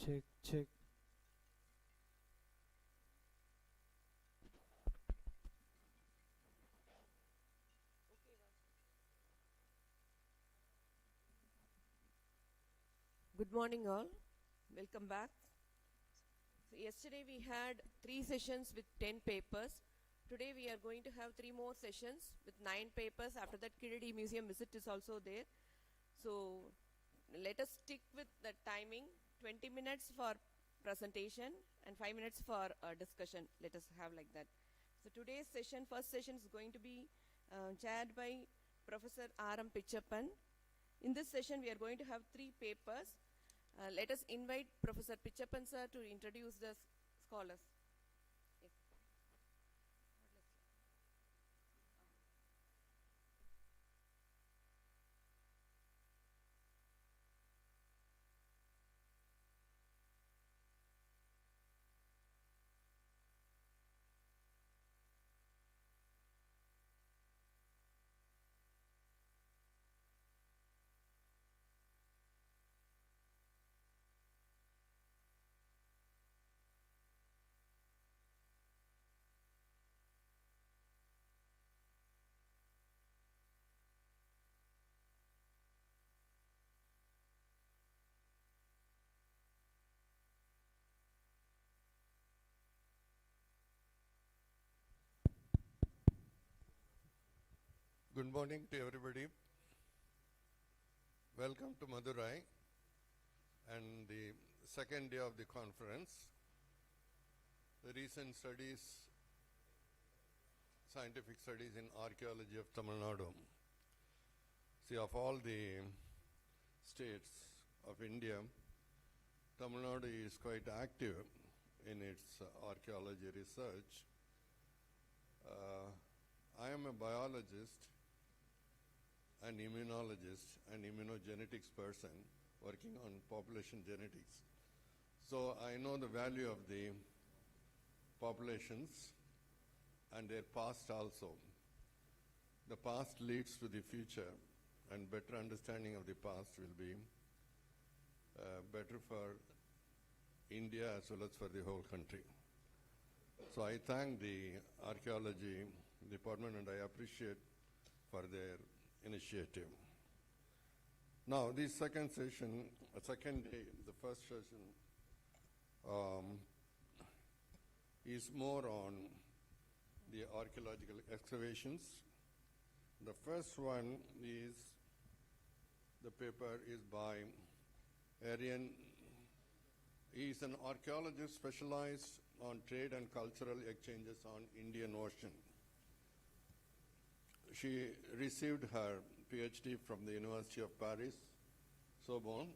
Check, check. Good morning all. Welcome back. So yesterday we had 3 sessions with 10 papers. Today we are going to have 3 more sessions with 9 papers. After that, Kiridi Museum visit is also there. So let us stick with the timing. 20 minutes for presentation and 5 minutes for discussion. Let us have like that. So today's session, first session is going to be chaired by Professor R.M. Pichappan. In this session we are going to have 3 papers. Let us invite Professor Pichappan sir to introduce the scholars. Yes. Good morning to everybody. Welcome to Madurai and the second day of the conference. The recent studies, scientific studies in archaeology of Tamil Nadu. See, of all the states of India, Tamil Nadu is quite active in its archaeology research. I am a biologist, an immunologist, an immunogenetics person working on population genetics. So I know the value of the populations and their past also. The past leads to the future, and better understanding of the past will be better for India as well as for the whole country. So I thank the Archaeology Department and I appreciate for their initiative. Now, this second session, second day, the first session is more on the archaeological excavations. The first one is, the paper is by Arian. He is an archaeologist specialized on trade and cultural exchanges on Indian Ocean. She received her PhD from the University of Paris, Sorbonne,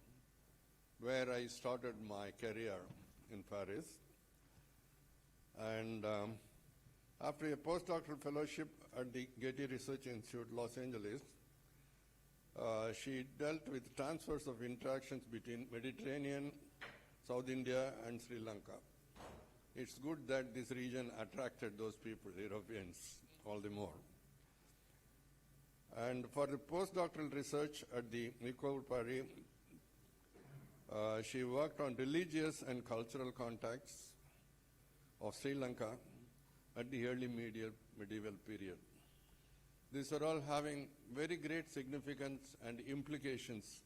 where I started my career in Paris. And after a postdoctoral fellowship at the Getty Research Institute, Los Angeles, she dealt with transfers of interactions between Mediterranean, South India, and Sri Lanka. It's good that this region attracted those people, Europeans, all the more. And for the postdoctoral research at the Nicole Paris, she worked on religious and cultural contacts of Sri Lanka at the early medieval period. These are all having very great significance and implications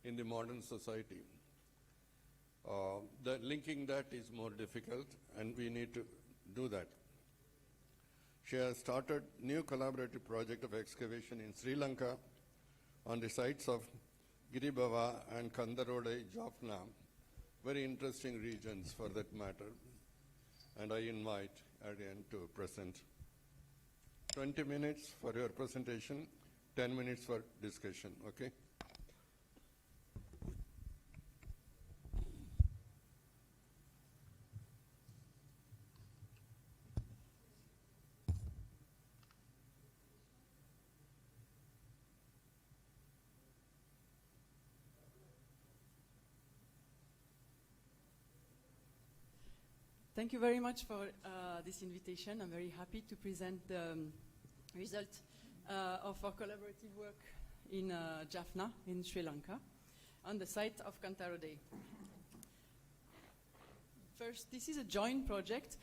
in the modern society. Linking that is more difficult, and we need to do that. She has started new collaborative project of excavation in Sri Lanka on the sites of Giribava and Kandarode, Jaffna, very interesting regions for that matter. And I invite Ariane to present. 20 minutes for your presentation, 10 minutes for discussion, okay? Thank you very much for this invitation. I'm very happy to present the result of our collaborative work in Jaffna in Sri Lanka on the site of Kantarode. First, this is a joint project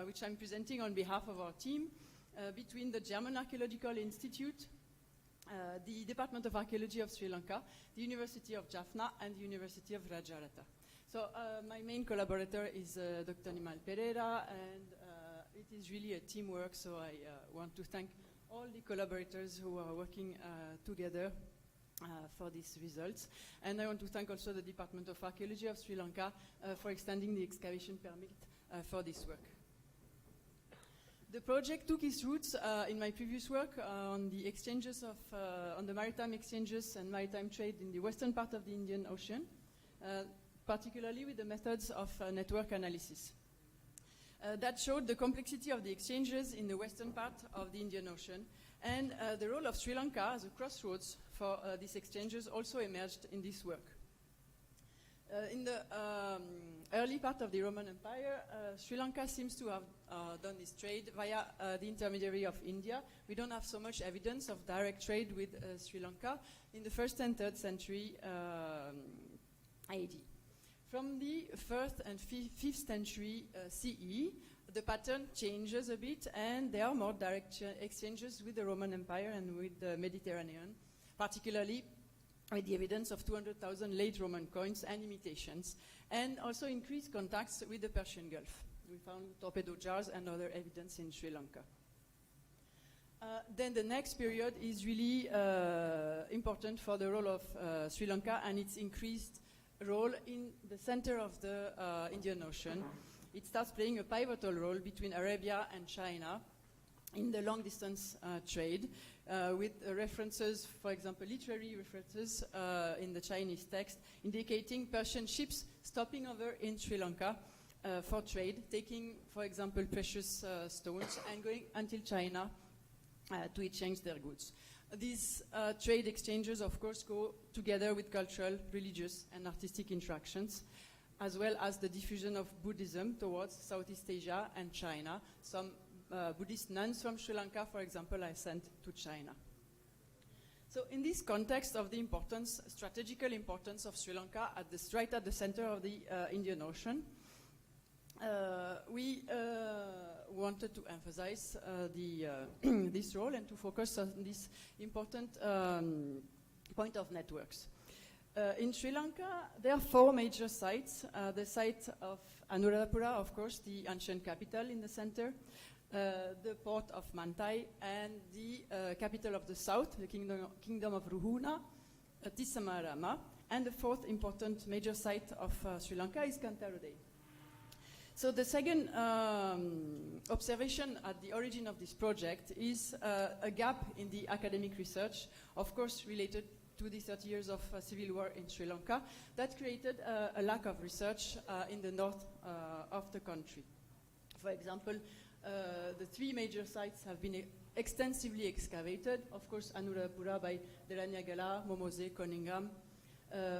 which I'm presenting on behalf of our team between the German Archaeological Institute, the Department of Archaeology of Sri Lanka, the University of Jaffna, and the University of Rajarata. So my main collaborator is Dr. Nimal Pereira, and it is really a teamwork, so I want to thank all the collaborators who are working together for these results. And I want to thank also the Department of Archaeology of Sri Lanka for extending the excavation permit for this work. The project took its roots in my previous work on the exchanges of, on the maritime exchanges and maritime trade in the western part of the Indian Ocean, particularly with the methods of network analysis. That showed the complexity of the exchanges in the western part of the Indian Ocean, and the role of Sri Lanka as a crossroads for these exchanges also emerged in this work. In the early part of the Roman Empire, Sri Lanka seems to have done this trade via the intermediary of India. We don't have so much evidence of direct trade with Sri Lanka in the 1st and 3rd century AD. From the 1st and 5th century CE, the pattern changes a bit, and there are more direct exchanges with the Roman Empire and with the Mediterranean, particularly with the evidence of 200,000 late Roman coins and imitations, and also increased contacts with the Persian Gulf. We found torpedo jars and other evidence in Sri Lanka. Then the next period is really important for the role of Sri Lanka and its increased role in the center of the Indian Ocean. It starts playing a pivotal role between Arabia and China in the long-distance trade, with references, for example, literary references in the Chinese text, indicating Persian ships stopping over in Sri Lanka for trade, taking, for example, precious stones and going until China to exchange their goods. These trade exchanges, of course, go together with cultural, religious, and artistic interactions, as well as the diffusion of Buddhism towards Southeast Asia and China. Some Buddhist nuns from Sri Lanka, for example, are sent to China. So in this context of the importance, strategical importance of Sri Lanka right at the center of the Indian Ocean, we wanted to emphasize this role and to focus on this important point of networks. In Sri Lanka, there are 4 major sites. The site of Anuradhapura, of course, the ancient capital in the center, the port of Mantai, and the capital of the south, the kingdom of Ruhuna, Tisamarama, and the 4th important major site of Sri Lanka is Kantarodai. So the second observation at the origin of this project is a gap in the academic research, of course related to the 30 years of civil war in Sri Lanka, that created a lack of research in the north of the country. For example, the 3 major sites have been extensively excavated. Of course, Anuradhapura by Delanyagala, Momose, Conningham,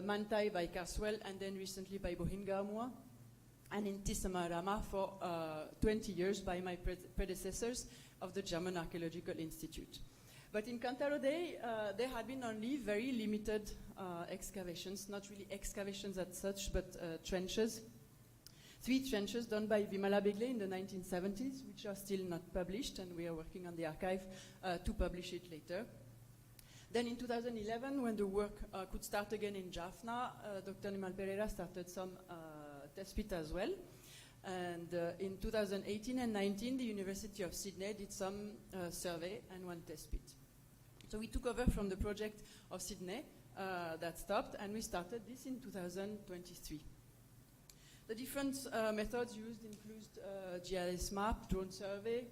Mantai by Carswell, and then recently by Bohingamua, and in Tisamarama for 20 years by my predecessors of the German Archaeological Institute. But in Kantarodai, there had been only very limited excavations, not really excavations as such, but trenches. 3 trenches done by Vimala Begle in the 1970s, which are still not published, and we are working on the archive to publish it later. Then in 2011, when the work could start again in Jaffna, Dr. Nimal Pereira started some test pit as well. And in 2018 and 19, the University of Sydney did some survey and 1 test pit. So we took over from the project of Sydney that stopped, and we started this in 2023. The different methods used include GIS map, drone survey,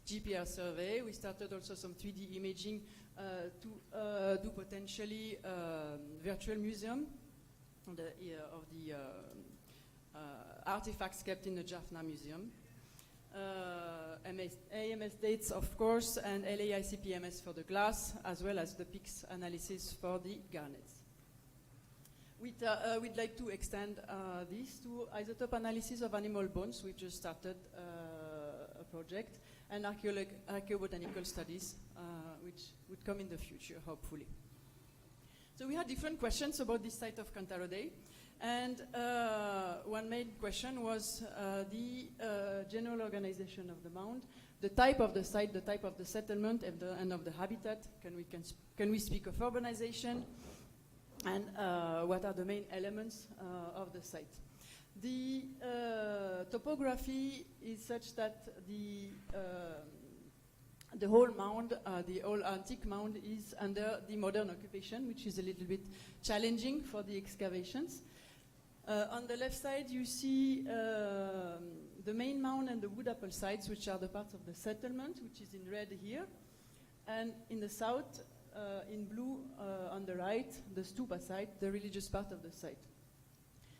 GPR survey. We started also some 3D imaging to do potentially virtual museum of the artifacts kept in the Jaffna Museum. AMS dates, of course, and LAICPMS for the glass, as well as the PIX analysis for the garnets. We'd like to extend this to isotope analysis of animal bones. We just started a project, and archaeobotanical studies, which would come in the future, hopefully. So we had different questions about this site of Kantarodai. And one main question was the general organization of the mound, the type of the site, the type of the settlement, and of the habitat. Can we speak of urbanization? And what are the main elements of the site? The topography is such that the whole mound, the whole antique mound, is under the modern occupation, which is a little bit challenging for the excavations. On the left side, you see the main mound and the wood apple sites, which are the parts of the settlement, which is in red here. And in the south, in blue on the right, the stupa site, the religious part of the site.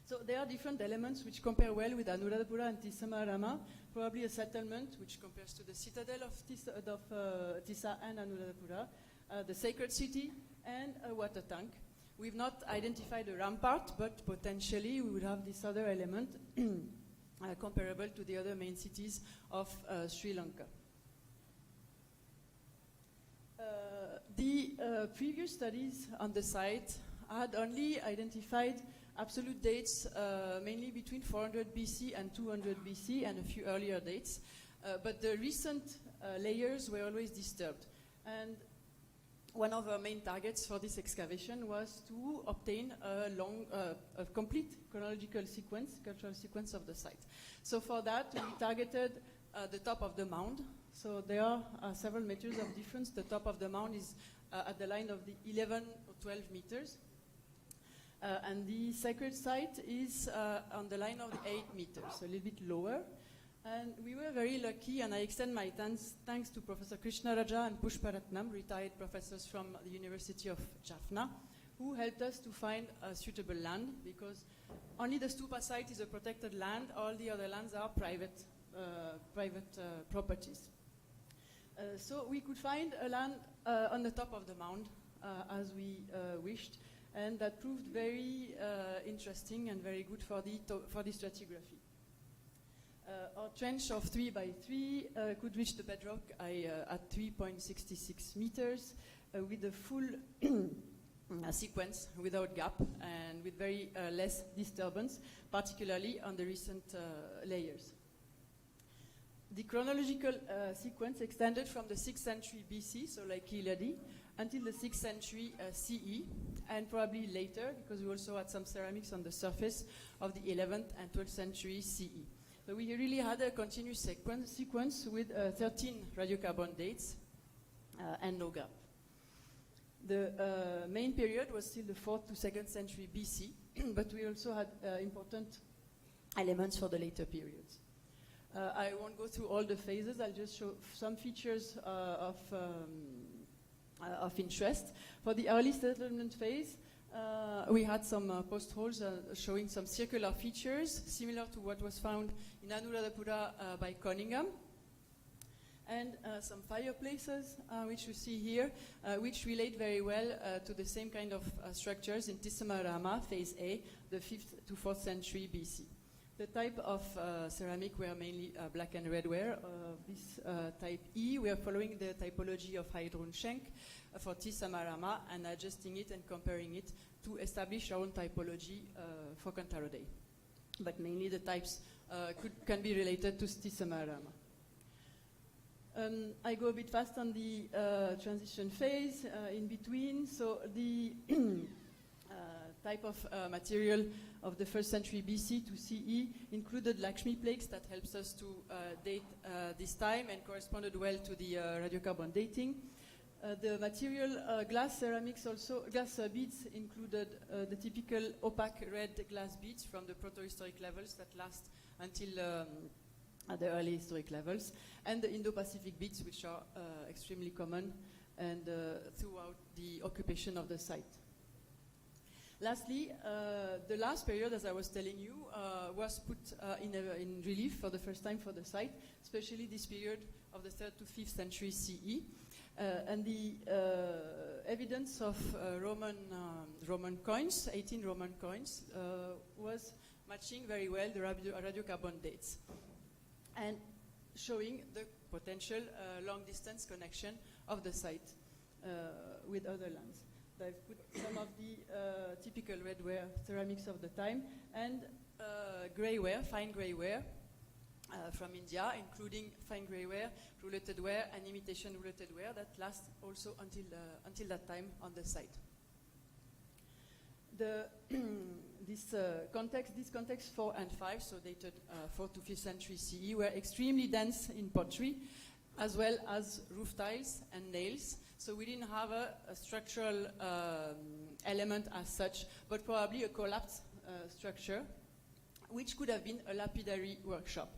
So there are different elements which compare well with Anuradhapura and Tisamarama, probably a settlement which compares to the citadel of Tisa and Anuradhapura, the sacred city, and a water tank. We've not identified a rampart, but potentially we would have this other element comparable to the other main cities of Sri Lanka. The previous studies on the site had only identified absolute dates mainly between 400 BC and 200 BC and a few earlier dates. But the recent layers were always disturbed. And one of our main targets for this excavation was to obtain a complete chronological sequence, cultural sequence of the site. So for that, we targeted the top of the mound. So there are several meters of difference. The top of the mound is at the line of the 11 or 12 meters. And the sacred site is on the line of the 8 meters, so a little bit lower. And we were very lucky, and I extend my thanks to Professor Krishna Raja and Pushparatnam, retired professors from the University of Jaffna, who helped us to find a suitable land, because only the stupa site is a protected land, all the other lands are private properties. So we could find a land on the top of the mound, as we wished, and that proved very interesting and very good for the stratigraphy. Our trench of 3 by 3 could reach the bedrock at 3.66 meters with a full sequence without gap and with very less disturbance, particularly on the recent layers. The chronological sequence extended from the 6th century BC, so like Kiladi, until the 6th century CE, and probably later, because we also had some ceramics on the surface of the 11th and 12th century CE. So we really had a continuous sequence with 13 radiocarbon dates and no gap. The main period was still the 4th to 2nd century BC, but we also had important elements for the later periods. I won't go through all the phases, I'll just show some features of interest. For the early settlement phase, we had some post holes showing some circular features, similar to what was found in Anuradhapura by Cunningham. And some fireplaces, which you see here, which relate very well to the same kind of structures in Tisamarama, phase A, the 5th to 4th century BC. The type of ceramic were mainly black and red ware. This type E, we are following the typology of Heidrun Schenk for Tisamarama and adjusting it and comparing it to establish our own typology for Kantaro Day. But mainly the types can be related to Tisamarama. I go a bit fast on the transition phase in between. So the type of material of the 1st century BC to CE included Lakshmi plaques that helps us to date this time and corresponded well to the radiocarbon dating. The material glass ceramics also, glass beads included the typical opaque red glass beads from the protohistoric levels that last until the early historic levels, and the Indo-Pacific beads, which are extremely common and throughout the occupation of the site. Lastly, the last period, as I was telling you, was put in relief for the first time for the site, especially this period of the 3rd to 5th century CE. And the evidence of Roman coins, 18 Roman coins, was matching very well the radiocarbon dates and showing the potential long-distance connection of the site with other lands. I've put some of the typical redware ceramics of the time, and greyware, fine greyware from India, including fine greyware, rouletted ware, and imitation rouletted ware that lasts also until that time on the site. This context 4 and 5, so dated 4th to 5th century CE, were extremely dense in pottery, as well as roof tiles and nails. So we didn't have a structural element as such, but probably a collapsed structure, which could have been a lapidary workshop.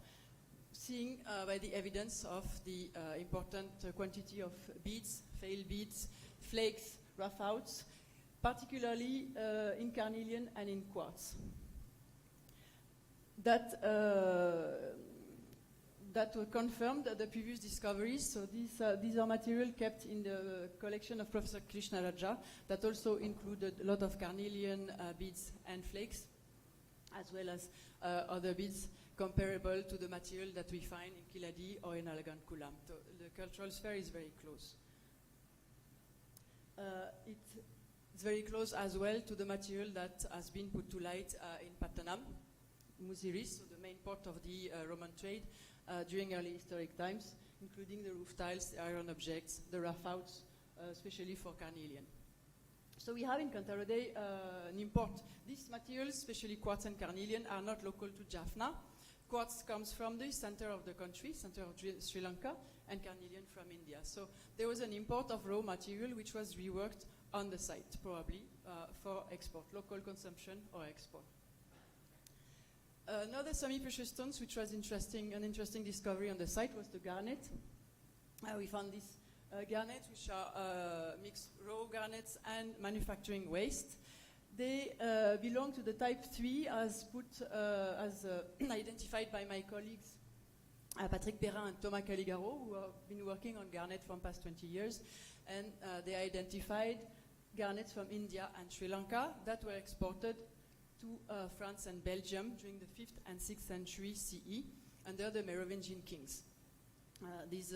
Seeing by the evidence of the important quantity of beads, failed beads, flakes, rough outs, particularly in carnelian and in quartz. That confirmed the previous discoveries. So these are material kept in the collection of Professor Krishnaraja that also included a lot of carnelian beads and flakes, as well as other beads comparable to the material that we find in Kiladi or in Alagan Kulam. So the cultural sphere is very close. It's very close as well to the material that has been put to light in Pattanam, Muziris, so the main port of the Roman trade during early historic times, including the roof tiles, the iron objects, the rough outs, especially for carnelian. So we have in Cantarode an import. These materials, especially quartz and carnelian, are not local to Jaffna. Quartz comes from the center of the country, center of Sri Lanka, and carnelian from India. So there was an import of raw material which was reworked on the site, probably for export, local consumption or export. Another semi-precious stones which was an interesting discovery on the site was the garnet. We found these garnets which are mixed raw garnets and manufacturing waste. They belong to the type 3 as identified by my colleagues Patrick Perrin and Thomas Caligaro, who have been working on garnet for the past 20 years. And they identified garnets from India and Sri Lanka that were exported to France and Belgium during the 5th and 6th century CE under the Merovingian kings. These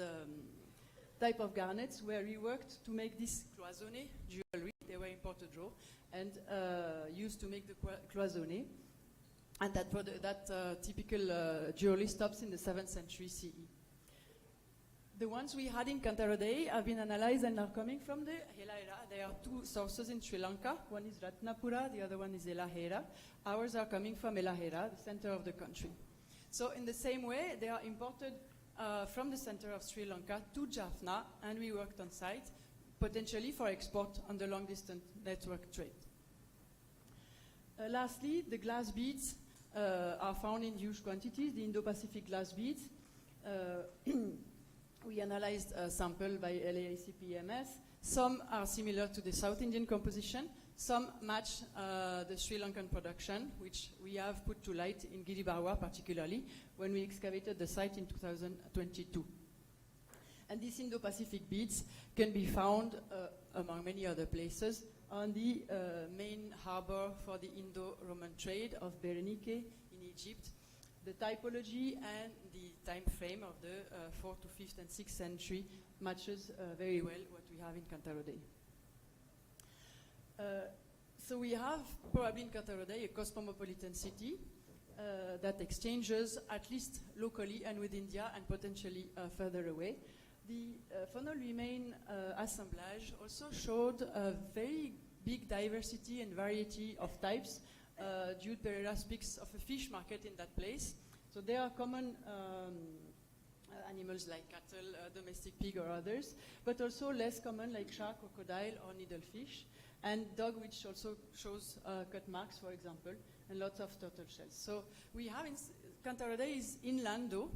type of garnets were reworked to make this cloisonné jewelry. They were imported raw and used to make the cloisonné. And that typical jewelry stops in the 7th century CE. The ones we had in Cantarode have been analyzed and are coming from the Helahera. There are two sources in Sri Lanka. One is Ratnapura, the other one is Elahera. Ours are coming from Elahera, the center of the country. So in the same way, they are imported from the center of Sri Lanka to Jaffna, and we worked on site, potentially for export on the long-distance network trade. Lastly, the glass beads are found in huge quantities, the Indo-Pacific glass beads. We analyzed a sample by LAICPMS. Some are similar to the South Indian composition. Some match the Sri Lankan production, which we have put to light in Giribarwa particularly, when we excavated the site in 2022. And these Indo-Pacific beads can be found, among many other places, on the main harbor for the Indo-Roman trade of Berenike in Egypt. The typology and the time frame of the 4th to 5th and 6th century matches very well what we have in Cantarode. So we have probably in Cantarode a cosmopolitan city that exchanges at least locally and with India and potentially further away. The funnel remain assemblage also showed a very big diversity and variety of types. Jude Pereira speaks of a fish market in that place. So there are common animals like cattle, domestic pig or others, but also less common like shark, crocodile or needlefish, and dog which also shows cut marks, for example, and lots of turtle shells. So we have Cantarode is inland though,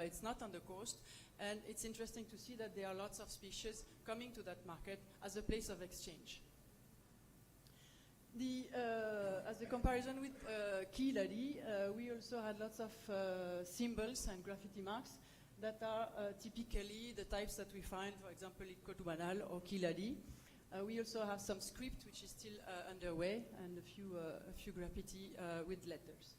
it's not on the coast, and it's interesting to see that there are lots of species coming to that market as a place of exchange. As a comparison with Kiladi, we also had lots of symbols and graffiti marks that are typically the types that we find, for example, in Kotubanal or Kiladi. We also have some script which is still underway and a few graffiti with letters.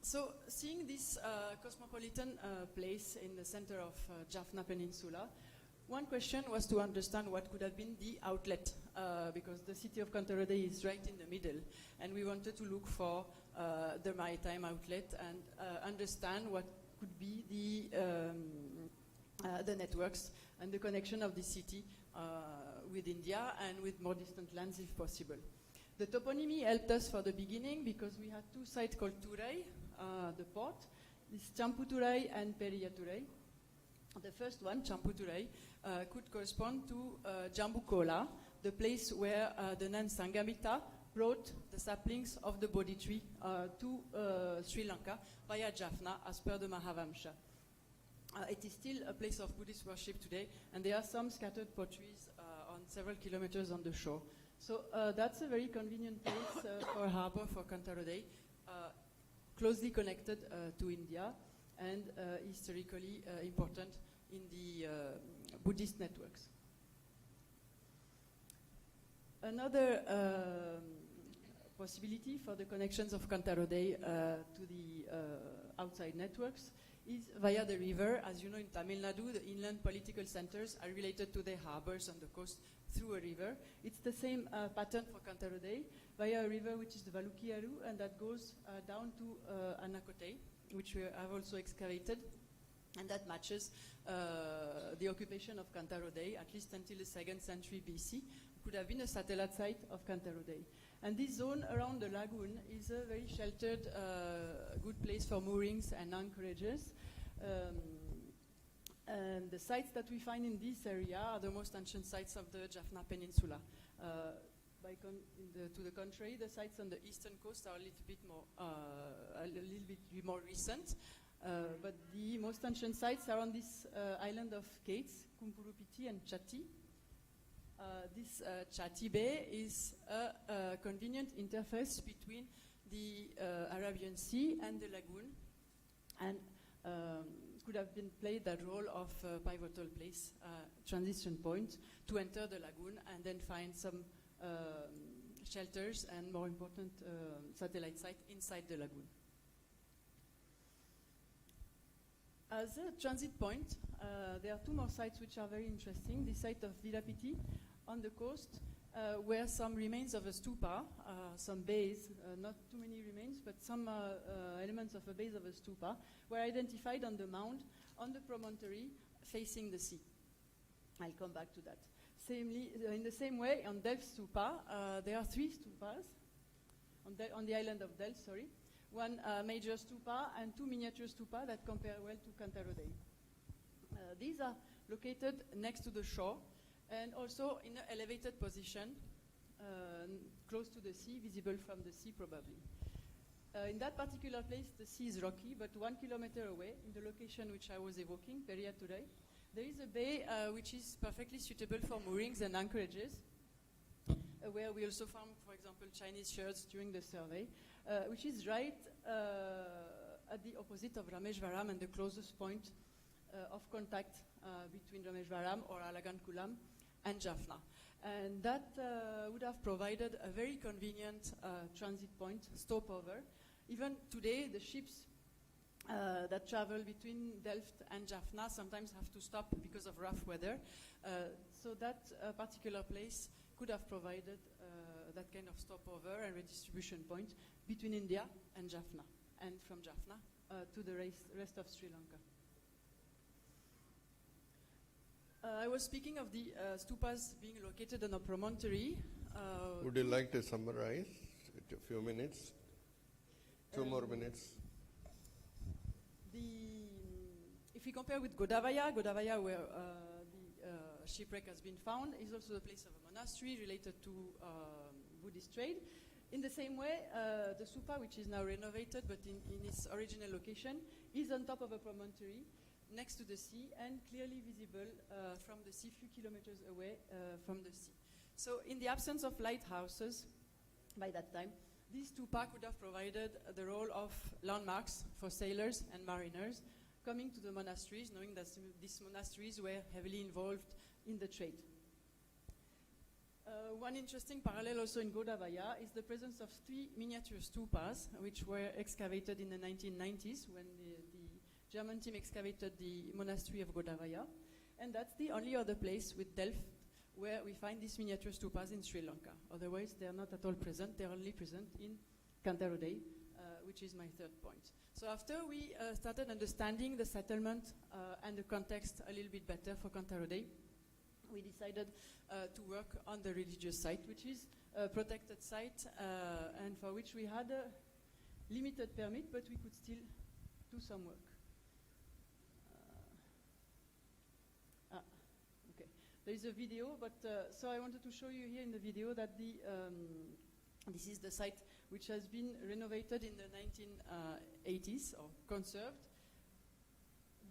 So seeing this cosmopolitan place in the center of Jaffna Peninsula, One question was to understand what could have been the outlet, because the city of Cantarode is right in the middle, and we wanted to look for the maritime outlet and understand what could be the networks and the connection of the city with India and with more distant lands if possible. The toponymy helped us for the beginning because we had two sites called Turai, the port, this Champuturai and Periyaturai. The first one, Champuturai, could correspond to Jambukola, the place where the Nan Sangamita brought the saplings of the Bodhi tree to Sri Lanka via Jaffna as per the Mahavamsha. It is still a place of Buddhist worship today, and there are some scattered potteries on several kilometers on the shore. So that's a very convenient place for a harbor for Cantarode, closely connected to India and historically important in the Buddhist networks. Another possibility for the connections of Cantarode to the outside networks is via the river. As you know, in Tamil Nadu, the inland political centers are related to their harbors on the coast through a river. It's the same pattern for Cantarode, via a river which is the Valukiaru, and that goes down to Anakote, which we have also excavated, and that matches the occupation of Cantarode, at least until the 2nd century BC. Could have been a satellite site of Cantarode. And this zone around the lagoon is a very sheltered, good place for moorings and anchorages. And the sites that we find in this area are the most ancient sites of the Jaffna Peninsula. To the contrary, the sites on the eastern coast are a little bit more recent. But the most ancient sites are on this island of Cates, Kumpurupiti and Chatti. This Chatti Bay is a convenient interface between the Arabian Sea and the lagoon, and could have been played that role of pivotal place, transition point to enter the lagoon and then find some shelters and, more important, satellite site inside the lagoon. As a transit point, there are two more sites which are very interesting. The site of Virapiti on the coast, where some remains of a stupa, some bays, not too many remains, but some elements of a base of a stupa, were identified on the mound on the promontory facing the sea. I'll come back to that. In the same way, on Delft stupa, there are 3 stupas on the island of Delft, sorry. One major stupa and 2 miniature stupa that compare well to Cantarode. These are located next to the shore and also in an elevated position, close to the sea, visible from the sea probably. In that particular place, the sea is rocky, but 1 kilometer away, in the location which I was evoking, Periyaturai, there is a bay which is perfectly suitable for moorings and anchorages, where we also found, for example, Chinese sherds during the survey, which is right at the opposite of Rameshwaram and the closest point of contact between Rameshwaram or Alagan Kulam and Jaffna. And that would have provided a very convenient transit point, stopover. Even today, the ships that travel between Delft and Jaffna sometimes have to stop because of rough weather. So that particular place could have provided that kind of stopover and redistribution point between India and Jaffna, and from Jaffna to the rest of Sri Lanka. I was speaking of the stupas being located on a promontory. Would you like to summarize it a few minutes? 2 more minutes. If we compare with Godavaya, where the shipwreck has been found, is also the place of a monastery related to Buddhist trade. In the same way, the stupa, which is now renovated, but in its original location, is on top of a promontory next to the sea and clearly visible from the sea, few kilometers away from the sea. So in the absence of lighthouses by that time, these stupa could have provided the role of landmarks for sailors and mariners coming to the monasteries, knowing that these monasteries were heavily involved in the trade. One interesting parallel also in Godavaya is the presence of 3 miniature stupas, which were excavated in the 1990s when the German team excavated the monastery of Godavaya. And that's the only other place with Delft where we find these miniature stupas in Sri Lanka. Otherwise, they are not at all present. They're only present in Cantarodai, which is my third point. So after we started understanding the settlement and the context a little bit better for Cantarodai, we decided to work on the religious site, which is a protected site, and for which we had a limited permit, but we could still do some work. Okay. There is a video, but so I wanted to show you here in the video that this is the site which has been renovated in the 1980s or conserved.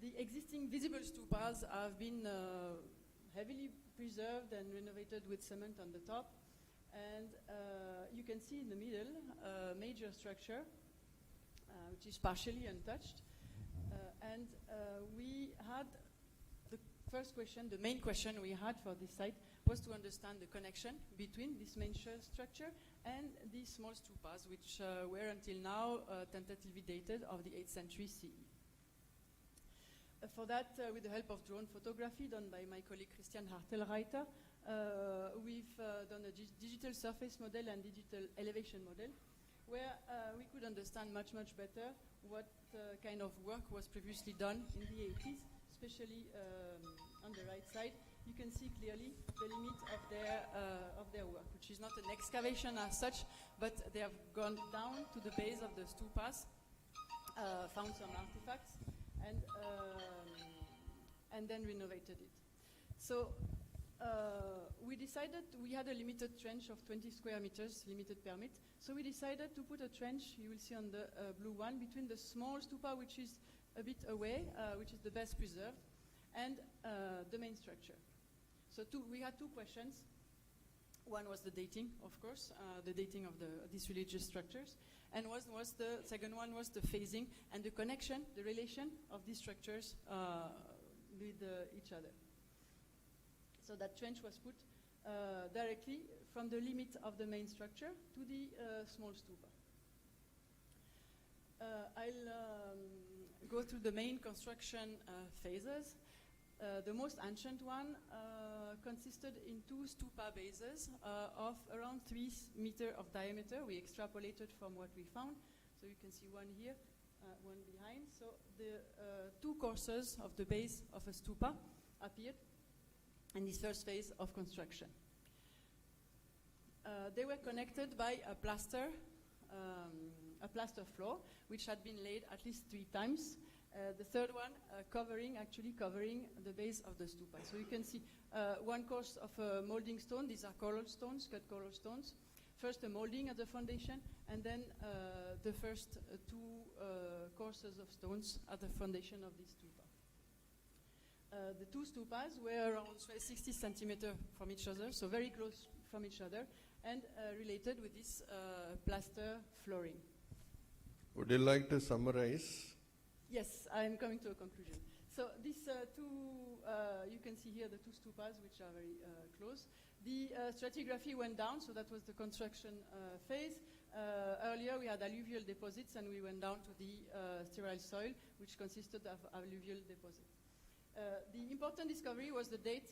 The existing visible stupas have been heavily preserved and renovated with cement on the top. And you can see in the middle a major structure which is partially untouched. And we had the first question, the main question we had for this site was to understand the connection between this main structure and these small stupas, which were until now tentatively dated of the 8th century CE. For that, with the help of drone photography done by my colleague Christian Hartelreiter, we've done a digital surface model and digital elevation model, where we could understand much better what kind of work was previously done in the 80s, especially on the right side. You can see clearly the limit of their work, which is not an excavation as such, but they have gone down to the base of the stupas, found some artifacts, and then renovated it. So we decided, we had a limited trench of 20 square meters, limited permit, so we decided to put a trench, you will see on the blue one, between the small stupa, which is a bit away, which is the best preserved, and the main structure. So we had two questions. One was the dating, of course, the dating of these religious structures, and the second one was the phasing and the connection, the relation of these structures with each other. So that trench was put directly from the limit of the main structure to the small stupa. I'll go through the main construction phases. The most ancient one consisted in two stupa bases of around 3 meters of diameter. We extrapolated from what we found. So you can see one here, one behind. So the two courses of the base of a stupa appeared in this first phase of construction. They were connected by a plaster floor, which had been laid at least 3 times. The third one actually covering the base of the stupa. So you can see one course of molding stone. These are coral stones, cut coral stones. First a molding at the foundation, and then the first 2 courses of stones at the foundation of this stupa. The 2 stupas were around 60 centimeters from each other, so very close from each other, and related with this plaster flooring. Would you like to summarize? Yes, I'm coming to a conclusion. So these you can see here the 2 stupas, which are very close. The stratigraphy went down, so that was the construction phase. Earlier we had alluvial deposits, and we went down to the sterile soil, which consisted of alluvial deposits. The important discovery was the date,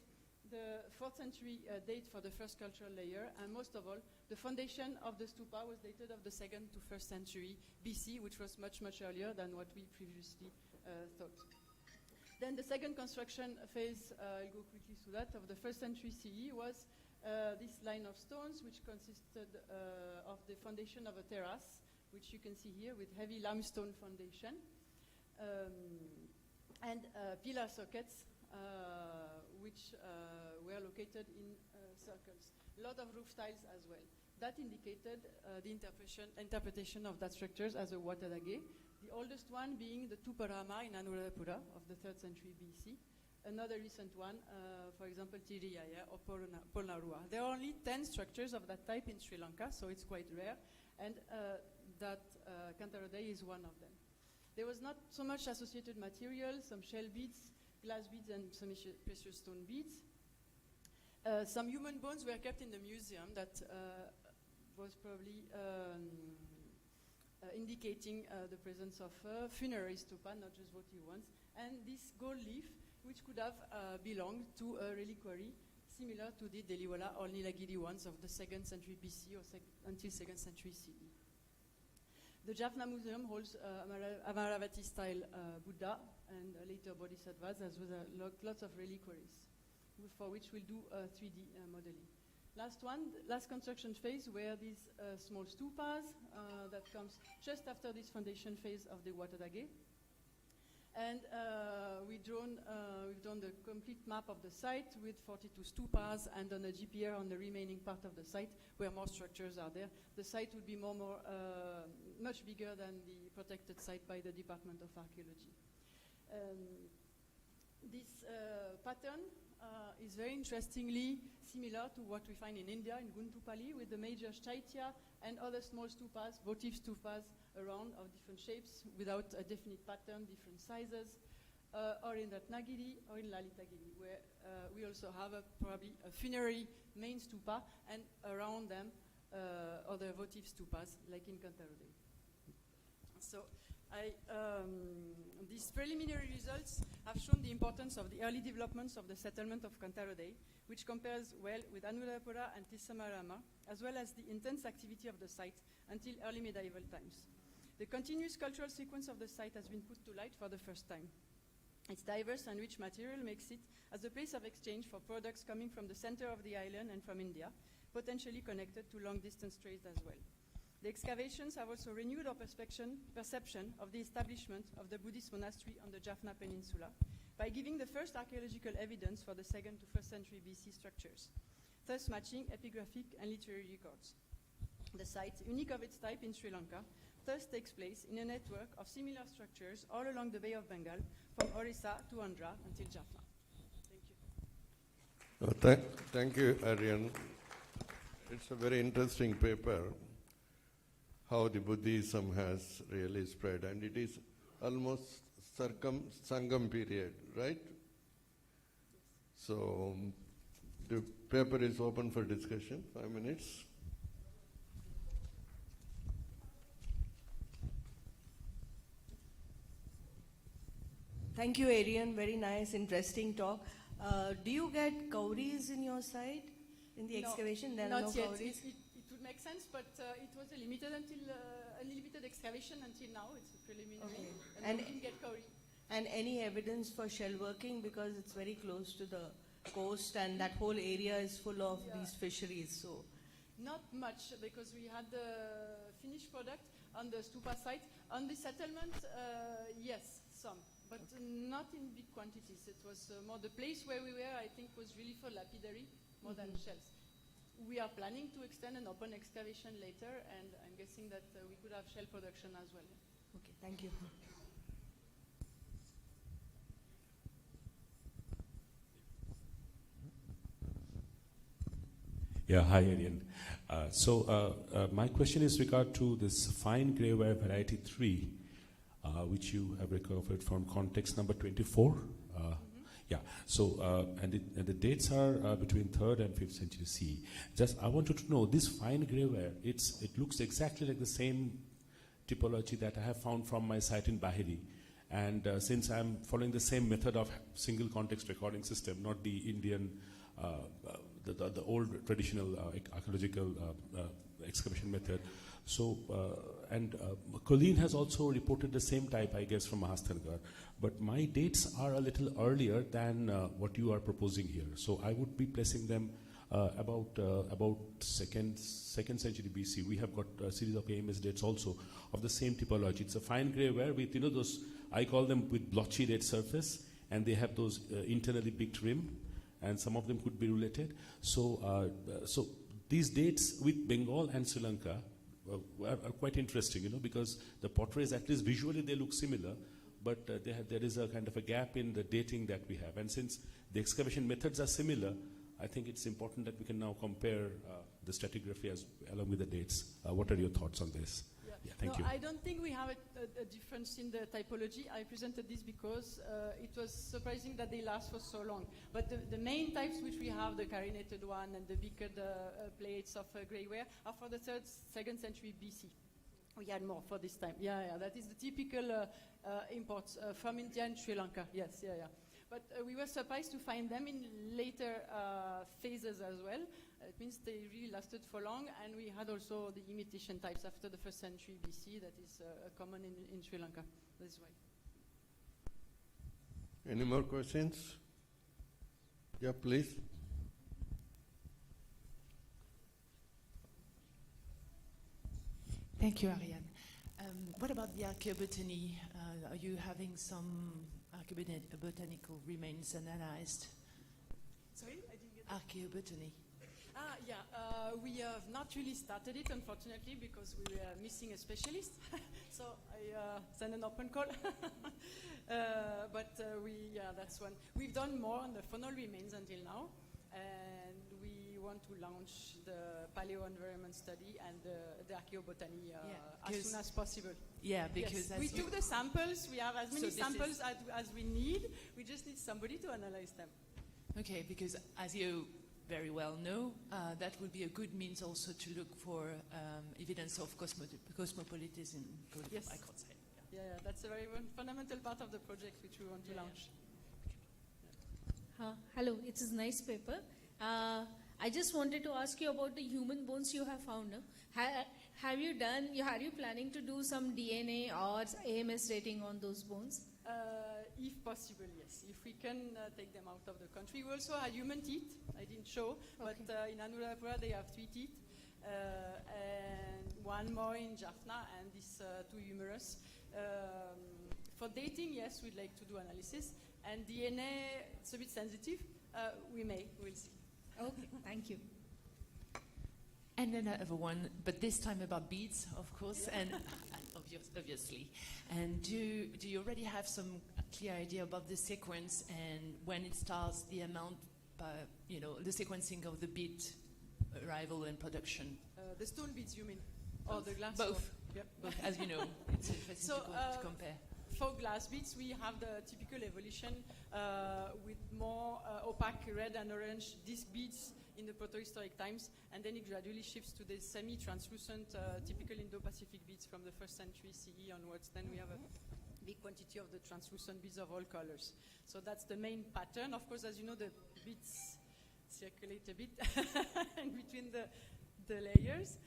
the 4th century date for the first cultural layer, and most of all, the foundation of the stupa was dated of the 2nd to 1st century BC, which was much earlier than what we previously thought. Then the second construction phase, I'll go quickly through that, of the 1st century CE was this line of stones, which consisted of the foundation of a terrace, which you can see here with heavy limestone foundation, and pillar sockets, which were located in circles. A lot of roof tiles as well. That indicated the interpretation of that structures as a watadage. The oldest one being the Tuparama in Anuradhapura of the 3rd century BC. Another recent one, for example, Tiriyaya or Polnarua. There are only 10 structures of that type in Sri Lanka, so it's quite rare, and that Cantarodai is one of them. There was not so much associated material, some shell beads, glass beads, and some precious stone beads. Some human bones were kept in the museum that was probably indicating the presence of funerary stupa, not just votive ones. And this gold leaf, which could have belonged to a reliquary similar to the Deliwala or Nilagiri ones of the 2nd century BC or until 2nd century CE. The Jaffna Museum holds Amaravati-style Buddha and later Bodhisattvas, as well as lots of reliquaries, for which we'll do 3D modeling. Last construction phase were these small stupas that comes just after this foundation phase of the Watadage. And we've drawn the complete map of the site with 42 stupas and on a GPR on the remaining part of the site where more structures are there. The site would be much bigger than the protected site by the Department of Archaeology. This pattern is very interestingly similar to what we find in India, in Guntupalli, with the major Chaitya and other small stupas, votive stupas around of different shapes without a definite pattern, different sizes, or in Ratnagiri or in Lalitagiri, where we also have probably a funerary main stupa and around them other votive stupas, like in Kantarode. So these preliminary results have shown the importance of the early developments of the settlement of Kantarode, which compares well with Anuradhapura and Tisamarama, as well as the intense activity of the site until early medieval times. The continuous cultural sequence of the site has been put to light for the first time. Its diverse and rich material makes it as a place of exchange for products coming from the center of the island and from India, potentially connected to long-distance trades as well. The excavations have also renewed our perception of the establishment of the Buddhist monastery on the Jaffna Peninsula by giving the first archaeological evidence for the 2nd to 1st century BC structures, thus matching epigraphic and literary records. The site, unique of its type in Sri Lanka, thus takes place in a network of similar structures all along the Bay of Bengal, from Orissa to Andhra until Jaffna. Thank you. Thank you, Aryan. It's a very interesting paper, how the Buddhism has really spread, and it is almost Sangam period, right? So the paper is open for discussion, 5 minutes. Thank you, Arian. Very nice, interesting talk. Do you get cowries in your site, in the excavation? There are no yet. cowries? It would make sense, but it was a limited excavation until now. It's a preliminary, Okay. and we didn't get cowrie. And any evidence for shell working, because it's very close to the coast and that whole area is full of these fisheries. So not much, because we had the finished product on the stupa site. On the settlement, yes, some, but not in big quantities. It was more the place where we were, I think, was really for lapidary more than shells. We are planning to extend an open excavation later, and I'm guessing that we could have shell production as well. okay, thank you. Yeah, hi, Arian. My question is regard to this fine grey ware variety 3, which you have recovered from context number 24. Yeah, and the dates are between 3rd and 5th century CE. Just, I wanted to know, this fine grey ware, it looks exactly like the same typology that I have found from my site in Bahiri. And since I'm following the same method of single context recording system, not the Indian, the old traditional archaeological excavation method. Colleen has also reported the same type, I guess, from Mahasthangarh. But my dates are a little earlier than what you are proposing here. So I would be placing them about second century BC. We have got a series of AMS dates also of the same typology. It's a fine grey ware with, those, I call them with blotchy red surface, and they have those internally picked rim, and some of them could be related. So these dates with Bengal and Sri Lanka are quite interesting, because the potteries, at least visually, they look similar, but there is a kind of a gap in the dating that we have. And since the excavation methods are similar, I think it's important that we can now compare the stratigraphy along with the dates. What are your thoughts on this? Yeah, thank you. I don't think we have a difference in the typology. I presented this because it was surprising that they last for so long. But the main types which we have, the carinated one and the beaked plates of grey ware, are for the 2nd century BC. We had more for this time. Yeah, that is the typical imports from India and Sri Lanka. Yes, yeah. But we were surprised to find them in later phases as well. It means they really lasted for long, and we had also the imitation types after the 1st century BC that is common in Sri Lanka. That's why. Any more questions? Yeah, please. Thank you, Ariane. What about the archaeobotany? Are you having some archaeobotanical remains analyzed? Sorry, I didn't get Archaeobotany. We have not really started it, unfortunately, because we were missing a specialist. So I sent an open call. That's one. We've done more on the faunal remains until now, and we want to launch the paleo-environment study and the archaeobotany as soon as possible. Yeah, because yes, we took the samples. We have as many So samples as we need. We just need somebody to analyze them. Okay, because as you very well know, that would be a good means also to look for evidence of cosmopolitanism. Yes. I can't say. Yeah, that's a very fundamental part of the project which we want to launch. Hello, it is nice paper. I just wanted to ask you about the human bones you have found. Are you planning to do some DNA or AMS rating on those bones? If possible, yes. If we can take them out of the country. We also had human teeth. I didn't show, but in Anuradhapura they have 3 teeth. And one more in Jaffna, and these 2 humerus. For dating, yes, we'd like to do analysis. And DNA, it's a bit sensitive. We'll see. Okay, thank you. And then I have one, but this time about beads, of course, and obviously. And do you already have some clear idea about the sequence and when it starts, the amount, the sequencing of the bead arrival and production? The stone beads, you mean? Or the glass? Both. Yep. Both. As you know, it's interesting to compare. For glass beads, we have the typical evolution with more opaque red and orange disc beads in the protohistoric times, and then it gradually shifts to the semi-translucent typical Indo-Pacific beads from the 1st century CE onwards. Then we have a big quantity of the translucent beads of all colors. So that's the main pattern. Of course, as you know, the beads circulate a bit in between the layers.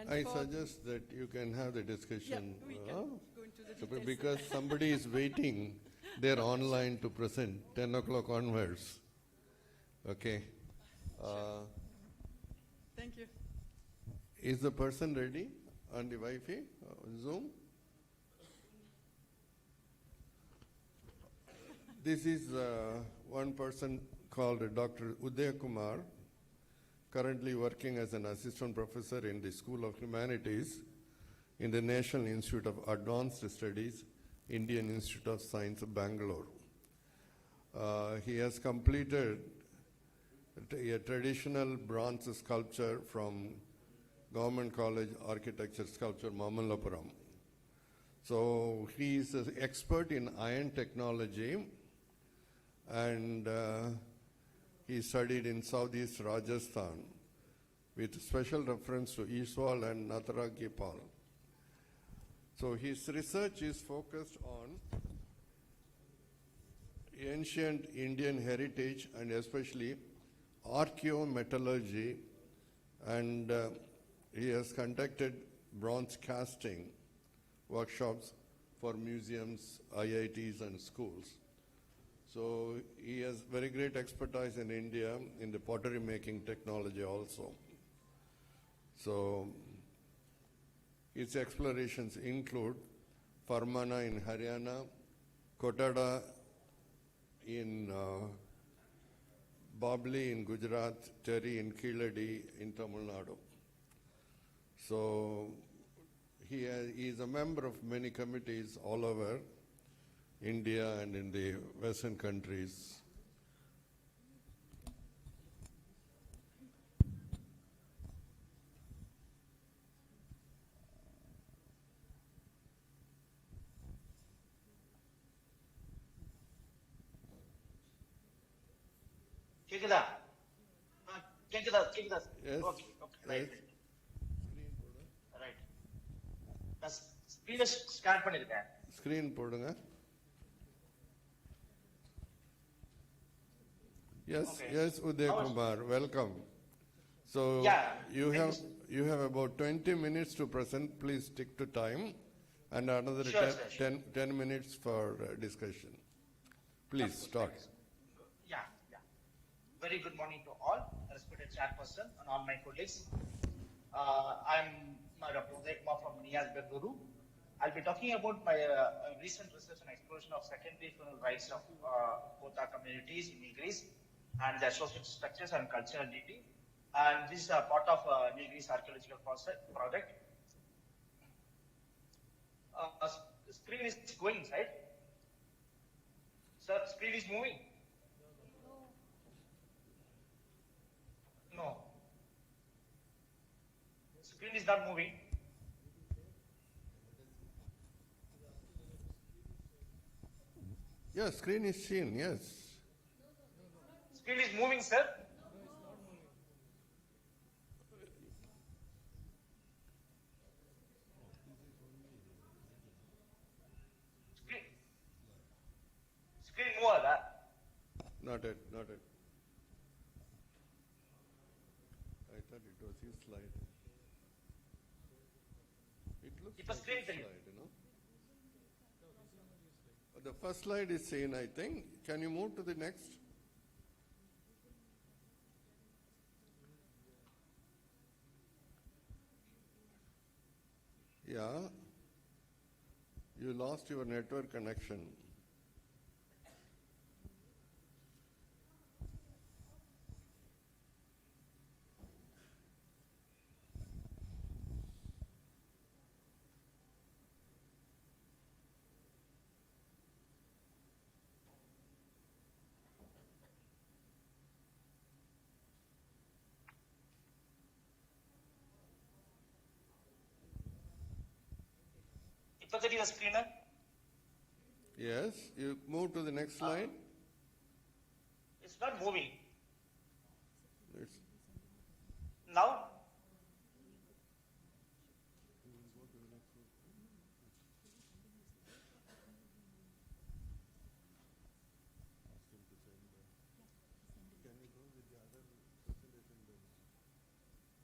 I suggest that you can have the discussion. Yeah, we can go into the details. Because somebody is waiting, they're online to present, 10 o'clock onwards. Okay. Thank you. Is the person ready on the Wi-Fi, Zoom? This is one person called Dr. Udaya Kumar, currently working as an assistant professor in the School of Humanities in the National Institute of Advanced Studies, Indian Institute of Science, Bangalore. He has completed a traditional bronze sculpture from Government College Architecture Sculpture, Mamallapuram. So he is an expert in iron technology, and he studied in Southeast Rajasthan with special reference to Iswal and Natharagipal. So his research is focused on ancient Indian heritage and especially archaeometallurgy, and he has conducted bronze casting workshops for museums, IITs and schools. So he has very great expertise in India in the pottery making technology also. So his explorations include Farmana in Haryana, Kotada in Babli in Gujarat, Terry in Kiladi in Tamil Nadu. So he is a member of many committees all over India and in the Western countries. கேக்குதா கேக்குதா கேக்குதா Yes. Okay okay right Yes. Right நான் ஸ்கிரீனை start பண்ணிருக்கேன் Screen போடுங்க. Yes, Okay. yes, Uday How is- Kumar, welcome. So Yeah, you thank have you, you have about 20 minutes to present. Please stick to time, and another Sure, 10, sir, sure. 10 minutes for discussion. Please start. Yeah, yeah. Very good morning to all, respected chairperson and all my colleagues. I'm Dr. Uday Kumar from NIAS Bengaluru. I'll be talking about my recent research and exploration of secondary funeral rites of Kota communities in Nilgiris and their social structures and cultural identity. And this is a part of Nilgiris archaeological project. Screen is going, right? Sir, screen is moving. No. Screen is not moving. Yes, screen is seen. Yes. Screen is moving, sir. Screen. Screen move, Not it. Not it. I thought it was his slide. It looks It was like screen his for you. slide, you know. The first slide is seen, I think. Can you move to the next? Yeah. You lost your network connection. Ippathari the screener. Yes. You move to the next slide. It's not moving. It's Now,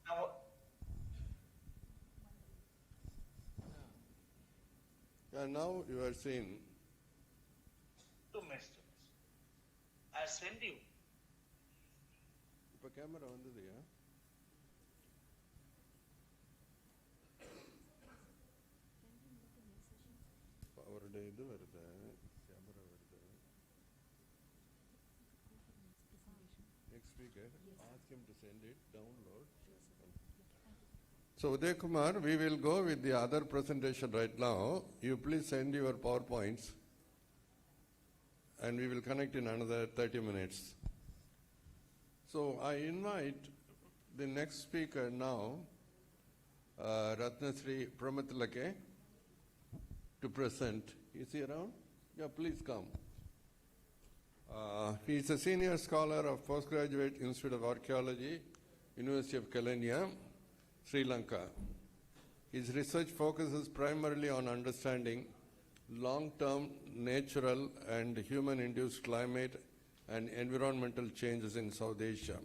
now, yeah, now you are seeing. 2 minutes. I'll send you. இப்போ camera வந்ததுயா அவருடைய இது வருது camera வருது next week ask him to send it download so Uday Kumar we will go with the other presentation right now you please send your PowerPoints and we will connect in another 30 minutes. So I invite the next speaker now, Ratnasri Pramathilake, to present. Is he around? Yeah, please come. He is a senior scholar of Postgraduate Institute of Archaeology, University of Kelania, Sri Lanka. His research focuses primarily on understanding long-term natural and human-induced climate and environmental changes in South Asia.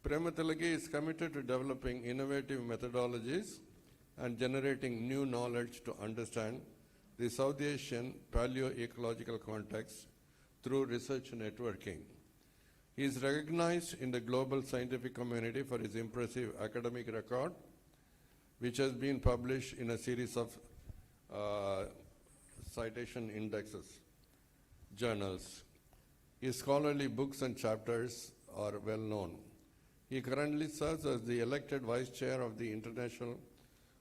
Premathilagi is committed to developing innovative methodologies and generating new knowledge to understand the South Asian paleo-ecological context through research networking. He is recognized in the global scientific community for his impressive academic record, which has been published in a series of citation indexes, journals. His scholarly books and chapters are well known. He currently serves as the elected Vice Chair of the International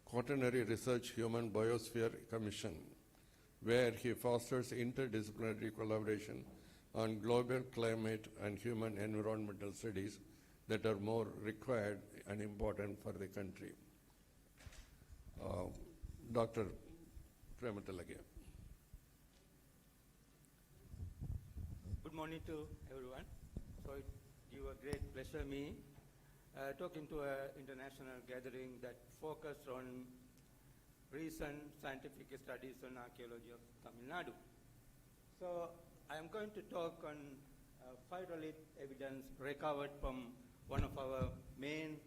Quaternary Research Human Biosphere Commission, where he fosters interdisciplinary collaboration on global climate and human environmental studies that are more required and important for the country. Dr. Premathilage. Good morning to everyone. So it gives a great pleasure me talking to an international gathering that focused on recent scientific studies on archaeology of Tamil Nadu. So I am going to talk on phytolith evidence recovered from one of our main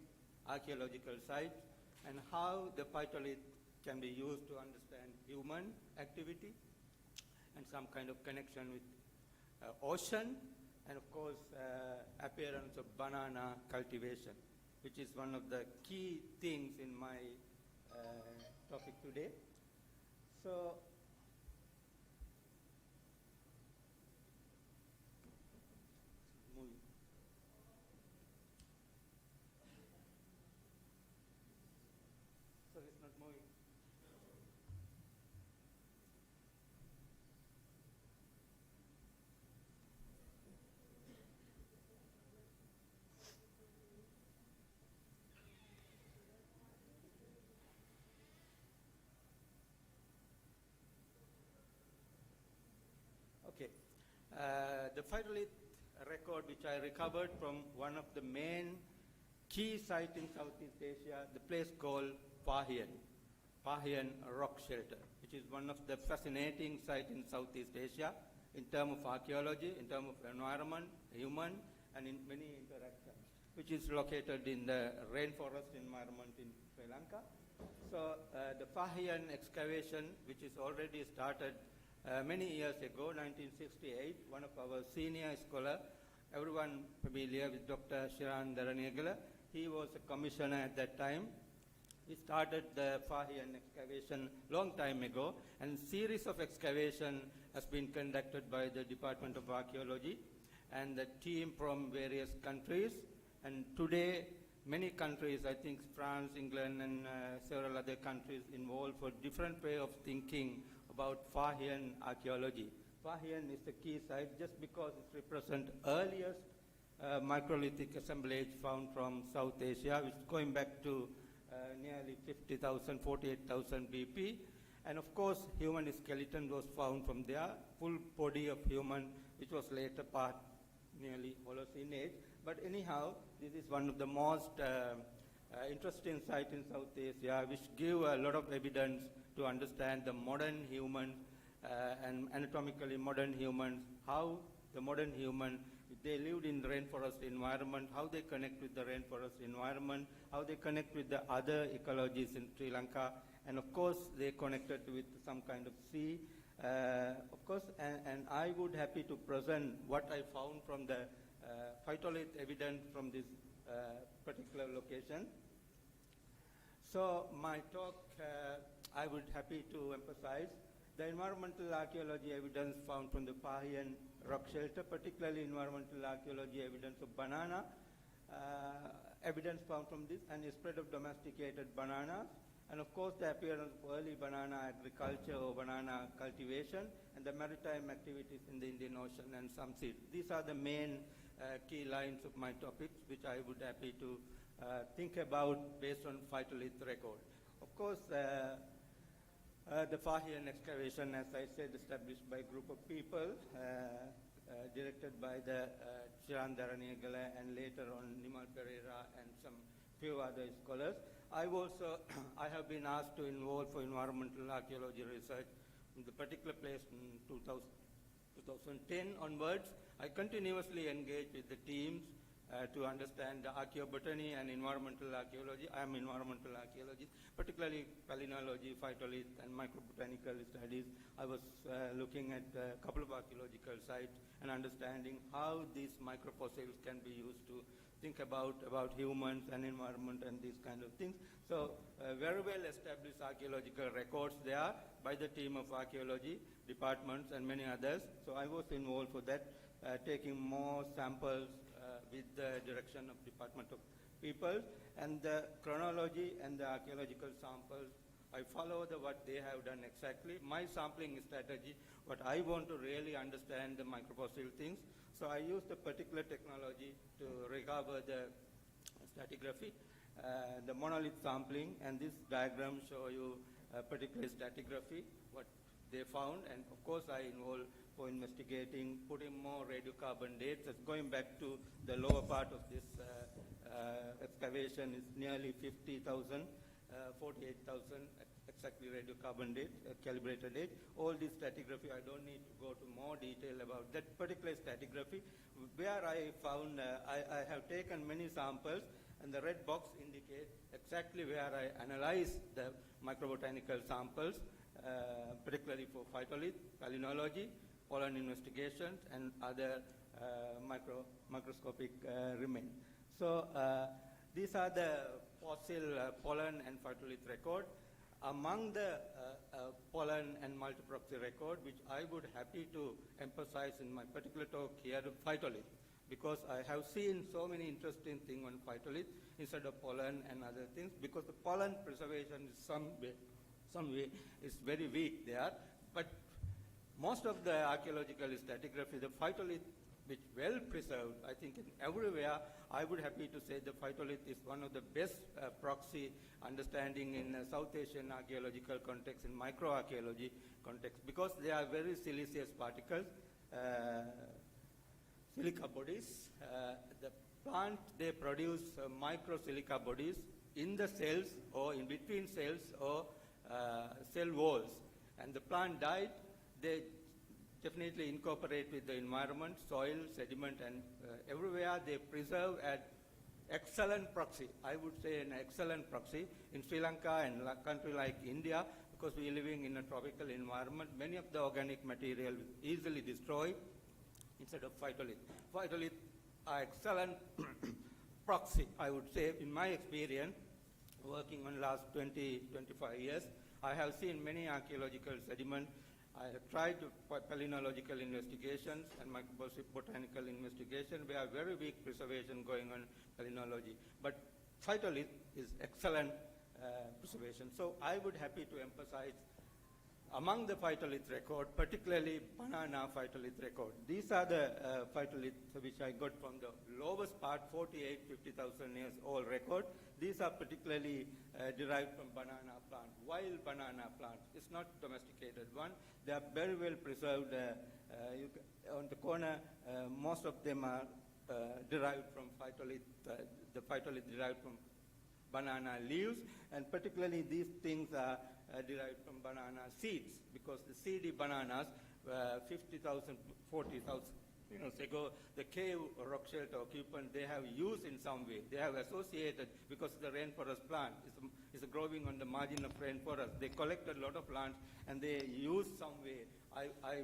archaeological sites, and how the phytolith can be used to understand human activity and some kind of connection with ocean, and of course appearance of banana cultivation, which is one of the key things in my topic today. So it's not moving. Okay. The phytolith record which I recovered from one of the main key sites in Southeast Asia, the place called Pahian Rock Shelter, which is one of the fascinating sites in Southeast Asia in terms of archaeology, in terms of environment, human, and in many interactions, which is located in the rainforest environment in Sri Lanka. So the Pahian excavation, which is already started many years ago, 1968, one of our senior scholar, everyone familiar with Dr. Shiran Dharaniyagala, he was a commissioner at that time. He started the Pahian excavation long time ago, and series of excavation has been conducted by the Department of Archaeology and the team from various countries. And today, many countries, I think France, England, and several other countries involved for different way of thinking about Pahian archaeology. Pahian is the key site just because it represents earliest microlithic assemblage found from South Asia, which is going back to nearly 50,000, 48,000 BP. And of course, human skeleton was found from there, full body of human, which was later part nearly Holocene age. But anyhow, this is one of the most interesting sites in South Asia, which give a lot of evidence to understand the modern human and anatomically modern humans, how the modern human, they lived in rainforest environment, how they connect with the rainforest environment, how they connect with the other ecologies in Sri Lanka, and of course they connected with some kind of sea. Of course, and I would happy to present what I found from the phytolith evidence from this particular location. So my talk, I would happy to emphasize the environmental archaeology evidence found from the Pahian rock shelter, particularly environmental archaeology evidence of banana, evidence found from this, and the spread of domesticated bananas, and of course the appearance of early banana agriculture or banana cultivation, and the maritime activities in the Indian Ocean and some seas. These are the main key lines of my topics, which I would happy to think about based on phytolith record. Of course, the Pahian excavation, as I said, established by a group of people, directed by the Shiran Dharaniyagala and later on Nimal Pereira and some few other scholars. I have been asked to involve for environmental archaeology research in the particular place in 2010 onwards. I continuously engage with the teams to understand the archaeobotany and environmental archaeology. I am environmental archaeologist, particularly palynology, phytolith, and microbotanical studies. I was looking at a couple of archaeological sites and understanding how these microfossils can be used to think about humans and environment and these kind of things. So very well established archaeological records there by the team of archaeology departments and many others. So I was involved for that, taking more samples with the direction of Department of People, and the chronology and the archaeological samples, I follow what they have done exactly. My sampling strategy, what I want to really understand the microfossil things, so I used a particular technology to recover the stratigraphy, the monolith sampling, and this diagram show you a particular stratigraphy, what they found, and of course I involved for investigating, putting more radiocarbon dates. As going back to the lower part of this excavation is nearly 50,000 48,000 exactly radiocarbon date, calibrated date. All this stratigraphy, I don't need to go to more detail about that particular stratigraphy. Where I found, I have taken many samples, and the red box indicates exactly where I analyzed the microbotanical samples, particularly for phytolith, palynology, pollen investigations, and other microscopic remains. So these are the fossil pollen and phytolith record. Among the pollen and multiproxy record, which I would happy to emphasize in my particular talk here, phytolith, because I have seen so many interesting things on phytolith instead of pollen and other things, because the pollen preservation is some way is very weak there. But most of the archaeological stratigraphy, the phytolith, which well preserved, I think in everywhere, I would happy to say the phytolith is one of the best proxy understanding in South Asian archaeological context, in microarchaeology context, because they are very siliceous particles, silica bodies. The plant, they produce microsilica bodies in the cells or in between cells or cell walls. And the plant died, they definitely incorporate with the environment, soil, sediment, and everywhere they preserve at excellent proxy. I would say an excellent proxy. In Sri Lanka and a country like India, because we are living in a tropical environment, many of the organic material easily destroyed instead of phytolith. Phytolith are excellent proxy, I would say. In my experience, working on last 20, 25 years, I have seen many archaeological sediment. I have tried palynological investigations and microbotanical investigation. We have very weak preservation going on palynology. But phytolith is excellent preservation. So I would happy to emphasize among the phytolith record, particularly banana phytolith record. These are the phytoliths which I got from the lowest part, 50,000 years old record. These are particularly derived from banana plant, wild banana plant. It's not domesticated one. They are very well preserved. On the corner, most of them are derived from phytolith, the phytolith derived from banana leaves, and particularly these things are derived from banana seeds, because the seedy bananas, 50,000, 40,000 years ago, the cave rock shelter occupant, they have used in some way. They have associated, because the rainforest plant is growing on the margin of rainforest. They collected a lot of plants and they used some way. I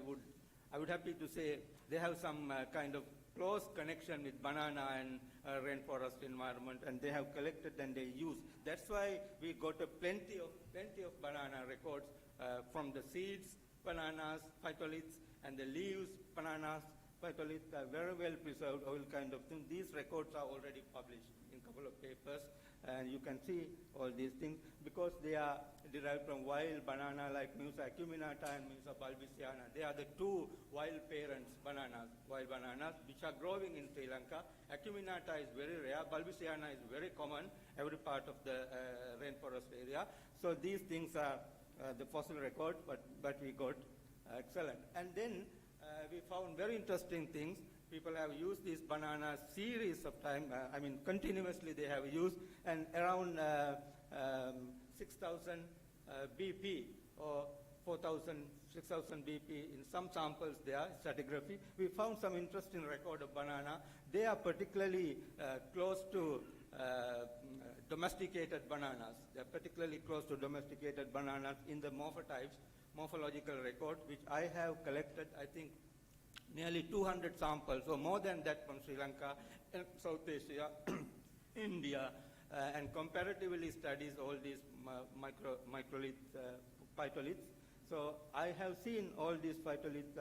would happy to say they have some kind of close connection with banana and rainforest environment, and they have collected and they use. That's why we got plenty of banana records from the seeds, bananas, phytoliths, and the leaves, bananas, phytoliths are very well preserved, all kind of things. These records are already published in a couple of papers, and you can see all these things because they are derived from wild banana like Musa acuminata and Musa balbisiana. They are the two wild parents wild bananas, which are growing in Sri Lanka. Acuminata is very rare, balbisiana is very common, every part of the rainforest area. So these things are the fossil record, but we got excellent. And then we found very interesting things. People have used these bananas series of time, continuously they have used, and around 6,000 BP or 4,000, 6,000 BP in some samples there, stratigraphy. We found some interesting record of banana. They are particularly close to domesticated bananas. They are particularly close to domesticated bananas in the morphological record, which I have collected, I think, nearly 200 samples, or more than that from Sri Lanka, and South Asia, India, and comparatively studies all these phytoliths. So I have seen all these phytoliths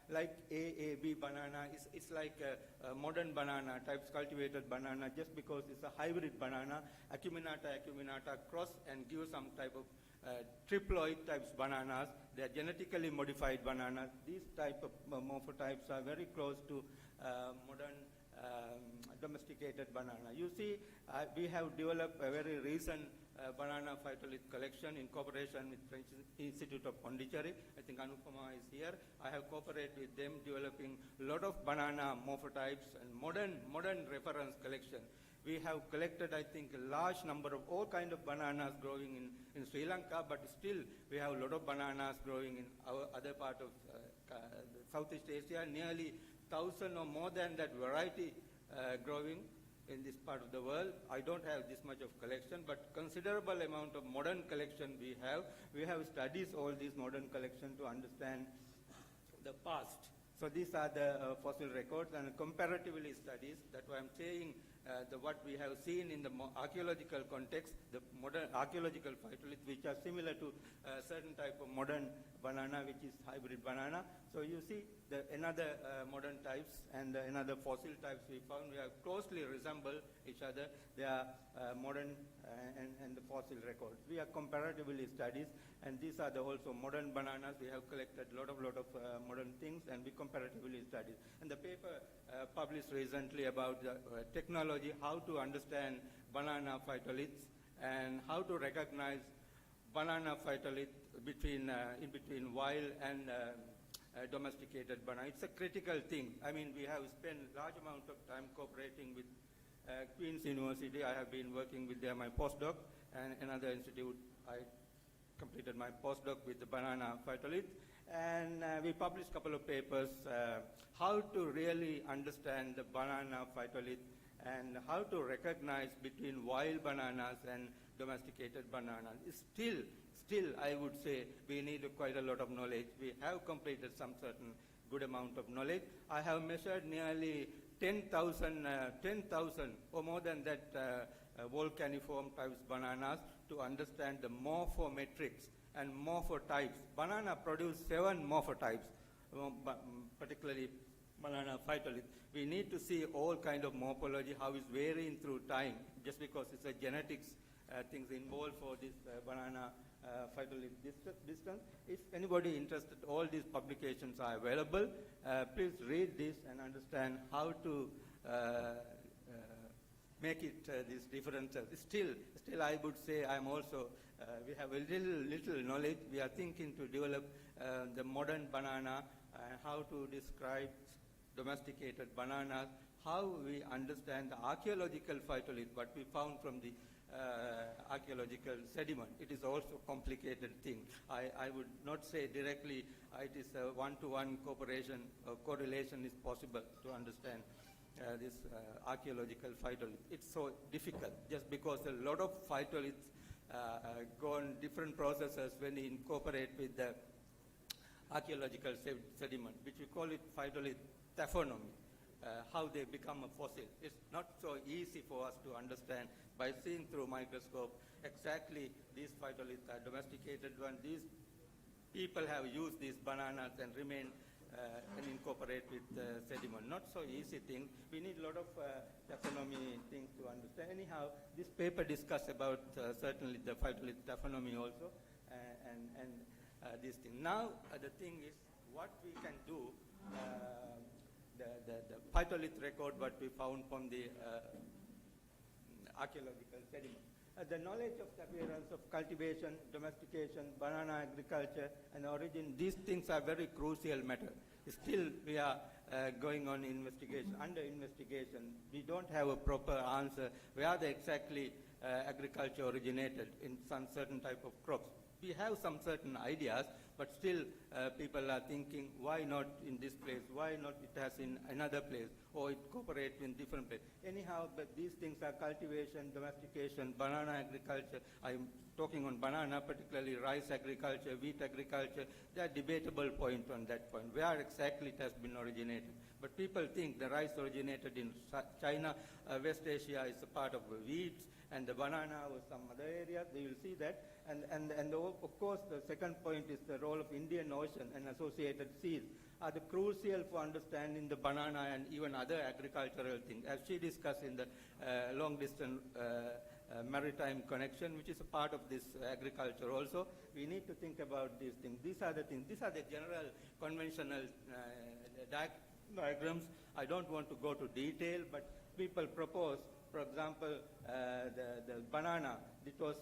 like AAB banana. It's like a modern banana, types cultivated banana, just because it's a hybrid banana. Acuminata cross and give some type of triploid types bananas. They are genetically modified bananas. These type of morphotypes are very close to modern domesticated banana. You see, we have developed a very recent banana phytolith collection in cooperation with French Institute of Pondicherry. I think Anupama is here. I have cooperated with them developing a lot of banana morphotypes and modern reference collection. We have collected, I think, a large number of all kind of bananas growing in Sri Lanka, but still we have a lot of bananas growing in our other part of Southeast Asia, nearly 1,000 or more than that variety growing in this part of the world. I don't have this much of collection, but considerable amount of modern collection we have. We have studied all these modern collection to understand the past. So these are the fossil records and comparatively studies. That's why I'm saying what we have seen in the archaeological context, the modern archaeological phytoliths, which are similar to certain type of modern banana, which is hybrid banana. So you see another modern types and another fossil types we found. We have closely resemble each other. They are modern and the fossil records. We are comparatively studies, and these are the also modern bananas. We have collected a lot of modern things, and we comparatively studied. And the paper published recently about the technology, how to understand banana phytoliths and how to recognize banana phytolith in between wild and domesticated banana. It's a critical thing. I mean, we have spent large amount of time cooperating with Queen's University. I have been working with them, my postdoc, and another institute. I completed my postdoc with the banana phytolith, and we published a couple of papers how to really understand the banana phytolith and how to recognize between wild bananas and domesticated bananas. Still, I would say we need quite a lot of knowledge. We have completed some certain good amount of knowledge. I have measured nearly 10,000 or more than that volcaniform types bananas to understand the morphometrics and morphotypes. Banana produce 7 morphotypes, particularly banana phytolith. We need to see all kind of morphology, how it's varying through time, just because it's a genetics things involved for this banana phytolith distance. If anybody interested, all these publications are available. Please read this and understand how to make it these differences. Still, I would say I'm also, we have a little knowledge. We are thinking to develop the modern banana and how to describe domesticated bananas, how we understand the archaeological phytolith, what we found from the archaeological sediment. It is also a complicated thing. I would not say directly it is a one-to-one cooperation or correlation is possible to understand this archaeological phytolith. It's so difficult just because a lot of phytoliths go on different processes when they incorporate with the archaeological sediment, which we call it phytolith taphonomy. How they become a fossil. It's not so easy for us to understand by seeing through microscope exactly these phytoliths are domesticated one. These people have used these bananas and remain and incorporate with sediment. Not so easy thing. We need a lot of taphonomy things to understand. Anyhow, this paper discuss about certainly the phytolith taphonomy also and this thing. Now the thing is what we can do. The phytolith record, what we found from the archaeological sediment. The knowledge of the appearance of cultivation, domestication, banana agriculture, and origin, these things are very crucial matter. Still, we are going on investigation, under investigation. We don't have a proper answer where the exactly agriculture originated in some certain type of crops. We have some certain ideas, but still people are thinking, why not in this place? Why not it has in another place? Or it cooperates in different place? Anyhow, but these things are cultivation, domestication, banana agriculture. I'm talking on banana, particularly rice agriculture, wheat agriculture. There are debatable points on that point, where exactly it has been originated. But people think the rice originated in China, West Asia is a part of wheat, and the banana was some other area. They will see that. And of course, the second point is the role of Indian Ocean and associated seas are the crucial for understanding the banana and even other agricultural things. As she discussed in the long-distance maritime connection, which is a part of this agriculture also, we need to think about these things. These are the things. These are the general conventional diagrams. I don't want to go to detail, but people propose, for example, the banana, it was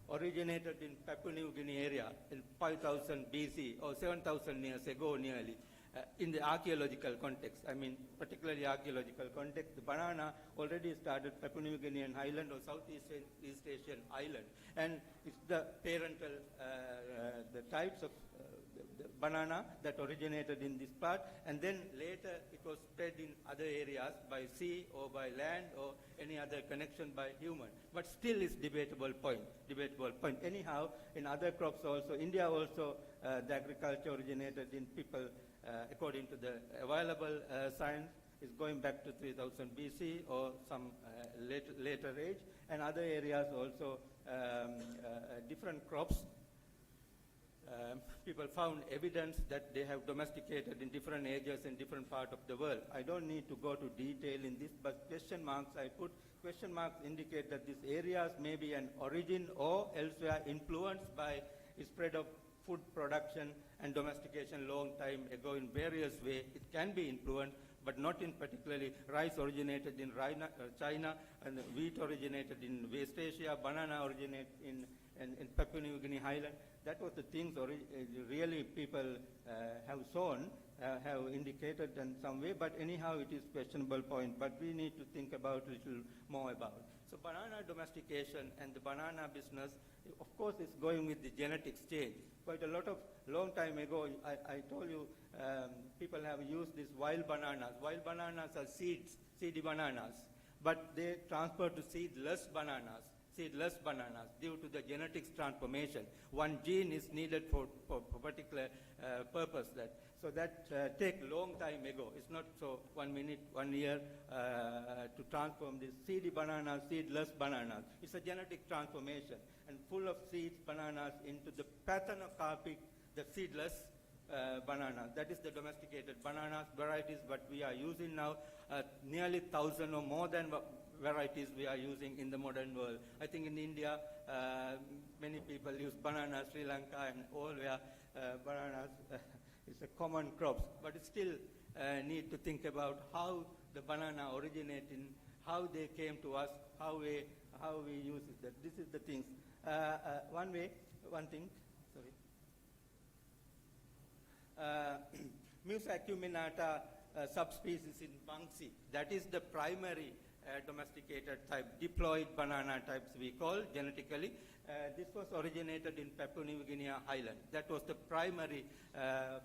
originated in Papua New Guinea area in 5000 BC or 7,000 years ago nearly. in the archaeological context. I mean, particularly archaeological context, the banana already started Papua New Guinean island or Southeast East Asian island. And it's the parental, the types of the banana that originated in this part, and then later it was spread in other areas by sea or by land or any other connection by human. But still is debatable point. Anyhow, in other crops also, India also, the agriculture originated in people, according to the available science, is going back to 3000 BC or some later age, and other areas also, different crops. People found evidence that they have domesticated in different ages in different parts of the world. I don't need to go to detail in this, but question marks I put. Question marks indicate that these areas may be an origin or elsewhere influenced by the spread of food production and domestication long time ago in various ways. It can be influenced, but not in particularly. Rice originated in China, and wheat originated in West Asia, banana originated in Papua New Guinea island. That was the things really people have shown, have indicated in some way, but anyhow it is questionable point, but we need to think about a little more about. So banana domestication and the banana business, of course, is going with the genetics change. Quite a lot of, long time ago, I told you, people have used these wild bananas. Wild bananas are seedy bananas, but they transfer to seedless bananas due to the genetics transformation. One gene is needed for particular purpose. So that take long time ago. It's not so 1 minute, 1 year to transform this seedy bananas, seedless bananas. It's a genetic transformation, and full of seeds, bananas into the parthenocarpic, the seedless banana. That is the domesticated bananas varieties what we are using now. Nearly 1,000 or more than varieties we are using in the modern world. I think in India, many people use banana, Sri Lanka, and all where bananas is a common crops. But still need to think about how the banana originated, how they came to us, how we use it. This is the things. One thing, Musa acuminata subspecies in Bangsi. That is the primary domesticated type, diploid banana types we call genetically. This was originated in Papua New Guinea island. That was the primary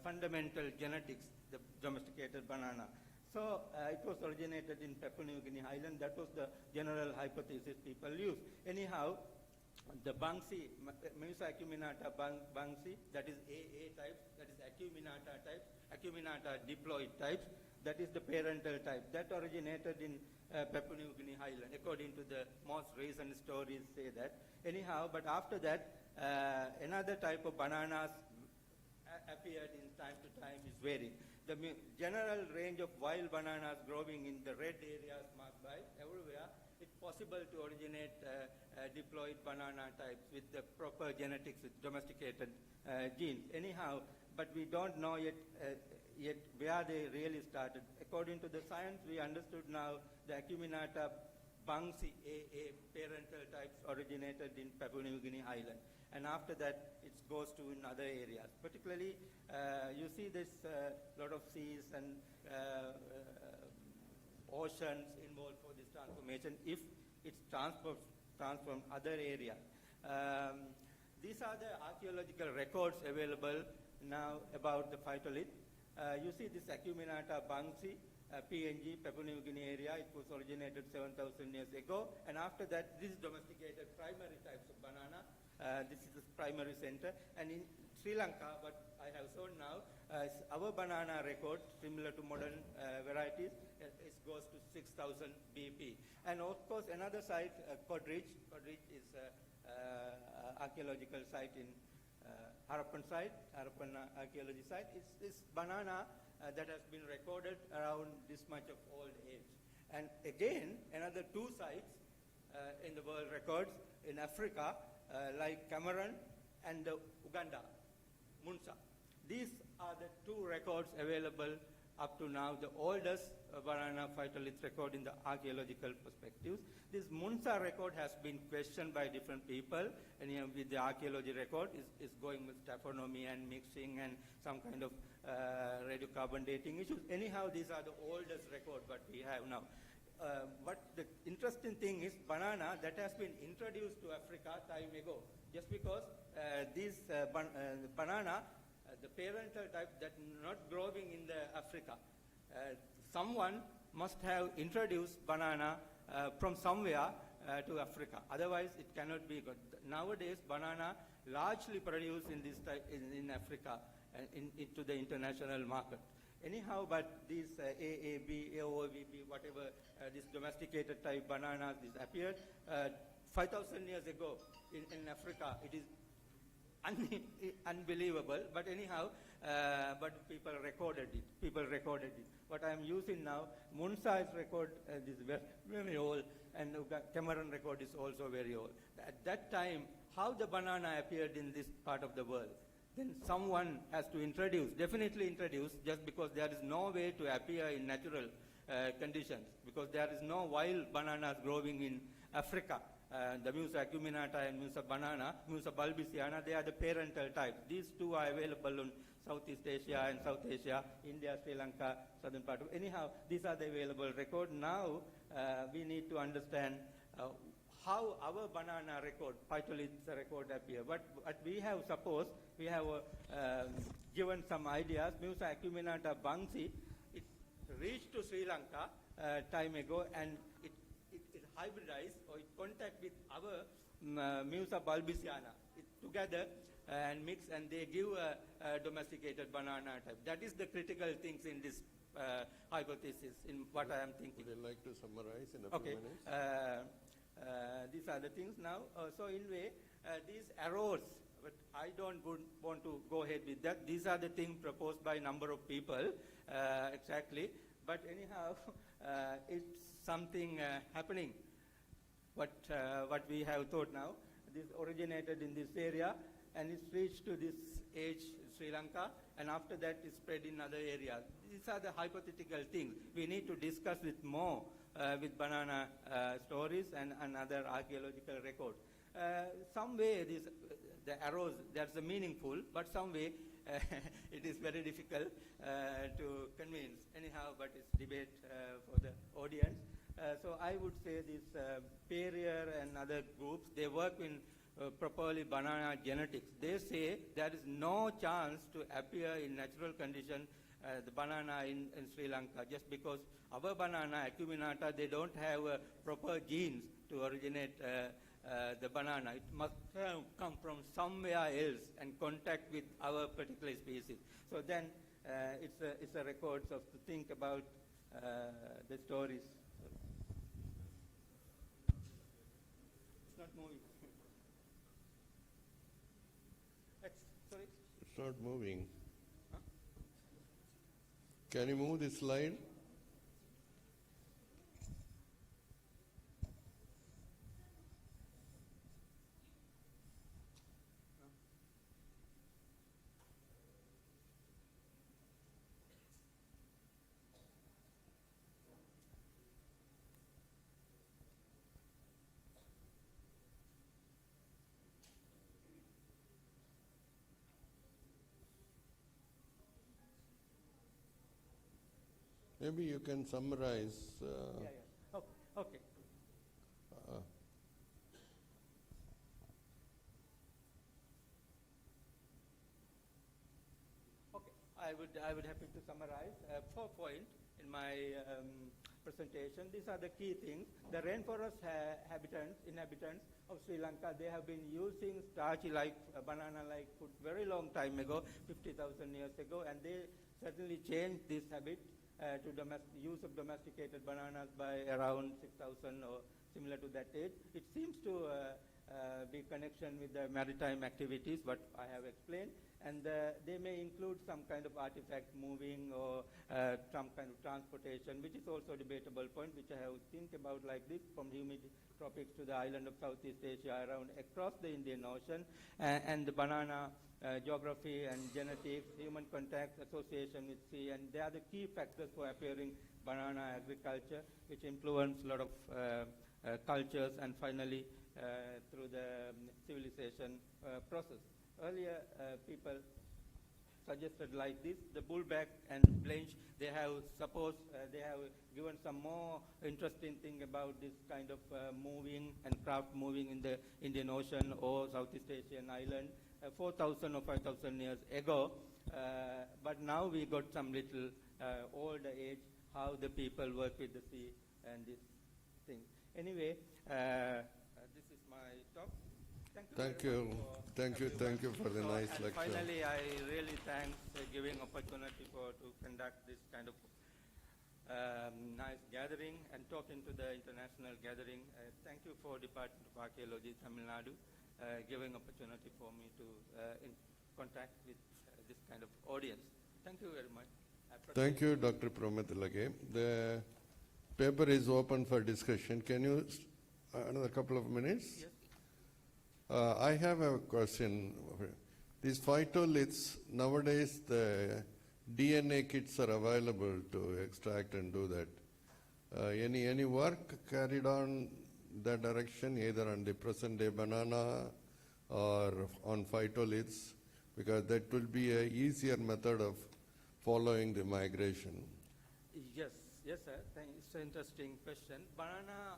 fundamental genetics, the domesticated banana. So it was originated in Papua New Guinea island. That was the general hypothesis people used. Anyhow, the Bangsi, Musa acuminata Bangsi, that is AA type, that is acuminata type, acuminata diploid types, that is the parental type. That originated in Papua New Guinea island, according to the most recent stories say that. Anyhow, but after that, another type of bananas appeared in time to time is varied. The general range of wild bananas growing in the red areas marked by everywhere, it's possible to originate diploid banana types with the proper genetics, with domesticated genes. Anyhow, but we don't know yet where they really started. According to the science, we understood now the acuminata Bangsi AA parental types originated in Papua New Guinea island. And after that, it goes to in other areas. Particularly, you see this lot of seas and oceans involved for this transformation if it's transformed other areas. These are the archaeological records available now about the phytolith. You see this acuminata Bangsi, PNG, Papua New Guinea area. It was originated 7,000 years ago. And after that, this is domesticated primary types of banana. This is the primary center. And in Sri Lanka, what I have shown now, our banana record, similar to modern varieties, it goes to 6,000 BP. And of course, another site, Courtyard. Courtyard is archaeological site in Harappan archaeology site. It's this banana that has been recorded around this much of old age. And again, another two sites in the world records in Africa, like Cameroon and Uganda, Munsa. These are the two records available up to now the oldest banana phytolith record in the archaeological perspectives. This Munsa record has been questioned by different people, and with the archaeology record is going with taphonomy and mixing and some kind of radiocarbon dating issues. Anyhow, these are the oldest record what we have now. But the interesting thing is banana that has been introduced to Africa time ago, just because this banana, the parental type that not growing in the Africa, someone must have introduced banana from somewhere to Africa. Otherwise, it cannot be good. Nowadays, banana largely produced in this type in Africa into the international market. Anyhow, but these AAB, AOVB, whatever, this domesticated type bananas, this appeared 5,000 years ago in Africa. It is unbelievable, but anyhow, but people recorded it. What I am using now, Munsa's record is very old, and Cameron record is also very old. At that time, how the banana appeared in this part of the world, then someone has to definitely introduce, just because there is no way to appear in natural conditions, because there is no wild bananas growing in Africa. The Musa acuminata and Musa banana, Musa bulbiciana, they are the parental type. These two are available in Southeast Asia and South Asia, India, Sri Lanka, southern part of. Anyhow, these are the available record. Now we need to understand how our banana record, phytolith record appear. But we have supposed, we have given some ideas. Musa acuminata bangsi, it reached to Sri Lanka time ago, and it hybridized or it contact with our Musa bulbiciana. It together and mix, and they give a domesticated banana type. That is the critical things in this hypothesis, in what I am thinking. Would you like to summarize in a few minutes? These are the things now. So in way, these arrows, but I don't want to go ahead with that. These are the things proposed by a number of people, exactly. But anyhow, it's something happening. What we have thought now, this originated in this area, and it's reached to this age, Sri Lanka, and after that it's spread in other areas. These are the hypothetical things. We need to discuss with more with banana stories and other archaeological records. Some way the arrows, that's meaningful, but some way it is very difficult to convince. Anyhow, but it's debate for the audience. So I would say this Perrier and other groups, they work in properly banana genetics. They say there is no chance to appear in natural condition the banana in Sri Lanka, just because our banana acuminata, they don't have proper genes to originate the banana. It must have come from somewhere else and contact with our particular species. So then it's a record of to think about the stories. It's not moving. Sorry? It's not moving. Huh? Can you move this slide? Maybe you can summarize. Yeah. Okay. Okay. I would happy to summarize 4 points in my presentation. These are the key things. The rainforest inhabitants of Sri Lanka, they have been using starchy-like, banana-like food very long time ago, 50,000 years ago, and they certainly changed this habit to use of domesticated bananas by around 6,000 or similar to that age. It seems to be connection with the maritime activities, what I have explained, and they may include some kind of artifact moving or some kind of transportation, which is also a debatable point, which I have think about like this, from humid tropics to the island of Southeast Asia, around across the Indian Ocean, and the banana geography and genetics, human contact, association with sea, and they are the key factors for appearing banana agriculture, which influence a lot of cultures, and finally through the civilization process. Earlier, people suggested like this: the bullback and blanch, they have given some more interesting thing about this kind of moving and craft moving in the Indian Ocean or Southeast Asian island 4,000 or 5,000 years ago. But now we got some little older age, how the people work with the sea and this thing. Anyway, this is my talk. Thank you. Thank you for the nice lecture. Finally, I really thank giving opportunity to conduct this kind of nice gathering and talking to the international gathering. Thank you for Department of Archaeology, Tamil Nadu, giving opportunity for me to in contact with this kind of audience. Thank you very much. Thank you, Dr. Prometilage. The paper is open for discussion. Can you another couple of minutes? Yes. I have a question. These phytoliths, nowadays the DNA kits are available to extract and do that. Any work carried on that direction, either on the present day banana or on phytoliths, because that will be an easier method of following the migration. Yes, sir. It's an interesting question. Banana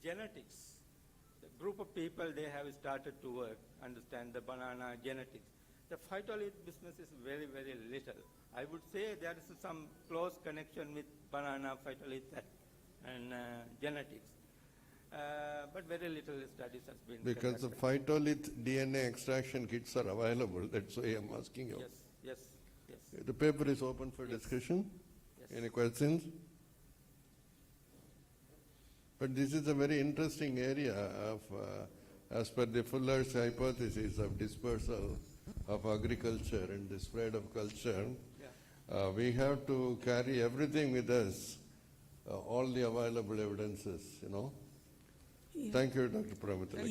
genetics. The group of people, they have started to work, understand the banana genetics. The phytolith business is very, very little. I would say there is some close connection with banana, phytolith, and genetics. But very little studies has been Because conducted. the phytolith DNA extraction kits are available, that's why I'm asking you. Yes. The paper is open for discussion. Yes. Any questions? But this is a very interesting area of, as per the Fuller's hypothesis of dispersal of agriculture and the spread of culture. Yeah. We have to carry everything with us, all the available evidences, you know. Yeah. Thank you, Dr. Prometilage.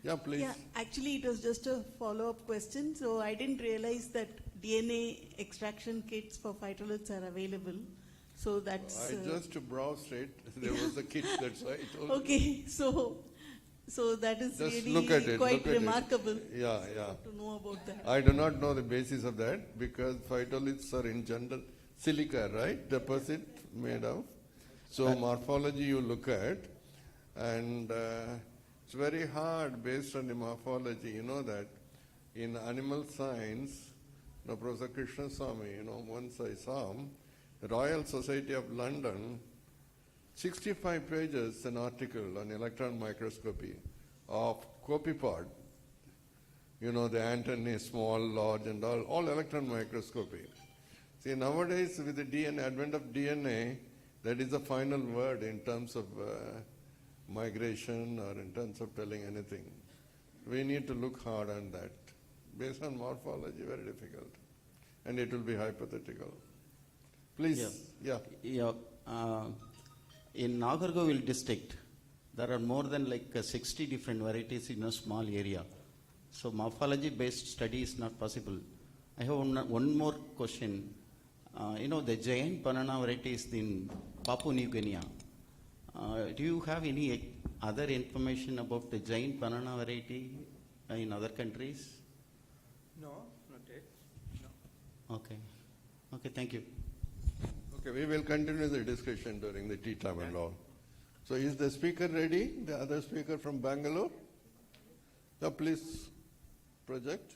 Yeah, please. Yeah, actually it was just a follow-up question. So I didn't realize that DNA extraction kits for phytoliths are available. So that's... I just browsed it. There was a kit, that's why I told you. Okay, so that is Just really look at it, quite look at it. remarkable. Yeah. To know about that. I do not know the basis of that, because phytoliths are in general silica, right? Deposit made of. So morphology you look at, and it's very hard based on the morphology. You know that in animal science, Professor Krishnaswamy, once I saw him, the Royal Society of London, 65 pages an article on electron microscopy of copepod. The antennae, small, large, and all electron microscopy. See, nowadays with the advent of DNA, that is the final word in terms of migration or in terms of telling anything. We need to look hard on that. Based on morphology, very difficult. And it will be hypothetical. Please. Yeah. In Nagarcoil district, there are more than 60 different varieties in a small area. So morphology-based study is not possible. I have one more question. The giant banana varieties in Papua New Guinea. Do you have any other information about the giant banana variety in other countries? No, not yet. No. Okay, thank you. Okay, we will continue the discussion during the tea time and all. So is the speaker ready? The other speaker from Bangalore? Yeah, please project.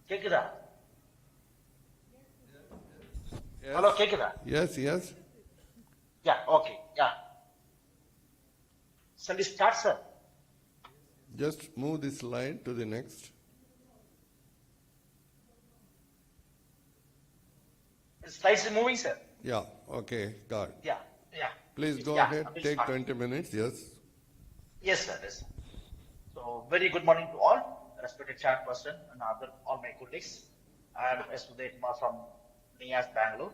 Kekida? Yes. Hello, Kekida? Yes. Yeah, okay, yeah. Shall we start, sir? Just move this slide to the next. The slides are moving, sir. Yeah, okay, got it. Yeah. Please go Yeah, ahead, we'll take start. 20 minutes, yes. Yes, sir. Yes. So, very good morning to all, respected chairperson and all my colleagues. I am S. Udayatma from NIAS, Bangalore.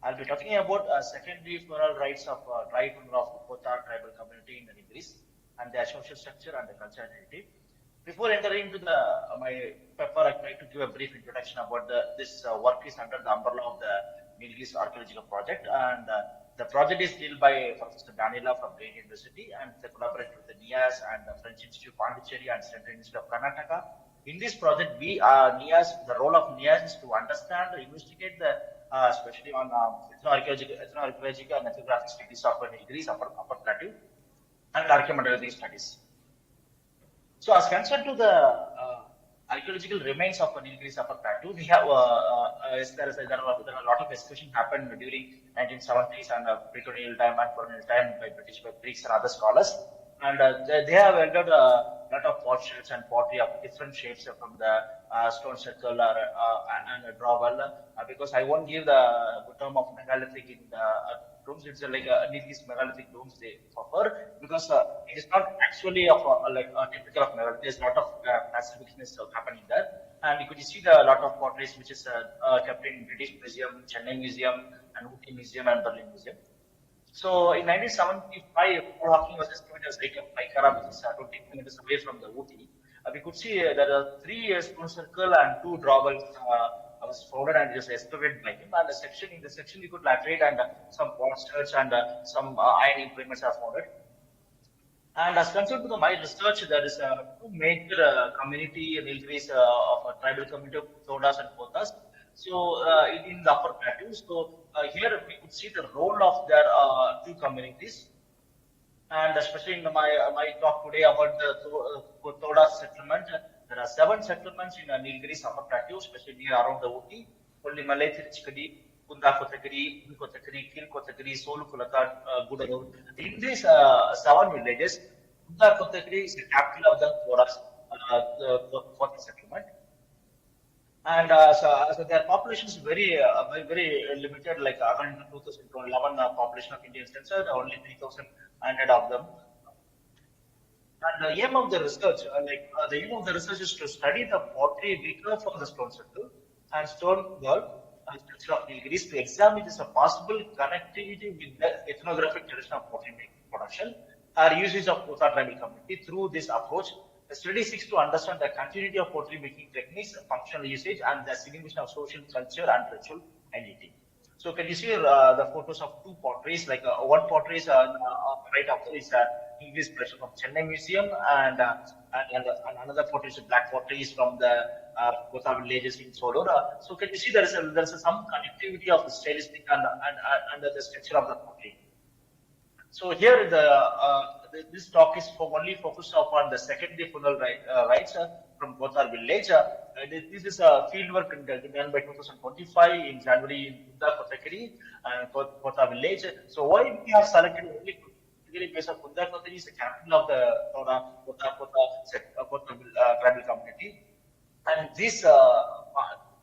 I'll be talking about secondary funeral rites of dry funeral of Courtyard tribal community in the Nilgiris and their social structure and the cultural identity. Before entering into my paper, I'd like to give a brief introduction about this work is under the umbrella of the Nilgiris Archaeological Project, and the project is led by Professor Daniela from Delhi University and the collaboration with the NIAS and the French Institute Pondicherry and Central Institute of Karnataka. In this project, the role of NIAS is to understand, investigate especially on ethnoarchaeological and ethnographic studies of Nilgiris, Upper Plateau, and archaeometallurgy studies. So, as concerned to the archaeological remains of Nilgiris Upper Plateau, we have there are a lot of excavation happened during 1970s and pre-colonial time and colonial time by Greeks and other scholars, and they have entered a lot of potsherds and pottery of different shapes from the stone circle and a drawell, because I won't give the term of megalithic in the rooms. It's like Nilgiris megalithic rooms they offer, because it is not actually of like a typical of megalithic. There's a lot of classifications happening there, and you could see the lot of potteries which is kept in British Museum, Chennai Museum, and Ooty Museum and Berlin Museum. So in 1975, Hawking was estimated as like a Paikara, which is 20 kilometers away from the Ooty. We could see there are 3 stone circle and 2 drawbells was founded and just excavated by him. And in the section we could laterite and some potsherds and some iron implements are founded. And as concerned to my research, there is 2 major community in Nilgiris of a tribal community of Todas and Potas. So in the Upper Plateau, so here we could see the role of their 2 communities, and especially in my talk today about the Todas settlement. There are 7 settlements in Nilgiris Upper Plateau, especially near around the Ooty: Pollimalai, Tirichikadi, Kunda Kothagiri, Kothagiri, Kil Kothagiri, Solu Kulaka, Gudarur. In these 7 villages, Kunda Kothagiri is the capital of the Todas, for the settlement. And so their population is very limited, like according to 2011 population of Indian census, only 3,100 of them. And the aim of the research, is to study the pottery recovered from the stone circle and stone wall and structure of Nilgiris, to examine this a possible connectivity with the ethnographic tradition of pottery making production or usage of Kotha tribal community. Through this approach, the study seeks to understand the continuity of pottery making techniques, functional usage, and the significance of social culture and ritual identity. So, can you see the photos of 2 potteries? Like one pottery is right after is English pressure from Chennai Museum, and another pottery is black pottery is from the Kotha villages in Solur. So, can you see there is some connectivity of the stylistic and the structure of the pottery? So here this talk is only focused upon the secondary funeral rites from Kothar village. This is a field work done by 2025 in January in Kunda Kothagiri and Kothar village. So why we have selected only Kothagiri based on Kunda Kothagiri is the capital of the Kotha tribal community, and these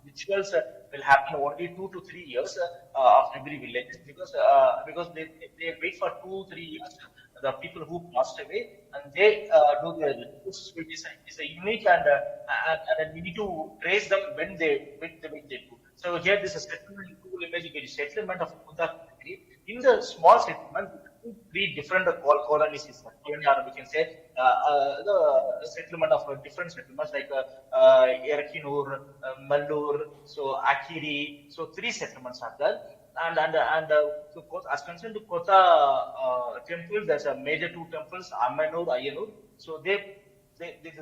rituals will happen only 2 to 3 years of every village, because they wait for 2-3 years. The people who passed away, and they do their rituals. It's a unique and we need to trace them when they do. So here this is a settlement, settlement of Kunda. In the small settlement, 3 different colonies is we can say the settlement of different settlements like Erkinur, Mallur, so Akiri, so 3 settlements are there. And so as concerned to Kotha temple, there's a major 2 temples, Ammanur, Ayanur. So the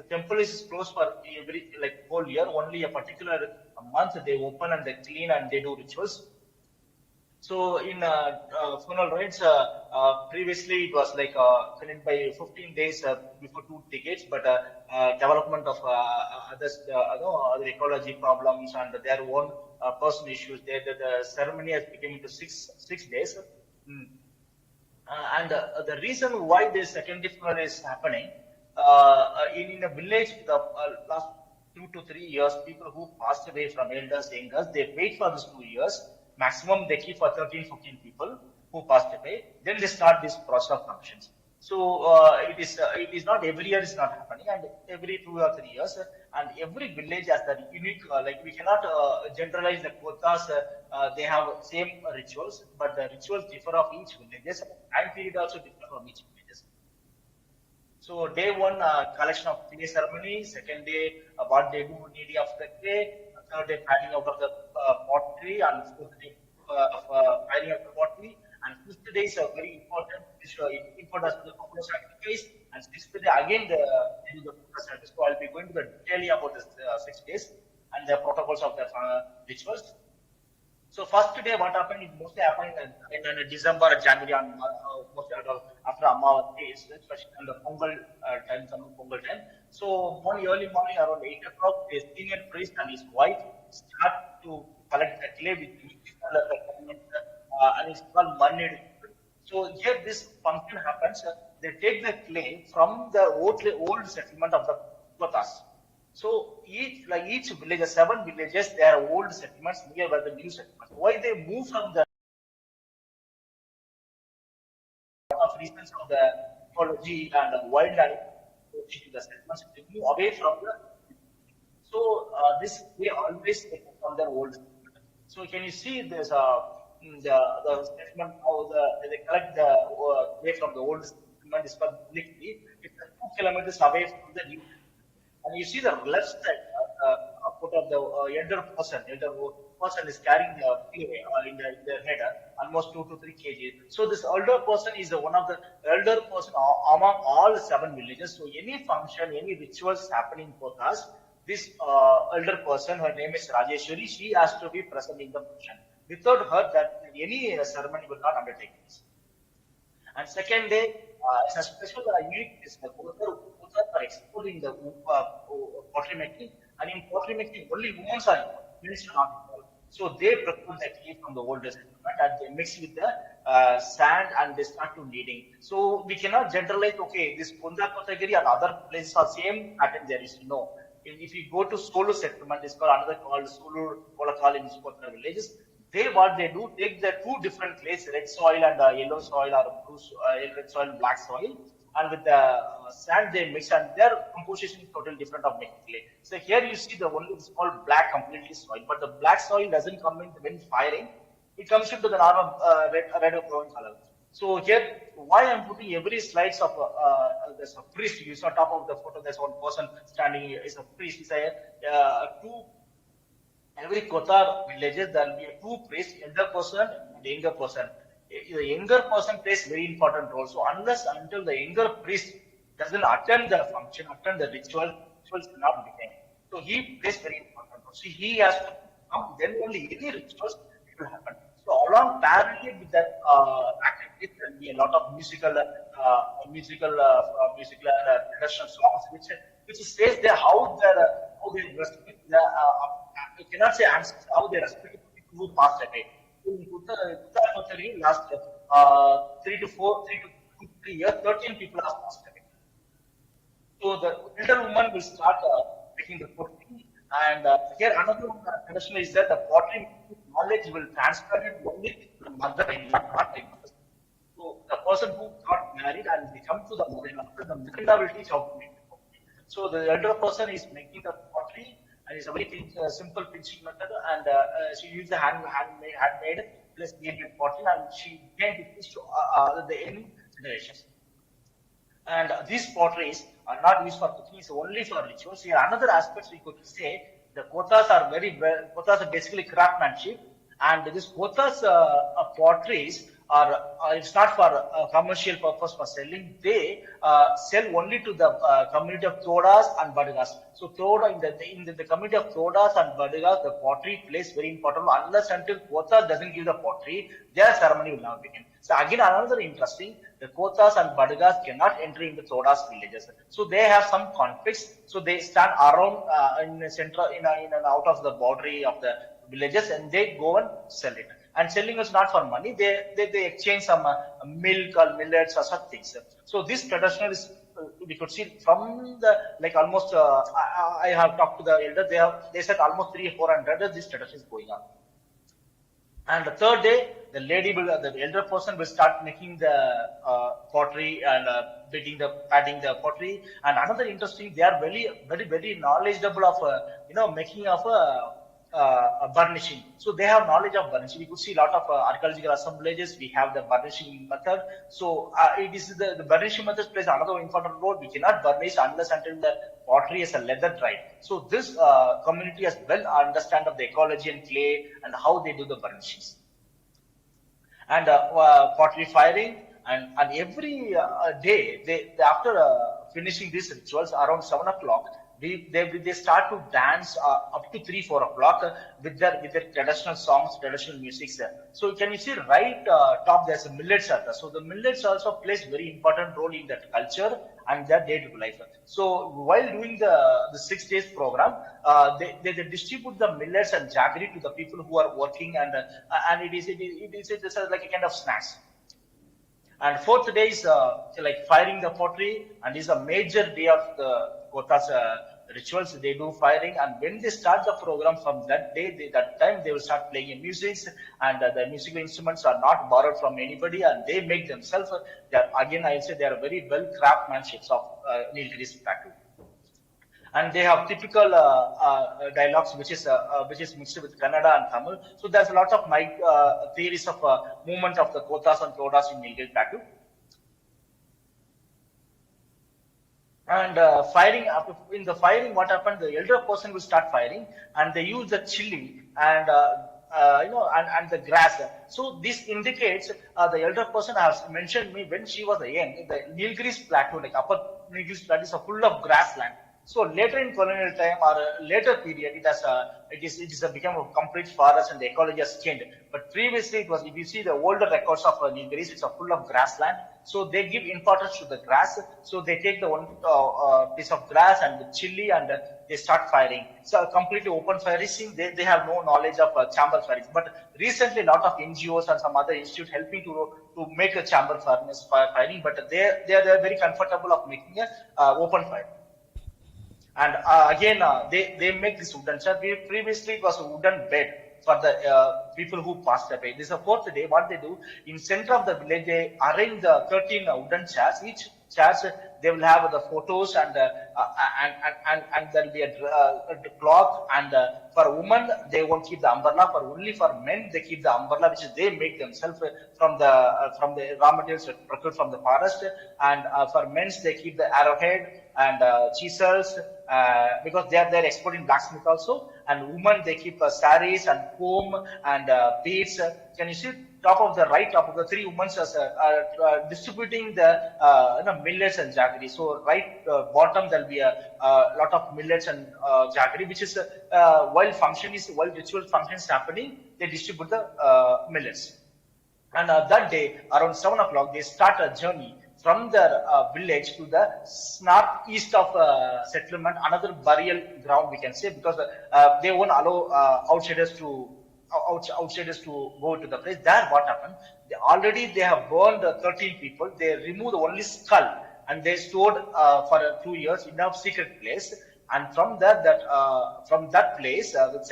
temple is closed for every whole year. Only a particular month they open and they clean and they do rituals. So in funeral rites, previously it was finished by 15 days before 2 decades, but development of other ecology problems and their own personal issues, the ceremony has become into 6 days. The reason why this secondary funeral is happening, in a village, the last 2 to 3 years, people who passed away from elders, youngers, they wait for these 2 years. Maximum they keep for 13, 14 people who passed away. Then they start this process of functions. So it is not every year is not happening, and every 2 or 3 years, and every village has that unique. Like we cannot generalize the quotas. They have same rituals, but the rituals differ of each villages. Time period also differ from each villages. So day one, collection of clay ceremony. Second day, what they do kneading of the clay. Third day, piling out of the pottery, and fourth day, piling of the pottery. And fifth day is very important. Important as the popular sacrifice. And sixth day again they do the popular sacrifice. So I'll be going to the detail about this 6 days and the protocols of the rituals. So first day, what happened? It mostly happened in December or January, and mostly after Amma days, especially in the Pongal time, Pongal time. So one early morning around 8 o'clock, a senior priest and his wife start to collect the clay with and it's called Marriott. So here this function happens. They take the clay from the old settlement of the Kotas. So each village, 7 villages, they are old settlements nearby the new settlements. Why they move from the reasons of the ecology and the wildlife to the settlements, they move away from the. So this they always take from their old settlement. So can you see there's the settlement how they collect the clay from the old settlement is called Likli. It's 2 kilometers away from the new. And you see the left side, foot of the elder person is carrying the clay in their head, almost 2 to 3 kg. So this elder person is one of the elder person among all 7 villages. So any function, any rituals happening in Kotas, this elder person, her name is Rajeshwari, she has to be present in the function. Without her, that any ceremony will not undertake this. And second day, it's a special unique is the Kotar are exporting the pottery making, and in pottery making only women are involved, men are not involved. So they procure the clay from the old settlement and they mix with the sand and they start to kneading. So we cannot generalize, okay, this Kunda Kotagiri and other places are same pattern there is. No. If you go to Solo settlement, it's called another called Solo Kolakal in Kotar villages. What they do, take the 2 different clays, red soil and yellow soil, or blue red soil, black soil, and with the sand they mix, and their composition is totally different of making clay. So here you see the only is called black completely soil, but the black soil doesn't come in when firing; it comes into the normal red or brown color. So here, why I'm putting every slides of there's a priest. You saw top of the photo. There's one person standing. Is a priest. He's two. Every Kotar villages, there will be 2 priests, elder person and younger person. The younger person plays very important role. So unless until the younger priest doesn't attend the function, attend the rituals will not begin. So he plays very important role. So he has to come, then only any rituals will happen. So along parallel with that activity, there will be a lot of musical traditional songs, which says there how they respect the. I cannot say ancestors, how they respect people who passed away. In Uttar last 3 to 3 years, 13 people have passed away. So the elder woman will start making the pottery, and here another tradition is that the pottery knowledge will transfer it only to the mother and not the mother. So the person who got married and they come to the mother will teach how to make the pottery. So the elder person is making the pottery. And it's a very simple pinching method, and she used the handmade plus handmade pottery, and she can teach to the young generations. And these potteries are not used for cooking; it's only for rituals. Here, another aspect we could say the kotas are kotas are basically craftsmanship, and these kotas potteries are it's not for commercial purpose for selling. They sell only to the community of Todas and Badagas. So Toda in the community of Todas and Badagas, the pottery plays very important role. Unless until Kotas doesn't give the pottery, their ceremony will not begin. So again, another interesting, the Kotas and Badagas cannot enter into Todas villages. So they have some conflicts. So they stand around in the center, in and out of the boundary of the villages, and they go and sell it. and selling is not for money. They exchange some milk or millets or such things. So this traditional is we could see from the like almost I have talked to the elder. They said almost 300-400. This tradition is going on. And the third day, the elder person will start making the pottery and patting the pottery. And another interesting, they are very knowledgeable of making of burnishing. So they have knowledge of burnishing. We could see a lot of archaeological assemblages. We have the burnishing method. So it is the burnishing method plays another important role. We cannot burnish unless until the pottery is a leather dried. So this community has well understand of the ecology and clay and how they do the burnishings. And pottery firing and every day they after finishing these rituals around 7 o'clock. They start to dance up to 3-4 o'clock with their traditional songs, traditional music. So can you see right top there's a millets. So the millets also plays very important role in that culture and their day-to-day life. So while doing the 6 days program, they distribute the millets and jaggery to the people who are working and it is like a kind of snacks. And fourth day is like firing the pottery, and is a major day of the Kota's rituals. They do firing, and when they start the program from that day, that time they will start playing music, and the musical instruments are not borrowed from anybody, and they make themselves. Again, I will say they are very well craftsmanships of Nilgiris Plateau. And they have typical dialogues, which is mixed with Kannada and Tamil. So there's a lot of theories of movement of the Kotas and Todas in Nilgiri Plateau. And firing, in the firing, what happened? The elder person will start firing, and they use the chili and and the grass. So this indicates the elder person has mentioned me when she was young. The Nilgiris Plateau, like upper Nilgiris Plateau, is full of grassland. So later in colonial time or later period, it has become a complete forest and the ecology has changed. But previously it was, if you see the older records of Nilgiris, it's full of grassland. So they give importance to the grass. So they take the one piece of grass and the chili and they start firing. So completely open firing, they have no knowledge of chamber firing. But recently a lot of NGOs and some other institutes helping to make a chamber furnace firing, but they are very comfortable of making a open fire. And again, they make this wooden chair. Previously, it was a wooden bed for the people who passed away. This is the fourth day. What they do, in center of the village, they arrange the 13 wooden chairs. Each chairs, they will have the photos and there will be a clock. And for women, they won't keep the umbrella. Only for men, they keep the umbrella, which is they make themselves from the raw materials procured from the forest. And for men, they keep the arrowhead and chisels, because they are exporting blacksmith also. And women, they keep saris and comb and beads. Can you see top of the three women are distributing the millets and jaggery. So right bottom there will be a lot of millets and jaggery, which is while ritual function is happening, they distribute the millets. And that day around 7 o'clock, they start a journey from their village to the northeast of settlement, another burial ground we can say, because they won't allow outsiders to go to the place. There what happened? They have burned 13 people. They removed only skull and they stored for 2 years in a secret place. And from there, from that place, the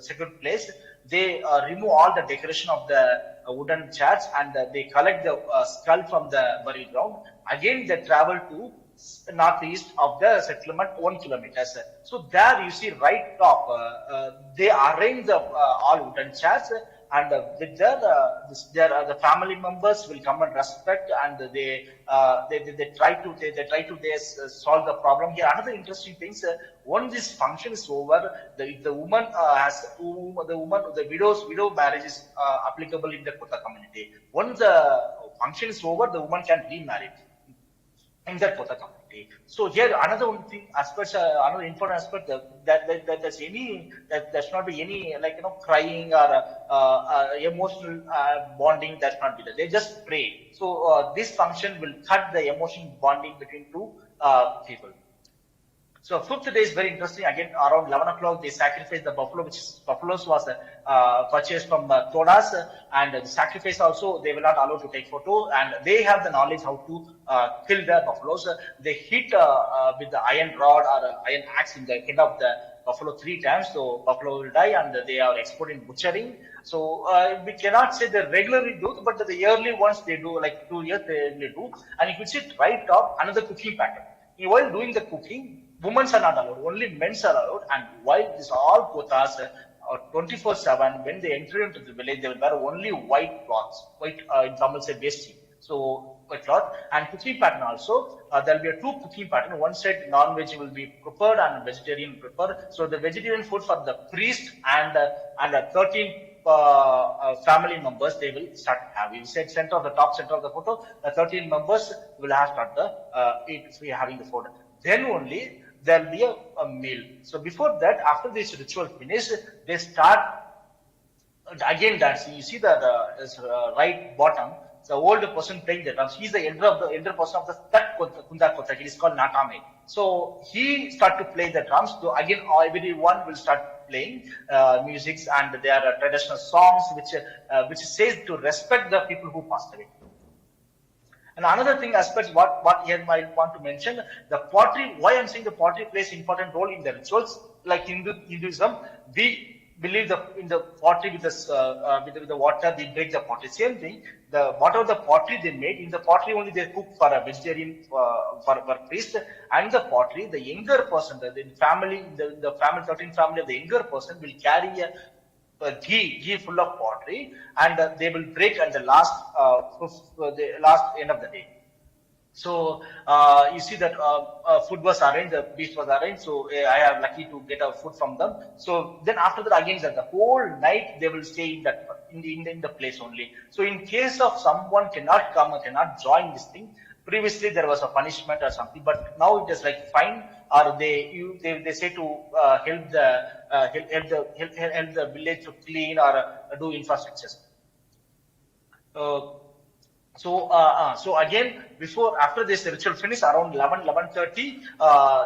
second place, they remove all the decoration of the wooden chairs and they collect the skull from the burial ground. Again, they travel to northeast of the settlement 1 kilometer. So there you see right top, they arrange the all wooden chairs, and with the family members will come and respect, and they try to solve the problem. Here another interesting thing, once this function is over, the widow marriage is applicable in the Kota community. Once the function is over, the woman can remarry in that Kota community. So here another important aspect, that there's not be any crying or emotional bonding. That's not be there. They just pray. So this function will cut the emotional bonding between two people. So fifth day is very interesting. Again, around 11 o'clock, they sacrifice the buffalo, which buffaloes was purchased from Todas, and the sacrifice also, they will not allow to take photo, and they have the knowledge how to kill the buffaloes. They hit with the iron rod or iron axe in the head of the buffalo 3 times, so buffalo will die, and they are expert in butchering. So we cannot say they regularly do, but the yearly ones they do, like 2 years they do. And if you see right top, another cooking pattern. While doing the cooking, women are not allowed, only men are allowed. And while this all Kotas 24/7, when they enter into the village, they will wear only white cloths, white in Tamil say vesti. So white cloth. And cooking pattern also, there will be a 2 cooking pattern. One side non-veg will be prepared and vegetarian prepared. So the vegetarian food for the priest and 13 family members, they will start having. You said center of the top center of the photo, the 13 members will have start the having the food. Then only there will be a meal. So before that, after this ritual finish, they start again dancing. You see the right bottom, the old person playing the drums. He's the elder person of the Tat Kunda Kotak. It is called Natame. So he start to play the drums. So again, everyone will start playing musics, and there are traditional songs which says to respect the people who passed away. And another thing aspects what here I want to mention, the pottery. Why I'm saying the pottery plays important role in the rituals. Like Hinduism, we believe in the pottery with the water, they break the pottery. Same thing, whatever the pottery they made, in the pottery only they cook for a vegetarian for priest, and the pottery, the younger person, the family 13 family of the younger person will carry a ghee full of pottery, and they will break at the last end of the day. So you see that food was arranged, the beast was arranged. So I am lucky to get a food from them. So then after that, again, the whole night they will stay in that in the place only. So in case of someone cannot come or cannot join this thing, previously there was a punishment or something, but now it is like fine, or they say to help the village to clean or do infrastructures. So again, after this ritual finish around 11:30,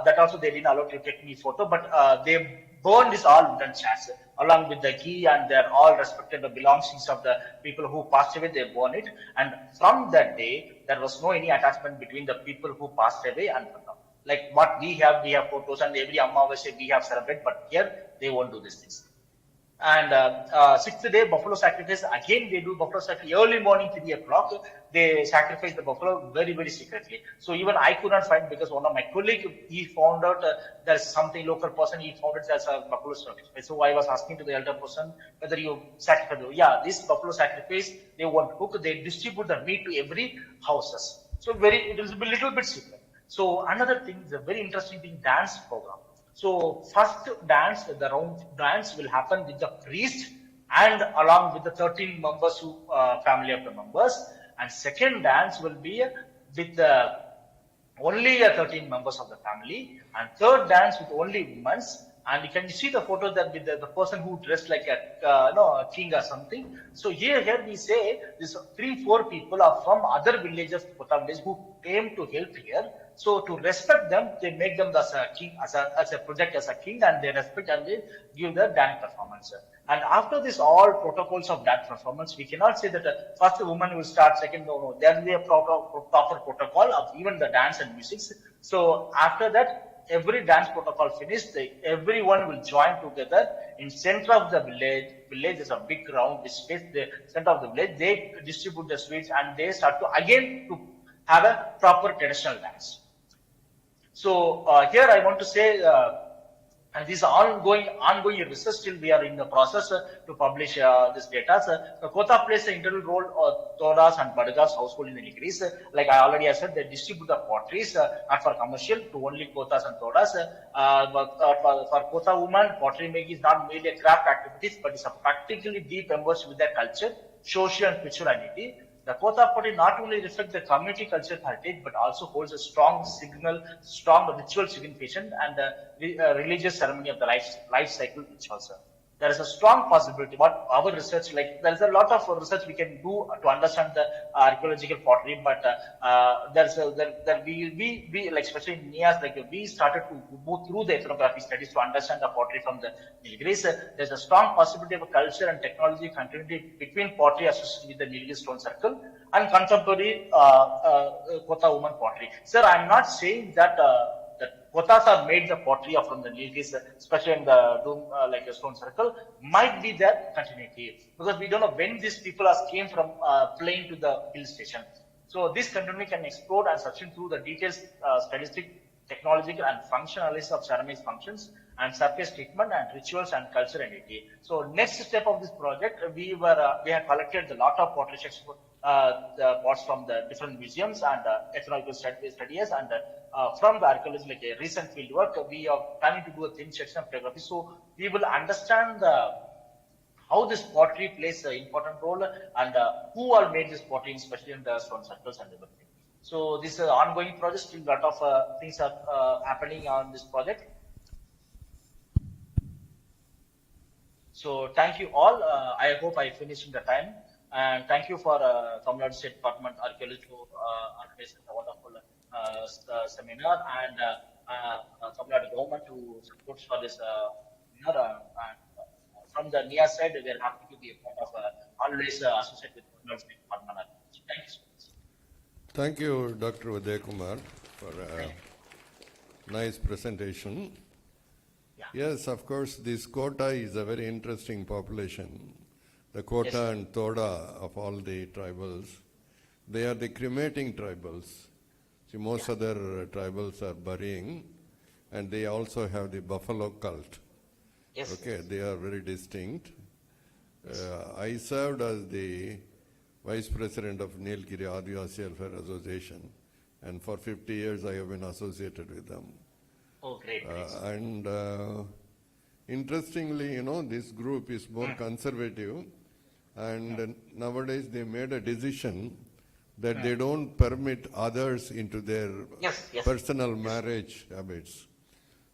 that also they didn't allow to take me photo, but they burned this all wooden chairs along with the ghee, and they're all respected the belongings of the people who passed away. They burn it, and from that day there was no any attachment between the people who passed away and them. Like what we have photos, and every Amavasya we have celebrate, but here they won't do these things. And 6th day, buffalo sacrifice. Again, they do buffalo sacrifice early morning, 3 o'clock. They sacrifice the buffalo very, very secretly. So even I could not find, because one of my colleagues, he found out there's something local person, he found it as a buffalo sacrifice. So I was asking to the elder person whether you sacrifice. Yeah, this buffalo sacrifice, they won't cook. They distribute the meat to every houses. So it will be a little bit secret. So another thing, the very interesting thing, dance program. So first dance, the round dance will happen with the priest and along with the 13 members family of the members. And second dance will be with only 13 members of the family. And third dance with only women. And you can see the photos that with the person who dressed like a king or something. So here we say this 3-4 people are from other villages, Kota village, who came to help here. So to respect them, they make them as a king, as a project as a king, and they respect and they give the dance performance. And after this all protocols of dance performance, we cannot say that first the woman will start, second no. There will be a proper protocol of even the dance and music. So after that, every dance protocol finished, everyone will join together in center of the village. Village is a big round which space the center of the village. They distribute the sweets and they start to again to have a proper traditional dance. So here I want to say, and this ongoing research, still we are in the process to publish this data. The Kota plays an integral role of Todas and Badagas household in the Nilgiris. Like I already said, they distribute the potteries not for commercial to only Kotas and Todas. But for Kota women, pottery making is not merely a craft activity, but it's a practically deep immersed with their culture, social and spiritual identity. The Kota pottery not only reflects the community cultural heritage, but also holds a strong ritual signification and the religious ceremony of the life cycle rituals. there is a strong possibility. What our research, like there is a lot of research we can do to understand the archaeological pottery, but there will be like especially in NIAS, like we started to go through the ethnography studies to understand the pottery from the Nilgiris. There's a strong possibility of a culture and technology continuity between pottery associated with the Nilgiris stone circle and contemporary Kotha woman pottery. Sir, I'm not saying that that Kothas are made the pottery from the Nilgiris, especially in the Doom, like a stone circle, might be their continuity, because we don't know when these people came from plane to the hill station. So this continuity can explore and searching through the details, statistic, technological and function analysis of ceramic functions and surface treatment and rituals and culture entity. So next step of this project, we had collected a lot of pottery the pots from the different museums and ethnological studies, and from the archaeology, like a recent field work, we are planning to do a thin section of photography. So we will understand how this pottery plays an important role and who all made this pottery, especially in the stone circles and everything. So this is an ongoing project. Still, a lot of things are happening on this project. So thank you all. I hope I finished in the time. And thank you for Tamil Nadu State Department Archaeology to organize a wonderful seminar, and Tamil Nadu government to support for this seminar. From the NIA side, we are happy to be a part of always associated with Tamil Nadu State Department Archaeology. Thank you so much. Thank you, Dr. Uday Kumar, for a nice presentation. Yeah. Yes, of course, this Kota is a very interesting population. The Kota Yes, and Toda of all the tribals, they are the cremating tribals. See, most other tribals are burying, and they also have the buffalo cult. Yes. Okay, they are very distinct. I served as the Vice President of Nilgiri Adivasi Welfare Association, and for 50 years I have been associated with them. Oh, great. And interestingly, this group is more conservative, and nowadays they made a decision that they don't permit others into their personal marriage habits.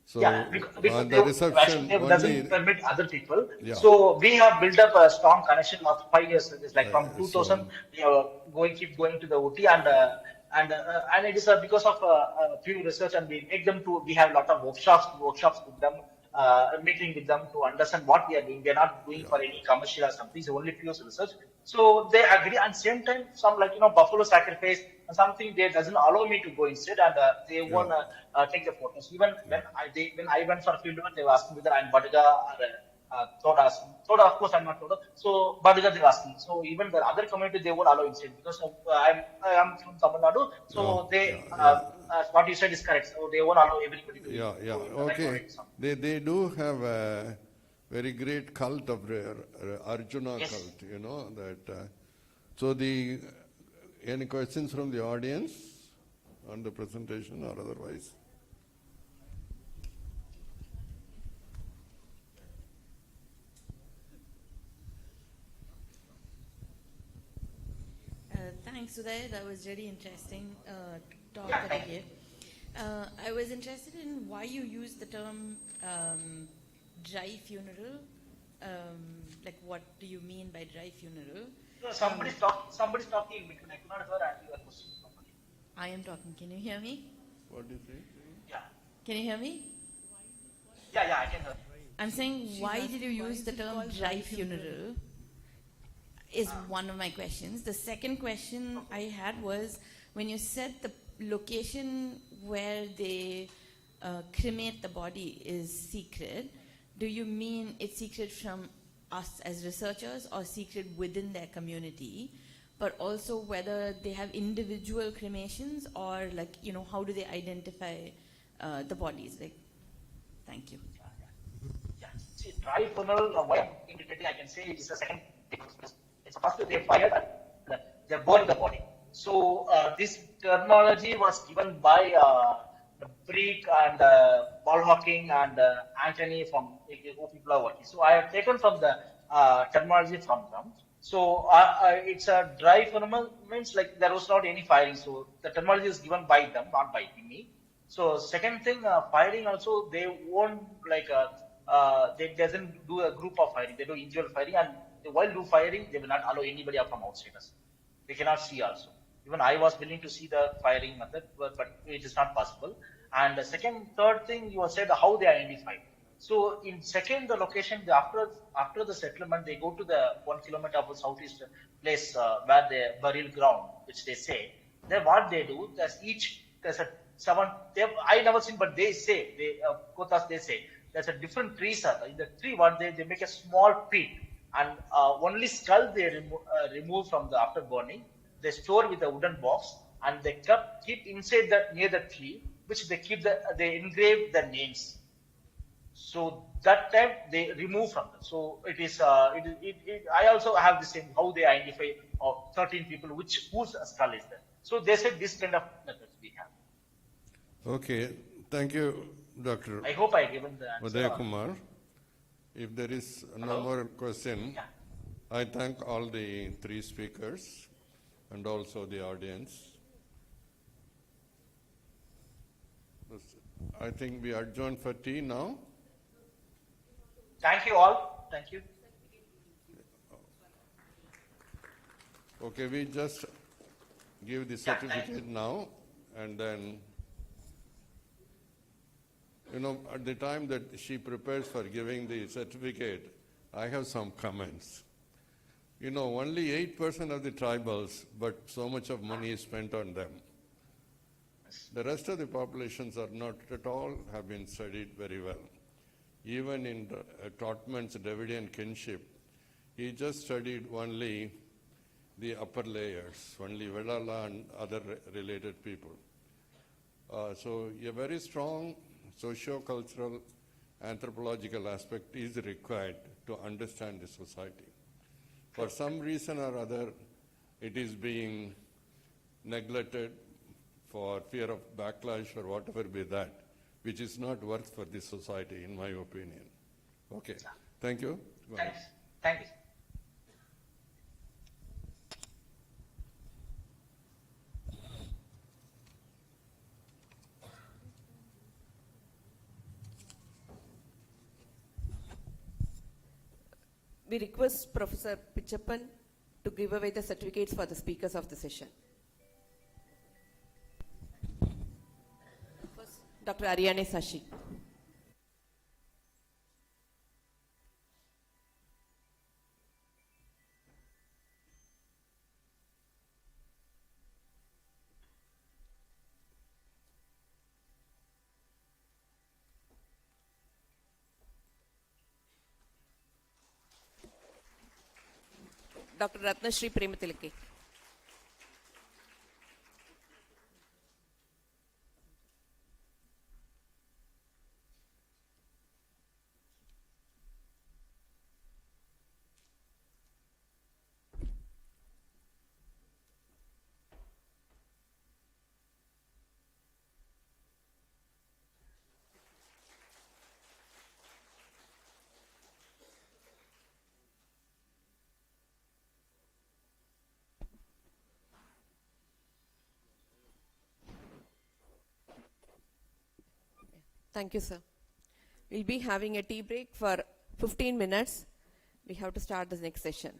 So because the reception they doesn't permit other people. Yeah. So we have built up a strong connection of 5 years. It's like from 2000, we are keep going to the OT, and it is because of a few research, and we make them to. We have a lot of workshops with them, meeting with them to understand what we are doing. We are not doing for any commercial or something. It's only pure research. So they agree. And same time, some buffalo sacrifice and something they doesn't allow me to go instead, and they won't take the photos. Even when I went for a field work, they were asking whether I'm Badaga or Toda. Toda, of course, I'm not Toda. So Badaga they were asking. So even the other community they won't allow inside, because I'm from Tamil Nadu. So what you said is correct. So they won't allow everybody to Okay. They do have a very great cult of Arjuna cult, that. So any questions from the audience on the presentation or otherwise? Thanks, Uday. That was really interesting talk that you gave. I was interested in why you used the term dry funeral. Like, what do you mean by dry funeral? No, somebody's talking in between. I could not answer your question properly. I am talking. Can you hear me? What do you say? Yeah. Can you hear me? Yeah, I can hear. I'm saying, why did you use the term dry funeral? Is one of my questions. The second question I had was, when you said the location where they cremate the body is secret, do you mean it's secret from us as researchers or secret within their community? But also whether they have individual cremations, or how do they identify the bodies? Thank you. Yeah. See, dry funeral, why indicating, I can say it's the second. It's first they fired and they burned the body. So this terminology was given by Breek and Paul Hawking and Anthony, from who people are working. So I have taken from the terminology from them. So it's a dry funeral, means like there was not any firing. So the terminology is given by them, not by me. So second thing, firing also, they won't they doesn't do a group of firing, they do individual firing, and while do firing, they will not allow anybody from outsiders. They cannot see also. Even I was willing to see the firing method, but it is not possible. And the third thing you said, how they identify. So in second, the location, after the settlement, they go to the 1 kilometer of the southeast place where the burial ground, which they say. Then what they do, there's a seven. I never seen, but they say Kotas they say there's a different trees. In the tree, what they make a small pit, and only skull they remove from the after burning. They store with a wooden box, and they keep inside that near the tree, which they engrave the names. So that time they remove from them. So it is. I also have the same how they identify 13 people whose skull is there. So they said this kind of methods we have. Okay, thank you, Dr. I hope I given the answer. Udaya Kumar. If there is no more question, I thank all the three speakers and also the audience. I think we are adjourned for tea now. Thank you all. Thank you. Okay, we just give the certificate now, and then, at the time that she prepares for giving the certificate, I have some comments. Only 8% of the tribals, but so much of money is spent on them. The rest of the populations are not at all have been studied very well. Even in Trotman's Davidian kinship, he just studied only the upper layers, only Vedala and other related people. So a very strong socio-cultural anthropological aspect is required to understand the society. For some reason or other, it is being neglected for fear of backlash or whatever be that, which is not worth for this society, in my opinion. Okay, thank you. Thanks. Thank you. We request Professor Pichappan to give away the certificates for the speakers of the session. First, Dr. Ariane Sashi. Dr. Ratnashri Prematilake. Thank you, sir. We'll be having a tea break for 15 minutes. We have to start the next session.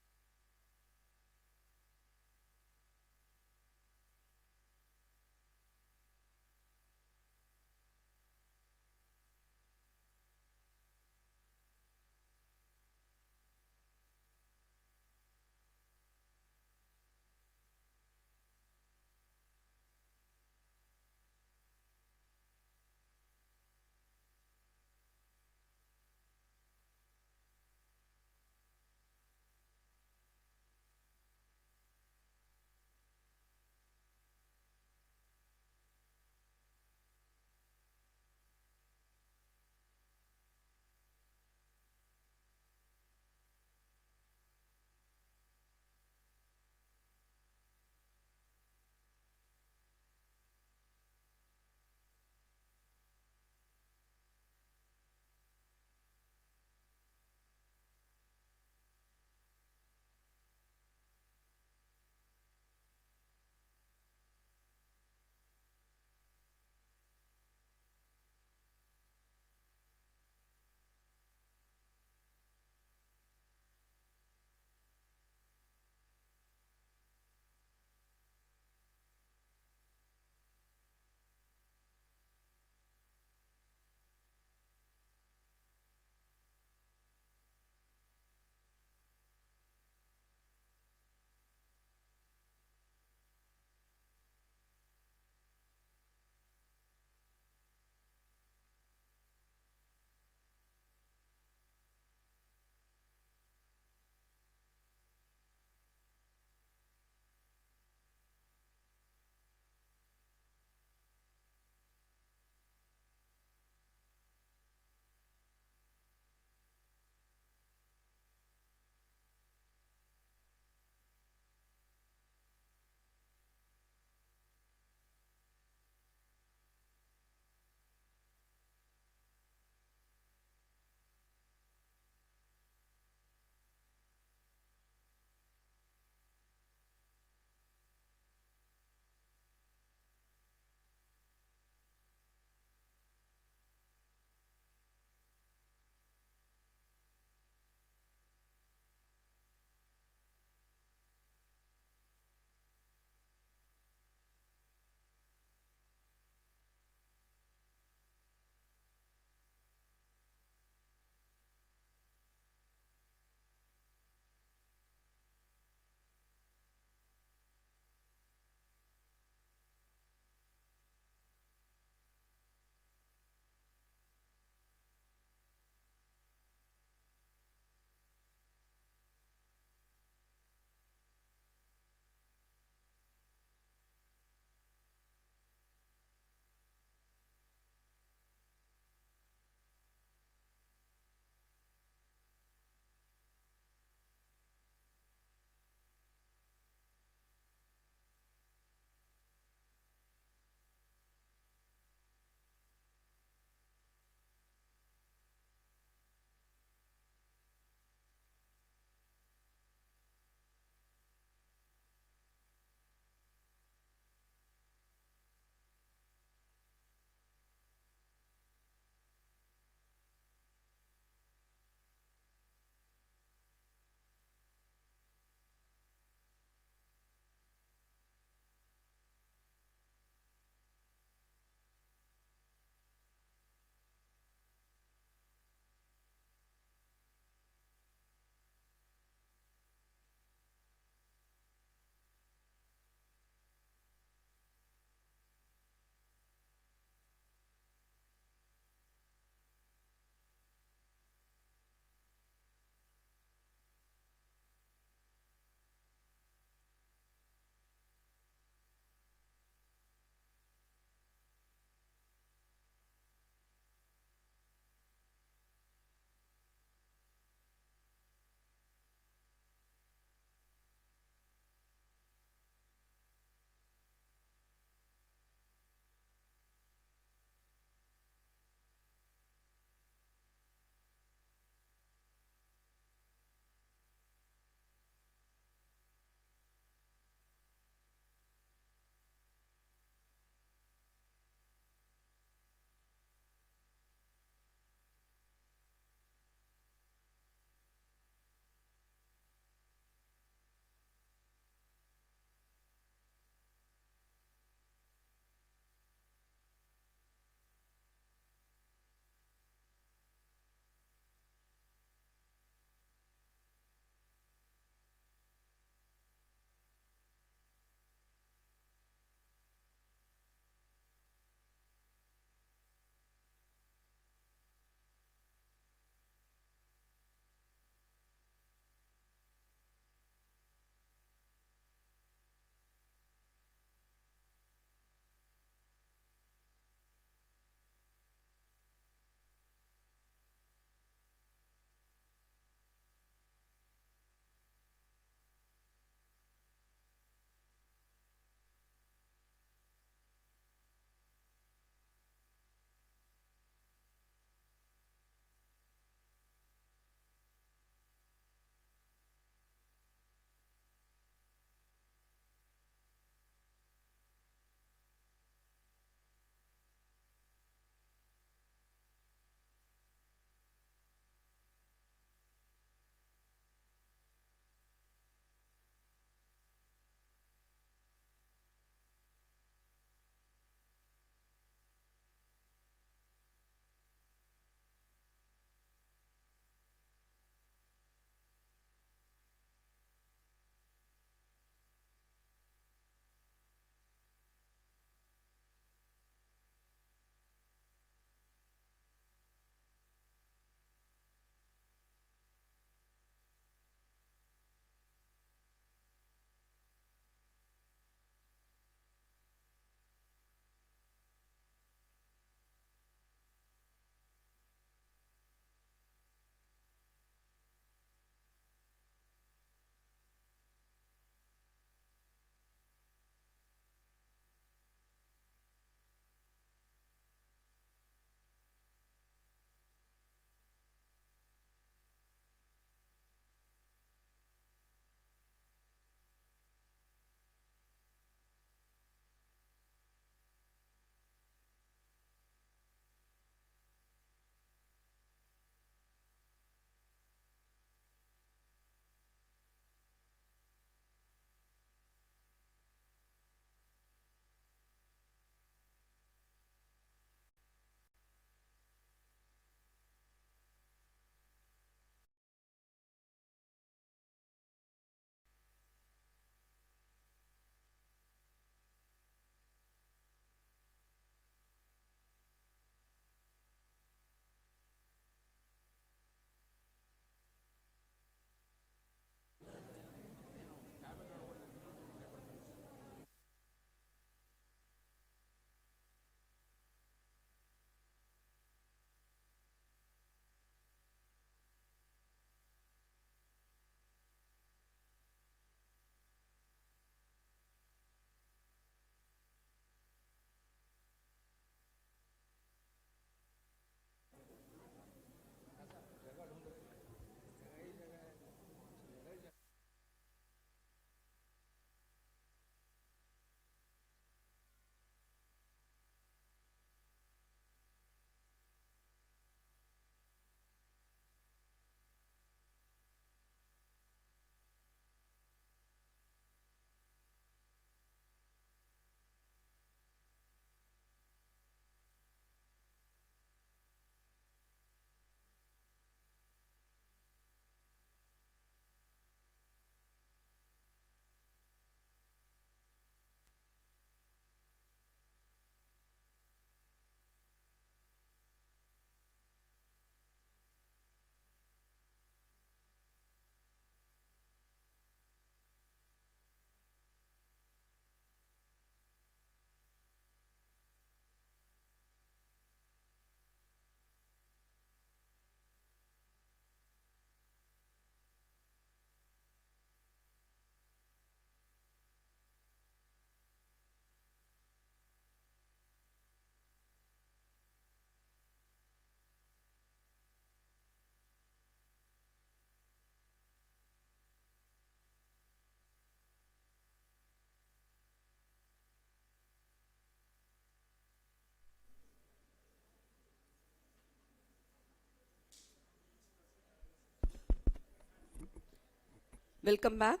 Welcome back.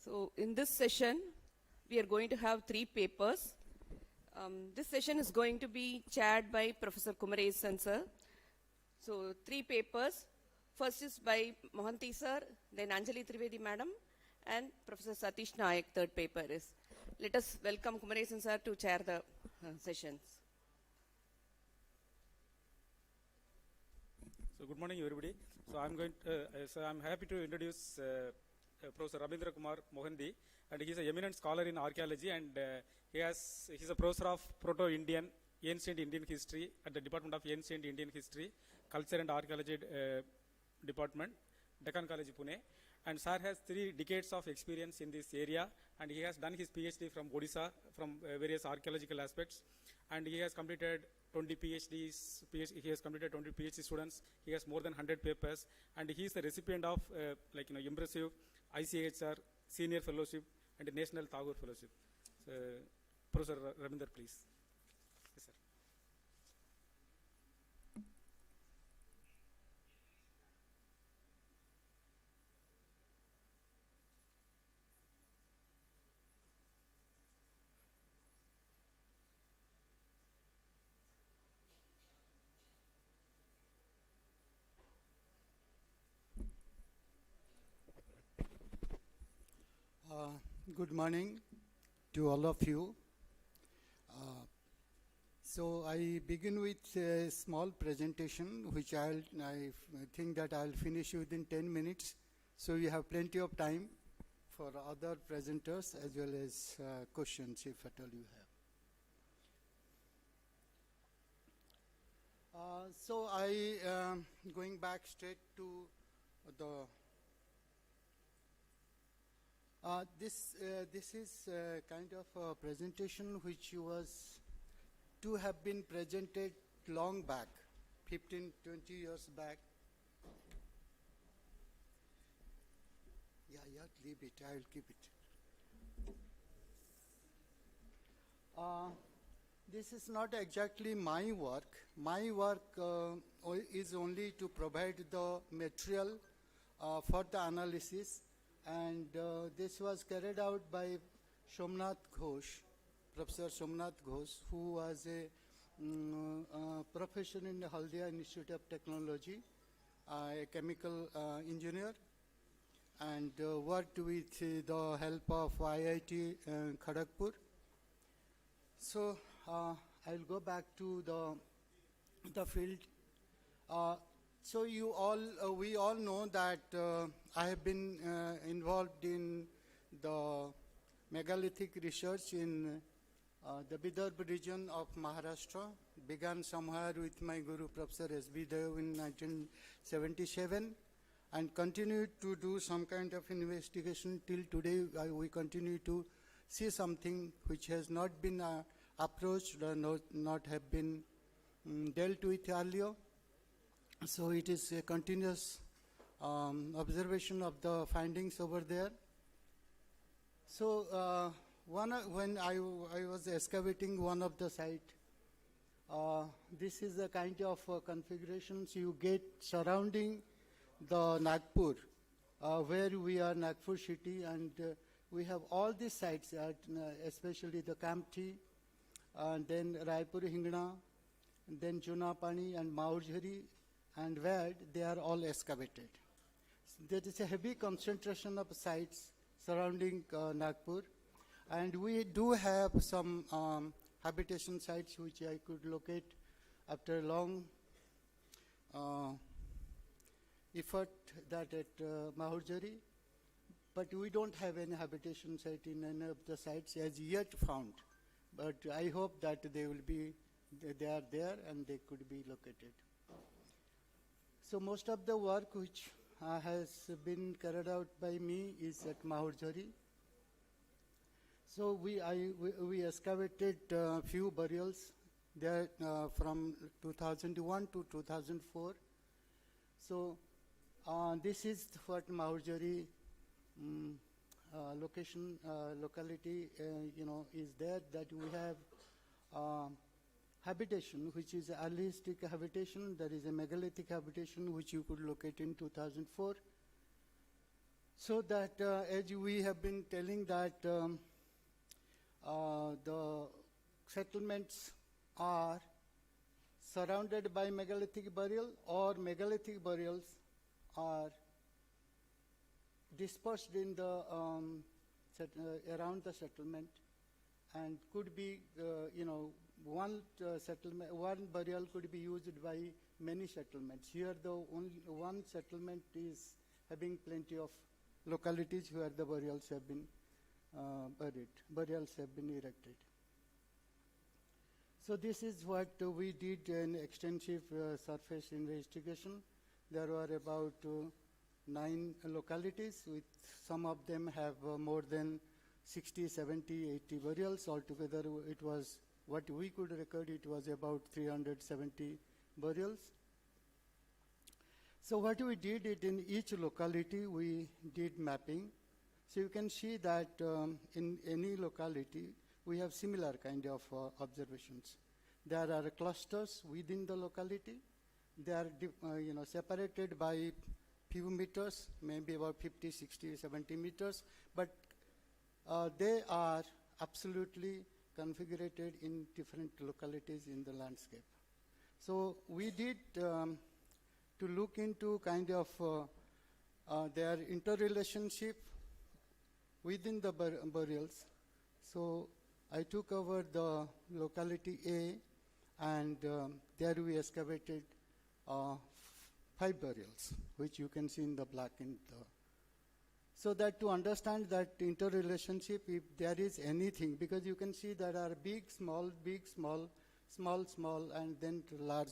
So in this session, we are going to have 3 papers. This session is going to be chaired by Professor Kumaresan sir. So 3 papers. First is by Mohanty sir, then Anjali Trivedi madam, and Professor Satish Nayak, third paper is. Let us welcome Kumaresan sir to chair the sessions. So good morning, everybody. So I'm happy to introduce Professor Rabindra Kumar Mohanty, and he is an eminent scholar in archaeology, and he's a professor of Proto-Indian, Ancient Indian History at the Department of Ancient Indian History, Culture and Archaeology Department, Deccan College, Pune. And sir has 3 decades of experience in this area, and he has done his PhD from Odisha, from various archaeological aspects, and he has completed 20 PhDs. He has completed 20 PhD students. He has more than 100 papers, and he is the recipient of impressive ICHR Senior Fellowship and National Tagore Fellowship. So, Professor Ravinder, please. Yes, sir. Good morning to all of you. So I begin with a small presentation, which I think that I'll finish within 10 minutes. So you have plenty of time for other presenters as well as questions, if at all you have. So I going back straight to the this is kind of a presentation which was to have been presented long back, 15, 20 years back. Yeah, leave it, I'll keep it. This is not exactly my work. My work is only to provide the material for the analysis. And this was carried out by Somnath Ghosh, Professor Somnath Ghosh, who was a professor in the Haldia Institute of Technology, a chemical engineer, and worked with the help of IIT Kharagpur. So I'll go back to the field. So you all, we all know that I have been involved in the megalithic research in the Vidarbha region of Maharashtra. Began somewhere with my guru, Professor S.B. Dev in 1977, and continued to do some kind of investigation till today. We continue to see something which has not been approached or not have been dealt with earlier. So it is a continuous observation of the findings over there. So when I was excavating one of the site, this is the kind of configurations you get surrounding the Nagpur, where we are Nagpur city, and we have all these sites, especially the Kamptee, and then Raipur Hingna, and then Junapani and Maurjhari, and where they are all excavated. So there is a heavy concentration of sites surrounding Nagpur, and we do have some habitation sites which I could locate after a long effort that at Mahurjari, but we don't have any habitation site in any of the sites as yet found. But I hope that they are there and they could be located. So most of the work which has been carried out by me is at Mahurjari. So we excavated few burials there from 2001 to 2004. So this is what Mahurjari locality is there, that we have habitation, which is earlyistic habitation. There is a megalithic habitation which you could locate in 2004. So that as we have been telling that the settlements are surrounded by megalithic burial, or megalithic burials are dispersed in the around the settlement, and could be one burial could be used by many settlements. Here the only one settlement is having plenty of localities where the burials have been erected. So this is what we did in extensive surface investigation. There were about 9 localities, with some of them have more than 60, 70, 80 burials. Altogether, it was, what we could record, it was about 370 burials. So what we did it in each locality, we did mapping. So you can see that in any locality, we have similar kind of observations. There are clusters within the locality. They are separated by few meters, maybe about 50, 60, 70 meters, but they are absolutely configured in different localities in the landscape. So we did to look into kind of their interrelationship within the burials. So I took over the locality A, and there we excavated 5 burials, which you can see in the black in the. So that to understand that interrelationship, if there is anything, because you can see there are big, small, small, small, and then large.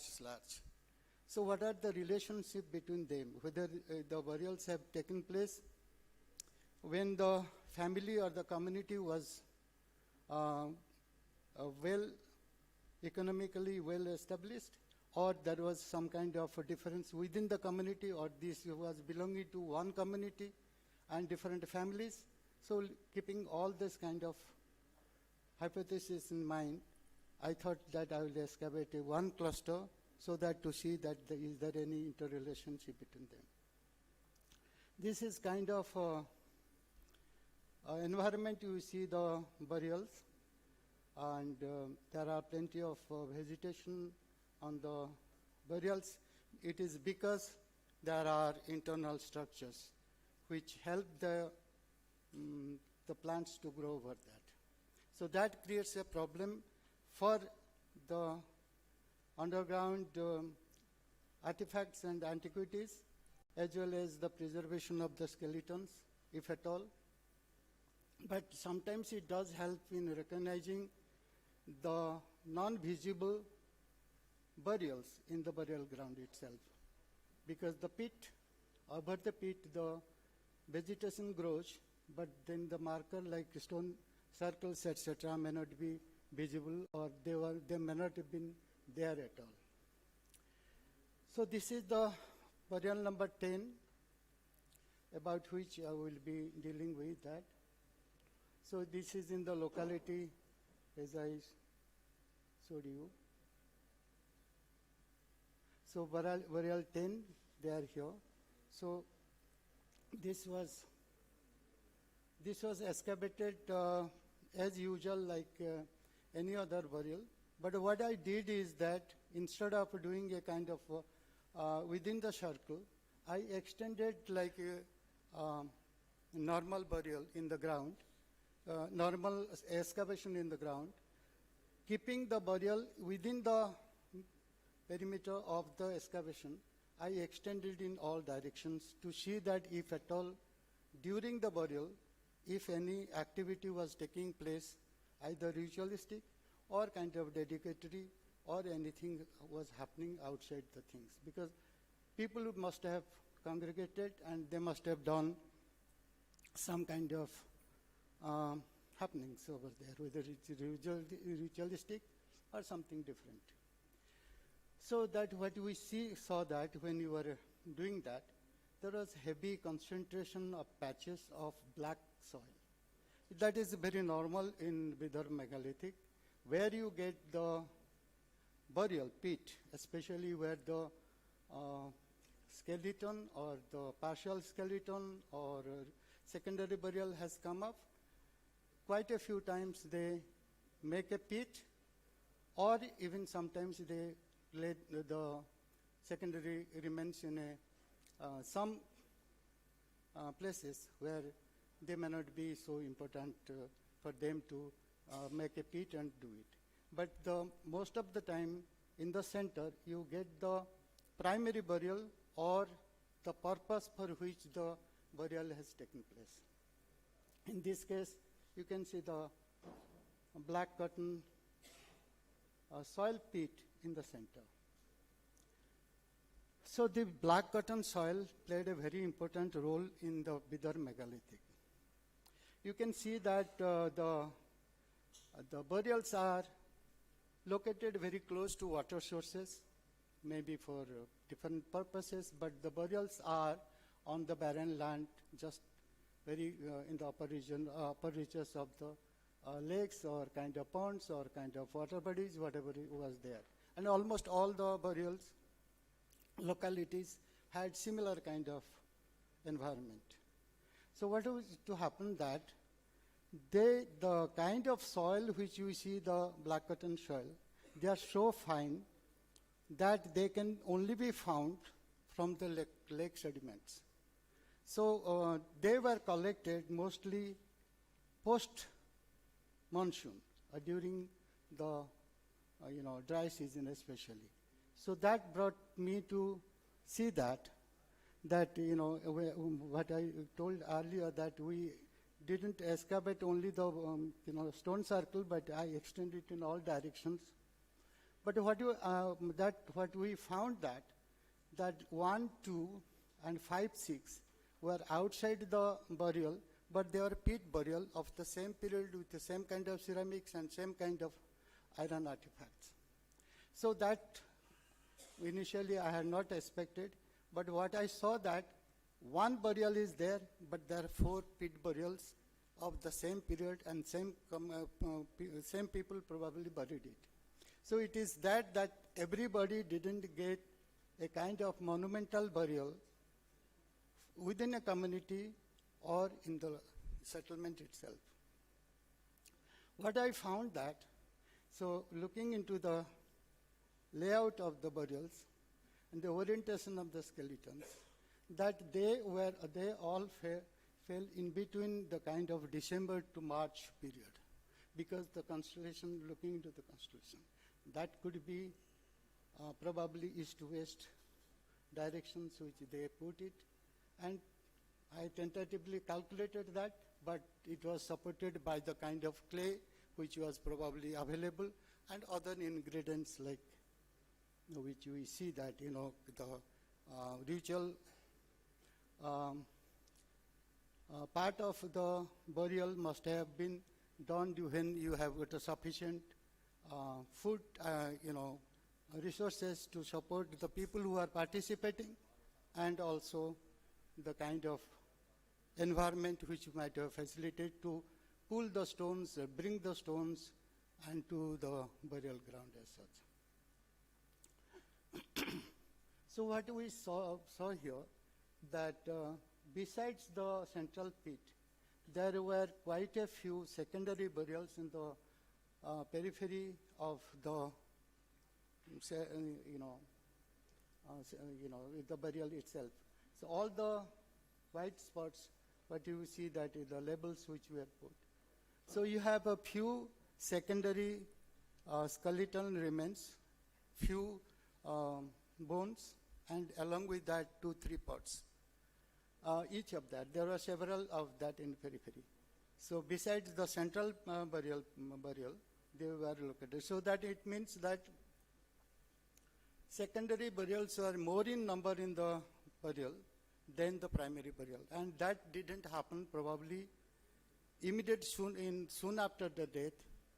So what are the relationship between them? Whether the burials have taken place when the family or the community was economically well established, or there was some kind of a difference within the community, or this was belonging to one community and different families. So keeping all this kind of hypothesis in mind, I thought that I will excavate one cluster so that to see that is there any interrelationship between them. This is kind of environment. You see the burials, and there are plenty of vegetation on the burials. It is because there are internal structures which help the plants to grow over that. So that creates a problem for the underground artifacts and antiquities, as well as the preservation of the skeletons, if at all. But sometimes it does help in recognizing the non-visible burials in the burial ground itself, because the pit, over the pit, the vegetation grows, but then the marker like stone circles, etc., may not be visible, or they may not have been there at all. So this is the burial number 10, about which I will be dealing with that. So this is in the locality, as I showed you. So burial 10, they are here. So this was excavated as usual, like any other burial. But what I did is that instead of doing a kind of within the circle, I extended like a normal burial in the ground, normal excavation in the ground, keeping the burial within the perimeter of the excavation. I extended in all directions to see that if at all during the burial, if any activity was taking place, either ritualistic or kind of dedicatory, or anything was happening outside the things, because people must have congregated and they must have done some kind of happenings over there, whether it's ritualistic or something different. So that what we saw that when you were doing that, there was heavy concentration of patches of black soil. That is very normal in Bidhar megalithic, where you get the burial pit, especially where the skeleton or the partial skeleton or secondary burial has come up, quite a few times they make a pit, or even sometimes they lay the secondary remains in some places where they may not be so important for them to make a pit and do it. But most of the time in the center you get the primary burial or the purpose for which the burial has taken place. In this case, you can see the black cotton soil pit in the center. So the black cotton soil played a very important role in the Bidar megalithic. You can see that the burials are located very close to water sources, maybe for different purposes, but the burials are on the barren land, just very in the upper reaches of the lakes or kind of ponds or kind of water bodies, whatever was there. And almost all the burials localities had similar kind of environment. So what was to happen that the kind of soil which you see, the black cotton soil, they are so fine that they can only be found from the lake sediments. So they were collected mostly post-monsoon, during the dry season especially. So that brought me to see that what I told earlier, that we didn't excavate only the stone circle, but I extended it in all directions. But what we found that 1, 2, and 5, 6 were outside the burial, but they were pit burial of the same period with the same kind of ceramics and same kind of iron artifacts. So that initially I had not expected, but what I saw that one burial is there, but there are 4 pit burials of the same period, and same people probably buried it. So it is that everybody didn't get a kind of monumental burial within a community or in the settlement itself. What I found that, so looking into the layout of the burials and the orientation of the skeletons, that they all fell in between the kind of December to March period, because the constellation, looking into the constellation, that could be probably east to west directions which they put it, and I tentatively calculated that, but it was supported by the kind of clay which was probably available and other ingredients like which we see that the ritual part of the burial must have been done when you have got a sufficient food, resources to support the people who are participating, and also the kind of environment which might have facilitated to pull the stones, bring the stones, and to the burial ground as such. So what we saw here, that besides the central pit, there were quite a few secondary burials in the periphery of the, the burial itself. So all the white spots, what you see that is the labels which we have put. So you have a few secondary skeletal remains, few bones, and along with that 2-3 pots. Each of that, there are several of that in periphery. So besides the central burial, they were located. So that it means that secondary burials are more in number in the burial than the primary burial, and that didn't happen probably soon after the death,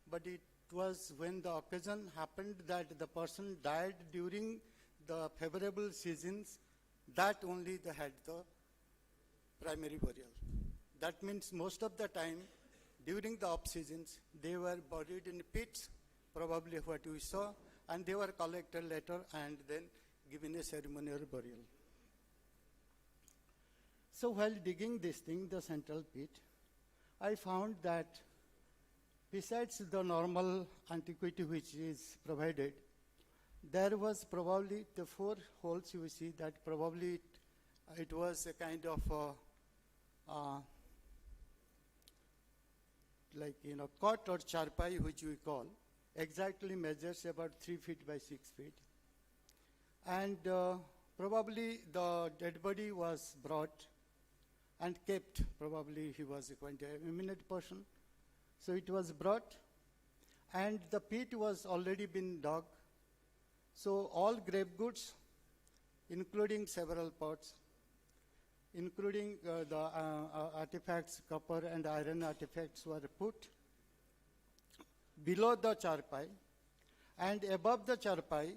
but it was when the occasion happened that the person died during the favorable seasons, that only they had the primary burial. That means most of the time during the off seasons they were buried in pits, probably what we saw, and they were collected later and then given a ceremonial burial. So while digging this thing, the central pit, I found that besides the normal antiquity which is provided, there was probably the 4 holes you see that probably it was a kind of cot or charpai which we call, exactly measures about 3 feet by 6 feet. And probably the dead body was brought and kept. Probably he was quite an eminent person. So it was brought, and the pit was already been dug. So all grave goods, including several pots, including the artifacts, copper and iron artifacts, were put below the charpai, and above the charpai,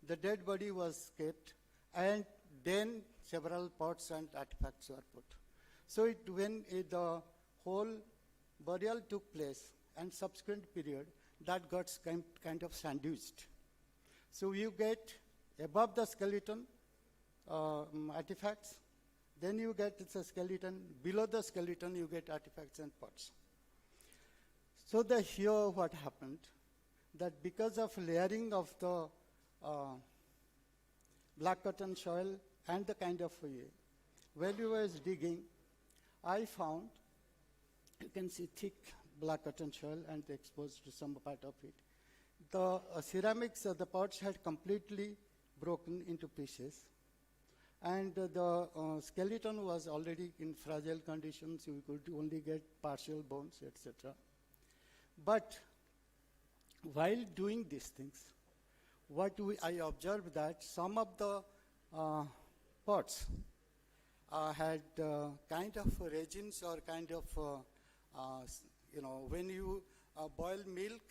the dead body was kept, and then several pots and artifacts were put. So when the whole burial took place and subsequent period, that got kind of sandwiched. So you get above the skeleton artifacts, then you get the skeleton, below the skeleton you get artifacts and pots. So here what happened, that because of layering of the black cotton soil and the kind of while we was digging, I found, you can see thick black cotton soil and exposed to some part of it. The ceramics, the pots had completely broken into pieces, and the skeleton was already in fragile conditions. You could only get partial bones, etc. But while doing these things, I observed that some of the pots had kind of resins or kind of, when you boil milk,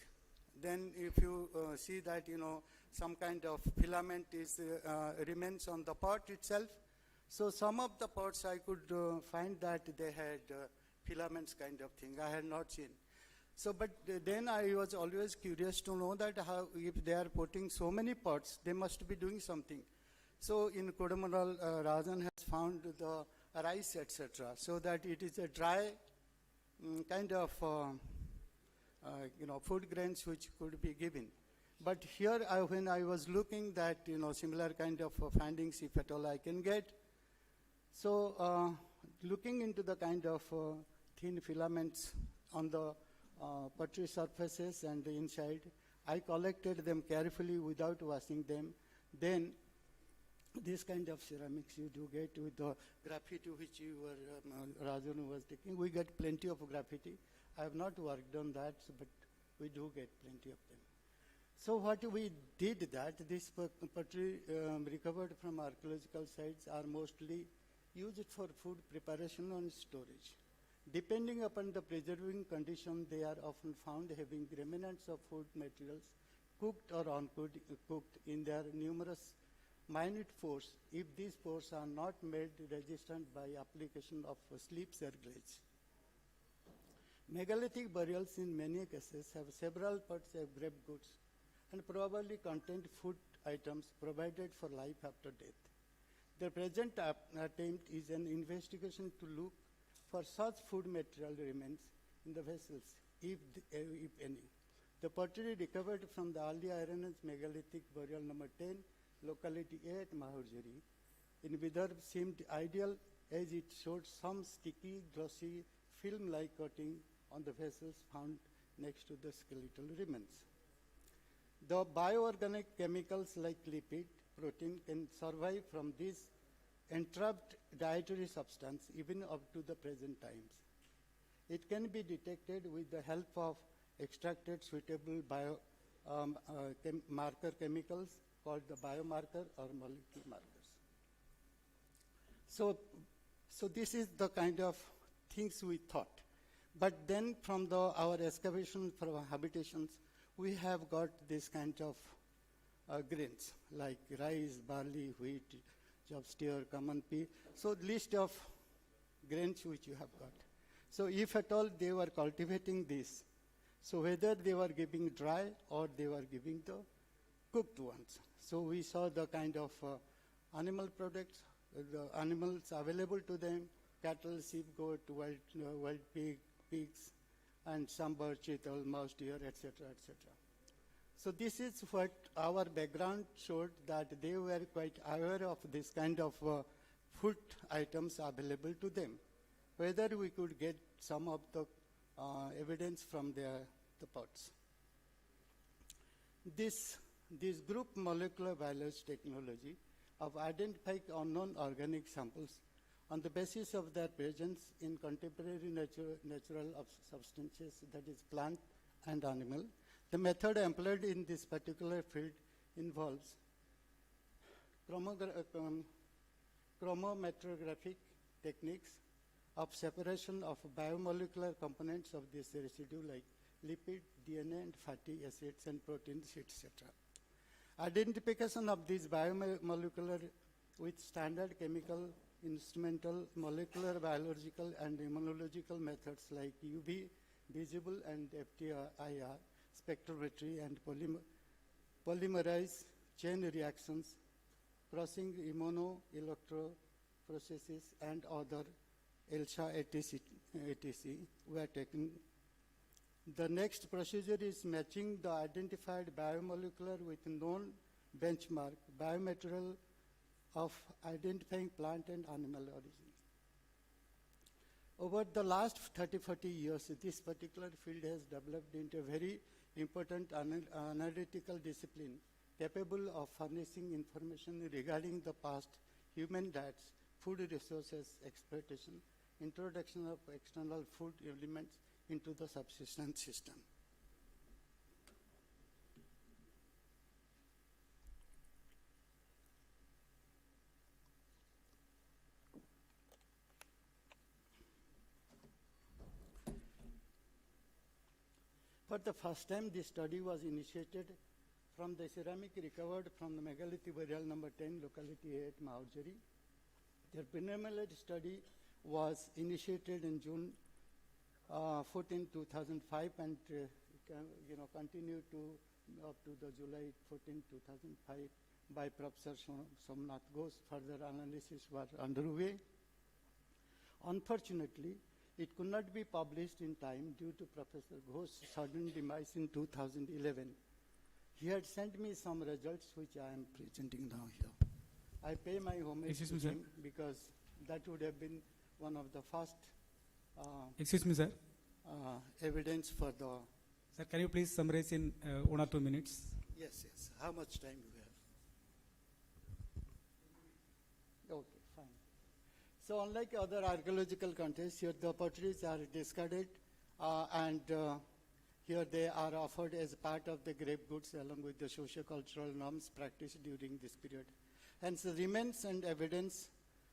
then if you see that, some kind of filament remains on the pot itself. So some of the pots I could find that they had filaments kind of thing. I had not seen. So, but then I was always curious to know that how, if they are putting so many pots, they must be doing something. So in Kodamanal, Rajan has found the rice, etc., so that it is a dry kind of food grains which could be given. But here, when I was looking that similar kind of findings, if at all I can get, so looking into the kind of thin filaments on the pottery surfaces and the inside, I collected them carefully without washing them. Then this kind of ceramics you do get with the graffiti which you were, Rajan was taking. We get plenty of graffiti. I have not worked on that, but we do get plenty of them. So what we did that, this pottery recovered from archaeological sites are mostly used for food preparation and storage. Depending upon the preserving condition, they are often found having remnants of food materials, cooked or uncooked, in their numerous minute pores, if these pores are not made resistant by application of sleep circlage. Megalithic burials in many cases have several parts of grave goods and probably contained food items provided for life after death. The present attempt is an investigation to look for such food material remains in the vessels, if any. The pottery recovered from the early Iron Age megalithic burial number 10, locality A at Mahurjuri, in Vidarbha seemed ideal as it showed some sticky, glossy, film-like coating on the vessels found next to the skeletal remains. The bioorganic chemicals like lipid, protein can survive from this entrapped dietary substance even up to the present times. It can be detected with the help of extracted suitable marker chemicals called the biomarker or molecular markers. So this is the kind of things we thought. But then from our excavation from habitations, we have got this kind of grains like rice, barley, wheat, job steer, common pea. So list of grains which you have got. So if at all they were cultivating this, so whether they were giving dry or they were giving the cooked ones. So we saw the kind of animal products, the animals available to them, cattle, sheep, goat, wild pigs, and some bird, cheetal, mouse, deer, etc., etc. So this is what our background showed, that they were quite aware of this kind of food items available to them. Whether we could get some of the evidence from the pots. This group molecular biology technology of identifying unknown organic samples on the basis of their presence in contemporary natural substances, that is plant and animal. The method employed in this particular field involves chromatographic techniques of separation of biomolecular components of this residue like lipid, DNA, and fatty acids and proteins, etc. Identification of these biomolecular with standard chemical, instrumental, molecular, biological, and immunological methods like UV, visible, and FTIR, spectrometry, and polymerase chain reactions, crossing immunoelectroprocesses, and other ELSA etc. were taken. The next procedure is matching the identified biomolecular with known benchmark biomaterial of identifying plant and animal origin. Over the last 30-40 years, this particular field has developed into a very important analytical discipline capable of furnishing information regarding the past human diets, food resources exploitation, introduction of external food elements into the subsistence system. For the first time, this study was initiated from the ceramic recovered from the megalithic burial number 10, locality 8, Maurjari. The preliminary study was initiated in June 14, 2005, and continued up to the July 14, 2005 by Professor Somnath Ghosh. Further analysis was underway. Unfortunately, it could not be published in time due to Professor Ghosh's sudden demise in 2011. He had sent me some results which I am presenting now here. I pay my homage to him because that would have been one of the first Excuse me, sir. Evidence for the... Sir, can you please summarize in 1 or 2 minutes? Yes. How much time you have? Okay, fine. So unlike other archaeological contests, here the potteries are discarded and here they are offered as part of the grave goods along with the socio-cultural norms practiced during this period. Hence the remains and evidence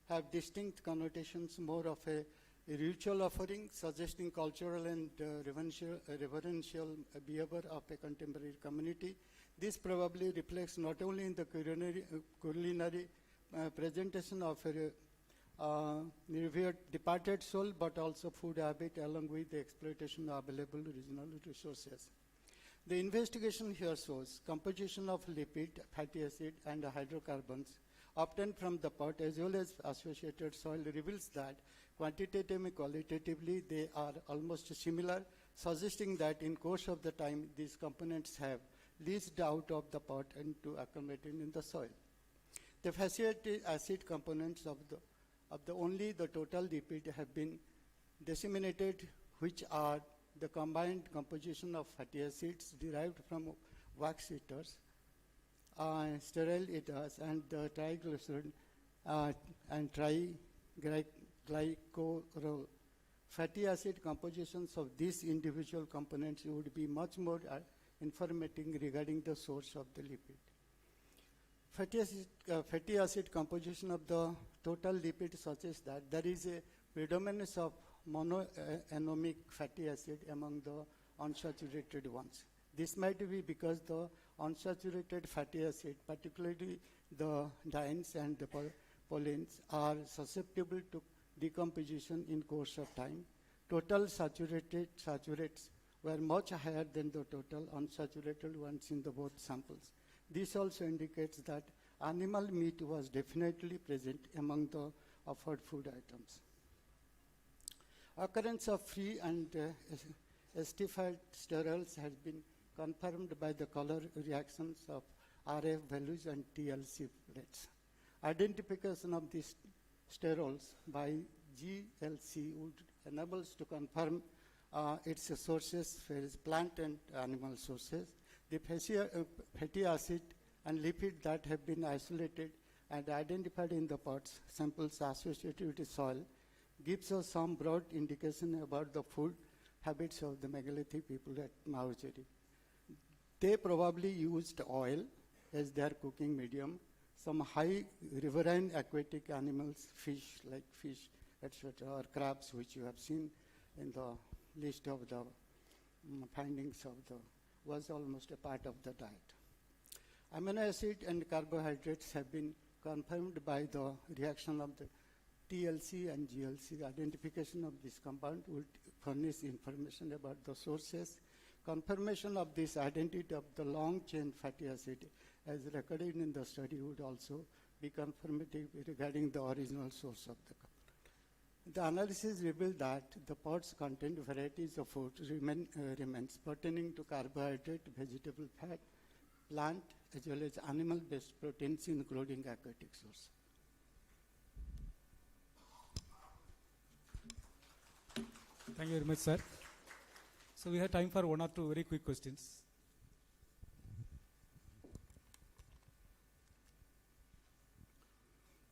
have distinct connotations, more of a ritual offering, suggesting cultural and reverential behavior of a contemporary community. This probably reflects not only in the culinary presentation of a revered departed soul, but also food habit along with the exploitation of available regional resources. The investigation here shows composition of lipid, fatty acid, and hydrocarbons obtained from the pot as well as associated soil reveals that quantitatively and qualitatively they are almost similar, suggesting that in course of the time these components have leached out of the pot and to accumulated in the soil. The fatty acid components of only the total lipid have been disseminated, which are the combined composition of fatty acids derived from wax eaters, sterile eaters, and triglyceride and triglycerol. Fatty acid compositions of these individual components would be much more informative regarding the source of the lipid. Fatty acid composition of the total lipid suggests that there is a predominance of monoanomic fatty acid among the unsaturated ones. This might be because the unsaturated fatty acid, particularly the dienes and the pollens, are susceptible to decomposition in course of time. Total saturates were much higher than the total unsaturated ones in the both samples. This also indicates that animal meat was definitely present among the offered food items. Occurrence of free and esterified sterols has been confirmed by the color reactions of RF values and TLC rates. Identification of these sterols by GLC would enable us to confirm its sources, whereas plant and animal sources. The fatty acid and lipid that have been isolated and identified in the pots samples associated with the soil gives us some broad indication about the food habits of the megalithic people at Madurai. They probably used oil as their cooking medium. Some high riverine aquatic animals, fish, etc., or crabs, which you have seen in the list of the findings of the, was almost a part of the diet. Amino acid and carbohydrates have been confirmed by the reaction of the TLC and GLC. Identification of this compound would furnish information about the sources. Confirmation of this identity of the long-chain fatty acid as recorded in the study would also be confirmative regarding the original source of the compound. The analysis revealed that the pods contain varieties of food remains pertaining to carbohydrate, vegetable fat, plant, as well as animal-based proteins, including aquatic source. Thank you very much, sir. So we have time for one or two very quick questions.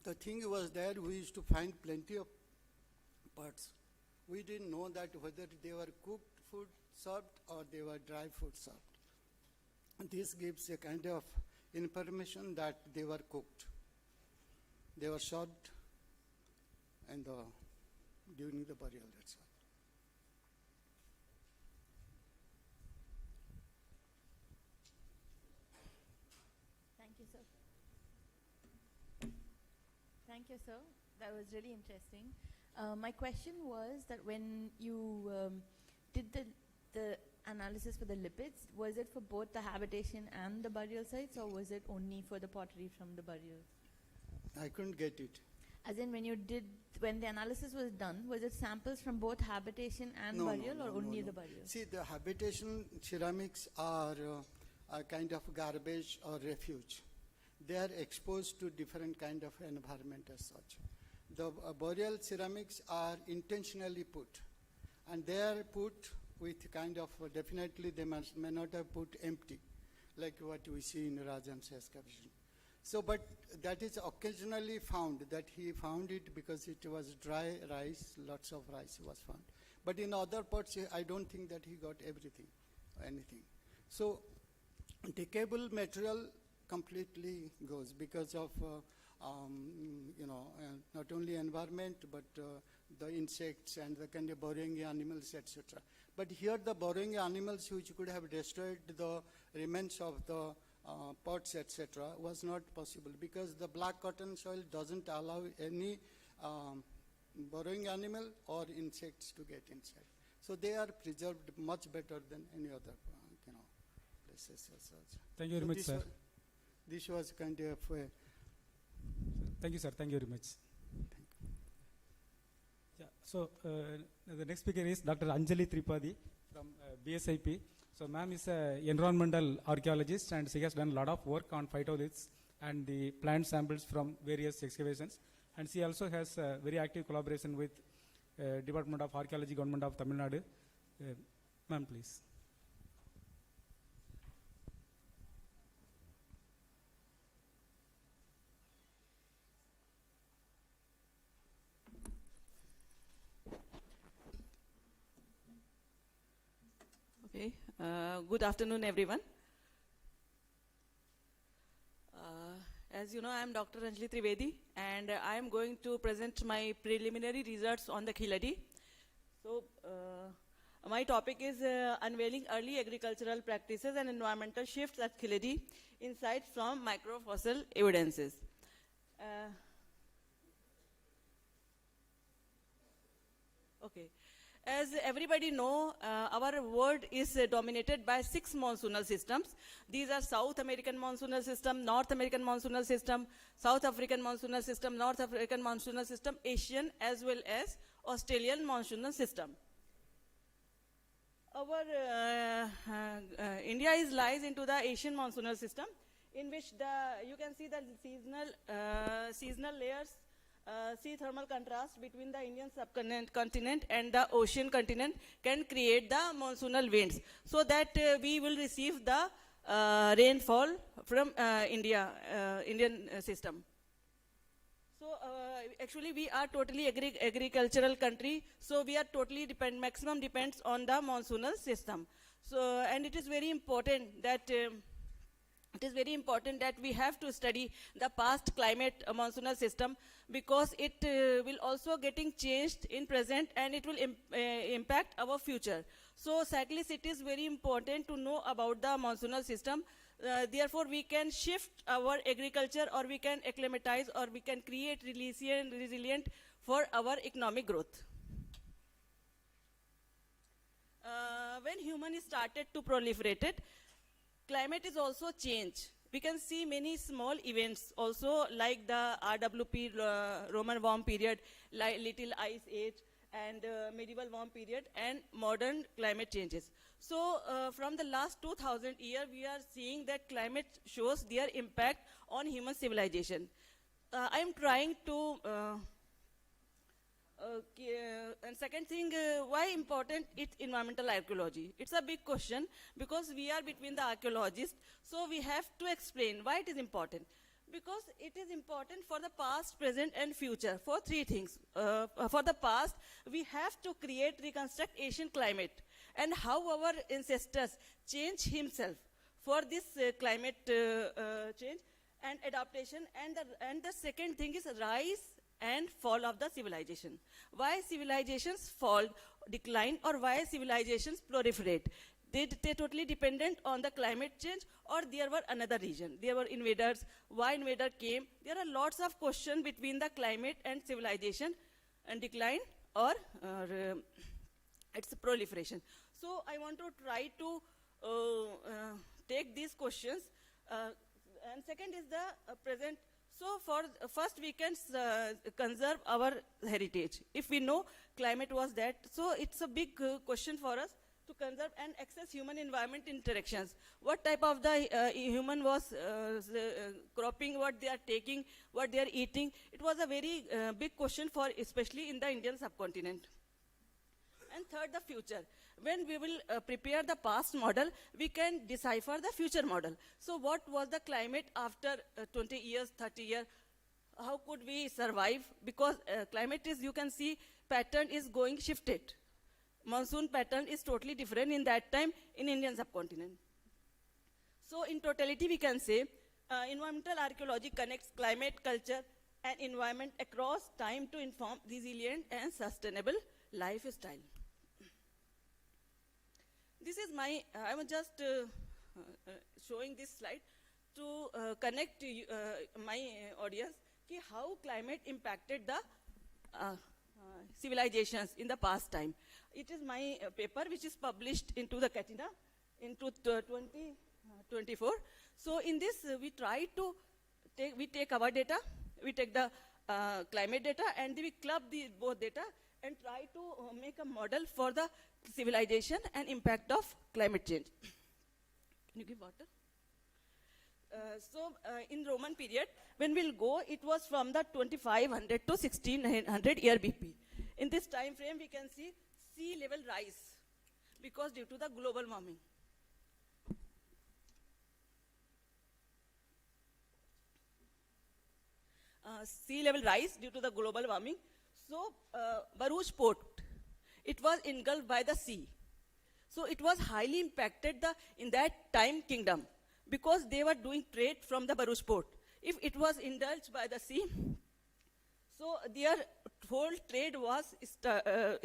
The thing was that we used to find plenty of pods. We didn't know that whether they were cooked food served or they were dry food served. This gives a kind of information that they were cooked. They were served and during the burial, that's all. Thank you, sir. Thank you, sir. That was really interesting. My question was that when you did the analysis for the lipids, was it for both the habitation and the burial sites, or was it only for the pottery from the burial? I couldn't get it. As in, when the analysis was done, was it samples from both habitation and burial, or only the burial? See, the habitation ceramics are a kind of garbage or refuge. They are exposed to different kind of environment as such. The burial ceramics are intentionally put, and they are put with kind of, definitely they may not have put empty, like what we see in Rajan's excavation. So, but that is occasionally found, that he found it because it was dry rice, lots of rice was found. But in other parts, I don't think that he got everything, anything. So, decayable material completely goes because of, not only environment, but the insects and the kind of burrowing animals, etc. But here the burrowing animals which could have destroyed the remains of the pots, etc., was not possible because the black cotton soil doesn't allow any burrowing animal or insects to get inside. So they are preserved much better than any other places as such. Thank you very much, sir. This was kind of Thank you, sir. Thank you very much. Yeah. So the next speaker is Dr. Anjali Tripathi from BSIP. So ma'am is an environmental archaeologist, and she has done a lot of work on phytoliths and the plant samples from various excavations. And she also has a very active collaboration with Department of Archaeology, Government of Tamil Nadu. Ma'am, please. Okay. Good afternoon, everyone. As you know, I am Dr. Anjali Trivedi, and I am going to present my preliminary results on the Khiladi. So, my topic is unveiling early agricultural practices and environmental shifts at Khiladi, insights from microfossil evidences. Okay. As everybody know, our world is dominated by 6 monsoonal systems. These are South American monsoonal system, North American monsoonal system, South African monsoonal system, North African monsoonal system, Asian as well as Australian monsoonal system. Our India lies into the Asian monsoonal system, in which you can see the seasonal layers, see thermal contrast between the Indian subcontinent and the ocean continent can create the monsoonal winds, so that we will receive the rainfall from Indian system. So actually we are totally agricultural country, so we are totally maximum depends on the monsoonal system. So, and it is very important that we have to study the past climate monsoonal system, because it will also getting changed in present, and it will impact our future. So cyclists, it is very important to know about the monsoonal system. Therefore, we can shift our agriculture, or we can acclimatize, or we can create resilient for our economic growth. When human started to proliferate, climate is also changed. We can see many small events also, like the RWP, Roman warm period, like little ice age, and medieval warm period, and modern climate changes. So from the last 2000 years, we are seeing that climate shows their impact on human civilization. I am trying to, and second thing, why important is environmental archaeology? It's a big question, because we are between the archaeologists, so we have to explain why it is important. Because it is important for the past, present, and future, for three things. For the past, we have to reconstruct Asian climate, and how our ancestors changed himself for this climate change and adaptation. And the second thing is rise and fall of the civilization. Why civilizations fall, decline, or why civilizations proliferate? They totally dependent on the climate change, or there were another reason. There were invaders, why invader came. There are lots of questions between the climate and civilization and decline, or its proliferation. So I want to try to take these questions. And second is the present. So first we can conserve our heritage. If we know climate was that, so it's a big question for us to conserve and access human-environment interactions. What type of the human was cropping, what they are taking, what they are eating. It was a very big question for, especially in the Indian subcontinent. And third, the future. When we will prepare the past model, we can decipher the future model. So what was the climate after 20 years, 30 years? How could we survive? Because climate is, you can see, pattern is going shifted. Monsoon pattern is totally different in that time in Indian subcontinent. So in totality, we can say environmental archaeology connects climate, culture, and environment across time to inform resilient and sustainable lifestyle. This is my, I was just showing this slide to connect to my audience how climate impacted the civilizations in the past time. It is my paper which is published into the Katina in 2024. So in this we try to take our data, we take the climate data, and we club both data and try to make a model for the civilization and impact of climate change. Can you give water? So in Roman period, when we'll go, it was from the 2500 to 1600 year BP. In this time frame, we can see sea level rise, because due to the global warming. Sea level rise due to the global warming. So Baruch port, it was engulfed by the sea. So it was highly impacted in that time kingdom, because they were doing trade from the Baruch port. If it was indulged by the sea, so their whole trade was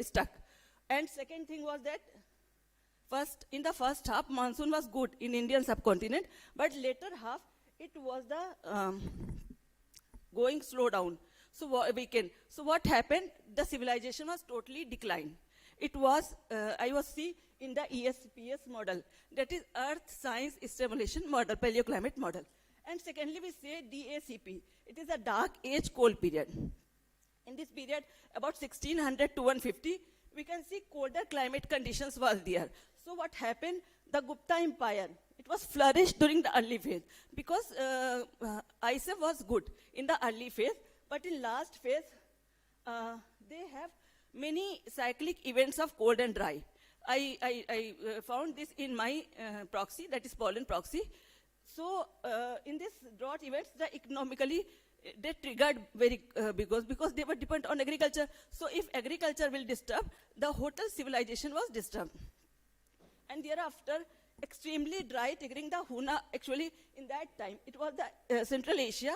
stuck. And second thing was that in the first half, monsoon was good in Indian subcontinent, but later half, it was the going slow down. So what happened? The civilization was totally declined. It was, I was see in the ESPS model, that is Earth Science Stimulation Model, Paleoclimate Model. And secondly, we say DACP. It is a Dark Age Cold Period. In And this period, about 1600 to 150, we can see colder climate conditions was there. So what happened? The Gupta Empire, it was flourished during the early phase because ISF was good in the early phase, but in last phase, they have many cyclic events of cold and dry. I found this in my proxy, that is pollen proxy. So in this drought events, the economically, they triggered very because they were dependent on agriculture. So if agriculture will disturb, the hotel civilization was disturbed. And thereafter, extremely dry, triggering the Huna. Actually, in that time, it was the Central Asia,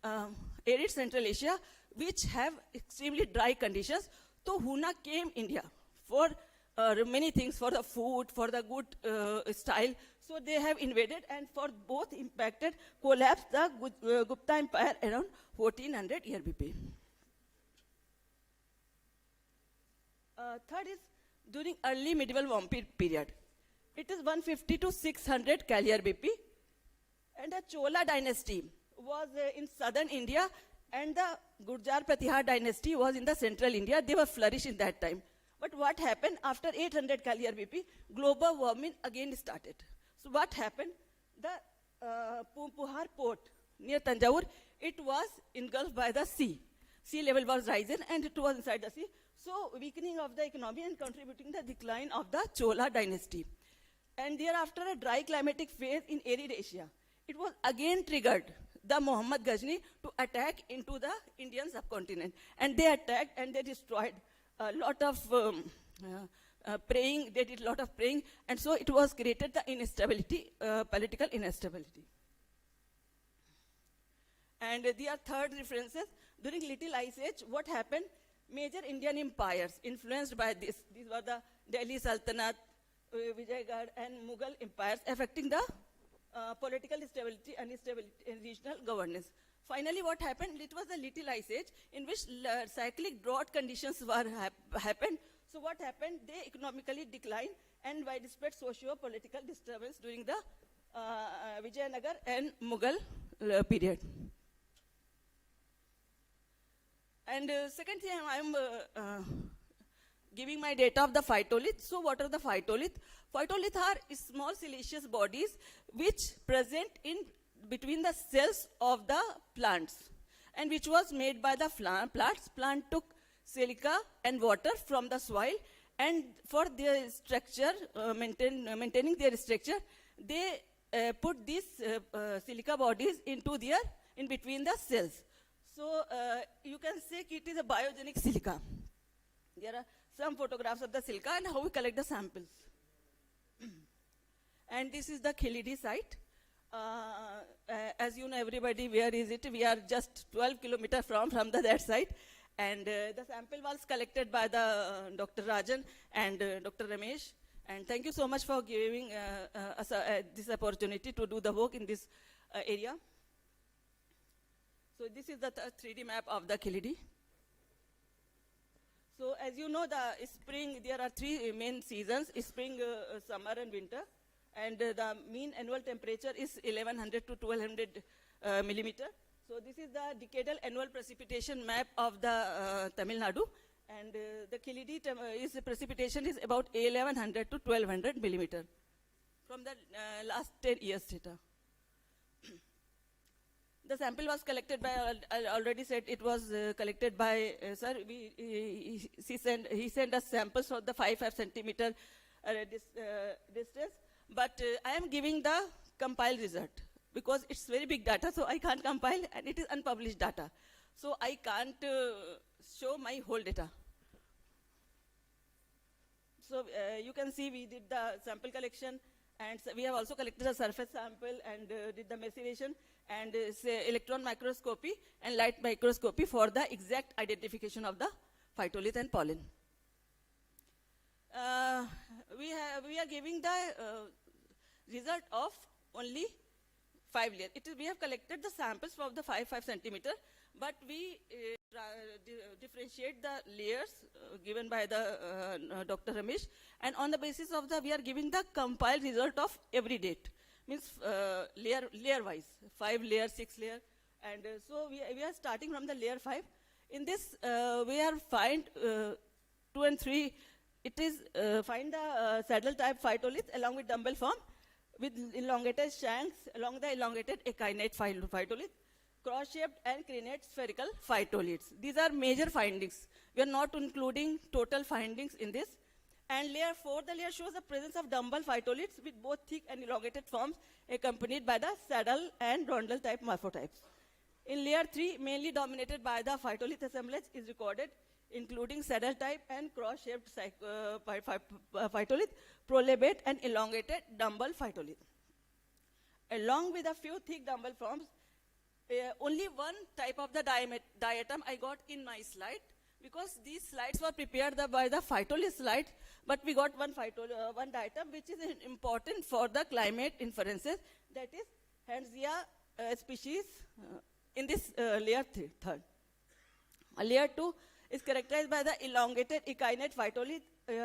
arid Central Asia, which have extremely dry conditions. So Huna came India for many things, for the food, for the good style. So they have invaded, and for both impacted, collapsed the Gupta Empire around 1400 year BP. Third is during early medieval vampire period. It is 150 to 600 Kal-year BP. And the Chola dynasty was in southern India, and the Gurjar Pratihar dynasty was in the central India. They were flourished in that time. But what happened after 800 Kal-year BP? Global warming again started. So what happened? The Pumpahar port near Tanjore, it was engulfed by the sea. Sea level was rising and it was inside the sea. So weakening of the economy and contributing the decline of the Chola dynasty. And thereafter a dry climatic phase in arid Asia. It was again triggered the Muhammad Ghazni to attack into the Indian subcontinent. And they attacked and they destroyed a lot of praying, they did a lot of praying, and so it was created the instability, political instability. And there are third references. During Little Ice Age, what happened? Major Indian empires influenced by this. These were the Delhi Sultanate, Vijaygarh, and Mughal empires, affecting the political stability and regional governance. Finally, what happened? It was the Little Ice Age in which cyclic drought conditions were happened. So what happened? They economically declined and widespread socio-political disturbance during the Vijayanagar and Mughal period. And second thing, I am giving my data of the phytolith. So what are the phytolith? Phytolith are small siliceous bodies which present in between the cells of the plants, and which was made by the plants. Plant took silica and water from the soil, and for their structure, maintaining their structure, they put these silica bodies into in between the cells. So you can say it is a biogenic silica. There are some photographs of the silica and how we collect the samples. And this is the Khilidi site. As you know, everybody, where is it? We are just 12 kilometers from that site. And the sample was collected by the Dr. Rajan and Dr. Ramesh. And thank you so much for giving us this opportunity to do the work in this area. So this is the 3D map of the Khilidi. So as you know, the spring, there are three main seasons: spring, summer, and winter. And the mean annual temperature is 1100 to 1200 millimeter. So this is the decadal annual precipitation map of the Tamil Nadu. And the Khilidi precipitation is about 1100 to 1200 millimeter from the last 10 years data. The sample was collected by, I already said it was collected by, sir, he sent us samples for the 5 centimeter distance. But I am giving the compiled result because it's very big data, so I can't compile, and it is unpublished data. So I can't show my whole data. So you can see we did the sample collection, and we have also collected a surface sample and did the methylation and electron microscopy and light microscopy for the exact identification of the phytolith and pollen. We are giving the result of only 5 layers. We have collected the samples from the 5 centimeter, but we differentiate the layers given by the Dr. Ramesh, and on the basis of we are giving the compiled result of every date, means layer wise, 5 layer, 6 layer, and so we are starting from the layer 5. In this, we are find 2 and 3. It is find the saddle type phytolith along with dumbbell form with elongated shanks along the elongated echinate phytolith, cross-shaped and crenate spherical phytoliths. These are major findings. We are not including total findings in this. And layer 4, the layer shows the presence of dumbbell phytoliths with both thick and elongated forms accompanied by the saddle and rondel type morphotypes. In layer 3, mainly dominated by the phytolith assemblage is recorded, including saddle type and cross-shaped phytolith, prolabate and elongated dumbbell phytolith. Along with a few thick dumbbell forms, only one type of the diatom I got in my slide, because these slides were prepared by the phytolith slide, but we got one diatom which is important for the climate inferences, that is Hansia species in this layer 3rd. Layer 2 is characterized by the elongated echinate phytolith,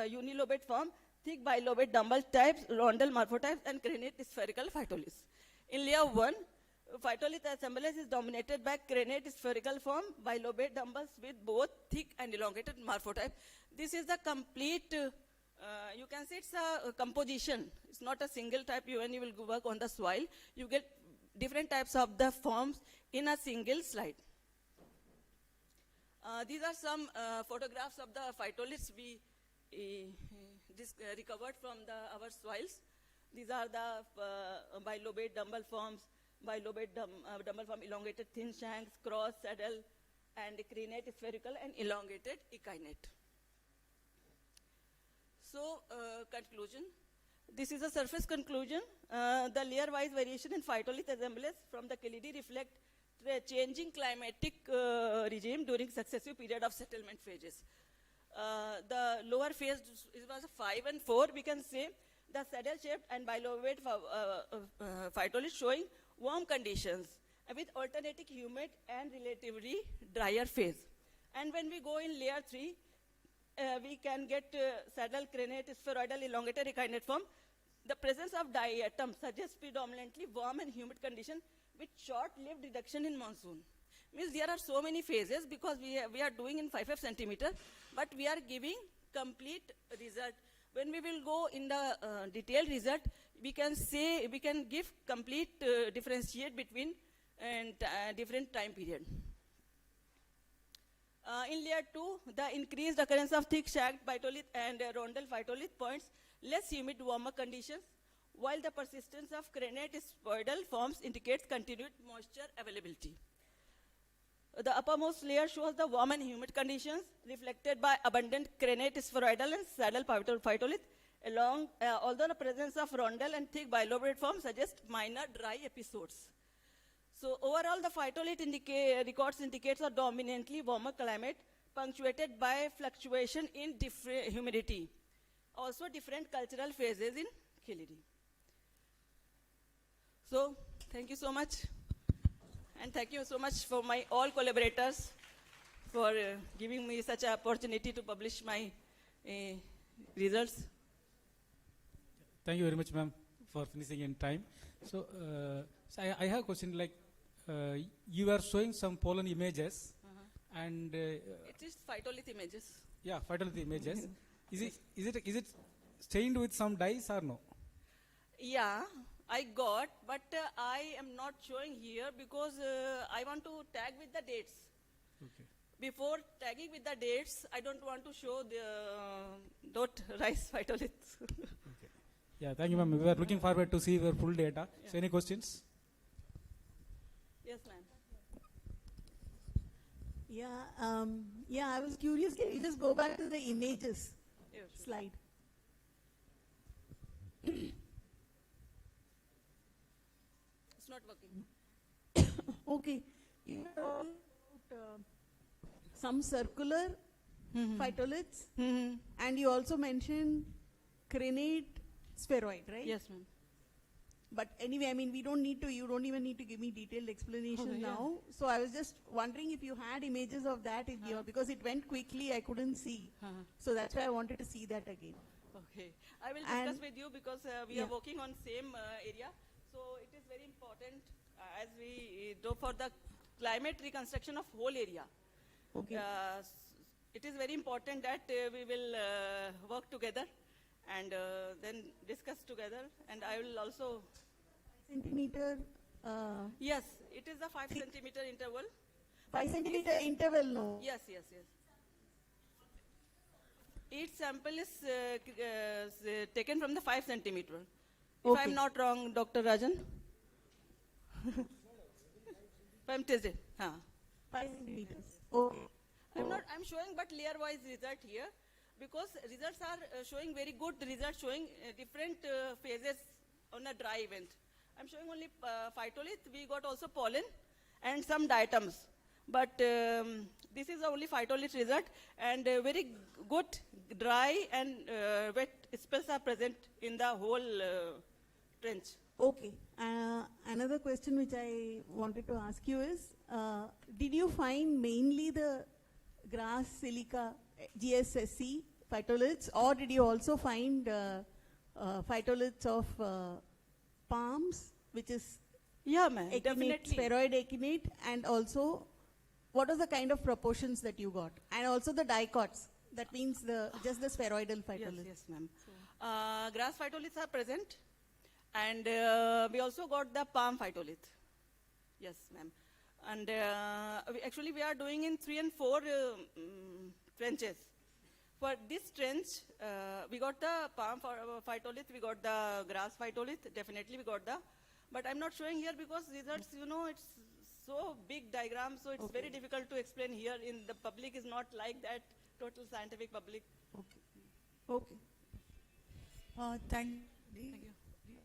unilobate form, thick bilobate dumbbell types, rondel morphotypes, and crenate spherical phytoliths. In layer 1, phytolith assemblage is dominated by crenate spherical form, bilobate dumbbells with both thick and elongated morphotype. This is the complete, you can say it's a composition. It's not a single type. When you will work on the soil, you get different types of the forms in a single slide. These are some photographs of the phytoliths we recovered from our soils. These are the bilobate dumbbell forms, bilobate dumbbell form, elongated thin shanks, cross, saddle, and crenate spherical and elongated echinate. So, conclusion. This is a surface conclusion. The layer-wise variation in phytolith assemblage from the Chelidae reflect the changing climatic regime during successive period of settlement phases. The lower phase was 5 and 4, we can say the saddle-shaped and bilobate phytolith showing warm conditions with alternating humid and relatively drier phase. And when we go in layer 3, we can get saddle, crenate, spheroidal, elongated echinate form. The presence of diatom suggests predominantly warm and humid condition with short-lived reduction in monsoon. Means there are so many phases because we are doing in 5 centimeter, but we are giving complete result. When we will go in the detailed result, we can say, we can give complete differentiate between different time period. In layer 2, the increased occurrence of thick shagged phytolith and rondel phytolith points less humid warmer conditions, while the persistence of crenate spheroidal forms indicates continued moisture availability. The uppermost layer shows the warm and humid conditions reflected by abundant crenate spheroidal and saddle phytolith, although the presence of rondel and thick bilobate forms suggests minor dry episodes. So overall, the phytolith records indicates a dominantly warmer climate punctuated by fluctuation in humidity. Also different cultural phases in Chelidae. So thank you so much. And thank you so much for my all collaborators for giving me such an opportunity to publish my results. Thank you very much, ma'am, for finishing in time. So, I have a question like, you are showing some pollen images and... it is phytolith images. Yeah, phytolith images. Is it stained with some dyes or no? Yeah, I got, but I am not showing here because I want to tag with the dates. Okay. Before tagging with the dates, I don't want to show the dot rice phytoliths. Okay. Yeah, thank you, ma'am. We are looking forward to see your full data. Yeah. So, any questions? Yes, ma'am. Yeah, I was curious. Can you just go back to the images slide? It's not working. Okay. You talked about some circular phytoliths, and you also mentioned crenate spheroid, right? Yes, ma'am. But anyway, I mean, you don't even need to give me detailed explanation now. So I was just wondering if you had images of that in here, because it went quickly, I couldn't see. So that's why I wanted to see that again. Okay. I will discuss with you because we are working on same area. So it is very important as we do for the climate reconstruction of whole area. Okay. It is very important that we will work together and then discuss together. And I will also... Centimeter? Yes, it is a 5 centimeter interval. 5 centimeter interval, no? Yes. Each sample is taken from the 5 centimeter. If Okay. I am not wrong, Dr. Rajan. If I am tested. 5 centimeters. Okay. I'm showing but layer-wise result here because results are showing very good results, showing different phases on a dry event. I'm showing only phytolith. We got also pollen and some diatoms. But this is the only phytolith result, and very good dry and wet spells are present in the whole trench. Okay. Another question which I wanted to ask you is, did you find mainly the grass, silica, GSSC phytoliths, or did you also find phytoliths of palms, which is definitely. spheroid echinate, and also what was the kind of proportions that you got? And also the dicots, that means just the spheroidal phytoliths. Yes, ma'am. Grass phytoliths are present, and we also got the palm phytolith. Yes, ma'am. And actually we are doing in 3 and 4 trenches. For this trench, we got the palm phytolith, we got the grass phytolith, definitely we got the, but I'm not showing here because results, it's so big diagram, so it's very difficult to explain here. In the public is not like that, total scientific public. Okay. Thank you.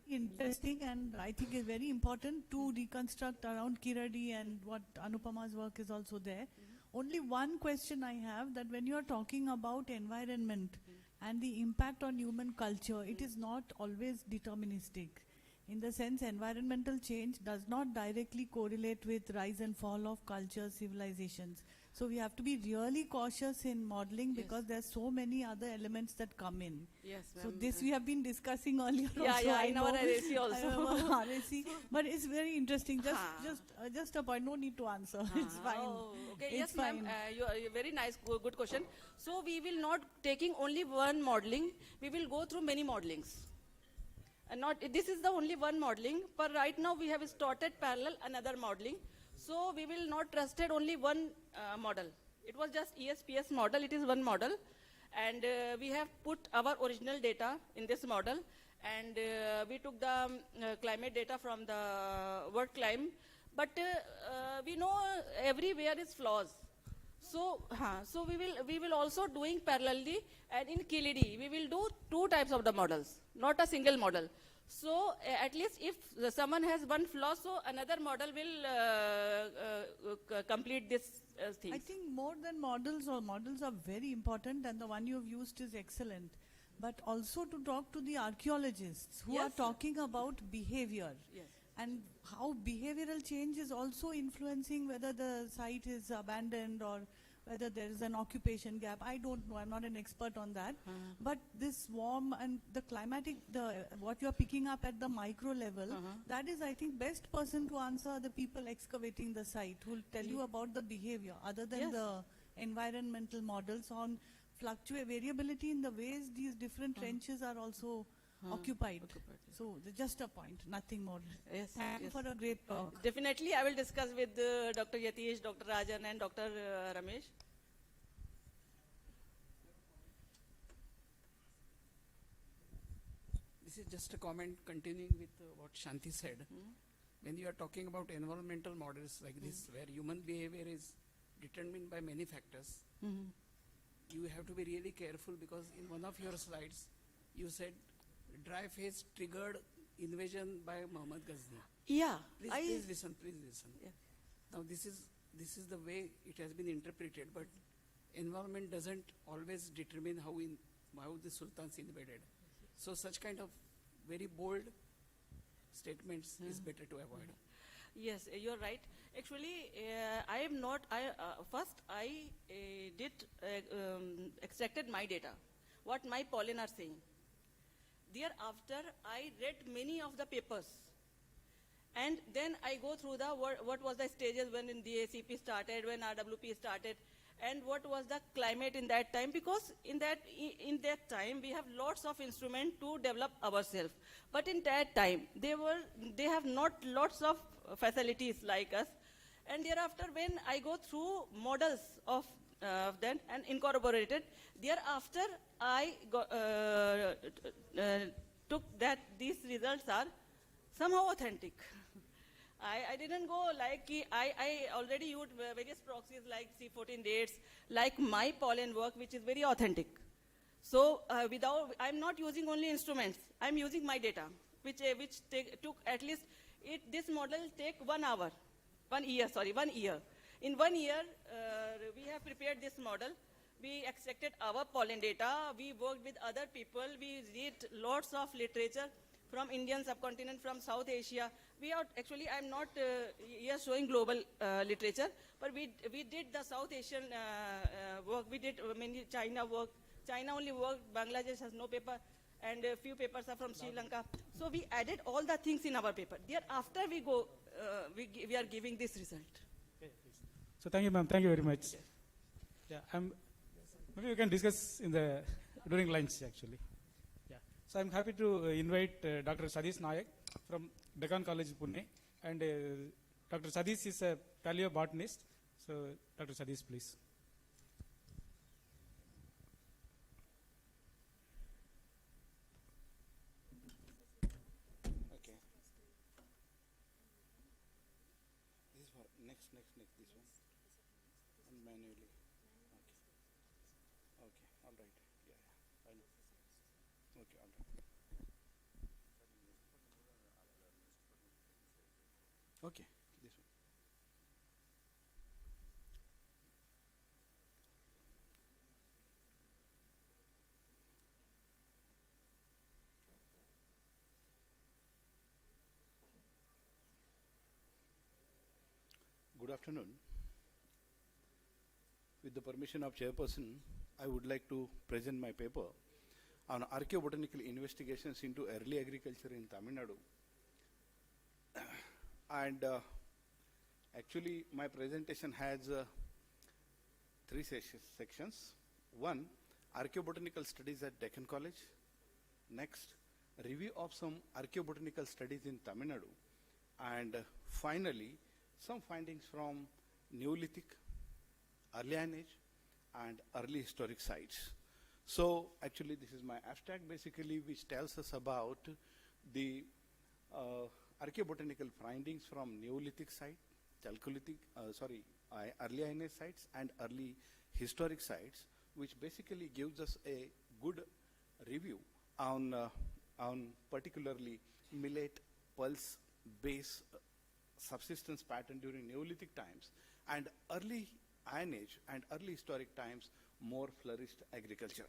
Interesting, and I think it's very important to reconstruct around Kiradi, and what Anupama's work is also there. Only one question I have, that when you are talking about environment and the impact on human culture, it is not always deterministic. In the sense, environmental change does not directly correlate with rise and fall of cultures, civilizations. So we have to be really cautious in modeling because there's so many other elements that come in. Yes, so this we have been discussing earlier. Yeah, also, yeah, in our RAC also. RAC, but it's very interesting. Just a point. No need to answer. It's fine. Oh, okay. It's Yes, ma'am. fine. Very nice, good question. So we will not taking only one modeling. We will go through many modelings. And this is the only one modeling. But right now we have started parallel another modeling. So we will not trusted only one model. It was just ESPS model. It is one model, and we have put our original data in this model, and we took the climate data from the world climb. But we know everywhere is flaws. So we will also doing parallelly, and in KLD we will do 2 types of the models, not a single model. So at least if someone has one flaw, so another model will complete this thing. I think more than models are very important, and the one you've used is excellent. But also to talk to the archaeologists who are talking about behavior. Yes. And how behavioral change is also influencing whether the site is abandoned or whether there is an occupation gap. I don't know, I'm not an expert on that. But this warm and the climatic, what you're picking up at the micro level, that is, I think, best person to answer the people excavating the site, who will tell you about the behavior, other than the environmental models on variability in the ways these different trenches are also occupied. So just a point, nothing more. Yes, Thank you for a great talk. Definitely, I will discuss with Dr. Yatish, Dr. Rajan, and Dr. Ramesh. This is just a comment continuing with what Shanti said. When you are talking about environmental models like this, where human behavior is determined by many factors, you have to be really careful, because in one of your slides, you said dry phase triggered invasion by Muhammad Ghazni. Yeah. Please listen. Yeah. Now this is the way it has been interpreted, but environment doesn't always determine how the sultans invaded. So such kind of very bold statements is better to avoid. Yes, you're right. Actually, I am not. First, I did extracted my data, what my pollen are saying. Thereafter, I read many of the papers, and then I go through the what was the stages when in DACP started, when RWP started, and what was the climate in that time, because in that time we have lots of instruments to develop ourselves, but in that time they have not lots of facilities like us. And thereafter, when I go through models of them and incorporated, thereafter I took that these results are somehow authentic. I didn't go like, I already used various proxies like C14 dates, like my pollen work, which is very authentic. So I'm not using only instruments, I'm using my data, which took at least, this model take 1 year. In 1 year, we have prepared this model. We extracted our pollen data, we worked with other people, we read lots of literature from Indian subcontinent, from South Asia. I'm not here showing global literature, but we did the South Asian work, we did many China work. China only worked, Bangladesh has no paper, and a few papers are from Sri Lanka. So we added all the things in our paper. Thereafter we are giving this result. Okay, so thank you, ma'am. Thank you very much. Yeah, maybe we can discuss during lunch, actually. Yeah. So I'm happy to invite Dr. Sadish Nayak from Deccan College, Pune, and Dr. Sadish is a paleobotanist. So Dr. Sadish, please. Okay. This is for next, this one. And manually. Okay, all right. Yeah, I know. Okay, all right. Okay, this one. Good afternoon. With the permission of Chairperson, I would like to present my paper on archaeobotanical investigations into early agriculture in Tamil Nadu. And actually, my presentation has 3 sections. 1, archaeobotanical studies at Deccan College. Next, review of some archaeobotanical studies in Tamil Nadu. And finally, some findings from Neolithic, early Iron Age, and early historic sites. So actually, this is my abstract, basically, which tells us about the archaeobotanical findings from Neolithic site, early Iron Age sites, and early historic sites, which basically gives us a good review on particularly millet, pulse, base, subsistence pattern during Neolithic times, and early Iron Age and early historic times, more flourished agriculture.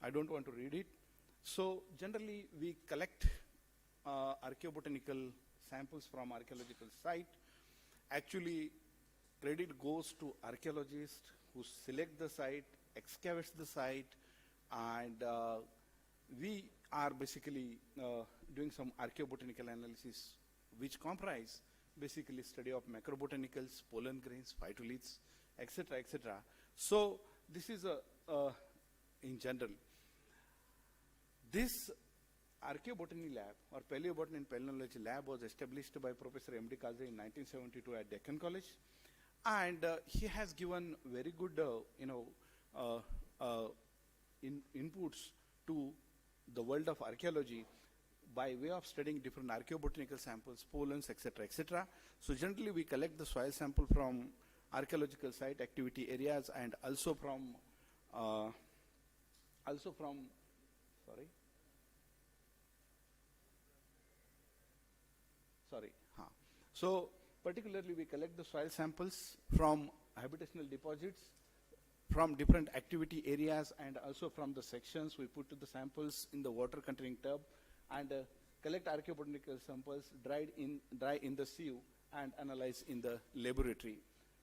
I don't want to read it. So generally, we collect archaeobotanical samples from archaeological site. Actually, credit goes to archaeologists who select the site, excavates the site, and we are basically doing some archaeobotanical analysis, which comprise basically study of macrobotanicals, pollen grains, phytoliths, etc., etc. So this is in general. This archaeobotany lab or paleobotany and palynology lab was established by Professor M.D. Kaze in 1972 at Deccan College, and he has given very good inputs to the world of archaeology by way of studying different archaeobotanical samples, pollens, etc., etc. So generally, we collect the soil sample from archaeological site activity areas and also from So particularly, we collect the soil samples from habitational deposits, from different activity areas, and also from the sections. We put the samples in the water containing tub and collect archaeobotanical samples, dry in the sieve, and analyze in the laboratory.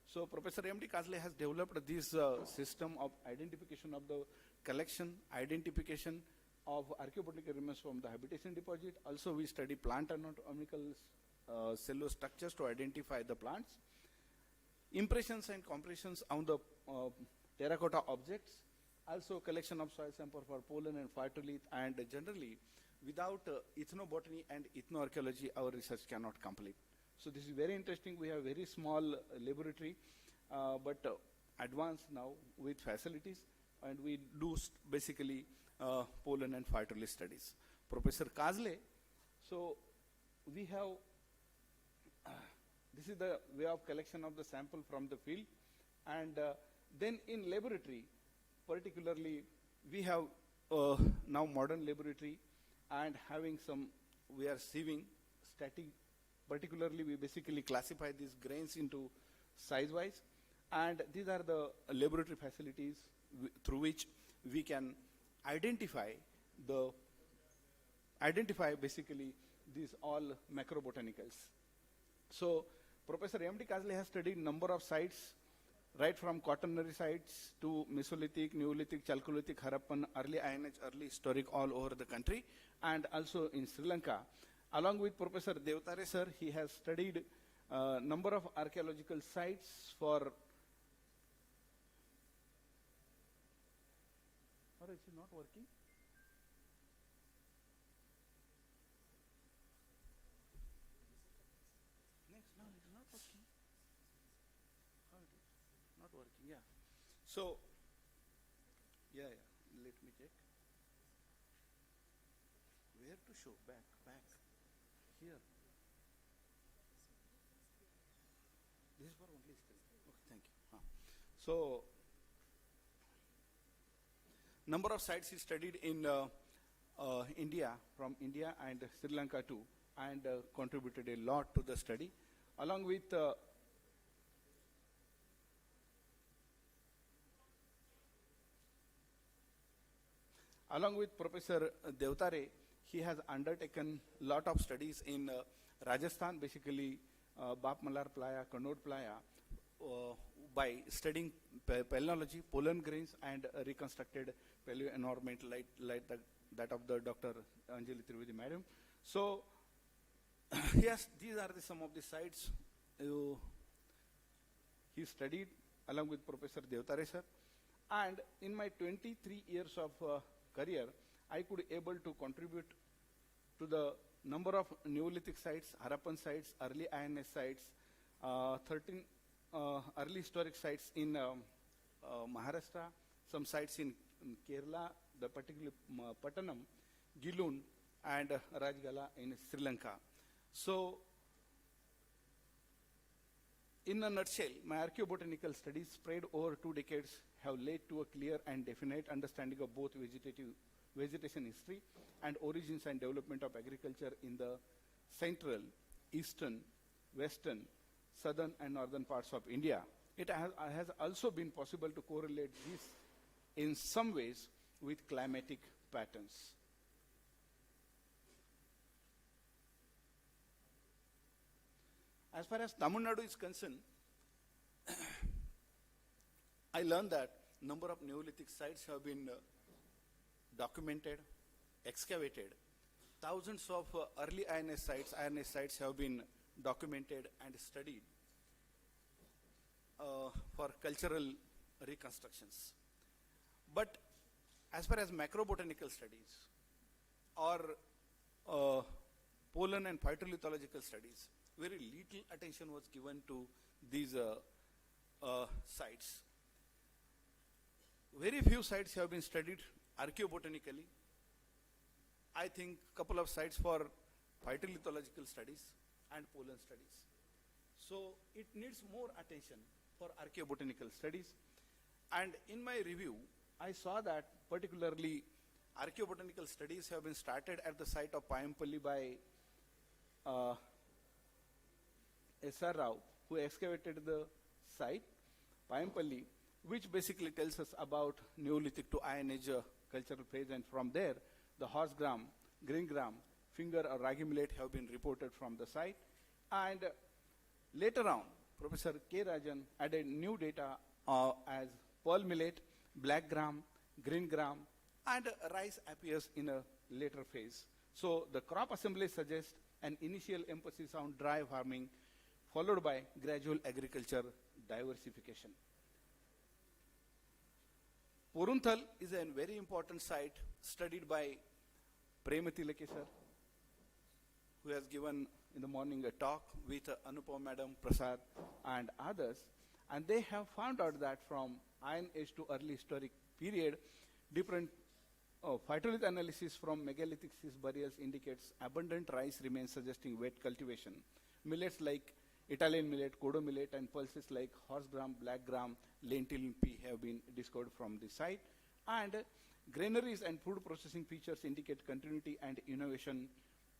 So Professor M.D. Kaze has developed this system of identification of the collection, identification of archaeobotanical remains from the habitation deposit. Also, we study plant anatomical cellular structures to identify the plants. Impressions and compressions on the terracotta objects, also collection of soil sample for pollen and phytolith, and generally, without ethnobotany and ethnoarchaeology, our research cannot complete. So this is very interesting. We have very small laboratory, but advanced now with facilities, and we do basically pollen and phytolith studies. Professor Kazle, so we have, this is the way of collection of the sample from the field, and then in laboratory, particularly we have now modern laboratory and having some, we are sieving, static, particularly we basically classify these grains into size-wise, and these are the laboratory facilities through which we can identify basically these all macrobotanicals. So Professor M.D. Kazle has studied number of sites, right from quaternary sites to Mesolithic, Neolithic, Chalcolithic, Harappan, early Iron Age, early historic all over the country, and also in Sri Lanka. Along with Professor Devtare sir, he has studied number of archaeological sites for, or is it not working? Next, no, it is not working. How it is? Not working, yeah. So, yeah, let me check. Where to show? Back. Here. This is for only screen. Okay, thank you. So, number of sites he studied in India, from India and Sri Lanka too, and contributed a lot to the study. Along with Professor Devtare, he has undertaken lot of studies in Rajasthan, basically Bap Malar Playa, Kannauj Playa, by studying palynology, pollen grains, and reconstructed paleo environment like that of the Dr. Anjali Trivedi madam. So, yes, these are some of the sites he studied along with Professor Devtare sir. And in my 23 years of career, I could able to contribute to the number of Neolithic sites, Harappan sites, early Iron Age sites, 13 early historic sites in Maharashtra, some sites in Kerala, the particular Pattanam, Giloon, and Rajgala in Sri Lanka. So, in a nutshell, my archaeobotanical studies spread over 2 decades have led to a clear and definite understanding of both vegetation history and origins and development of agriculture in the central, eastern, western, southern and northern parts of India. It has also been possible to correlate this in some ways with climatic patterns. As far as Tamil Nadu is concerned, I learned that number of Neolithic sites have been documented, excavated. Thousands of early Iron Age sites have been documented and studied for cultural reconstructions. But as far as macrobotanical studies or pollen and phytolithological studies, very little attention was given to these sites. Very few sites have been studied archaeobotanically. I think couple of sites for phytolithological studies and pollen studies. So it needs more attention for archaeobotanical studies. And in my review, I saw that particularly archaeobotanical studies have been started at the site of Payampalli by S.R. Rao, who excavated the site, Payampalli, which basically tells us about Neolithic to Iron Age cultural phase, and from there, the horse gram, green gram, finger or ragi millet have been reported from the site. And later on, Professor K. Rajan added new data as pearl millet, black gram, green gram, and rice appears in a later phase. So the crop assembly suggests an initial emphasis on dry farming, followed by gradual agriculture diversification. Porunthal is a very important site studied by Premati Lekhe sir, who has given in the morning a talk with Anupam Madam, Prasad and others, and they have found out that from Iron Age to early historic period, different phytolith analysis from megalithic cyst burials indicates abundant rice remains suggesting wet cultivation. Millets like Italian millet, Kodo millet and pulses like horse gram, black gram, lentil pea have been discovered from the site, and granaries and food processing features indicate continuity and innovation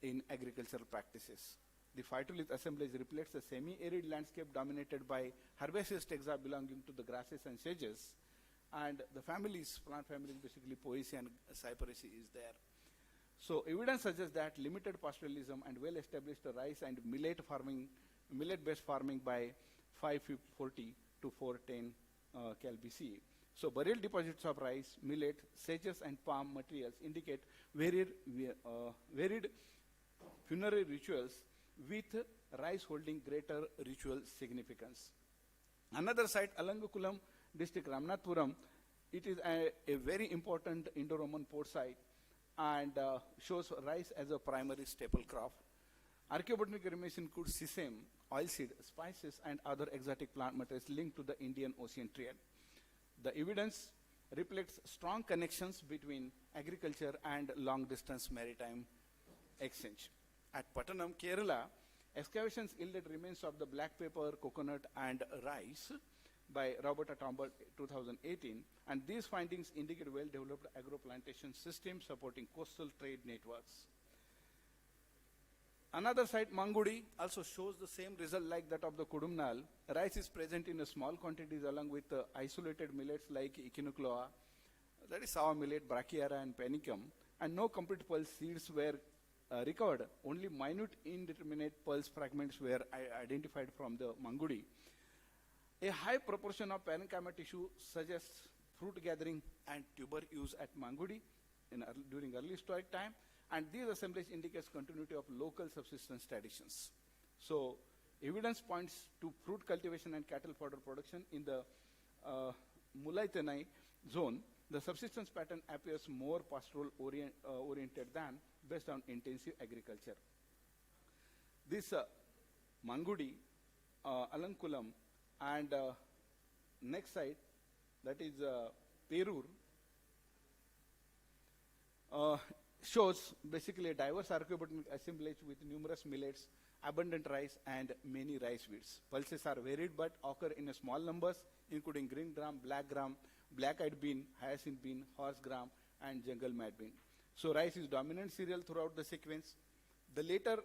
in agricultural practices. The phytolith assemblage reflects a semi-arid landscape dominated by herbaceous taxa belonging to the grasses and sedges, and the families, plant families, basically Poaceae and Cyperaceae is there. So evidence suggests that limited pastoralism and well-established rice and millet-based farming by 540 to 410 Cal BCE. So burial deposits of rice, millet, sedges and palm materials indicate varied funerary rituals with rice holding greater ritual significance. Another site, Alangakulam district, Ramnathpuram, it is a very important Indo-Roman port site and shows rice as a primary staple crop. Archaeobotanical remains include sesame, oilseed, spices and other exotic plant materials linked to the Indian Ocean Triad. The evidence reflects strong connections between agriculture and long-distance maritime exchange. At Pattanam, Kerala, excavations yielded remains of the black pepper, coconut and rice by Robert Attenborough 2018, and these findings indicate well-developed agro-plantation systems supporting coastal trade networks. Another site, Mangudi, also shows the same result like that of the Kudumnal. Rice is present in small quantities along with isolated millets like Echinocloa, that is sour millet, Brachiara and Panicum, and no complete pulse seeds were recovered. Only minute indeterminate pulse fragments were identified from the Mangudi. A high proportion of parenchyma tissue suggests fruit gathering and tuber use at Mangudi during early historic time, and these assemblies indicates continuity of local subsistence traditions. So evidence points to fruit cultivation and cattle fodder production in the Mulai Tenai zone. The subsistence pattern appears more pastoral oriented than based on intensive agriculture. This Mangudi, Alankulam, and next site, that is Perur, shows basically a diverse archaeobotanic assemblage with numerous millets, abundant rice, and many rice weeds. Pulses are varied but occur in small numbers, including green gram, black-eyed bean, hyacinth bean, horse gram, and jungle mad bean. So rice is dominant cereal throughout the sequence. The later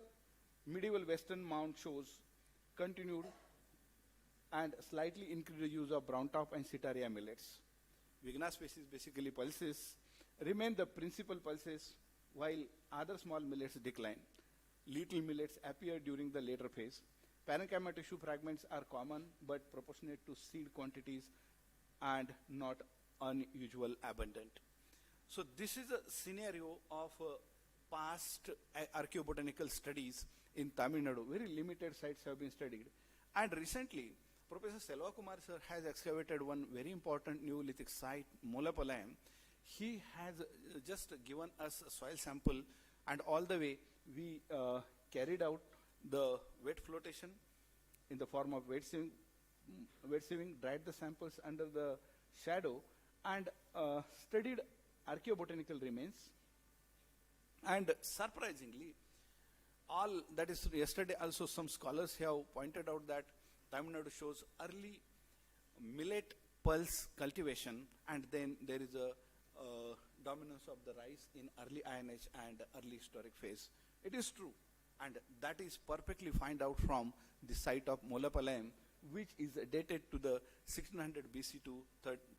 medieval western mound shows continued and slightly increased use of brown top and Sitaria millets. Vigna species, basically pulses, remain the principal pulses while other small millets decline. Little millets appear during the later phase. Parenchyma tissue fragments are common but proportionate to seed quantities and not unusual abundant. So this is a scenario of past archaeobotanical studies in Tamil Nadu. Very limited sites have been studied. And recently, Professor Selva Kumar sir has excavated one very important Neolithic site, Molapalayam. He has just given us a soil sample, and all the way we carried out the wet flotation in the form of wet sieving, dried the samples under the shadow, and studied archaeobotanical remains. And surprisingly, that is yesterday also some scholars have pointed out that Tamil Nadu shows early millet pulse cultivation, and then there is a dominance of the rice in early Iron Age and early historic phase. It is true, and that is perfectly found out from the site of Molapalayam, which is dated to the 1600 BC to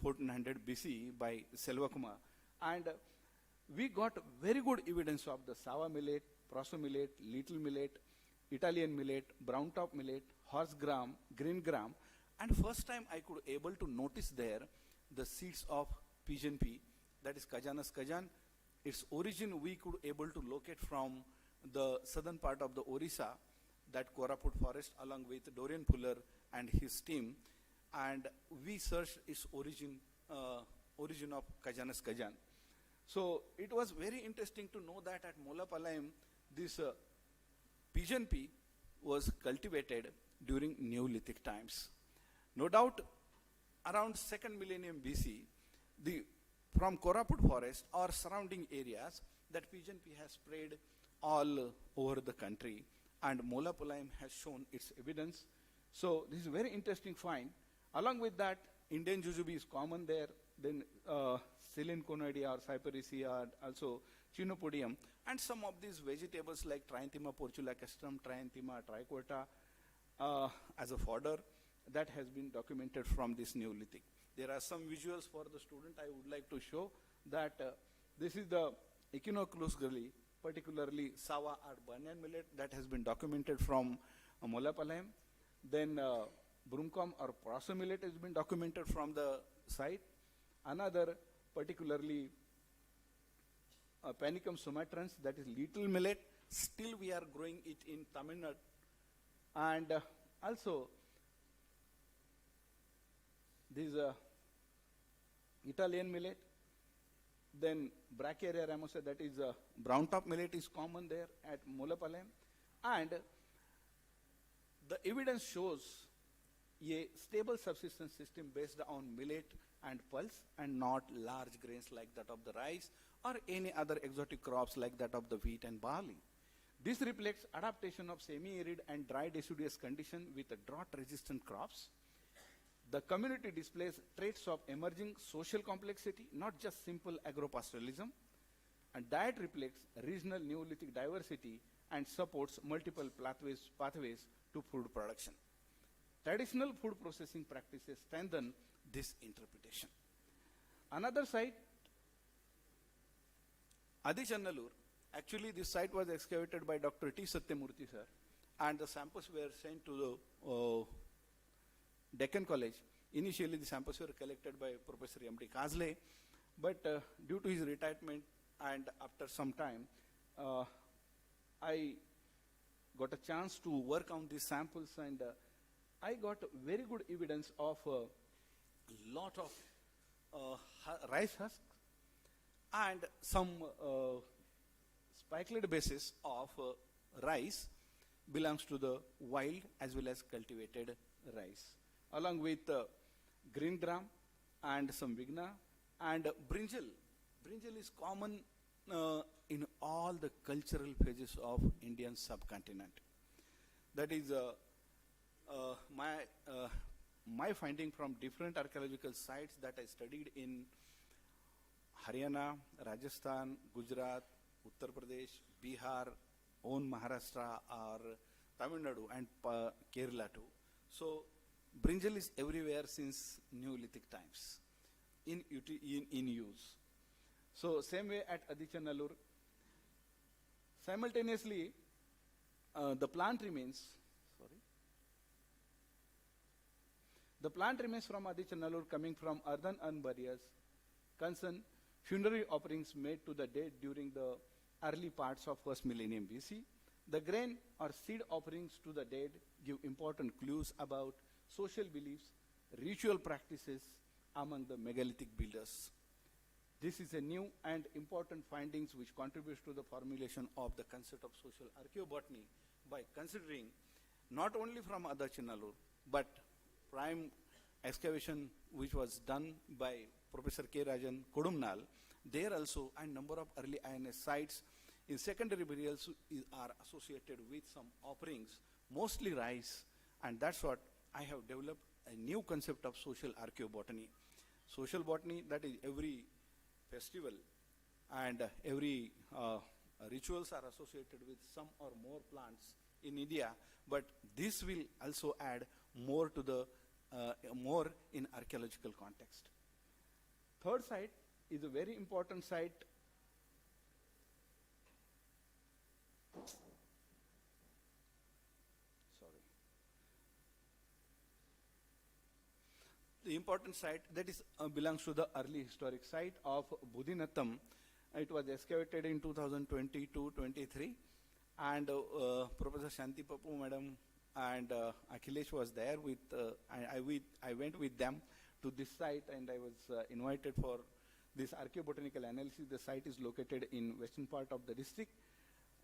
1400 BC by Selva Kumar. And we got very good evidence of the Sava millet, Proso millet, little millet, Italian millet, brown top millet, horse gram, green gram, and first time I could able to notice there the seeds of pigeon pea, that is Kajanus kajan. Its origin we could able to locate from the southern part of the Orissa, that Koraput forest, along with Dorian Puller and his team, and we searched its origin origin of Kajanas Kajan. So it was very interesting to know that at Molapalayam, this pigeon pea was cultivated during Neolithic times. No doubt, around 2nd millennium BC, from Koraput forest or surrounding areas, that pigeon pea has spread all over the country, and Molapalayam has shown its evidence. So this is a very interesting find. Along with that, Indian jujube is common there, then Silene conoidea or Cypericea, also Chinopodium, and some of these vegetables like Trianthema portula castrum, Trianthema trichota as a fodder, that has been documented from this Neolithic. There are some visuals for the student I would like to show that this is the Echinoclus gully, particularly Sawa or banyan millet, that has been documented from Molapalayam. Then Brumcom or Proso millet has been documented from the site. Another particularly Panicum sumatrans, that is little millet. Still we are growing it in Tamil Nadu. And also this Italian millet. Then Brachiaria ramosa, that is brown top millet, is common there at Molapalayam. And the evidence shows a stable subsistence system based on millet and pulse, and not large grains like that of the rice or any other exotic crops like that of the wheat and barley. This reflects adaptation of semi-arid and dry deciduous condition with drought-resistant crops. The community displays traits of emerging social complexity, not just simple agropastoralism, and that reflects regional Neolithic diversity and supports multiple pathways to food production. Traditional food processing practices strengthen this interpretation. Another site, Adichanallur. Actually, this site was excavated by Dr. T. Satyamurthy sir, and the samples were sent to the Deccan College. Initially, the samples were collected by Professor M.D. Kazle, but due to his retirement and after some time, I got a chance to work on these samples, and I got very good evidence of a lot of rice husks and some spikelets basis of rice belongs to the wild as well as cultivated rice, along with green gram and some vigna and brinjal. Brinjal is common in all the cultural phases of Indian subcontinent. That is my finding from different archaeological sites that I studied in Haryana, Rajasthan, Gujarat, Uttar Pradesh, Bihar, own Maharashtra or Tamil Nadu and Kerala too. So brinjal is everywhere since Neolithic times in use. So same way at Adichanallur. Simultaneously, the plant remains from Adichanallur coming from earthen urn burials, concern funerary offerings made to the dead during the early parts of 1st millennium BC. The grain or seed offerings to the dead give important clues about social beliefs, ritual practices among the megalithic builders. This is a new and important findings which contributes to the formulation of the concept of social archaeobotany by considering not only from Adichanallur, but prime excavation which was done by Professor K. Rajan Kodumnal, there also a number of early INS sites in secondary burials are associated with some offerings, mostly rice, and that's what I have developed a new concept of social archaeobotany. Social botany, that is every festival and every rituals are associated with some or more plants in India, but this will also add more to the more in archaeological context. Third site is a very important site. The important site that is belongs to the early historic site of Budinattam. It was excavated in 2022-23, and Professor Shanti Papu madam and Akhilesh was there with. I went with them to this site, and I was invited for this archaeobotanical analysis. The site is located in western part of the district,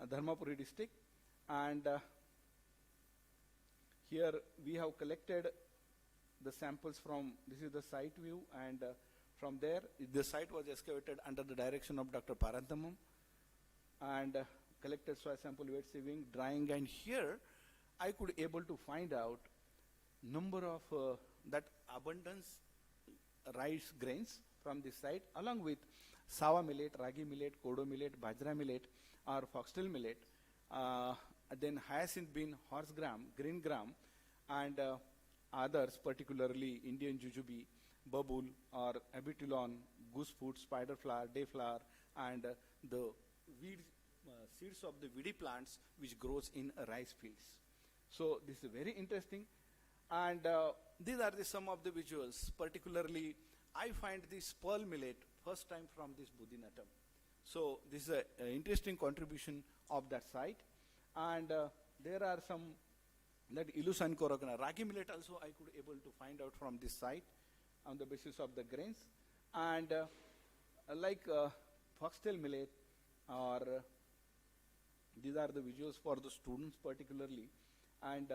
Dharmapuri district, and here we have collected the samples from, this is the site view, and from there, the site was excavated under the direction of Dr. Paranthamam, and collected soil sample, wet sieving, drying, and here I could able to find out number of that abundance rice grains from this site, along with sawa millet, ragi millet, kodo millet, bajra millet, or foxtail millet, then hyacinth bean, horse gram, green gram, and others, particularly Indian jujube, babul, or abitilon, goose foot, spider flower, day flower, and the weed, seeds of the weedy plants which grows in rice fields. So this is very interesting, and these are some of the visuals. Particularly, I find this pearl millet first time from this Budinatam. So this is an interesting contribution of that site, and there are some that Ilusan Korokana, ragi millet also I could able to find out from this site on the basis of the grains, and like foxtail millet, or these are the visuals for the students particularly, and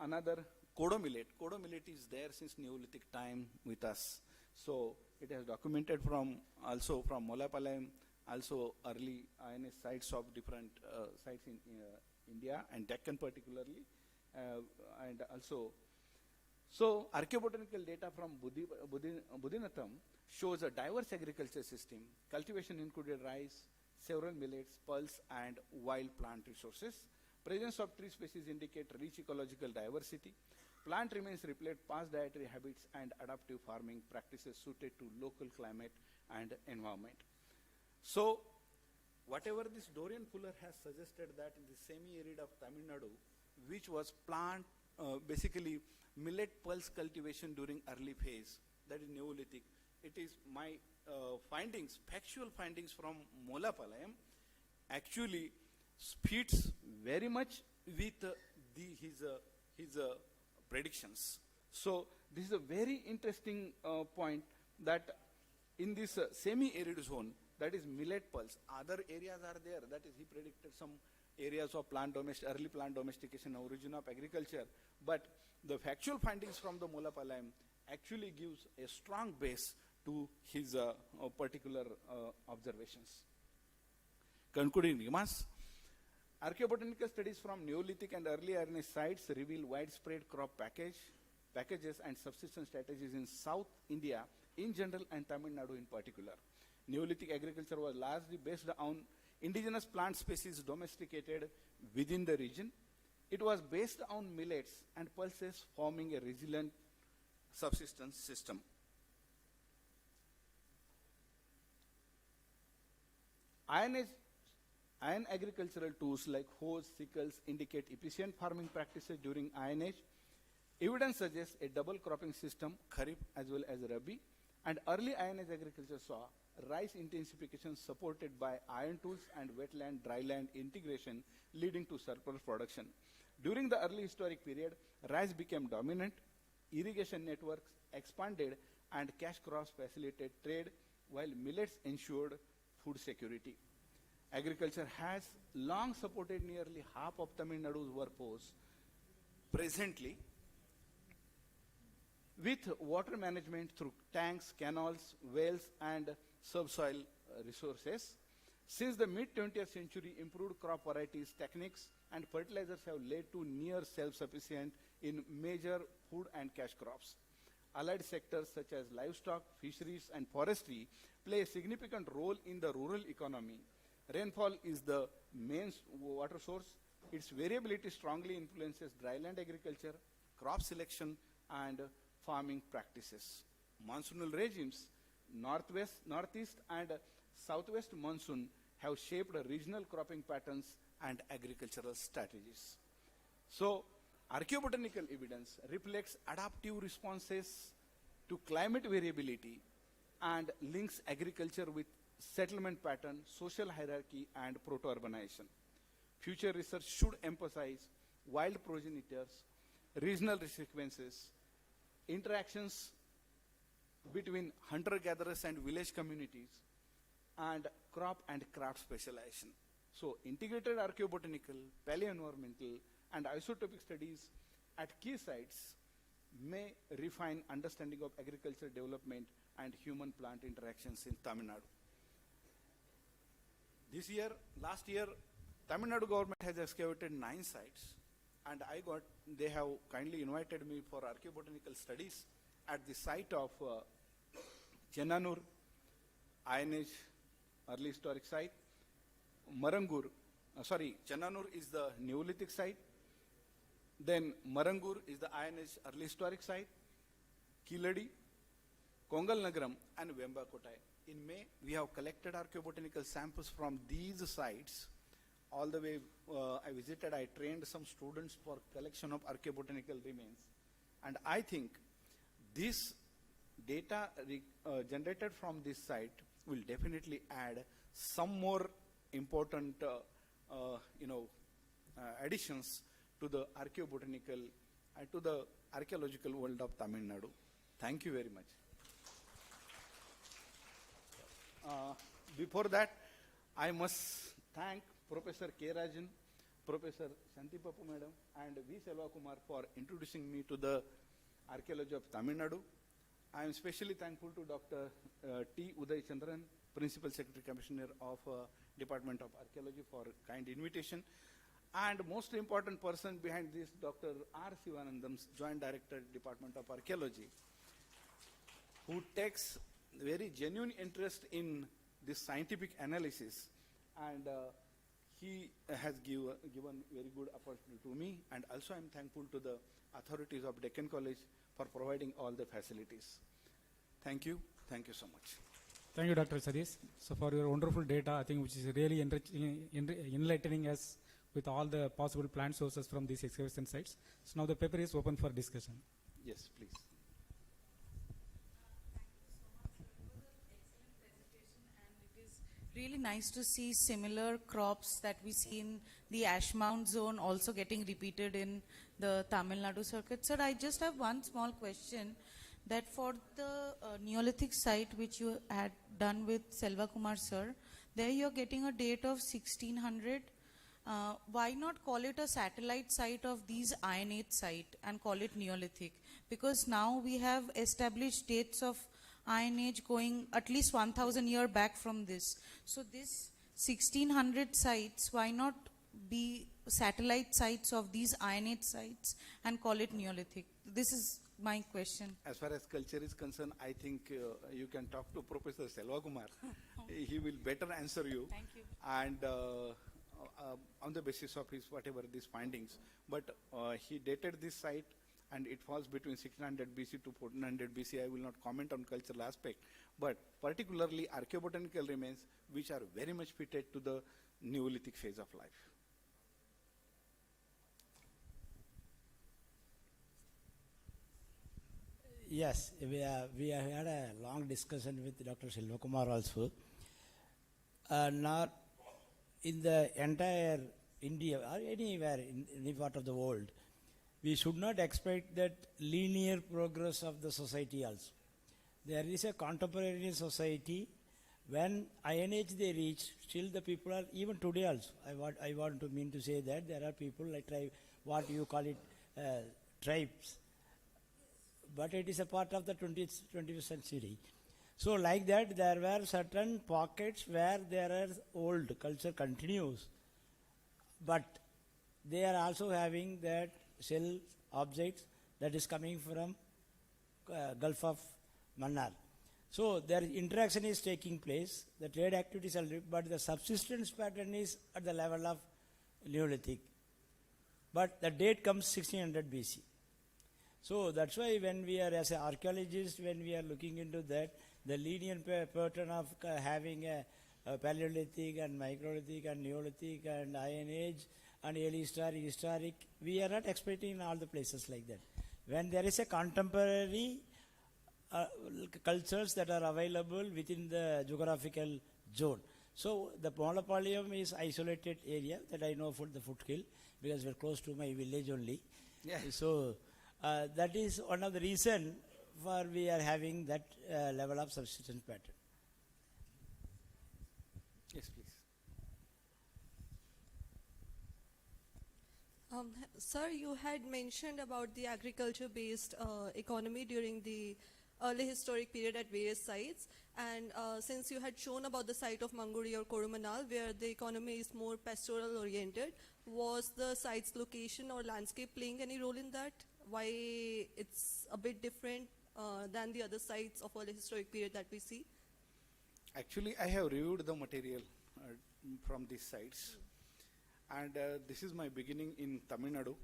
another kodo millet. Kodo millet is there since Neolithic time with us. So it has documented from also from Molapalayam, also early INS sites of different sites in India and Deccan particularly, and also. So archaeobotanical data from Budinatam shows a diverse agriculture system. Cultivation included rice, several millets, pulse, and wild plant resources. Presence of tree species indicate rich ecological diversity. Plant remains reflect past dietary habits and adaptive farming practices suited to local climate and environment. So, whatever this Dorian Fuller has suggested that in the semi-arid of Tamil Nadu, which was plant, basically millet pulse cultivation during early phase, that is Neolithic, it is my findings, factual findings from Molapalayam, actually fits very much with his predictions. So this is a very interesting point that in this semi-arid zone, that is millet pulse, other areas are there, that is he predicted some areas of early plant domestication, origin of agriculture, but the factual findings from the Molapalayam actually gives a strong base to his particular observations. Concluding remarks, archaeobotanical studies from Neolithic and early Iron Age sites reveal widespread crop packages and subsistence strategies in South India in general and Tamil Nadu in particular. Neolithic agriculture was largely based on indigenous plant species domesticated within the region. It was based on millets and pulses, forming a resilient subsistence system. Iron agricultural tools like hoes, sickles indicate efficient farming practices during Iron Age. Evidence suggests a double cropping system, Kharif as well as Rabi, and early Iron Age agriculture saw rice intensification supported by iron tools and wetland dryland integration, leading to surplus production. During the early historic period, rice became dominant, irrigation networks expanded, and cash crops facilitated trade, while millets ensured food security. Agriculture has long supported nearly half of Tamil Nadu's workforce. Presently, with water management through tanks, canals, wells, and subsoil resources, since the mid-20th century, improved crop varieties, techniques, and fertilizers have led to near self-sufficient in major food and cash crops. Allied sectors such as livestock, fisheries, and forestry play a significant role in the rural economy. Rainfall is the main water source. Its variability strongly influences dryland agriculture, crop selection, and farming practices. Monsoonal regimes, northwest, northeast, and southwest monsoon have shaped regional cropping patterns and agricultural strategies. So, archaeobotanical evidence reflects adaptive responses to climate variability and links agriculture with settlement pattern, social hierarchy, and proto-urbanization. Future research should emphasize wild progenitors, regional sequences, interactions between hunter-gatherers and village communities, and crop and craft specialization. So integrated archaeobotanical, paleo-environmental, and isotopic studies at key sites may refine understanding of agriculture development and human-plant interactions in Tamil Nadu. Last year, Tamil Nadu government has excavated 9 sites, and they have kindly invited me for archaeobotanical studies at the site of Chenanur, Iron Age, early historic site. Chenanur is the Neolithic site. Then Marangur is the Iron Age, early historic site. Kiladi, Kongal Nagaram, and Vembakotai. In May, we have collected archaeobotanical samples from these sites. All the way I trained some students for collection of archaeobotanical remains. And I think this data generated from this site will definitely add some more important additions to the archaeobotanical and to the archaeological world of Tamil Nadu. Thank you very much. Before that, I must thank Professor K. Rajan, Professor Shanti Papu Madam, and V. Selva Kumar for introducing me to the archaeology of Tamil Nadu. I am especially thankful to Dr. T. Uday Chandran, Principal Secretary Commissioner of Department of Archaeology, for kind invitation. And most important person behind this, Dr. R. Sivanandam, Joint Director, Department of Archaeology, who takes very genuine interest in this scientific analysis, and he has given very good opportunity to me, and also I am thankful to the authorities of Deccan College for providing all the facilities. Thank you so much. Thank you, Dr. Sadish. So for your wonderful data, I think which is really enlightening us with all the possible plant sources from these excavation sites. So now the paper is open for discussion. Yes, please. Really nice to see similar crops that we see in the Ash Mount zone also getting repeated in the Tamil Nadu circuit. Sir, I just have one small question, that for the Neolithic site which you had done with Selva Kumar sir, there you're getting a date of 1600. Why not call it a satellite site of these Iron Age site and call it Neolithic? Because now we have established dates of Iron Age going at least 1000 years back from this. So this 1600 sites, why not be satellite sites of these Iron Age sites and call it Neolithic? This is my question. As far as culture is concerned, I think you can talk to Professor Selva Kumar. He will better answer you. Thank you. And on the basis of his whatever these findings. But he dated this site, and it falls between 1600 BC to 1400 BC. I will not comment on cultural aspect, but particularly archaeobotanical remains which are very much fitted to the Neolithic phase of life. Yes, we have had a long discussion with Dr. Selva Kumar also. Now, in the entire India or anywhere in any part of the world, we should not expect that linear progress of the society also. There is a contemporary society. When Iron Age they reach, still the people are, even today also, I want to mean to say that there are people like what you call it, tribes. But it is a part of the 20th century. So like that, there were certain pockets where there are old culture continues, but they are also having that shell objects that is coming from Gulf of Mannar. So their interaction is taking place, the trade activities are, but the subsistence pattern is at the level of Neolithic. But the date comes 1600 BC. So that's why when we are, as an archaeologist, when we are looking into that, the linear pattern of having a Paleolithic and Microlithic and Neolithic and Iron Age and early historic, we are not expecting in all the places like that. When there is a contemporary cultures that are available within the geographical zone. So the Monopolium is isolated area that I know for the foothill because we're close to my village only. Yeah. So that is one of the reason for we are having that level of subsistence pattern? Yes, please. Sir, you had mentioned about the agriculture-based economy during the early historic period at various sites. And since you had shown about the site of Manguri or Korumanal, where the economy is more pastoral-oriented, was the site's location or landscape playing any role in that? Why it's a bit different than the other sites of early historic period that we see? Actually, I have reviewed the material from these sites. And this is my beginning in Tamil Nadu.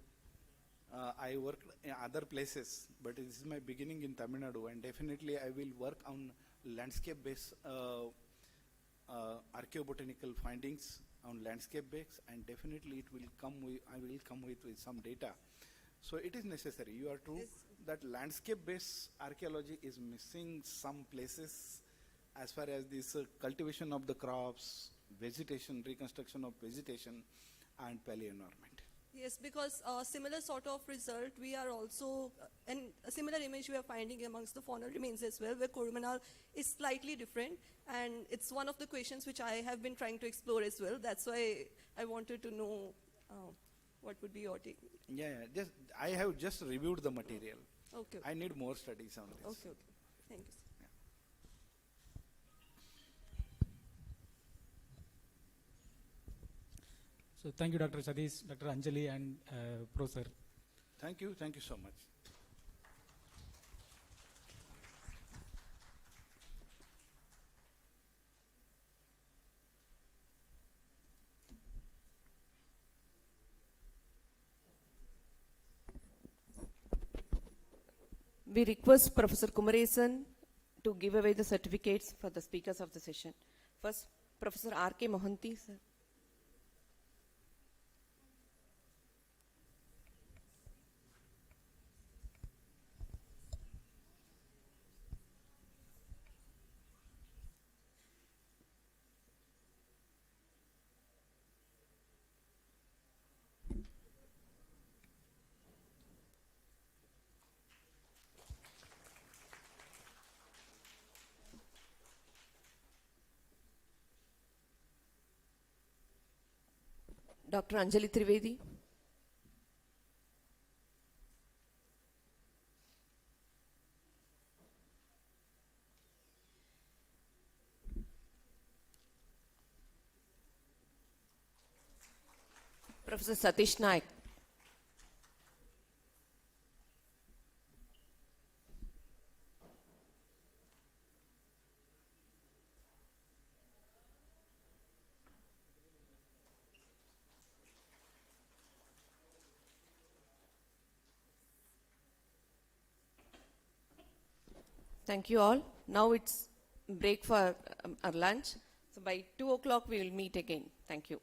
I worked in other places, but this is my beginning in Tamil Nadu, and definitely I will work on landscape-based archaeobotanical findings on landscape base, and definitely it will come with, I will come with some data. So it is necessary. You are true that landscape-based archaeology is missing some places as far as this cultivation of the crops, vegetation, reconstruction of vegetation, and paleo-environment. Yes, because similar sort of result we are also, and a similar image we are finding amongst the faunal remains as well, where Korumanal is slightly different, and it's one of the questions which I have been trying to explore as well. That's why I wanted to know what would be your take. Yeah, just I have just reviewed the material. Okay. I need more studies on this. Okay, okay. Thank you, sir. So thank you, Dr. Satish, Dr. Anjali, and Professor. Thank you so much. We request Professor Kumaresan to give away the certificates for the speakers of the session. First, Professor R.K. Mohanty, sir. Dr. Anjali Trivedi. Professor Satish Naik. Thank you all. Now it's break for our lunch. So by 2 o'clock we will meet again. Thank you.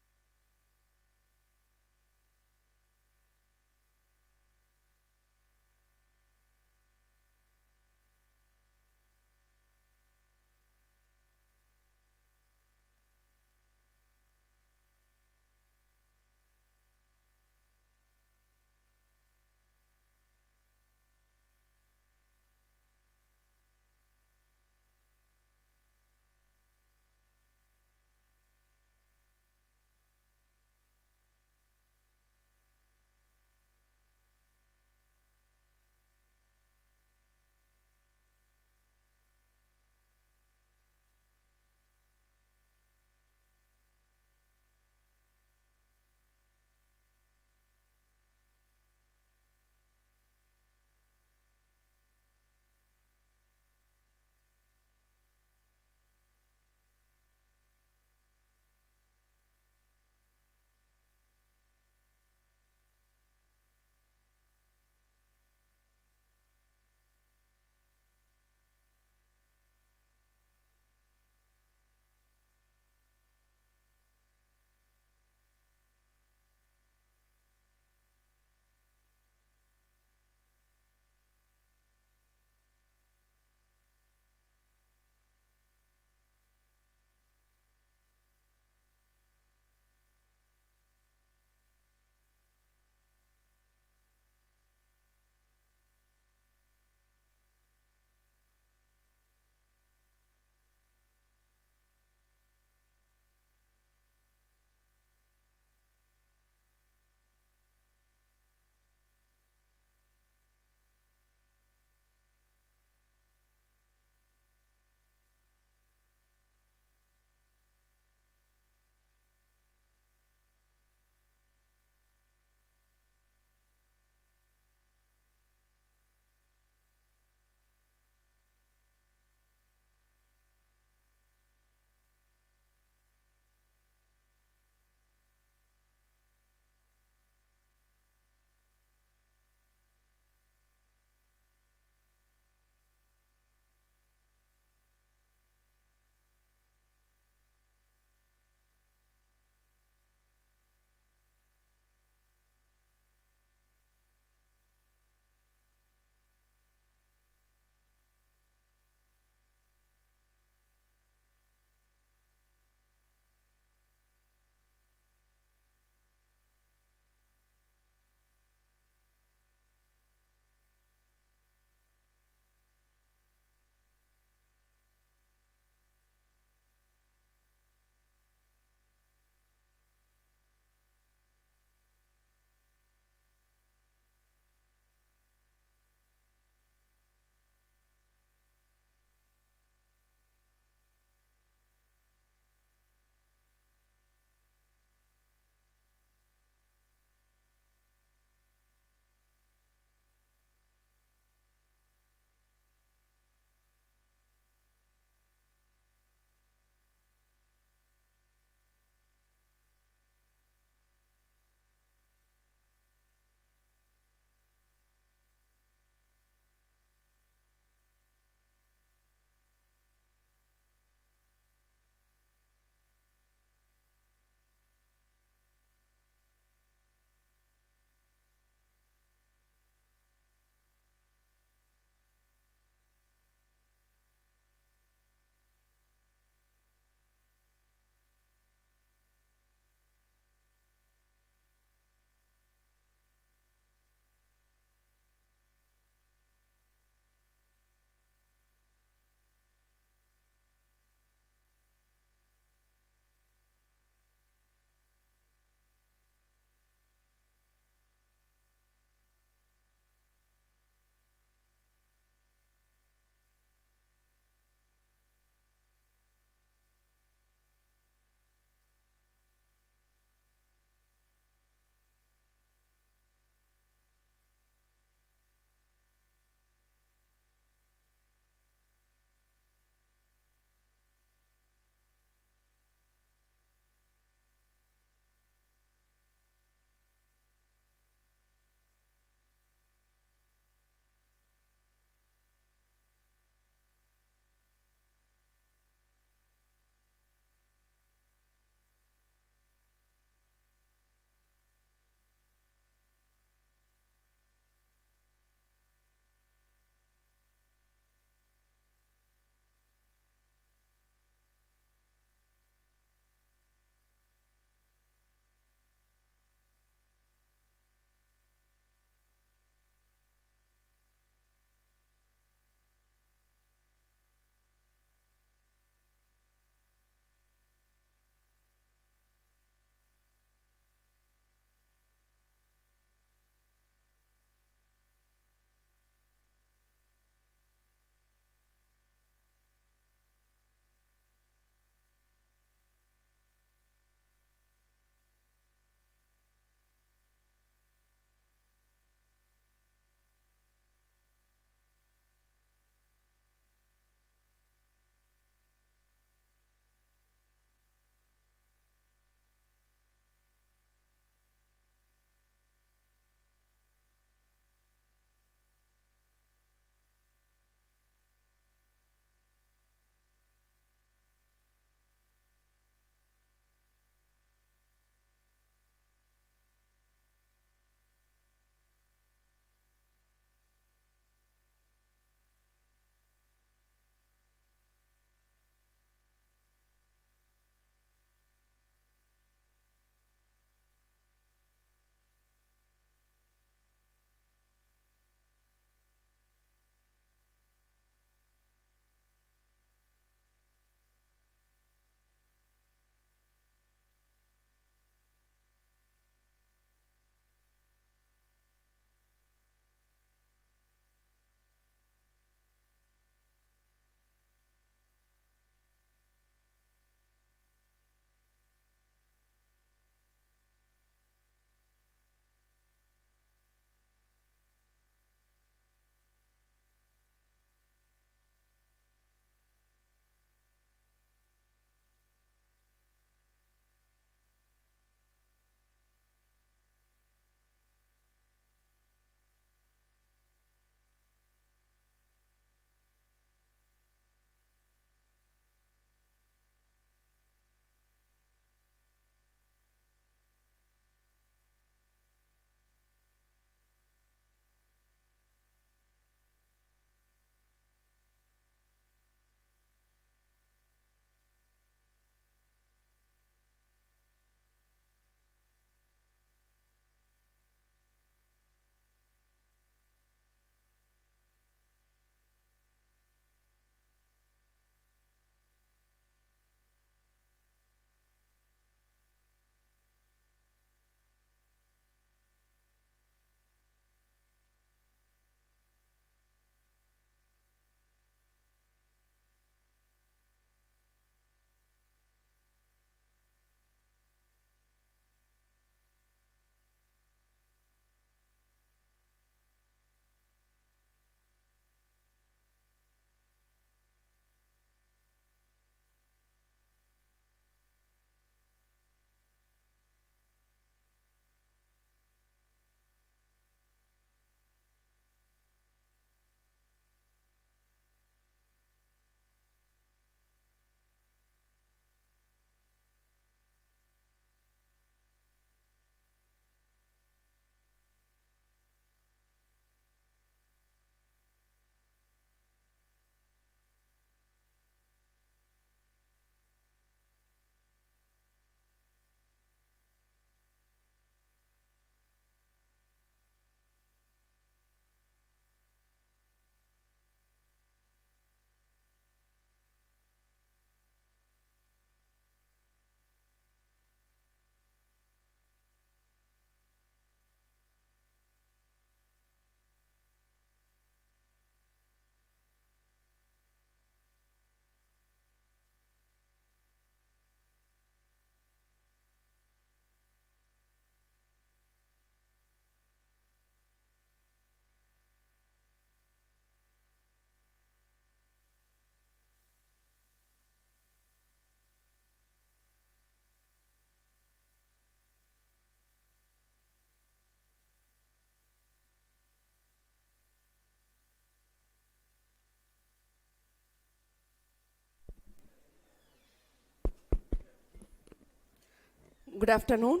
Good afternoon.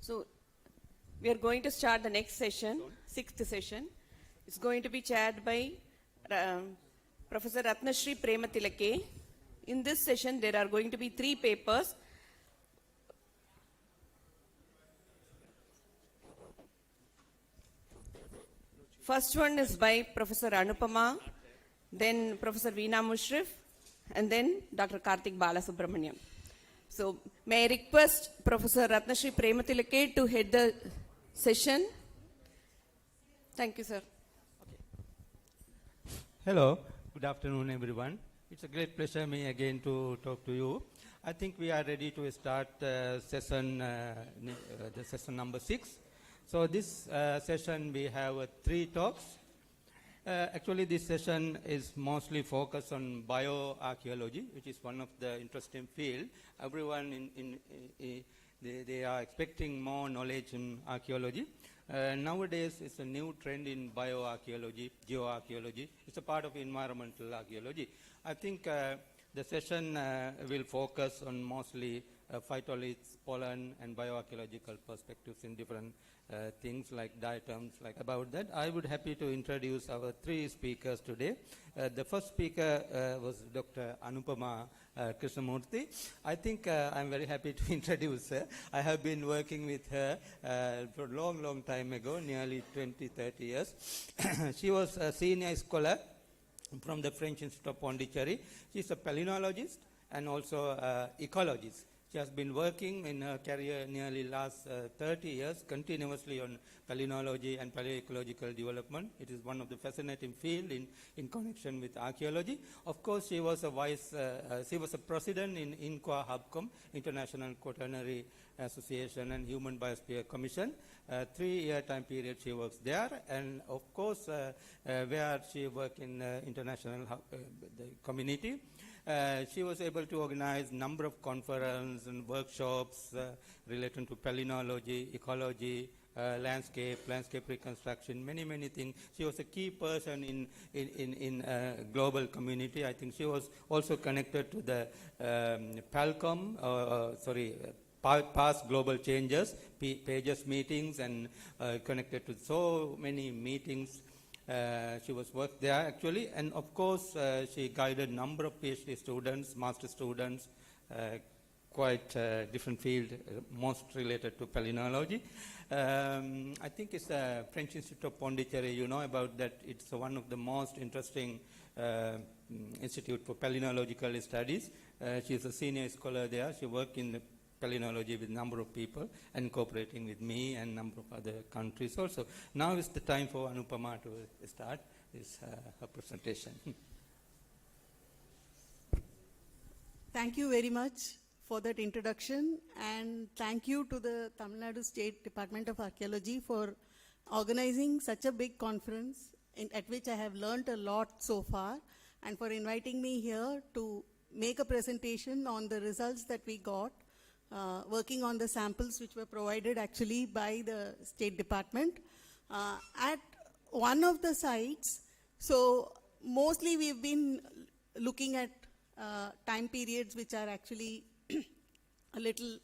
So, we are going to start the next session, sixth session. It's going to be chaired by Professor Ratnashri Prematilake. In this session, there are going to be 3 papers. First one is by Professor Anupama, then Professor Veena Mushrif, and then Dr. Karthik Balasubramaniam. So, may I request Professor Ratnashri Prematilake to head the session? Thank you, sir. Hello, good afternoon, everyone. It's a great pleasure me again to talk to you. I think we are ready to start session number 6. So this session we have 3 talks. Actually, this session is mostly focused on bioarchaeology, which is one of the interesting field. Everyone they are expecting more knowledge in archaeology. Nowadays, it's a new trend in bioarchaeology, geoarchaeology. It's a part of environmental archaeology. I think the session will focus on mostly phytoliths, pollen, and bioarchaeological perspectives in different things like diatoms, like about that. I would happy to introduce our 3 speakers today. The first speaker was Dr. Anupama Krishnamurthy. I think I'm very happy to introduce her. I have been working with her for a long, long time ago, nearly 20, 30 years. She was a senior scholar from the French Institute of Pondicherry. She's a palynologist and also ecologist. She has been working in her career nearly last 30 years continuously on palynology and paleoecological development. It is one of the fascinating field in connection with archaeology. Of course, she was a president in INQUA HUBCOM, International Quaternary Association and Human Biosphere Commission. 3-year time period she works there, and of course, where she worked in international the community. She was able to organize number of conferences and workshops related to palynology, ecology, landscape reconstruction, many things. She was a key person in global community. I think she was also connected to the past global changes, pages meetings, and connected to so many meetings. She was worked there actually, and of course she guided number of PhD students, master students, quite different field, most related to palynology. I think it's the French Institute of Pondicherry, you know about that. It's one of the most interesting institute for palynological studies. She's a senior scholar there. She worked in the palynology with number of people and cooperating with me and number of other countries also. Now is the time for Anupama to start her presentation. Thank you very much for that introduction, and thank you to the Tamil Nadu State Department of Archaeology for organizing such a big conference at which I have learnt a lot so far, and for inviting me here to make a presentation on the results that we got working on the samples which were provided actually by the State Department at one of the sites. So mostly we've been looking at time periods which are actually a little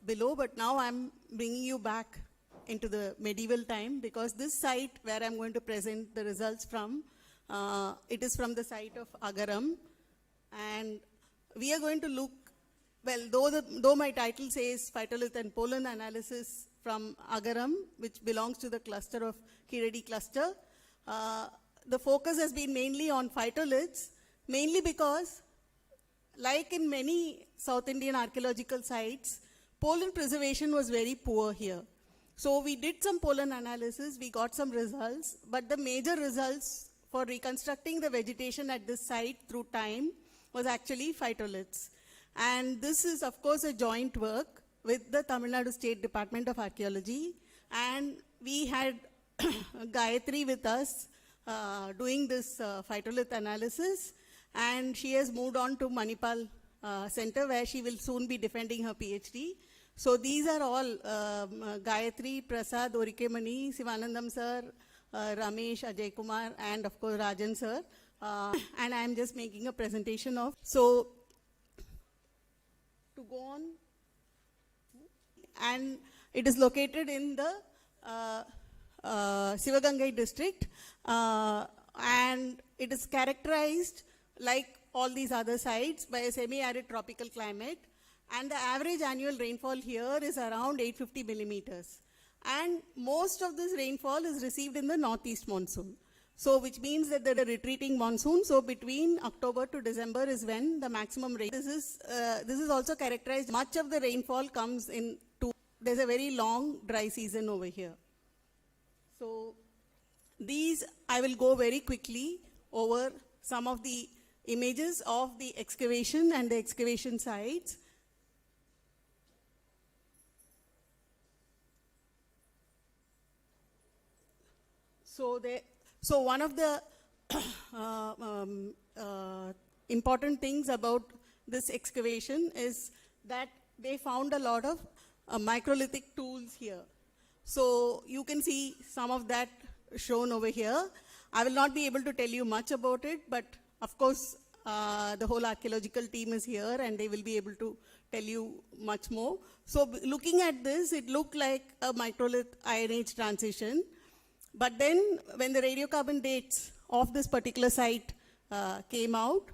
below, but now I'm bringing you back into the medieval time, because this site where I'm going to present the results from, it is from the site of Agaram, and we are going to look, well, though my title says phytolith and pollen analysis from Agaram, which belongs to the cluster of Kiradi cluster, the focus has been mainly on phytoliths, mainly because, like in many South Indian archaeological sites, pollen preservation was very poor here. So we did some pollen analysis, we got some results, but the major results for reconstructing the vegetation at this site through time was actually phytoliths. And this is, of course, a joint work with the Tamil Nadu State Department of Archaeology. And we had Gayatri with us doing this phytolith analysis. And she has moved on to Manipal Center, where she will soon be defending her PhD. So these are all Gayatri, Prasad, Orikemani, Sivanandam sir, Ramesh, Ajay Kumar, and of course Rajan sir. And I am just making a presentation of. So to go on, and it is located in the Sivagangai district, and it is characterized like all these other sites by a semi-arid tropical climate, and the average annual rainfall here is around 850 millimeters. And most of this rainfall is received in the northeast monsoon. So which means that the retreating monsoon, so between October to December is when the maximum rain. This is also characterized, much of the rainfall comes in there's a very long dry season over here. So these, I will go very quickly over some of the images of the excavation and the excavation sites. So one of the important things about this excavation is that they found a lot of microlithic tools here. So you can see some of that shown over here. I will not be able to tell you much about it, but of course the whole archaeological team is here and they will be able to tell you much more. So looking at this, it looked like a microlith Iron Age transition. But then when the radiocarbon dates of this particular site came out,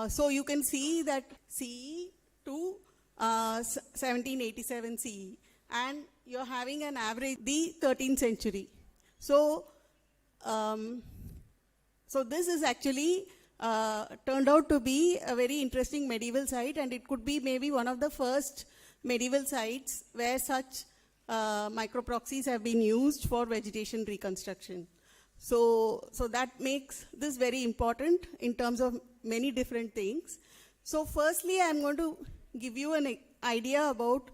so you can see that CE to 1787 CE, and you're having an average the 13th century. So, so this is actually turned out to be a very interesting medieval site, and it could be maybe one of the first medieval sites where such microproxies have been used for vegetation reconstruction. So that makes this very important in terms of many different things. So firstly, I'm going to give you an idea about,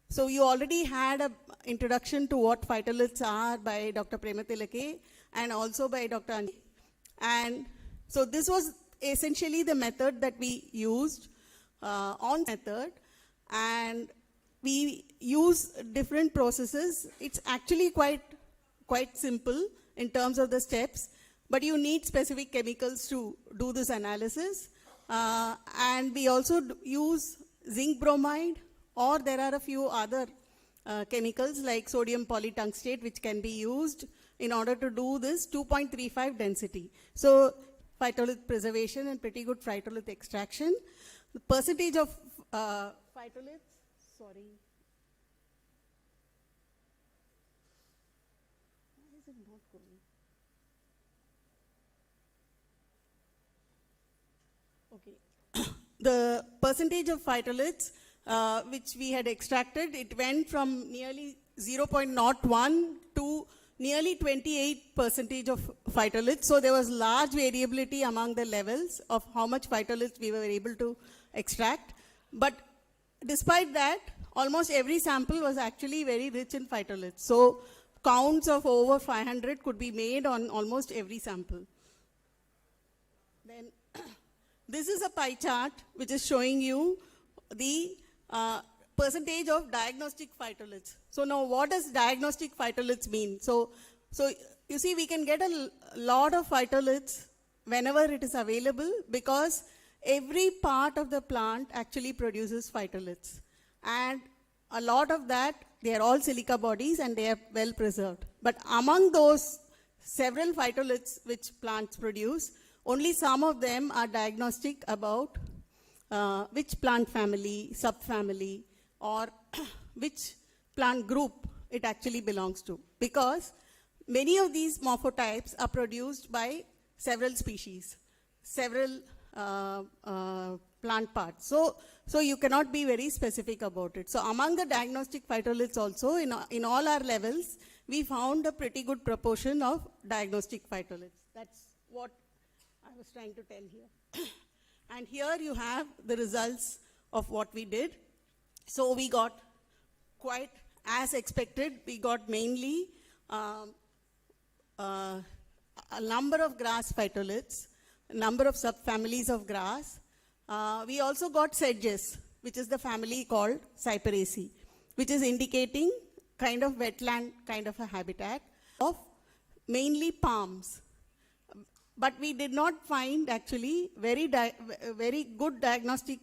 so you already had an introduction to what phytoliths are by Dr. Prematilake and also by Dr. Andi. And so this was essentially the method that we used on method, and we use different processes. It's actually quite simple in terms of the steps, but you need specific chemicals to do this analysis. And we also use zinc bromide, or there are a few other chemicals like sodium polytungstate which can be used in order to do this 2.35 density. So phytolith preservation and pretty good phytolith extraction. The percentage of phytoliths, sorry. Why is it not going? Okay. The percentage of phytoliths which we had extracted, it went from nearly 0.01 to nearly 28% of phytoliths. So there was large variability among the levels of how much phytoliths we were able to extract. But despite that, almost every sample was actually very rich in phytoliths. So counts of over 500 could be made on almost every sample. Then this is a pie chart which is showing you the percentage of diagnostic phytoliths. So now what does diagnostic phytoliths mean? So you see, we can get a lot of phytoliths whenever it is available, because every part of the plant actually produces phytoliths. And a lot of that, they are all silica bodies and they are well preserved. But among those several phytoliths which plants produce, only some of them are diagnostic about which plant family, subfamily, or which plant group it actually belongs to. Because many of these morphotypes are produced by several species, several plant parts. So you cannot be very specific about it. So among the diagnostic phytoliths also, in all our levels, we found a pretty good proportion of diagnostic phytoliths. That's what I was trying to tell here. And here you have the results of what we did. So we got quite as expected. We got mainly a number of grass phytoliths, a number of subfamilies of grass. We also got sedges, which is the family called Cyperaceae, which is indicating kind of wetland kind of a habitat of mainly palms. But we did not find actually very good diagnostic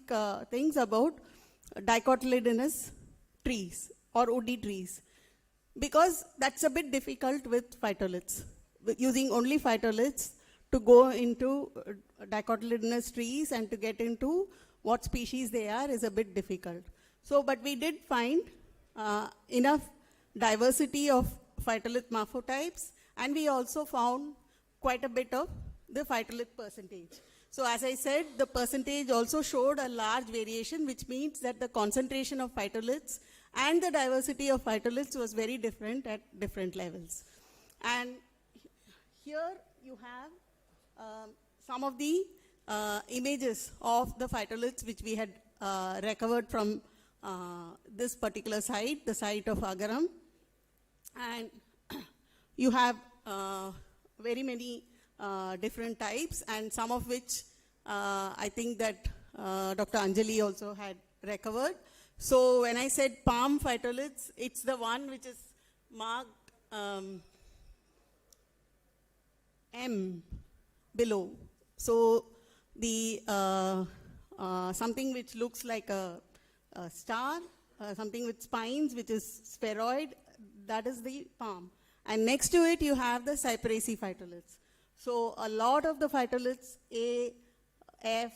things about dicotyledonous trees. or woody trees. Because that's a bit difficult with phytoliths. Using only phytoliths to go into dicotyledonous trees and to get into what species they are is a bit difficult. So, but we did find enough diversity of phytolith morphotypes, and we also found quite a bit of the phytolith percentage. So as I said, the percentage also showed a large variation, which means that the concentration of phytoliths and the diversity of phytoliths was very different at different levels. And here you have some of the images of the phytoliths which we had recovered from this particular site, the site of Agaram. And you have very many different types, and some of which I think that Dr. Anjali also had recovered. So when I said palm phytoliths, it's the one which is marked M below. So the something which looks like a star, something with spines which is spheroid, that is the palm. And next to it you have the cyperaceae phytoliths. So a lot of the phytoliths, A, F,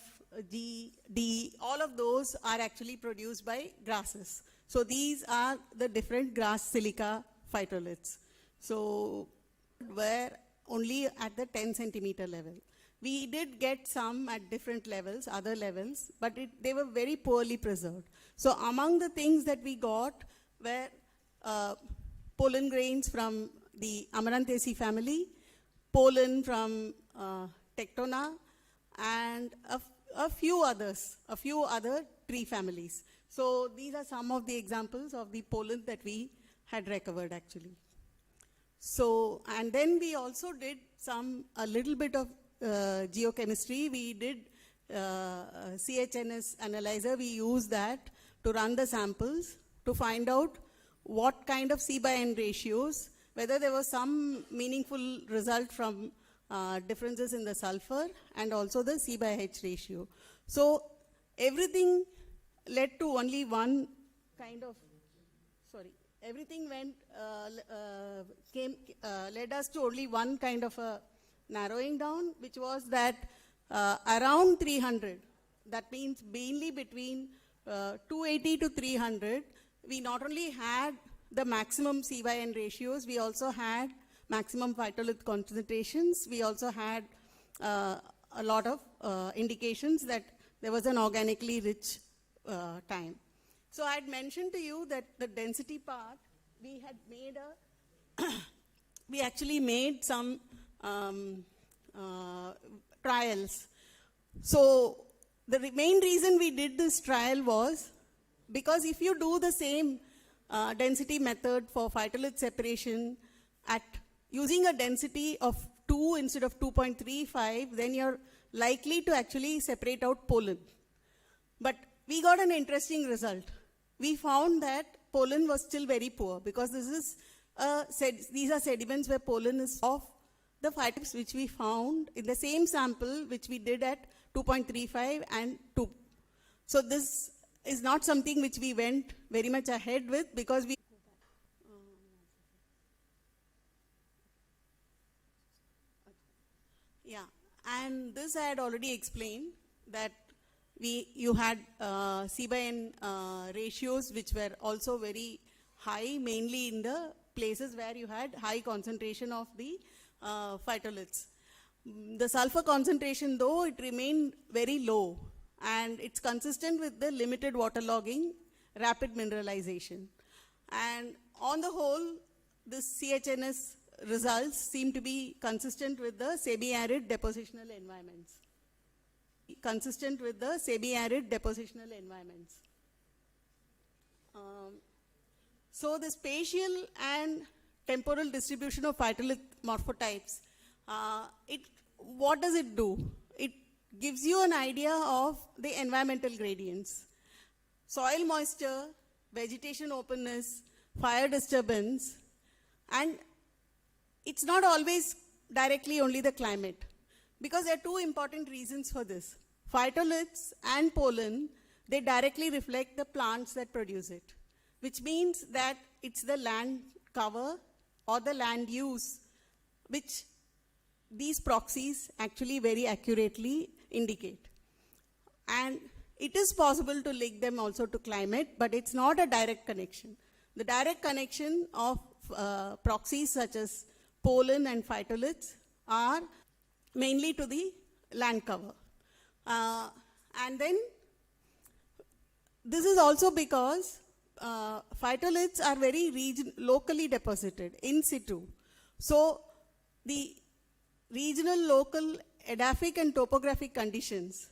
G, D, all of those are actually produced by grasses. So these are the different grass silica phytoliths. So were only at the 10 centimeter level. We did get some at different levels, other levels, but they were very poorly preserved. So among the things that we got were pollen grains from the Amarantaceae family, pollen from Tectona, and a few other tree families. So these are some of the examples of the pollen that we had recovered actually. So, and then we also did a little bit of geochemistry. We did CHNS analyzer. We used that to run the samples to find out what kind of C/N ratios, whether there was some meaningful result from differences in the sulfur and also the C/H ratio. So everything led to only one kind of, everything led us to only one kind of a narrowing down, which was that around 300, that means mainly between 280 to 300, we not only had the maximum C/N ratios, we also had maximum phytolith concentrations. We also had a lot of indications that there was an organically rich time. So I had mentioned to you that the density part, we had made we actually made some trials. So the main reason we did this trial was because if you do the same density method for phytolith separation at using a density of 2 instead of 2.35, then you're likely to actually separate out pollen. But we got an interesting result. We found that pollen was still very poor because these are sediments where pollen is of the phytotypes which we found in the same sample which we did at 2.35 and 2. So this is not something which we went very much ahead with because we and this I had already explained that you had C/N ratios which were also very high, mainly in the places where you had high concentration of the phytoliths. The sulfur concentration, though, it remained very low, and it's consistent with the limited waterlogging, rapid mineralization. And on the whole, the CHNS results seem to be consistent with the semi-arid depositional environments. So the spatial and temporal distribution of phytolith morphotypes, what does it do? It gives you an idea of the environmental gradients. Soil moisture, vegetation openness, fire disturbance, and it's not always directly only the climate, because there are two important reasons for this. Phytoliths and pollen, they directly reflect the plants that produce it. which means that it's the land cover or the land use which these proxies actually very accurately indicate. And it is possible to link them also to climate, but it's not a direct connection. The direct connection of proxies such as pollen and phytoliths are mainly to the land cover. And then this is also because phytoliths are very locally deposited in situ. So the regional, local, edaphic and topographic conditions,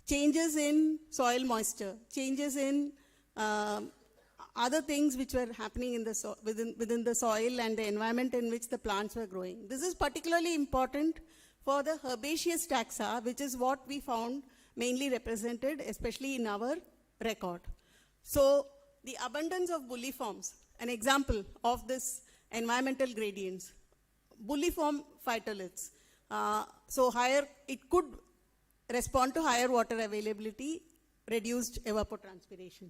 changes in soil moisture, changes in other things which were happening in the within the soil and the environment in which the plants were growing. This is particularly important for the herbaceous taxa, which is what we found mainly represented, especially in our record. So the abundance of bulliforms, an example of this environmental gradients, bulliform phytoliths. So higher, it could respond to higher water availability, reduced evapotranspiration.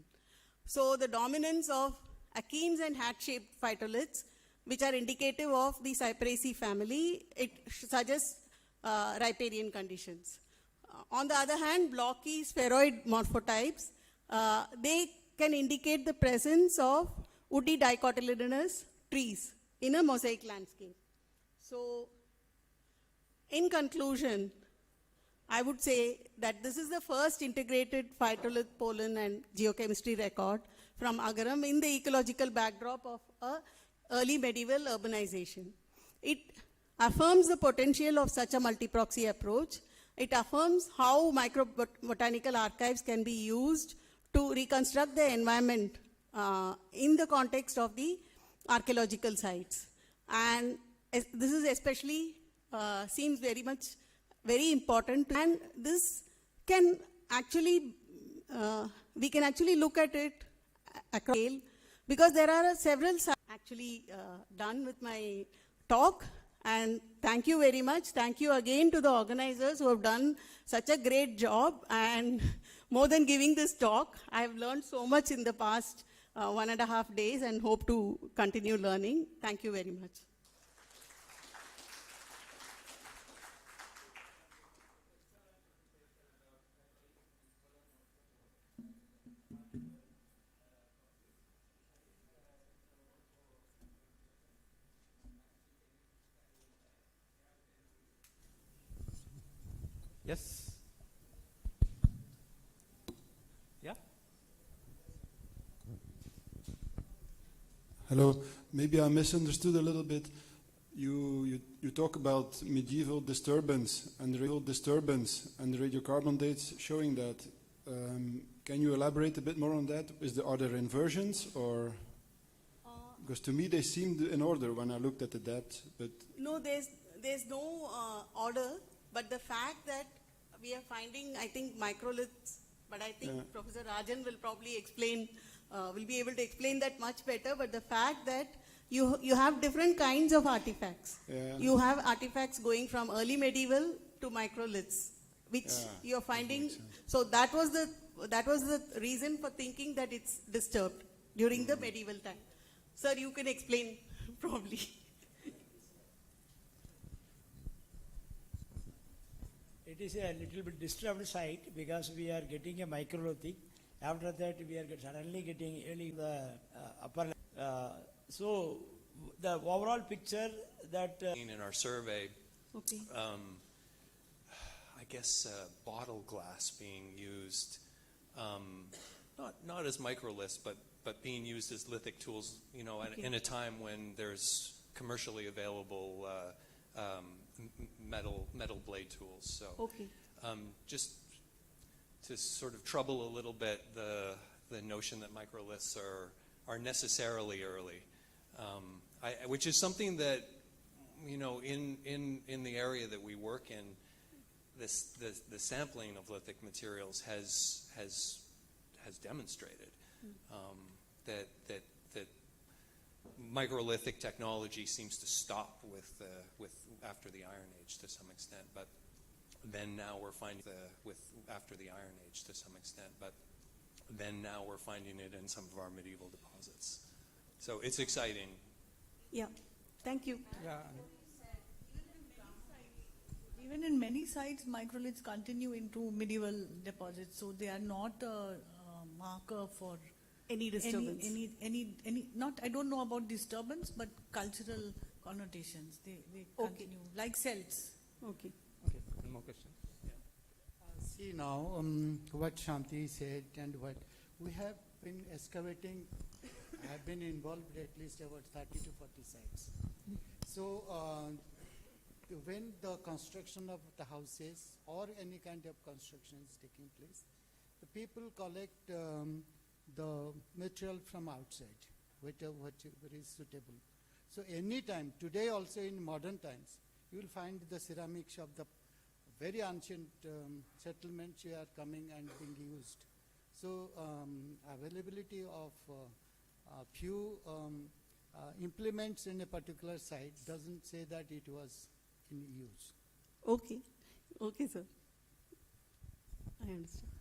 So the dominance of achenes and hat-shaped phytoliths, which are indicative of the Cyperaceae family, it suggests riparian conditions. On the other hand, blocky spheroid morphotypes, they can indicate the presence of woody dicotyledonous trees in a mosaic landscape. So, in conclusion, I would say that this is the first integrated phytolith, pollen and geochemistry record from Agaram in the ecological backdrop of a early medieval urbanization. It affirms the potential of such a multi-proxy approach. It affirms how microbotanical archives can be used to reconstruct the environment in the context of the archaeological sites. And this is especially seems very important, and this can actually, we can actually look at it across scale, because there are several actually done with my talk. And thank you very much. Thank you again to the organizers who have done such a great job. And more than giving this talk, I have learned so much in the past 1.5 days and hope to continue learning. Thank you very much. Yes. Yeah. Hello. Maybe I misunderstood a little bit. You talk about medieval disturbance and radiocarbon dates showing that. Can you elaborate a bit more on that? Are there inversions or? Because to me they seemed in order when I looked at the depth, but no, there's no order. But the fact that we are finding, I think, microliths, but I think Professor Rajan will probably explain, will be able to explain that much better. But the fact that you have different kinds of artifacts. Yeah. You have artifacts going from early medieval to microliths, which you are finding. So that was the reason for thinking that it's disturbed during the medieval time. Sir, you can explain probably. It is a little bit disturbed site because we are getting a microlithic. After that, we are suddenly getting the upper. So the overall picture that in our survey, okay. I guess bottle glass being used, not as microliths, but being used as lithic tools. You know, okay. in a time when there's commercially available. Metal blade tools. So, okay. Just to sort of trouble a little bit the notion that microliths are necessarily early, which is something that, you know, in the area that we work in, the sampling of lithic materials has demonstrated that microlithic technology seems to stop with after the Iron Age to some extent, but then now we're finding after the Iron Age to some extent, but then now we're finding it in some of our medieval deposits. So it's exciting. Yeah, thank you. Yeah. Even in many sites, microliths continue into medieval deposits, so they are not a marker for any disturbance. Any not, I don't know about disturbance, but cultural connotations. They continue, like celts. Okay. Okay, one more question. See now what Shanti said and what we have been excavating. I have been involved at least about 30 to 40 sites. So when the construction of the houses or any kind of construction is taking place, the people collect the material from outside, whatever is suitable. So anytime, today also in modern times, you will find the ceramics of the very ancient settlements are coming and being used. So availability of few implements in a particular site doesn't say that it was in use. Okay. Okay, sir. I understand.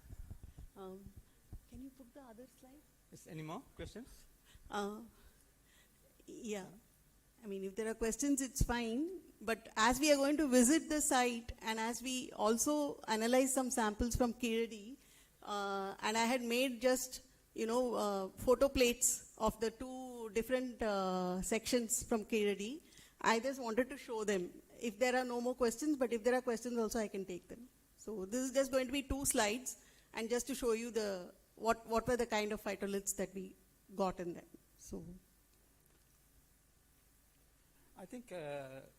Can you put the other slide? Yes, any more questions? Yeah. I mean, if there are questions, it's fine. But as we are going to visit the site and as we also analyze some samples from Kiradi, and I had made just, photo plates of the two different sections from Kiradi, I just wanted to show them. If there are no more questions, but if there are questions also, I can take them. So this is just going to be 2 slides, and just to show you what were the kind of phytoliths that we got in them. So I think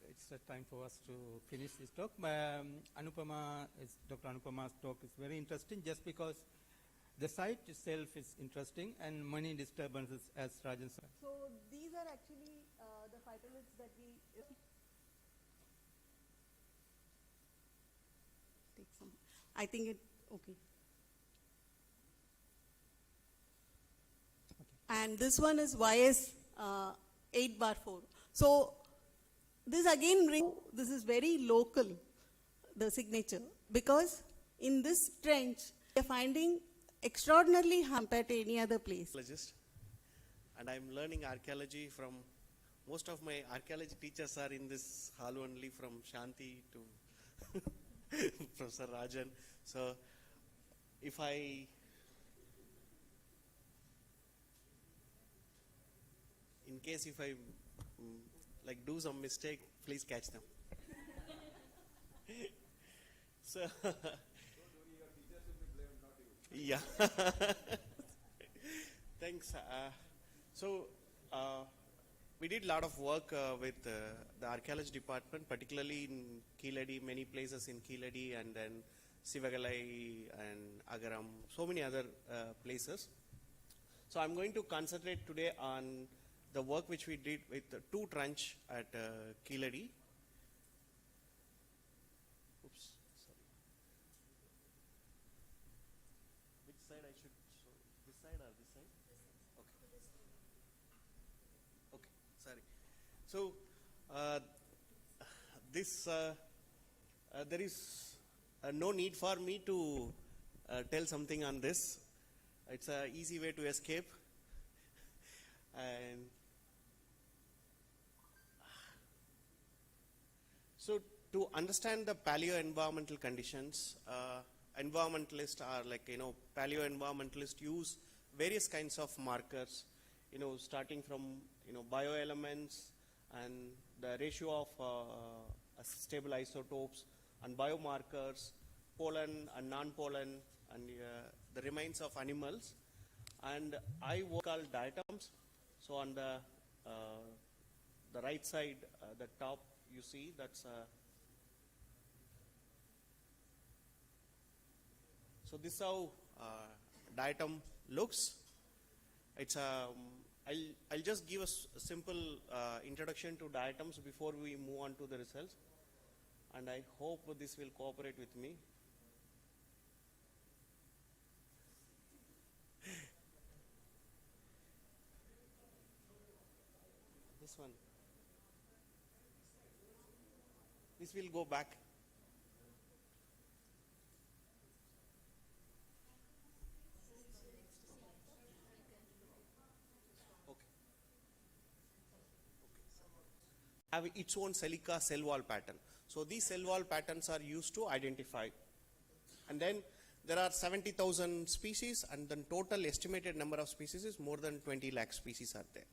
it's time for us to finish this talk. Dr. Anupama's talk is very interesting just because the site itself is interesting and many disturbances, as Rajan said. So these are actually the phytoliths that we take some. I think it okay. And this one is YS 8/4. So this again, this is very local, the signature, because in this trench, we are finding extraordinarily compared to any other place. And I'm learning archaeology from, most of my archaeology teachers are in this hall only, from Shanti to Professor Rajan. So if I in case if I do some mistake, please catch them. So yeah. Thanks. So we did a lot of work with the archaeology department, particularly in Keeladi, many places in Keeladi, and then Sivagalai and Agaram, so many other places. So I'm going to concentrate today on the work which we did with the 2 trench at Keeladi. Oops, sorry. Which side I should show? This side or this side? Okay. Okay, sorry. So there is no need for me to tell something on this. It's an easy way to escape. And so to understand the paleo-environmental conditions, environmentalists are paleo-environmentalists use various kinds of markers, starting from, bioelements and the ratio of stable isotopes and biomarkers, pollen and non-pollen, and the remains of animals. And I work called diatoms. So on the right side, the top you see, that's so this is how diatom looks. It's I'll just give a simple introduction to diatoms before we move on to the results, and I hope this will cooperate with me. This one. This will go back. have its own silica cell wall pattern. So these cell wall patterns are used to identify. And then there are 70,000 species, and the total estimated number of species is more than 20 lakh species are there.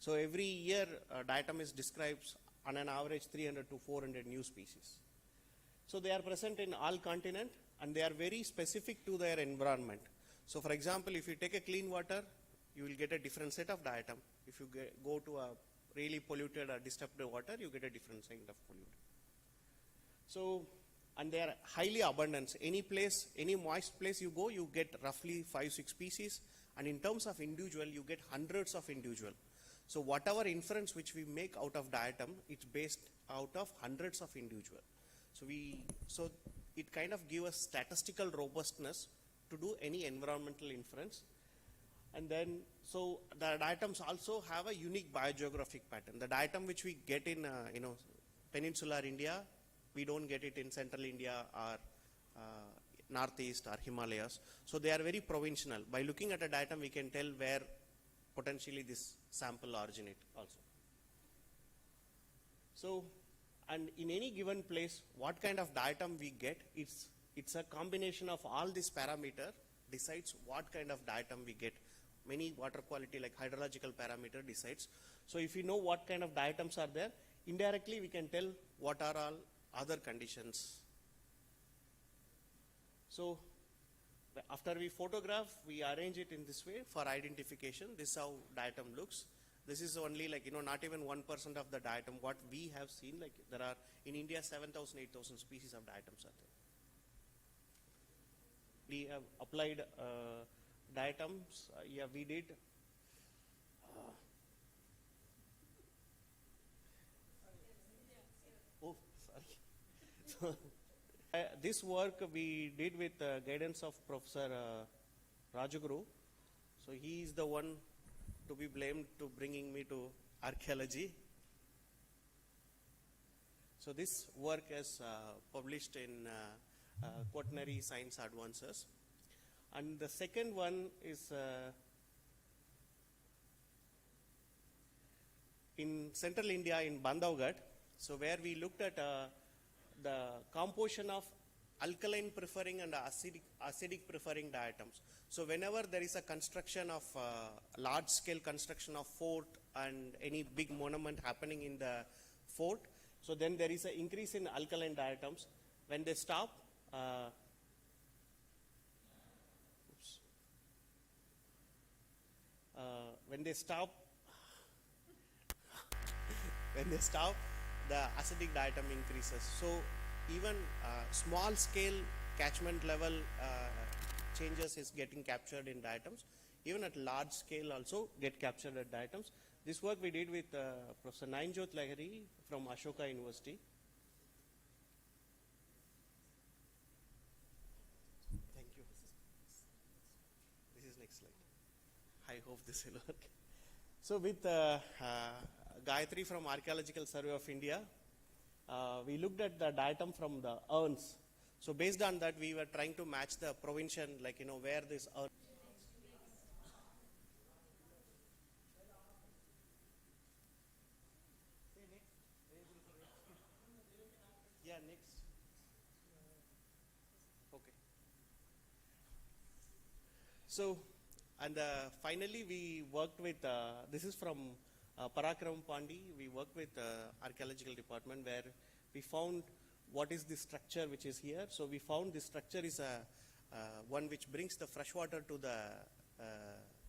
So every year, diatomists describes on an average 300 to 400 new species. So they are present in all continents, and they are very specific to their environment. So for example, if you take a clean water, you will get a different set of diatom. If you go to a really polluted or disturbed water, you get a different kind of polluted. So, and they are highly abundant. Any place, any moist place you go, you get roughly 5-6 species. And in terms of individual, you get hundreds of individual. So whatever inference which we make out of diatom, it's based out of hundreds of individual. So it kind of gives us statistical robustness to do any environmental inference. And then, so the diatoms also have a unique biogeographic pattern. The diatom which we get in, peninsular India, we don't get it in central India or northeast or Himalayas. So they are very provincial. By looking at a diatom, we can tell where potentially this sample originate also. So, and in any given place, what kind of diatom we get, it's a combination of all these parameters decides what kind of diatom we get. Many water quality like hydrological parameter decides. So if we know what kind of diatoms are there, indirectly we can tell what are all other conditions. So after we photograph, we arrange it in this way for identification. This is how diatom looks. This is only not even 1% of the diatom. What we have seen, there are in India 7,000, 8,000 species of diatoms are there. We have applied diatoms. We did. Oh, sorry. So, this work we did with guidance of Professor Rajaguru. So he is the one to be blamed to bringing me to archaeology. So this work is published in Quaternary Science Advances. And the second one is in central India in Bandhavgarh. So where we looked at the composition of alkaline preferring and acidic preferring diatoms. So whenever there is a construction of large scale construction of fort and any big monument happening in the fort, so then there is an increase in alkaline diatoms. When they stop, when they stop, the acidic diatom increases. So even small scale catchment level changes is getting captured in diatoms. Even at large scale also get captured at diatoms. This work we did with Professor Nainjot Lahiri from Ashoka University. Thank you. This is next slide. I hope this will work. So with Gayatri from Archaeological Survey of India, we looked at the diatom from the urns. So based on that, we were trying to match the provincial, where this urn. Yeah, next. Okay. So, and finally we worked with, this is from Parakram Pandi. We worked with archaeological department where we found what is the structure which is here. So we found this structure is one which brings the fresh water to the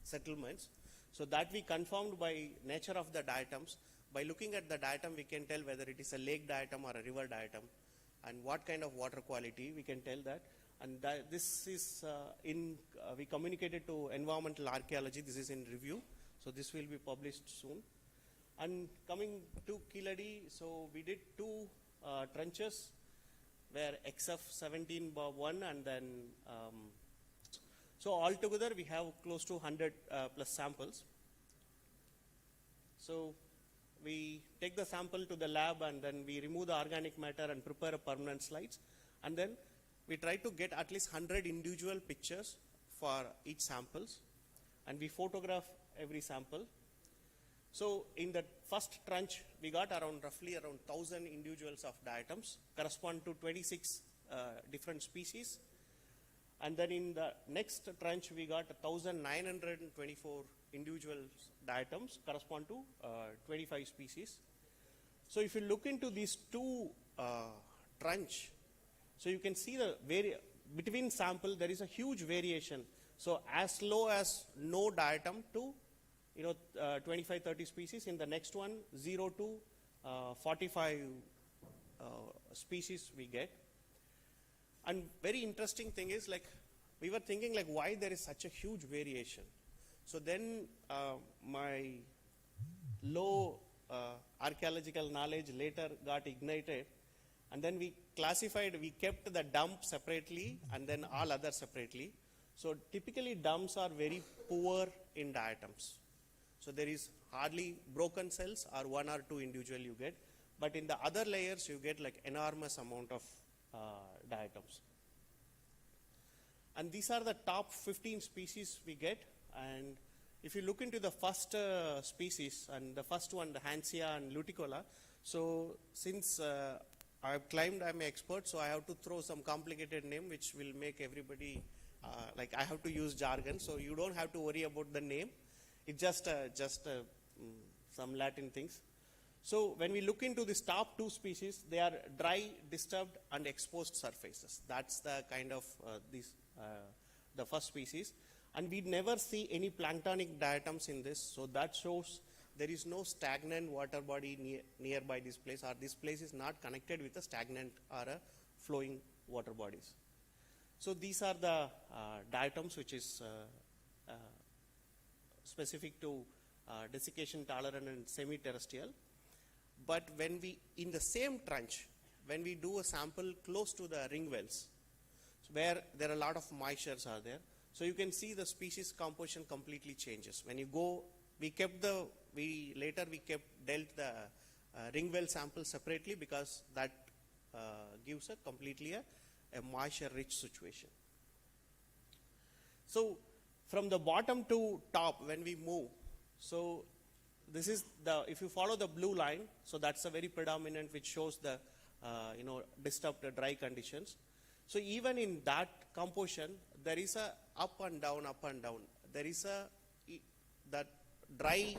settlements. So that we confirmed by nature of the diatoms. By looking at the diatom, we can tell whether it is a lake diatom or a river diatom, and what kind of water quality, we can tell that. And this is we communicated to environmental archaeology. This is in review. So this will be published soon. And coming to Kiladi, so we did 2 trenches where XF 17/1 and then so altogether we have close to 100 plus samples. So we take the sample to the lab and then we remove the organic matter and prepare a permanent slides, and then we try to get at least 100 individual pictures for each samples, and we photograph every sample. So in the first tranche, we got roughly around 1,000 individuals of diatoms, correspond to 26 different species. And then in the next tranche, we got 1,924 individual diatoms, correspond to 25 species. So if you look into these two tranche, so you can see between sample there is a huge variation. So as low as no diatom to 25-30 species. In the next one, 0 to 45 species we get. And very interesting thing is, like, we were thinking like why there is such a huge variation. So then my low archaeological knowledge later got ignited, and then we kept the dump separately and then all others separately. So typically dumps are very poor in diatoms. So there is hardly broken cells or one or two individual you get, but in the other layers you get like enormous amount of diatoms. And these are the top 15 species we get. And if you look into the first species, and the first one, the Hansia and Luticola, so since I've claimed I'm an expert, so I have to throw some complicated name which will make everybody, like I have to use jargon, so you don't have to worry about the name. It's just some Latin things. So when we look into these top two species, they are dry, disturbed, and exposed surfaces. That's the kind of the first species. And we never see any planktonic diatoms in this. So that shows there is no stagnant water body nearby this place, or this place is not connected with a stagnant or a flowing water bodies. So these are the diatoms which is specific to desiccation tolerant and semi-terrestrial. But when we, in the same trench, when we do a sample close to the ring wells, where there are a lot of moistures are there, so you can see the species composition completely changes. When you go, dealt the ring well sample separately because that gives a completely a moisture rich situation. So from the bottom to top, when we move, so this is if you follow the blue line, so that's a very predominant which shows the disturbed dry conditions. So even in that composition, there is a up and down. There is that dry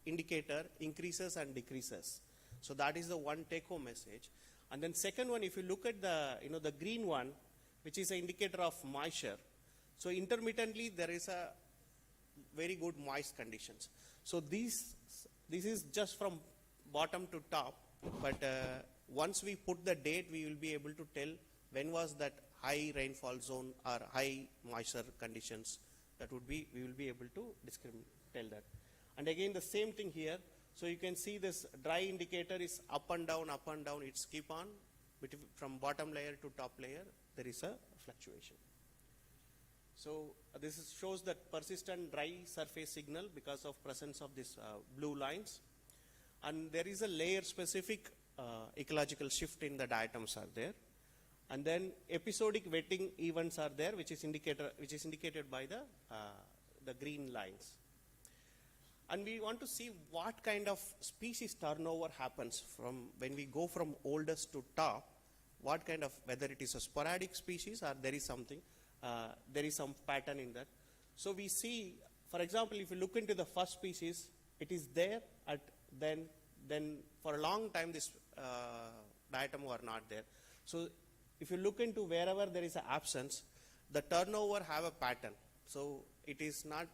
indicator increases and decreases. So that is the one take home message. And then second one, if you look at the green one, which is an indicator of moisture. So intermittently there is a very good moist conditions. So this is just from bottom to top, but once we put the date, we will be able to tell when was that high rainfall zone or high moisture conditions. We will be able to tell that. And again the same thing here. So you can see this dry indicator is up and down. It's keep on from bottom layer to top layer. There is a fluctuation. So this shows that persistent dry surface signal because of presence of this blue lines. And there is a layer specific ecological shift in the diatoms are there. And then episodic wetting events are there, which is indicated by the green lines. And we want to see what kind of species turnover happens from when we go from oldest to top, what kind of, whether it is a sporadic species or there is something, there is some pattern in that. So we see, for example, if you look into the first species, it is there, then for a long time this diatom were not there. So if you look into wherever there is an absence, the turnover have a pattern. So it is not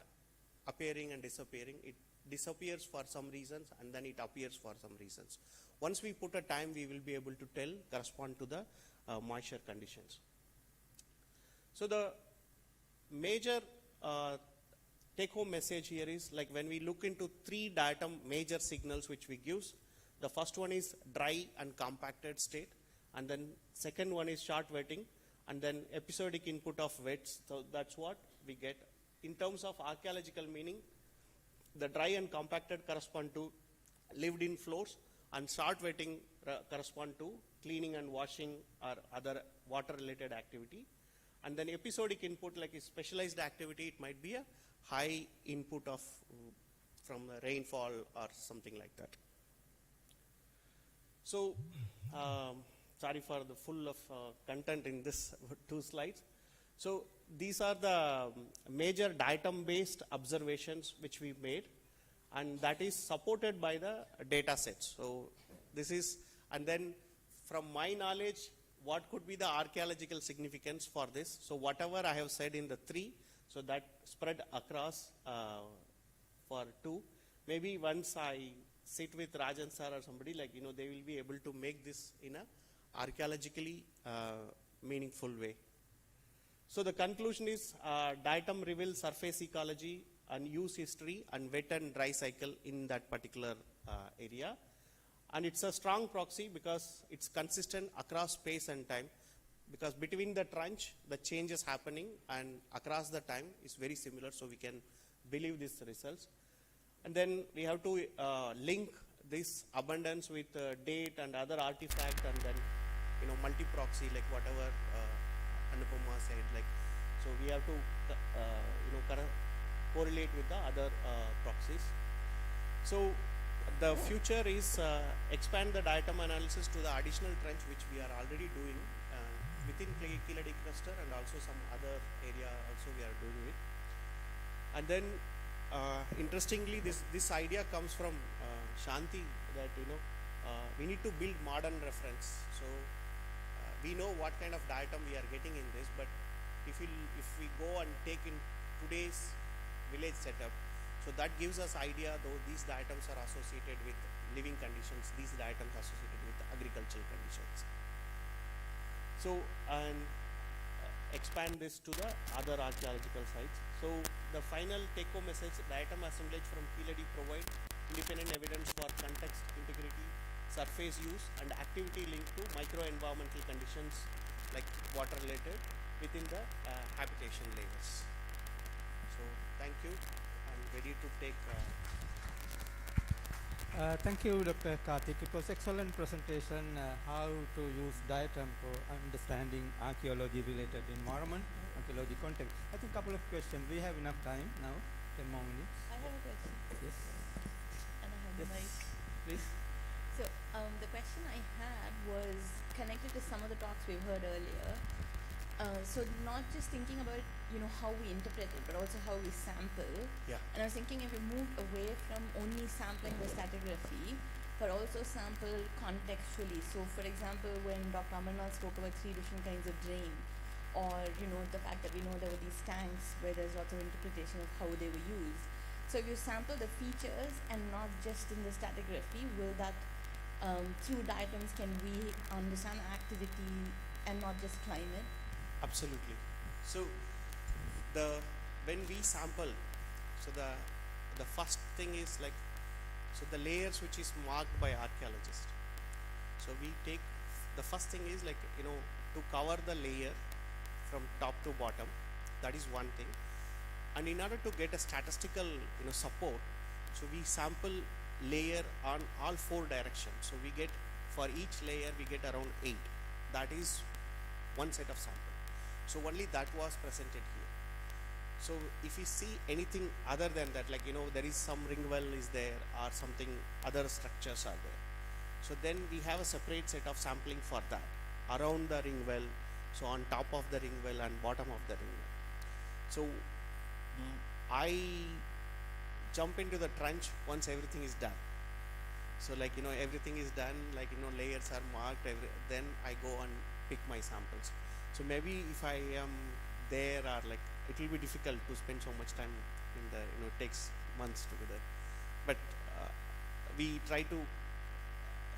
appearing and disappearing. It disappears for some reasons and then it appears for some reasons. Once we put a time, we will be able to tell, correspond to the moisture conditions. So the major take-home message here is, like, when we look into three diatom major signals which we gives, the first one is dry and compacted state, and then second one is short wetting, and then episodic input of wets. So that's what we get. In terms of archaeological meaning, the dry and compacted correspond to lived in floors, and short wetting correspond to cleaning and washing or other water related activity. And then episodic input, like a specialized activity, it might be a high input of from rainfall or something like that. So, sorry for the full of content in this 2 slides. So these are the major datum-based observations which we made, and that is supported by the data sets. So this is, and then from my knowledge, what could be the archaeological significance for this? So whatever I have said in the 3, so that spread across for 2. Maybe once I sit with Rajan sir or somebody, like, you know, they will be able to make this in a archaeologically meaningful way. So the conclusion is datum reveals surface ecology and use history and wet and dry cycle in that particular area. And it's a strong proxy because it's consistent across space and time, because between the trench, the change is happening, and across the time is very similar, so we can believe these results. And then we have to link this abundance with date and other artifact, and then, you know, multi-proxy, like whatever Anupama said, like, so we have to, you know, correlate with the other proxies. So the future is expand the datum analysis to the additional trench, which we are already doing within Keeladi cluster, and also some other area also we are doing it. And then interestingly, this idea comes from Shanti, that, you know, we need to build modern reference. So we know what kind of datum we are getting in this, but if we go and take in today's village setup, so that gives us idea, though these datums are associated with living conditions, these datums associated with agricultural conditions. So, and expand this to the other archaeological sites. So the final take-home message: datum assemblage from Keeladi provide independent evidence for context, integrity, surface use, and activity linked to micro-environmental conditions like water-related within the habitation layers. So thank you. I'm ready to take. Thank you, Dr. Karthik. It was excellent presentation, how to use datum for understanding archaeology-related environment, archaeology context. I think a couple of questions. We have enough time now, 10 more minutes. I have a question. Yes. And I have the mic. Please. So the question I had was connected to some of the talks we've heard earlier. So not just thinking about, you know, how we interpret it, but also how we sample. Yeah. And I was thinking if we moved away from only sampling the stratigraphy, but also sample contextually. So for example, when Dr. Amarnath spoke about 3 different kinds of drain, or, you know, the fact that we know there were these tanks where there's lots of interpretation of how they were used. So if you sample the features and not just in the stratigraphy, will that, through datums, can we understand activity and not just climate? Absolutely. So when we sample, so the first thing is like, so the layers which is marked by archaeologists. So we take, the first thing is like, you know, to cover the layer from top to bottom. That is one thing. And in order to get a statistical, you know, support, so we sample layer on all 4 directions. So we get, for each layer we get around 8. That is one set of sample. So only that was presented here. So if you see anything other than that, like, you know, there is some ring well is there, or something, other structures are there. So then we have a separate set of sampling for that, around the ring well, so on top of the ring well and bottom of the ring well. So I jump into the trench once everything is done. So like, you know, everything is done, like, you know, layers are marked, then I go and pick my samples. So maybe if I am there, or like, it will be difficult to spend so much time in the, you know, it takes months to be there. But we try to,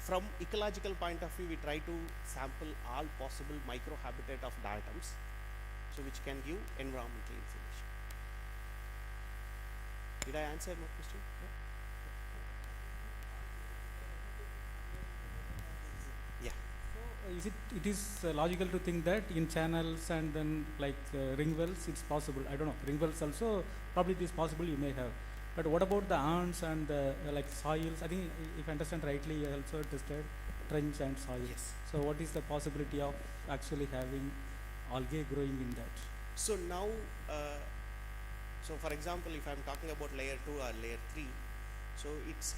from ecological point of view, we try to sample all possible microhabitat of datums, so which can give environmental information. Did I answer my question? Yeah. So it is logical to think that in channels and then like ring wells it's possible. I don't know, ring wells also probably it is possible, you may have. But what about the ants and like soils? I think if I understand rightly, you also tested trench and soil. Yes. So what is the possibility of actually having algae growing in that? So now, so for example, if I'm talking about layer 2 or layer 3, So it's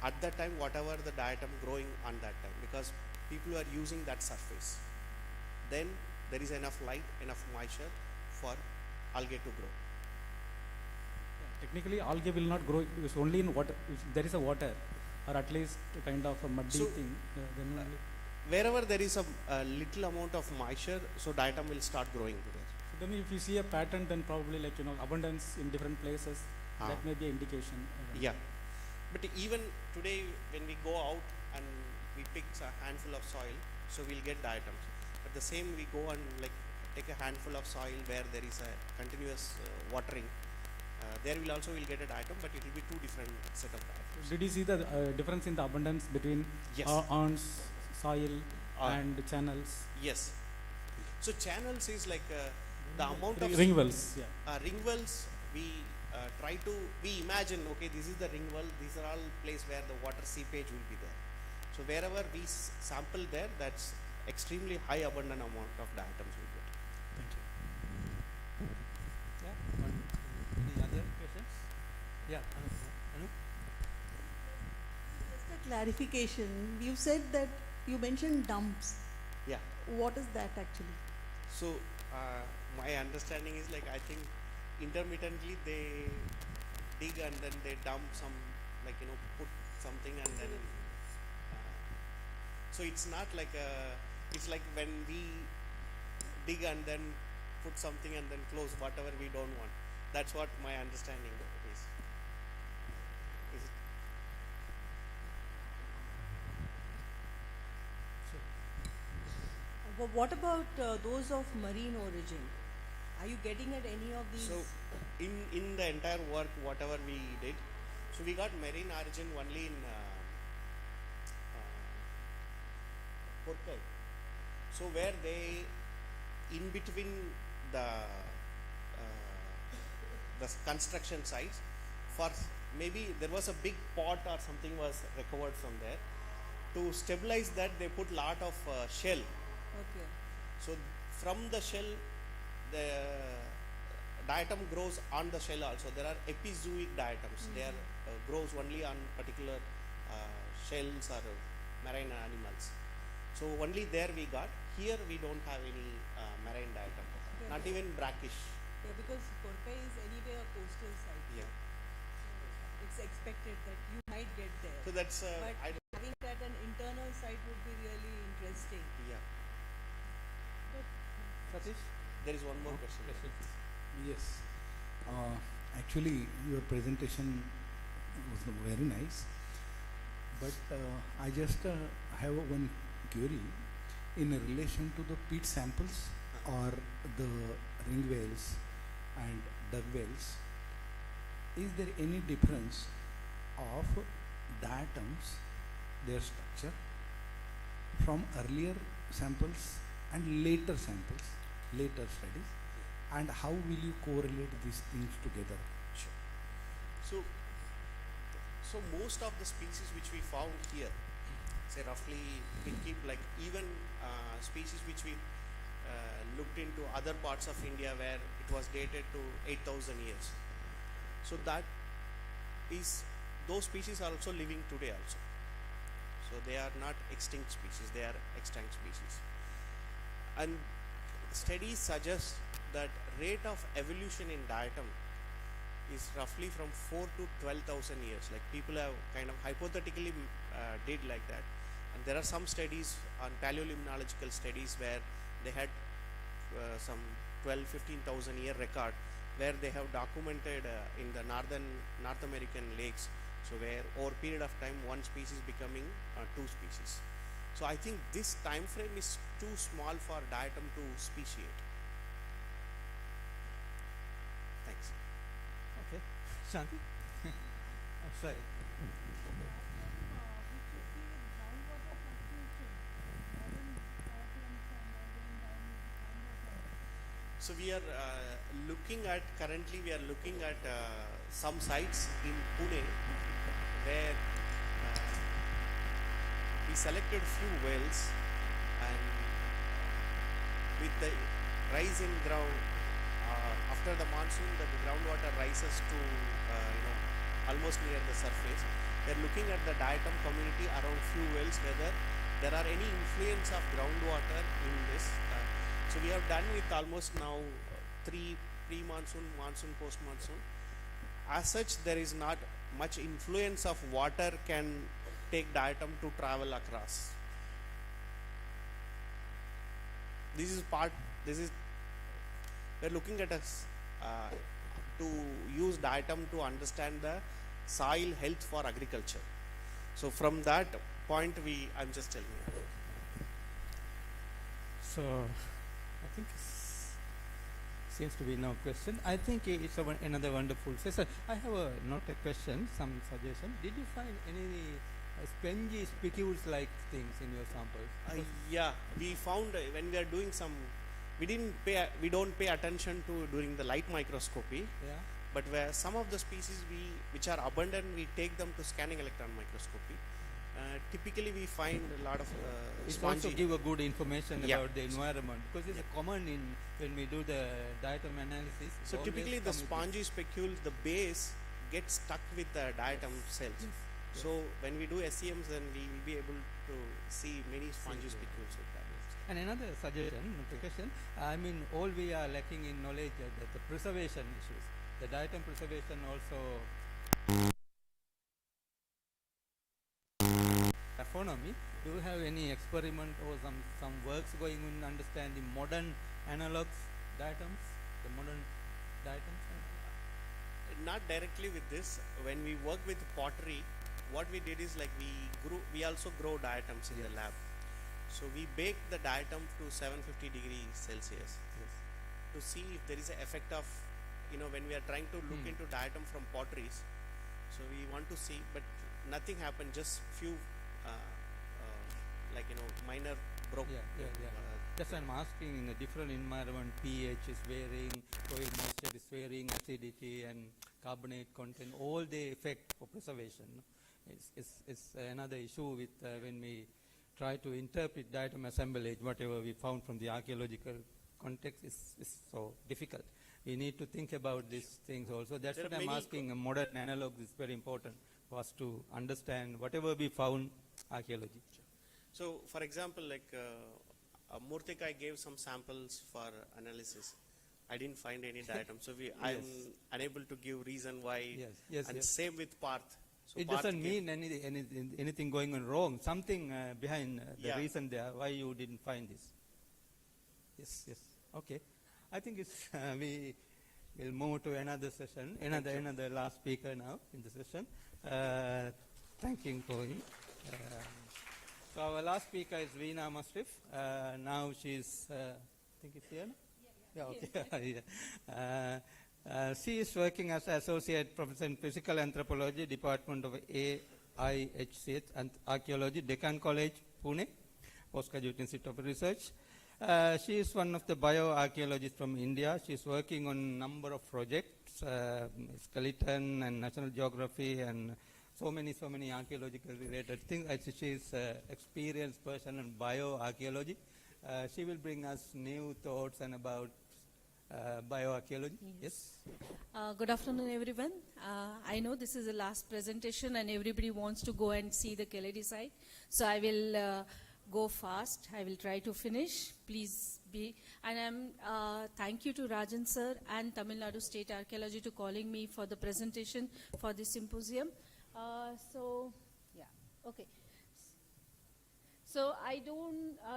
at that time whatever the diatom growing on that time, because people are using that surface. Then there is enough light, enough moisture for algae to grow. Technically, algae will not grow. It's only in water. If there is a water, or at least kind of a muddy thing. Then only. Wherever there is a little amount of moisture, so diatom will start growing there. So then, if you see a pattern, then probably like abundance in different places. That may be an indication. Yeah, but even today, when we go out and we pick a handful of soil, so we'll get diatoms. But the same, we go and like take a handful of soil where there is a continuous watering. There will also will get a diatom, but it will be two different set of diatoms. Did you see the difference in the abundance between Yes. urns, soil, and channels? Yes. So channels is like the amount of ring wells. Yeah. Ring wells, we we imagine, okay, this is the ring well, these are all place where the water seepage will be there. So wherever we sample there, that's extremely high abundant amount of diatoms we get. Thank you. Yeah. Any other questions? Yeah. Anu? Just a clarification. You said that you mentioned dumps. Yeah. What is that actually? So my understanding is like, I think intermittently they dig and then they dump some, like, put something and then so it's not like it's like when we dig and then put something and then close whatever we don't want. That's what my understanding is. Is it? What about those of marine origin? Are you getting at any of these? So in the entire work, whatever we did, so we got marine origin only in Courtyard. So where they, in between the construction sites, for maybe there was a big pot or something was recovered from there. To stabilize that, they put lot of shell. Okay. So from the shell, the diatom grows on the shell also. There are epizooic diatoms. They are grows only on particular shells or marine animals. So only there we got. Here we don't have any marine diatom. Okay. Not even brackish. Yeah, because Courtyard is anyway a coastal site. Yeah. So it's expected that you might get there. So that's but having that an internal site would be really interesting. Yeah. Satish? There is one more question. Yes. Actually, your presentation was very nice. But I just have one query in relation to the peat samples or the ring wells and dug wells. Is there any difference of diatoms, their structure, from earlier samples and later samples, later studies, and how will you correlate these things together? Sure. So most of the species which we found here, say roughly, we keep like even species which we looked into other parts of India where it was dated to 8,000 years. So that is, those species are also living today also. So they are not extinct species, they are extinct species. And studies suggest that rate of evolution in diatom is roughly from 4 to 12,000 years. Like people have kind of hypothetically did like that. And there are some studies on paleolimnological studies where they had some 15,000 year record where they have documented in the North American lakes. So where over a period of time one species becoming two species. So I think this time frame is too small for diatom to speciate. Thanks. Okay. Shanti? I'm sorry. So we are currently we are looking at some sites in Pune where we selected few wells, and with the rise in ground, after the monsoon the groundwater rises to almost near the surface. We are looking at the diatom community around few wells, whether there are any influence of groundwater in this. So we have done with almost now 3 pre-monsoon, monsoon, post-monsoon. As such, there is not much influence of water can take diatom to travel across. This is we're looking at us to use diatom to understand the soil health for agriculture. So from that point, I'm just telling you. So I think seems to be no question. I think it's another wonderful session. I have not a question, some suggestion. Did you find any spongy spicules like things in your samples? Yeah, we found when we are doing some, we don't pay attention to during the light microscopy. Yeah. But where some of the species which are abundant, we take them to scanning electron microscopy. Typically, we find a lot of it spongy. also give a good information about the environment, because it's common when we do the diatom analysis. So typically, the spongy spicules, the base gets stuck with the diatom cells. Yes. So when we do SEMs, then we will be able to see many spongy spicules with that. And another suggestion, question. I mean, all we are lacking in knowledge the preservation issues. The diatom preservation also. Taphonomy. Do you have any experiment or some works going on understanding modern analogs diatoms, the modern diatoms? Not directly with this. When we work with pottery, what we did is like we also grow diatoms in the lab. So we bake the diatom to 750 degrees Celsius to see if there is an effect of, when we are trying to look into diatom from potteries. So we want to see, but nothing happened, just few minor broke. That's why I'm asking, in a different environment, pH is varying, soil moisture is varying, acidity and carbonate content, all the effect for preservation. It's another issue with when we try to interpret diatom assemblage, whatever we found from the archaeological context is so difficult. We need to think about these things also. That's what I'm asking. Modern analogs is very important for us to understand whatever we found archaeology. So, for example, Murtikai gave some samples for analysis. I didn't find any diatom, so I'm unable to give reason why. And same with Parth. So it Parth doesn't mean anything going on wrong. Something behind the reason there why you didn't find this. Yes. Okay. I think it's we will move to another session. Another last speaker now in the session. Thanking for him. So our last speaker is Veena Musrif. Now she's, I think it's here. Okay. She is working as Associate Professor in Physical Anthropology, Department of AIHC and Archaeology, Deccan College, Pune, Postgraduate Institute of Research. She is one of the bioarchaeologists from India. She is working on a number of projects, skeleton and national geography and so many archaeological related things. I see she is an experienced person in bioarchaeology. She will bring us new thoughts and about bioarchaeology. Yes. Good afternoon, everyone. I know this is the last presentation and everybody wants to go and see the Keledi site. So I will go fast. I will try to finish. Please be. And thank you to Rajan sir and Tamil Nadu State Archaeology to calling me for the presentation for this symposium. Okay. So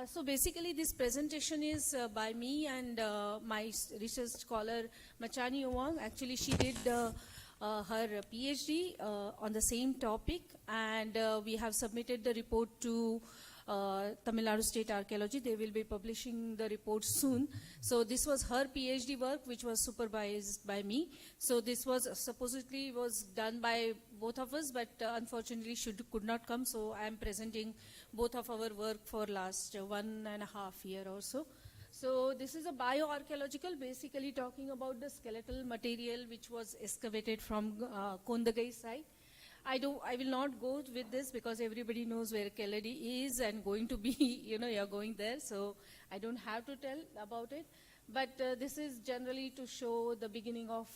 so basically this presentation is by me and my research scholar Machani Owang. Actually she did her PhD on the same topic, and we have submitted the report to Tamil Nadu State Archaeology. They will be publishing the report soon. So this was her PhD work, which was supervised by me. So this was supposedly done by both of us, but unfortunately she could not come. So I am presenting both of our work for last 1.5 years or so. So this is a bioarchaeological, basically talking about the skeletal material which was excavated from Kondagai site. I will not go with this because everybody knows where Keledi is and going to be, you're going there. So I don't have to tell about it. But this is generally to show the beginning of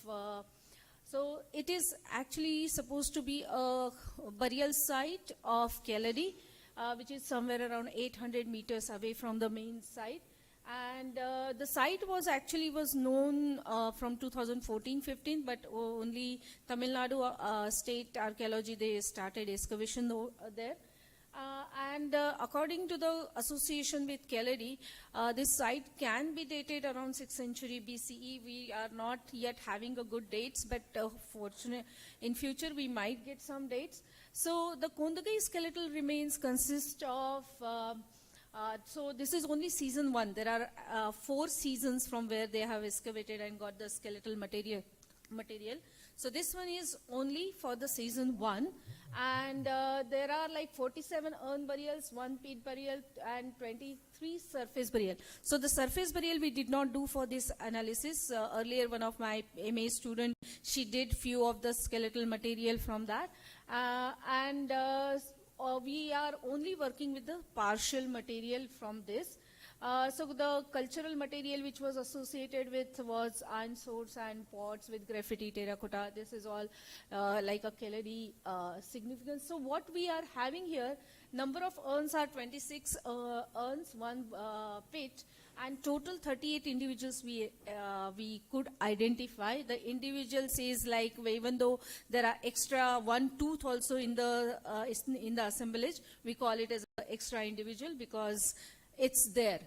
So it is actually supposed to be a burial site of Keladi, which is somewhere around 800 meters away from the main site. And the site was known from 2014-15, but only Tamil Nadu State Archaeology, they started excavation there. And according to the association with Keladi, this site can be dated around 6th century BCE. We are not yet having a good dates, but fortunately in future we might get some dates. So the Kondagai skeletal remains consist of so this is only season 1. There are 4 seasons from where they have excavated and got the skeletal material. So this one is only for the season 1, and there are like 47 urn burials, 1 pit burial, and 23 surface burial. So the surface burial we did not do for this analysis. Earlier one of my MA student, she did few of the skeletal material from that, and we are only working with the partial material from this. So the cultural material which was associated with was iron swords and pots with graffiti terracotta. This is all like a Keladi significance. So what we are having here, number of urns are 26 urns, 1 pit, and total 38 individuals we could identify. The individuals is like, even though there are extra 1 tooth also in the assemblage, we call it as an extra individual because it's there.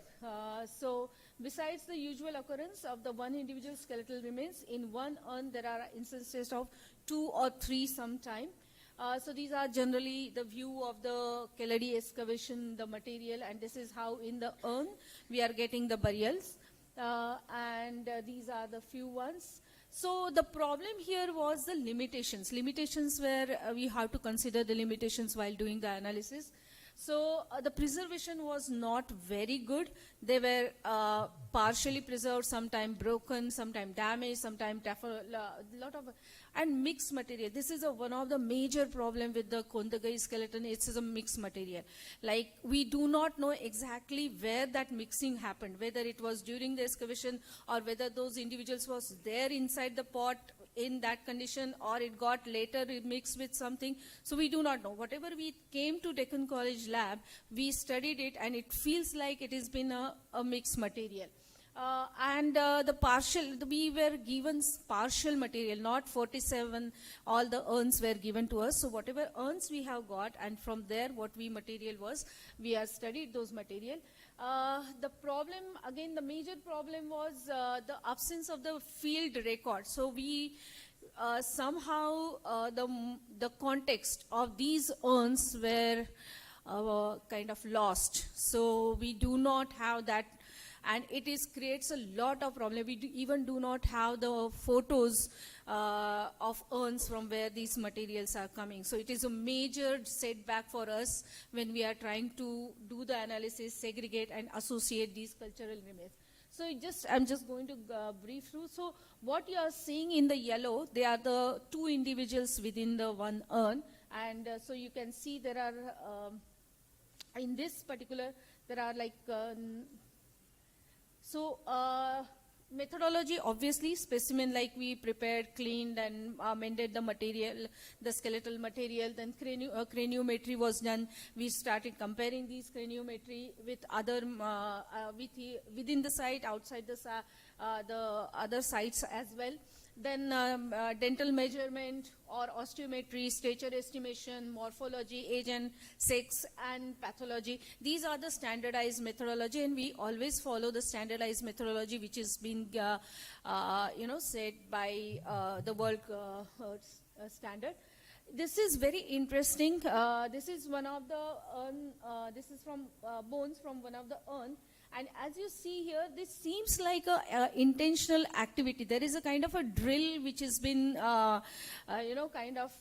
So besides the usual occurrence of the 1 individual skeletal remains, in 1 urn there are instances of 2 or 3 sometime. So these are generally the view of the Keladi excavation, the material, and this is how in the urn we are getting the burials. And these are the few ones. So the problem here was the limitations. Limitations where we have to consider the limitations while doing the analysis. So the preservation was not very good. They were partially preserved, sometimes broken, sometimes damaged, sometimes lot of, and mixed material. This is one of the major problem with the Kondagai skeleton. It's a mixed material. Like, we do not know exactly where that mixing happened, whether it was during the excavation or whether those individuals was there inside the pot in that condition, or it got later mixed with something. So we do not know. Whatever we came to Deccan College lab, we studied it, and it feels like it has been a mixed material. We were given partial material, not 47, all the urns were given to us. So whatever urns we have got, and from there what material was, we have studied those material. The problem, again, the major problem was the absence of the field record. So we somehow, the context of these urns were kind of lost. So we do not have that, and it creates a lot of problem. We even do not have the photos of urns from where these materials are coming. So it is a major setback for us when we are trying to do the analysis, segregate and associate these cultural remains. So I'm just going to brief through. So what you are seeing in the yellow, they are the 2 individuals within the 1 urn. And so you can see there are, in this particular, there are like, methodology, obviously, specimen like we prepared, cleaned and amended the material, the skeletal material, then craniometry was done. We started comparing these craniometry with other, within the site, outside the other sites as well. Then dental measurement or osteometry, stature estimation, morphology, age and sex, and pathology. These are the standardized methodology, and we always follow the standardized methodology which is being said by the world standard. This is very interesting. This is one of the this is from bones from one of the urn. And as you see here, this seems like a intentional activity. There is a kind of a drill which has been, kind of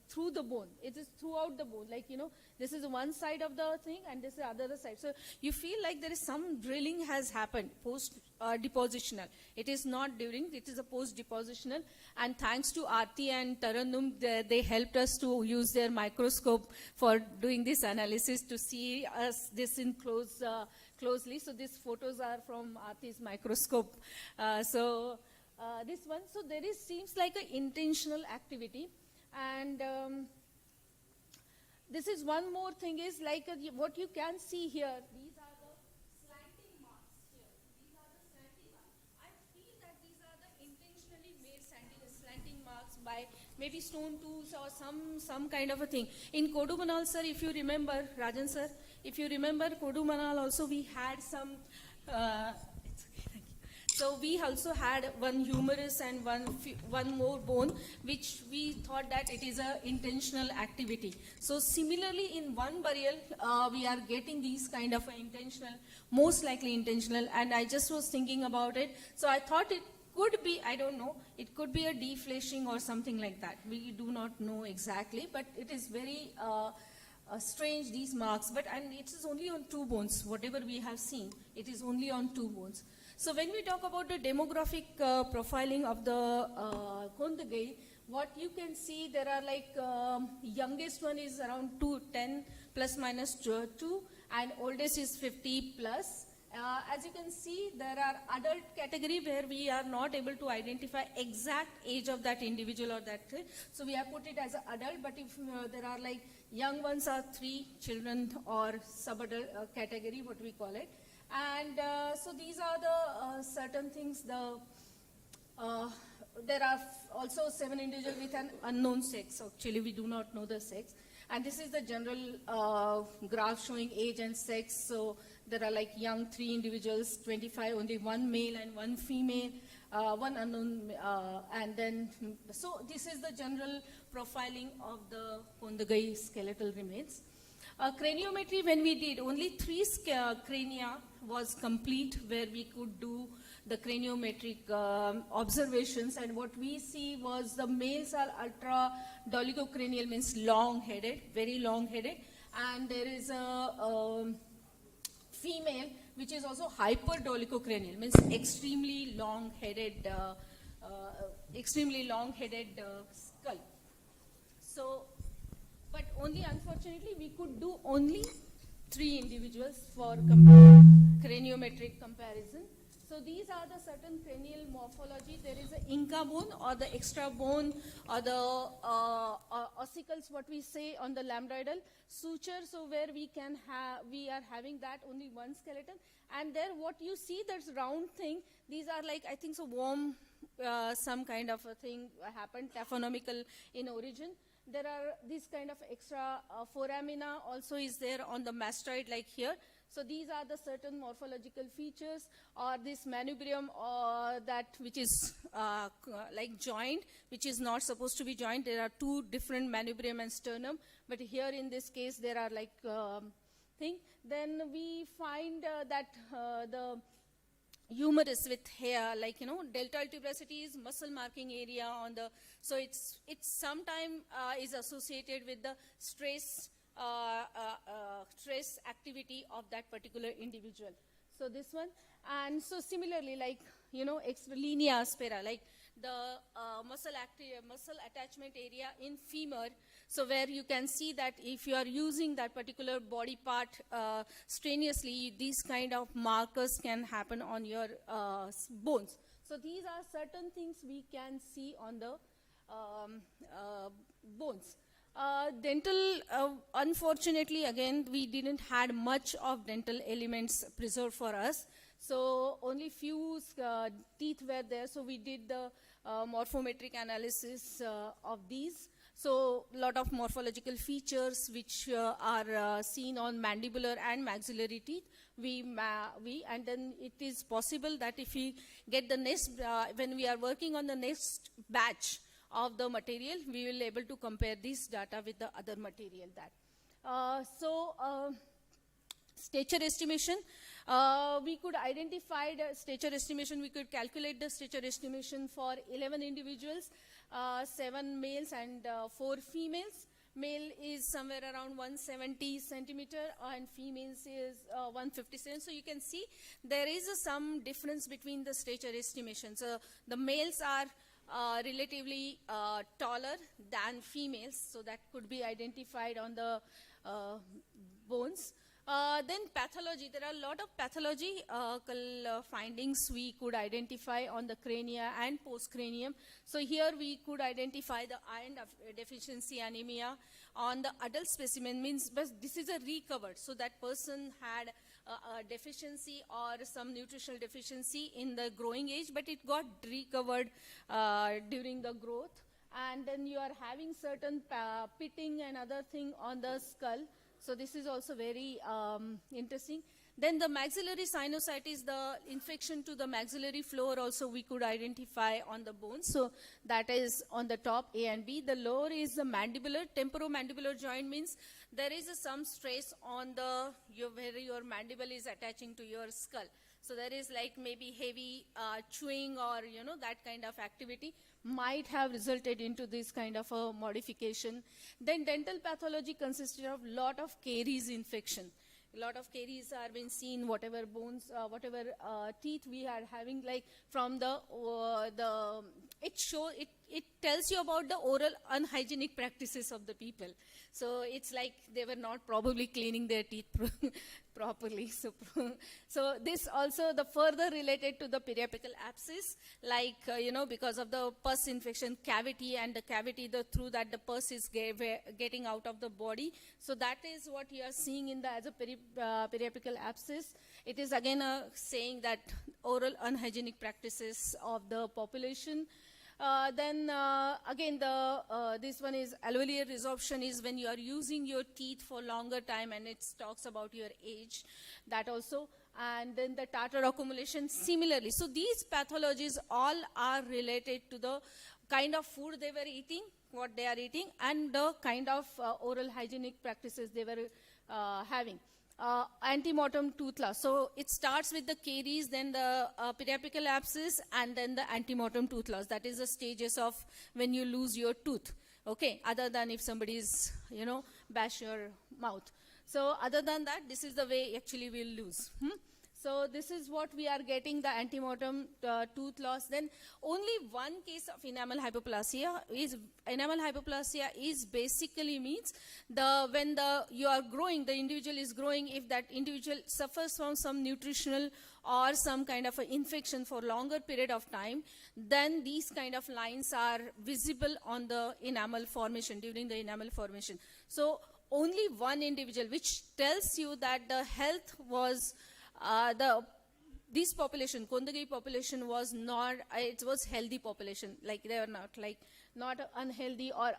through the bone. It is throughout the bone. Like, this is one side of the thing and this is the other side. So you feel like there is some drilling has happened post-depositional. It is not during, it is a post-depositional. And thanks to Aarti and Tarannum, they helped us to use their microscope for doing this analysis to see this in closely. So these photos are from Aarti's microscope. this one. So there is seems like an intentional activity, and this is one more thing is like what you can see here. These are the slanting marks here. These are the slanting marks. I feel that these are the intentionally made slanting marks by maybe stone tools or some kind of a thing. In Kodumanal, sir, if you remember, Rajan sir, if you remember Kodumanal also we had some. So we also had one humerus and one more bone, which we thought that it is a intentional activity. So similarly, in one burial, we are getting these kind of intentional, most likely intentional. And I just was thinking about it. So I thought it could be, I don't know, it could be a defleshing or something like that. We do not know exactly, but it is very strange, these marks. And it is only on 2 bones, whatever we have seen. It is only on 2 bones. So when we talk about the demographic profiling of the Kondagai, what you can see, there are like youngest one is around 10 plus minus 2, and oldest is 50 plus. As you can see, there are adult category where we are not able to identify exact age of that individual or that. So we have put it as an adult, but if there are like young ones are 3 children or sub-adult category, what we call it. And so these are the certain things. There are also 7 individuals with an unknown sex. Actually, we do not know the sex. And this is the general graph showing age and sex. So there are like young 3 individuals, 25, only 1 male and 1 female, 1 unknown. And then, so this is the general profiling of the Kondagai skeletal remains. Craniometry, when we did, only 3 crania was complete where we could do the craniometric observations, and what we see was the males are ultra dolicocranial, means long-headed, very long-headed, and there is a female which is also hyper-dolicocranial, means extremely long-headed skull. So, but only unfortunately we could do only 3 individuals for craniometric comparison. So these are the certain cranial morphology. There is an Inca bone or the extra bone or the ossicles, what we say on the lambdoidal suture. So where we are having that only 1 skeleton. And there what you see, that's round thing, these are like, I think so, worm, some kind of a thing happened, taphonomical in origin. There are this kind of extra foramina also is there on the mastoid like here. So these are the certain morphological features, or this manubrium or that which is like joined, which is not supposed to be joined. There are 2 different manubrium and sternum, but here in this case there are like thing. Then we find that the humerus with hair, like, deltoid tuberosity is muscle marking area on the, so it's sometime is associated with the stress activity of that particular individual. So this one, and so similarly, like, extra linea aspera, like the muscle attachment area in femur. So where you can see that if you are using that particular body part strenuously, these kind of markers can happen on your bones. So these are certain things we can see on the bones. Dental, unfortunately, again, we didn't had much of dental elements preserved for us. So only few teeth were there. So we did the morphometric analysis of these. So lot of morphological features which are seen on mandibular and maxillary teeth. And then it is possible that if we get the next, when we are working on the next batch of the material, we will be able to compare this data with the other material that. Stature estimation, we could identify the stature estimation, we could calculate the stature estimation for 11 individuals, 7 males and 4 females. Male is somewhere around 170 centimeter and females is 157. So you can see there is some difference between the stature estimations. The males are relatively taller than females, so that could be identified on the bones. Then pathology, there are a lot of pathological findings we could identify on the crania and postcranium. So here we could identify the iron deficiency anemia on the adult specimen, means but this is a recovered. So that person had a deficiency or some nutritional deficiency in the growing age, but it got recovered during the growth. And then you are having certain pitting and other thing on the skull. So this is also very interesting. Then the maxillary sinusitis, the infection to the maxillary floor also we could identify on the bones. So that is on the top, A and B. The lower is the mandibular, temporomandibular joint, means there is some stress on the where your mandible is attaching to your skull. So there is like maybe heavy chewing or that kind of activity might have resulted into this kind of a modification. Then dental pathology consisted of lot of caries infection. A lot of caries are being seen, whatever bones, whatever teeth we are having, like from the it tells you about the oral unhygienic practices of the people. So it's like they were not probably cleaning their teeth properly. So this also the further related to the periapical abscess, like because of the pus infection cavity, and the cavity through that the pus is getting out of the body. So that is what you are seeing in the as a periapical abscess. It is again saying that oral unhygienic practices of the population. Then again this one is alveolar resorption, is when you are using your teeth for longer time, and it talks about your age, that also. And then the tartar accumulation similarly. So these pathologies all are related to the kind of food they were eating, what they are eating, and the kind of oral hygienic practices they were having. Antemortem tooth loss. So it starts with the caries, then the periapical abscess, and then the antemortem tooth loss. That is the stages of when you lose your tooth. Okay, other than if somebody is, bash your mouth. So other than that, this is the way actually we'll lose. So this is what we are getting, the antemortem tooth loss. Then only one case of enamel hypoplasia is basically means when you are growing, the individual is growing, if that individual suffers from some nutritional or some kind of an infection for longer period of time, then these kind of lines are visible on the enamel formation, during the enamel formation. So only one individual, which tells you that the health was this population, Kondagiri population, was not, it was healthy population, like they were not unhealthy or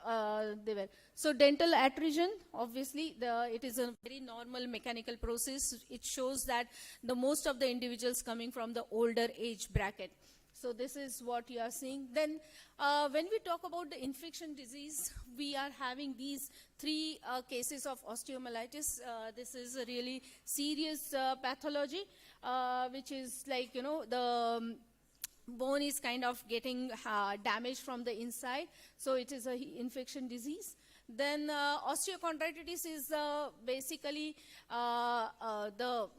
they were. So dental attrition, obviously it is a very normal mechanical process. It shows that the most of the individuals coming from the older age bracket. So this is what you are seeing. Then when we talk about the infection disease, we are having these 3 cases of osteomyelitis. This is a really serious pathology, which is like, the bone is kind of getting damaged from the inside. So it is an infection disease. Then osteochondritis is basically the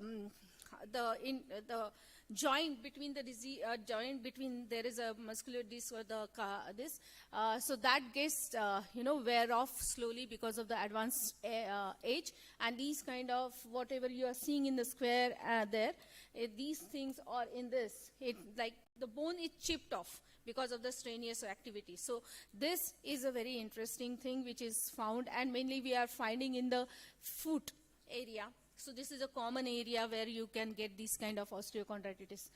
joint between the disease, there is a muscular disc or so that gets wear off slowly because of the advanced age, and these kind of whatever you are seeing in the square these things are in this, like the bone is chipped off because of the strenuous activity. So this is a very interesting thing which is found, and mainly we are finding in the foot area. So this is a common area where you can get this kind of osteochondritis.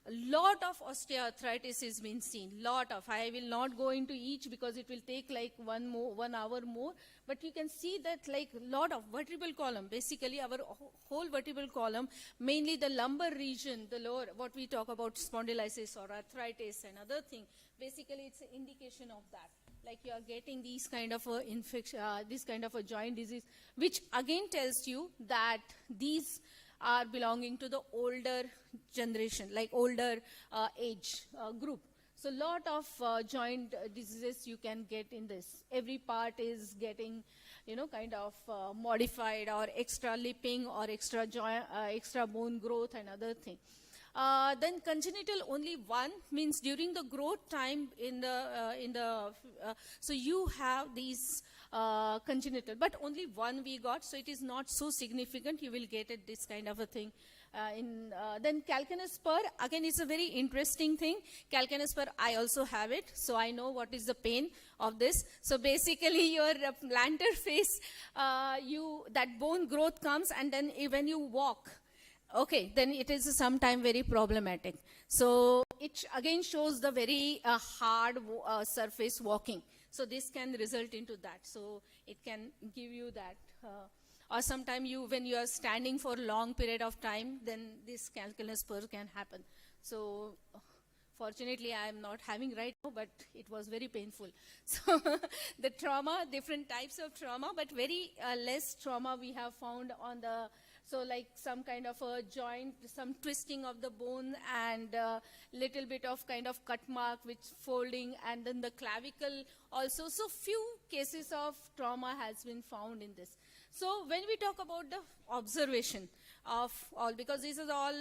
A lot of osteoarthritis is being seen, I will not go into each because it will take like 1 hour more, but you can see that like lot of vertebral column, basically our whole vertebral column, mainly the lumbar region, the lower, what we talk about spondylitis or arthritis and other thing, basically it's an indication of that. Like you are getting these kind of a infection, this kind of a joint disease, which again tells you that these are belonging to the older generation, like older age group. So lot of joint diseases you can get in this. Every part is getting, kind of modified, or extra lipping or extra joint, extra bone growth and other thing. Then congenital only one, means during the growth time so you have these congenital, but only one we got, so it is not so significant. You will get it, this kind of a thing. Then calcaneus spur, again it's a very interesting thing. Calcaneus spur, I also have it, so I know what is the pain of this. So basically your plantar face, that bone growth comes, and then when you walk, okay, then it is sometimes very problematic. So it again shows the very hard surface walking. So this can result into that. So it can give you that. Or sometimes when you are standing for a long period of time, then this calcaneus spur can happen. So fortunately, I am not having right now, but it was very painful. So the trauma, different types of trauma, but very less trauma we have found on the, so like some kind of a joint, some twisting of the bone, and little bit of kind of cut mark, which folding, and then the clavicle also. So few cases of trauma has been found in this. So when we talk about the observation of all, because this is all,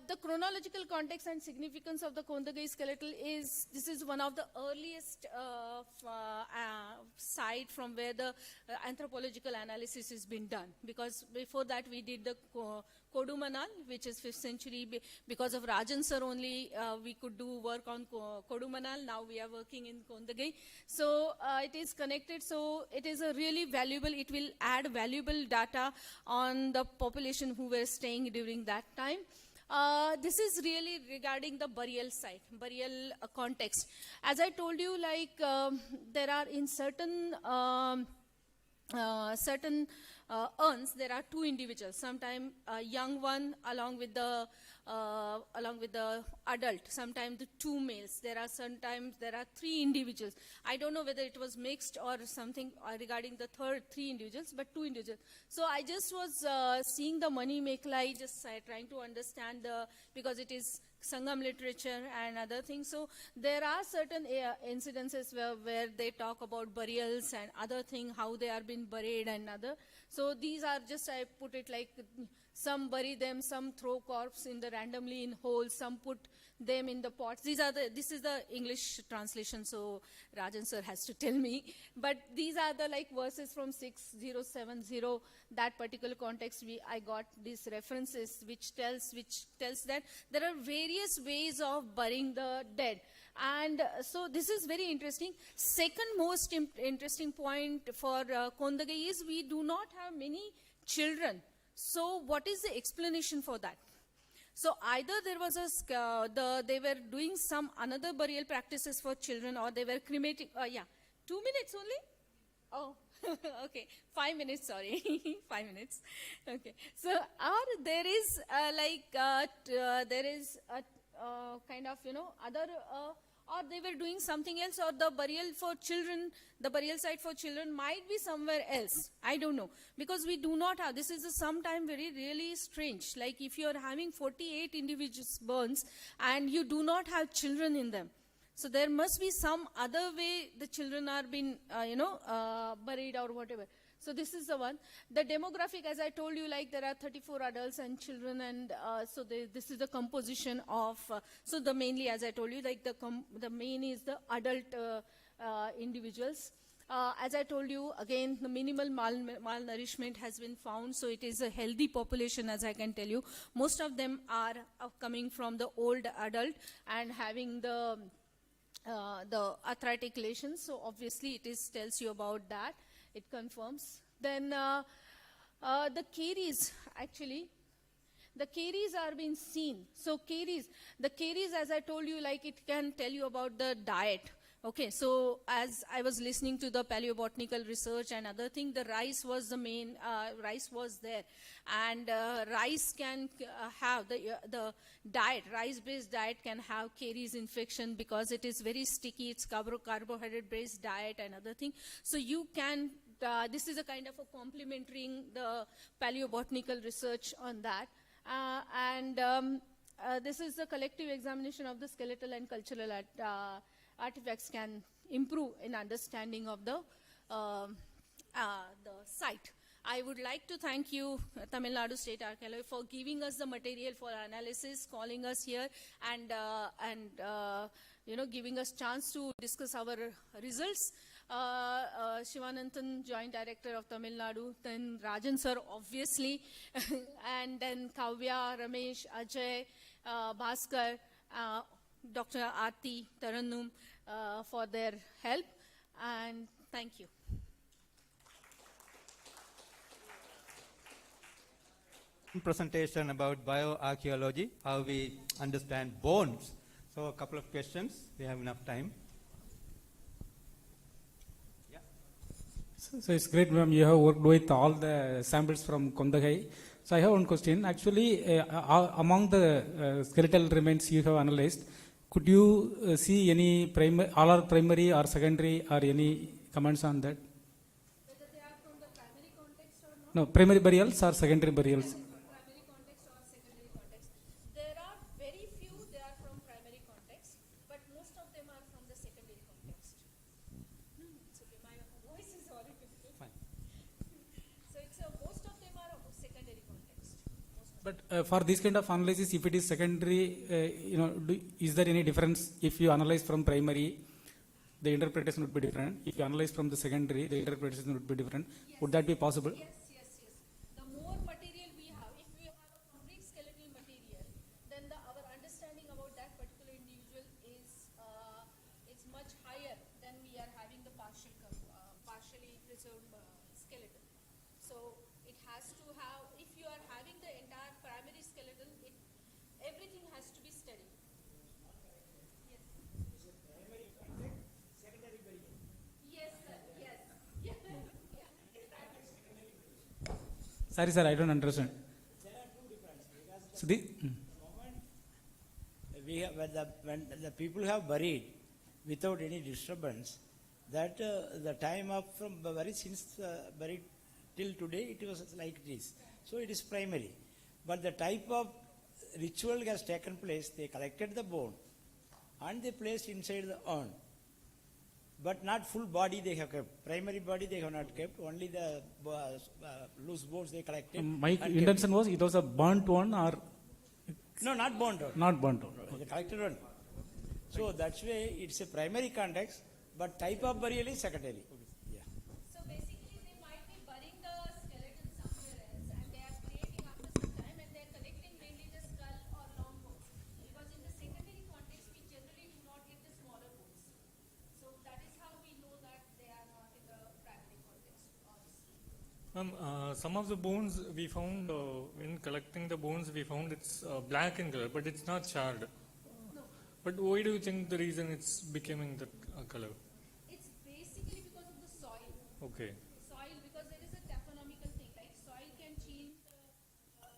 the chronological context and significance of the Kondagai skeletal is, this is one of the earliest site from where the anthropological analysis has been done. Because before that we did the Kodumanal, which is 5th century. Because of Rajan sir only we could do work on Kodumanal. Now we are working in Kondagai. So it is connected. So it is a really valuable, it will add valuable data on the population who were staying during that time. This is really regarding the burial site, burial context. As I told you, like there are in certain urns, there are two individuals. Sometimes a young one along with the adult. Sometimes the two males. Sometimes there are three individuals. I don't know whether it was mixed or something regarding the three individuals, but two individuals. So I just was seeing the Mani Meklai, just trying to understand because it is Sangam literature and other things. So there are certain incidences where they talk about burials and other things, how they are being buried and other. So these are just, I put it like, some bury them, some throw corpse in the randomly in holes, some put them in the pots. This is the English translation, so Rajan sir has to tell me. But these are the like verses from 6070, that particular context. I got these references which tells that there are various ways of burying the dead. And so this is very interesting. Second most interesting point for Kondagai is we do not have many children. So what is the explanation for that? So either there was they were doing some another burial practices for children, or they were cremating. 2 minutes only? Oh, okay. 5 minutes, sorry. 5 minutes. Okay. So, or there is there is a kind of, other, or they were doing something else, or the burial for children, the burial site for children might be somewhere else. I don't know. Because we do not have, this is sometimes really strange. Like if you are having 48 individuals burns and you do not have children in them. So there must be some other way the children are being, buried or whatever. So this is the one. The demographic, as I told you, like there are 34 adults and children, and so this is the composition of, so the mainly, as I told you, like the main is the adult individuals. As I told you, again, the minimal malnourishment has been found, so it is a healthy population, as I can tell you. Most of them are coming from the old adult and having the arthritic lesions, so obviously it tells you about that. It confirms. Then the caries, actually, the caries are being seen. So the caries, as I told you, like it can tell you about the diet. Okay, so as I was listening to the paleobotanical research and other thing, the rice was the main, rice was there. And rice can have the diet, rice-based diet can have caries infection because it is very sticky, it's carbohydrate-based diet and other thing. So you can, this is a kind of a complementing the paleobotanical research on that. This is the collective examination of the skeletal and cultural artifacts can improve in understanding of the site. I would like to thank you, Tamil Nadu State Archaeology, for giving us the material for analysis, calling us here, and giving us chance to discuss our results. Shivananthan, Joint Director of Tamil Nadu, then Rajan sir, obviously, and then Kavya, Ramesh, Ajay, Bhaskar, Dr. Aarti, Tarannum, for their help, and thank you. Presentation about bioarchaeology, how we understand bones. So a couple of questions, we have enough time. Yeah. So it's great, ma'am, you have worked with all the samples from Kondagai. So I have one question. Actually, among the skeletal remains you have analyzed, could you see any all are primary or secondary, or any comments on that? Whether they are from the primary context or not? No, primary burials or secondary burials? Primary context or secondary context. There are very few, they are from primary context, but most of them are from the secondary context. It's okay, my voice is horrible. Fine. So it's most of them are secondary context. But for this kind of analysis, if it is secondary, is there any difference if you analyze from primary? The interpretation would be different. If you analyze from the secondary, the interpretation would be different. Yes. Would that be possible? Yes. The more material we have, if we have a complete skeletal material, then our understanding about that particular individual is much higher than we are having the partially preserved skeleton. So it has to have, if you are having the entire primary skeleton, everything has to be studied. Yes, sir. Yes. Sorry, sir, I don't understand. There are two differences. So when the people have buried without any disturbance, that the time of from since buried till today, it was like this. So it is primary. But the type of ritual has taken place, they collected the bone and they placed inside the urn. But not full body they have kept. Primary body they have not kept. Only the loose bones they collected. My intention was, it was a burnt one or? No, not burnt one. Not burnt one. The collected one. So that's why it's a primary context, but type of burial is secondary. Yeah. So basically they might be burying the skeleton somewhere else, and they are creating after some time, and they are collecting mainly the skull or long bones. Because in the secondary context, we generally do not get the smaller bones. So that is how we know that they are not in the primary context. Some of the bones we found, in collecting the bones, we found it's black in color, but it's not charred. No. But why do you think the reason it's becoming that color? It's basically because of the soil. Okay. Soil, because there is a taphonomical thing, like soil can change the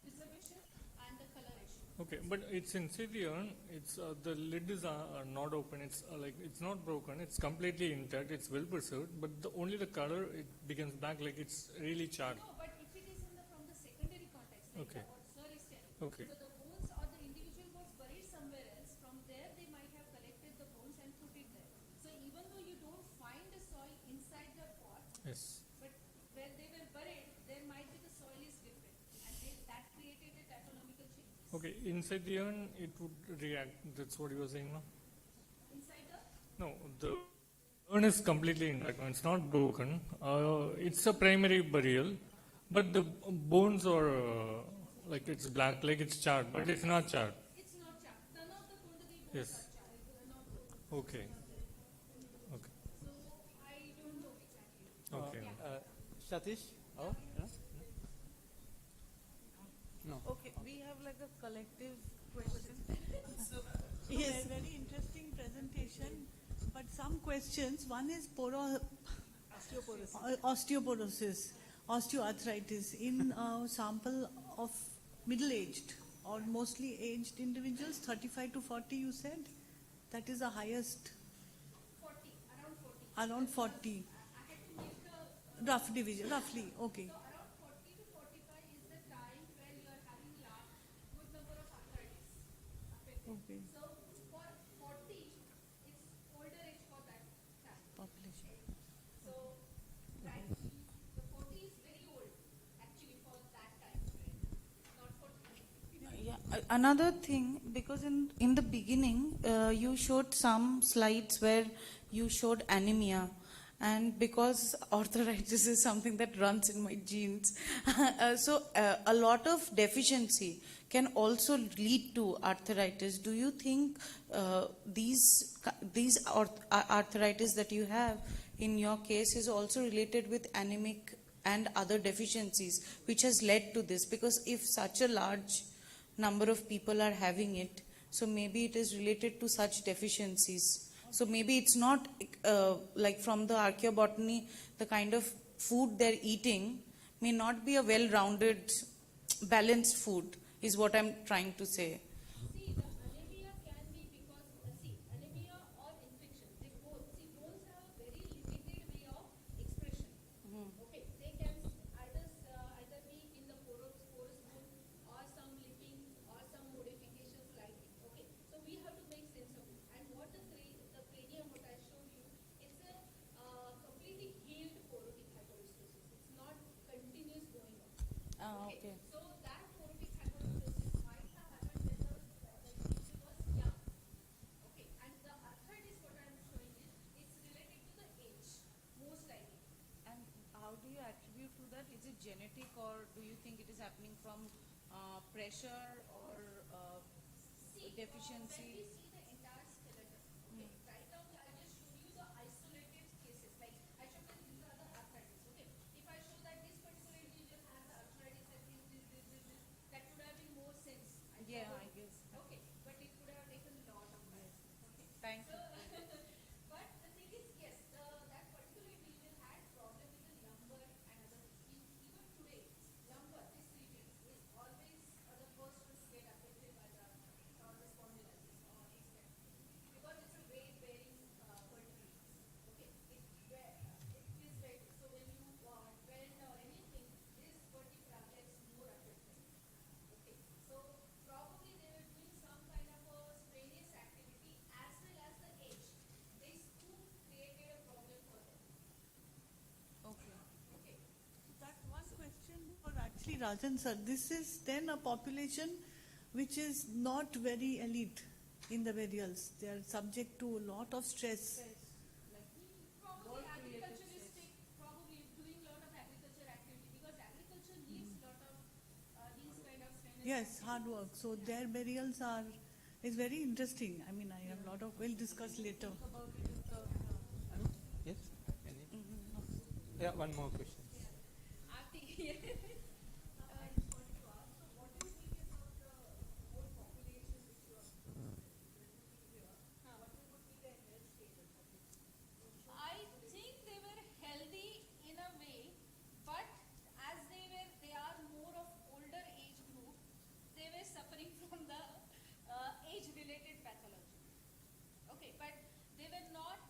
preservation and the coloration. Okay, but it's inside the urn. It's the lid is not open. It's it's not broken. It's completely intact. It's well preserved. But only the color it becomes black, like it's really charred. No, but if it is from the secondary context, like Okay. what sir is telling. Okay. So the bones or the individual was buried somewhere else. From there, they might have collected the bones and put it there. So even though you don't find the soil inside the pot, Yes. but where they were buried, there might be the soil is different, and that created a taphonomical changes. Okay, inside the urn it would react. That's what you were saying, no? Inside the No, the urn is completely intact. It's not broken. It's a primary burial, but the bones are like it's black, like it's charred, but it's not charred. it's not charred. None of the Kundagi bones Yes. are charred. They are not broken. Okay. Okay. So I don't know exactly. Okay. Satish? Oh, yeah? No. Okay, we have like a collective question. So, Yes, very interesting presentation. But some questions. One is osteoporosis, osteoarthritis in a sample of middle-aged or mostly aged individuals, 35 to 40. You said that is the highest. 40, Around 40. I had to make the Rough division, roughly. Okay. So around 40 to 45 is the time when you are having good number of arthritis affected. Okay. So for 40, it's older age for that population. So currently, the Another thing, because in the beginning, you showed some slides where you showed anemia. And because arthritis is something that runs in my genes, so a lot of deficiency can also lead to arthritis. Do you think these arthritis that you have in your case is also related with anemic and other deficiencies, which has led to this? Because if such a large number of people are having it, so maybe it is related to such deficiencies. So maybe it's not like from the archaeobotany, the kind of food they're eating may not be a well-rounded, balanced food, is what I'm trying to say. See, the anemia can be because, anemia or infection, they both, bones have a very limited way of expression. Okay, they can either be in the porous bone or some lipping or some modifications like it. Okay, so we have to make sense of it. And what the cranium, what I showed you, it's a completely healed porotic hyperostosis. It's not continuous going on. Okay. So that porotic hyperostosis might have happened when the individual was young. Okay, and the arthritis, what I am showing is, it's related to the age, most likely. And how do you attribute to that? Is it genetic, or do you think it is happening from pressure or deficiency? When we see the entire skeleton, okay, right now I just showed you the isolated cases. Like I showed that these are the arthritis. Okay, if I show that this particular individual has the arthritis and this, that would have been more sense. I guess. Okay, but it would have taken a lot of time. Okay, Thank you. But the thing is, yes, that particular individual had problem with the lumbar and other. Even today, lumbar, this region is always the first to get affected by the spondylitis or these kind of things, because it's a weight-bearing vertebrae. Okay, it is weight. So when you bend or anything, this vertebra gets more affected. Okay, so probably they were doing some kind of a strenuous activity as well as the age. These two created a problem for them. Okay. Okay. That one question for actually Rajan sir. This is then a population which is not very elite in the burials. They are subject to a lot of stress. Probably agriculturistic, probably doing a lot of agriculture activity, because agriculture needs a lot of these kind of strenuous Yes, hard work. So their burials is very interesting. I mean, I have a lot of, we'll discuss later. Yes? Yeah, one more question. I think they were healthy in a way, but as they are more of older age group, they were suffering from the age-related pathology. Okay, but they were not,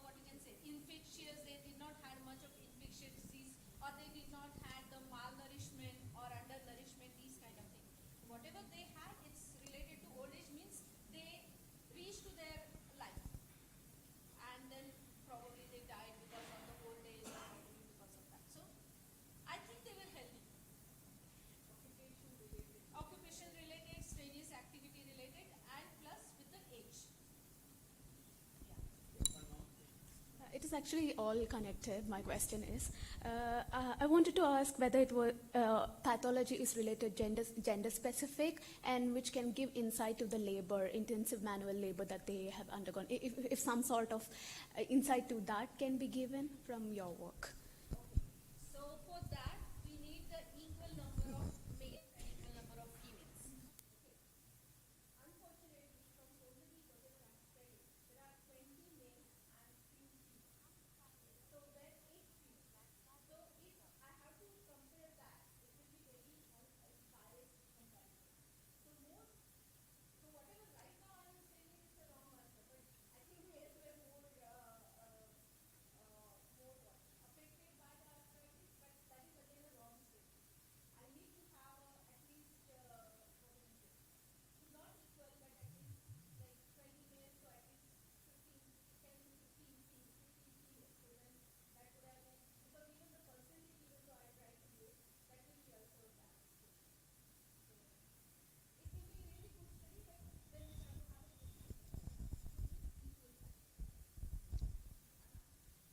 what you can say, infectious. They did not have much of infectious disease, or they did not have the malnourishment or undernourishment, these kind of things. Whatever they had, it's related to old age, means they reached to their life. And then probably they died because of the old age or probably because of that. So I think they were healthy. Occupation related, strenuous activity related, and plus with the age. It is actually all connected. My question is, I wanted to ask whether it was pathology is related gender specific, and which can give insight to the labor, intensive manual labor that they have undergone. If some sort of insight to that can be given from your work. So for that, we need the equal number of males and equal number of females. Okay. Unfortunately, from so many whatever I'm studying, there are 20 males and 3 females. So there are 8 females. So if I have to compare that, it will be very biased comparison. So whatever right now I am saying is the wrong answer, but I think males were more affected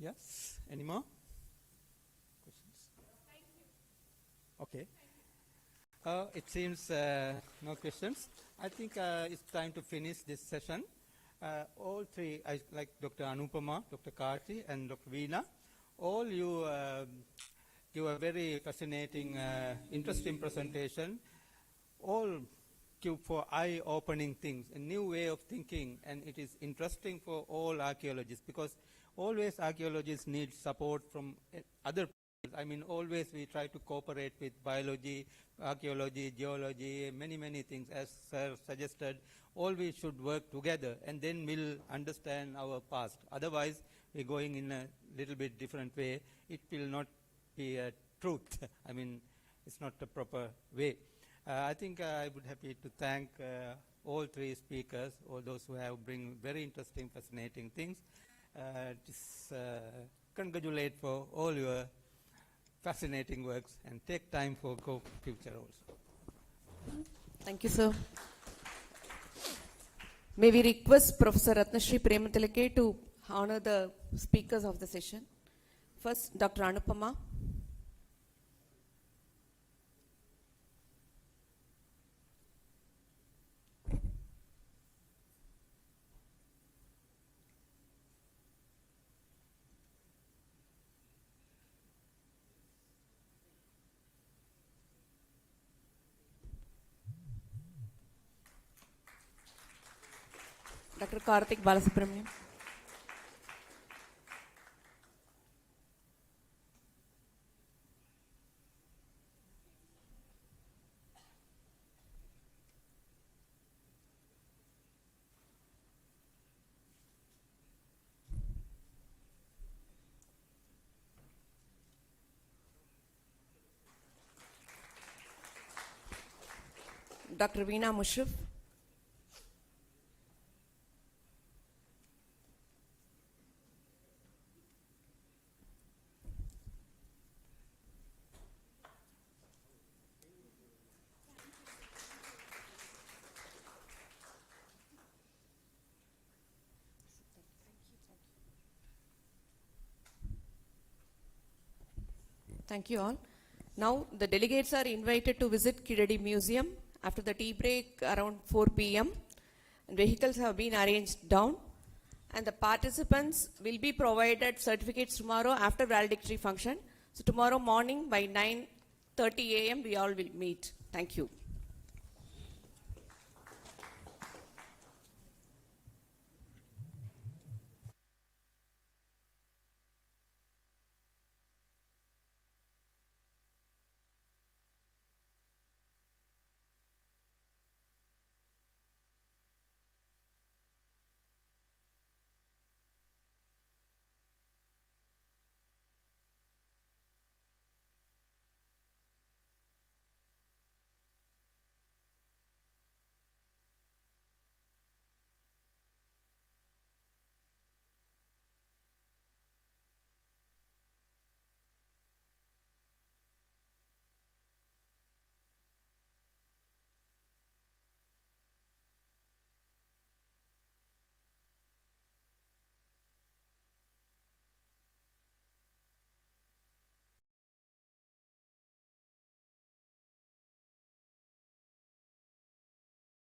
Yes, any more questions? Okay. It seems no questions. I think it's time to finish this session. All three, like Dr. Anupama, Dr. Karthi, and Dr. Veena, all you give a very fascinating, interesting presentation. All give for eye-opening things, a new way of thinking, and it is interesting for all archaeologists because always archaeologists need support from other people. I mean, always we try to cooperate with biology, archaeology, geology, many things. As Sir suggested, all we should work together, and then we'll understand our past. Otherwise, we're going in a little bit different way. It will not be a truth. I mean, it's not the proper way. I think I would be happy to thank all three speakers, all those who have bring very interesting, fascinating things. Congratulate for all your fascinating works and take time for future also. Thank you, sir. May we request Professor Ratnashri Prematilake to honor the speakers of the session. First, Dr. Anupama. Dr. Karthik Balasubramanian. Dr. Veena Mushrif. Thank you all. Now the delegates are invited to visit Kiradi Museum after the tea break around 4 p.m. And vehicles have been arranged down. And the participants will be provided certificates tomorrow after valedictory function. So tomorrow morning by 9:30 a.m. we all will meet. Thank you.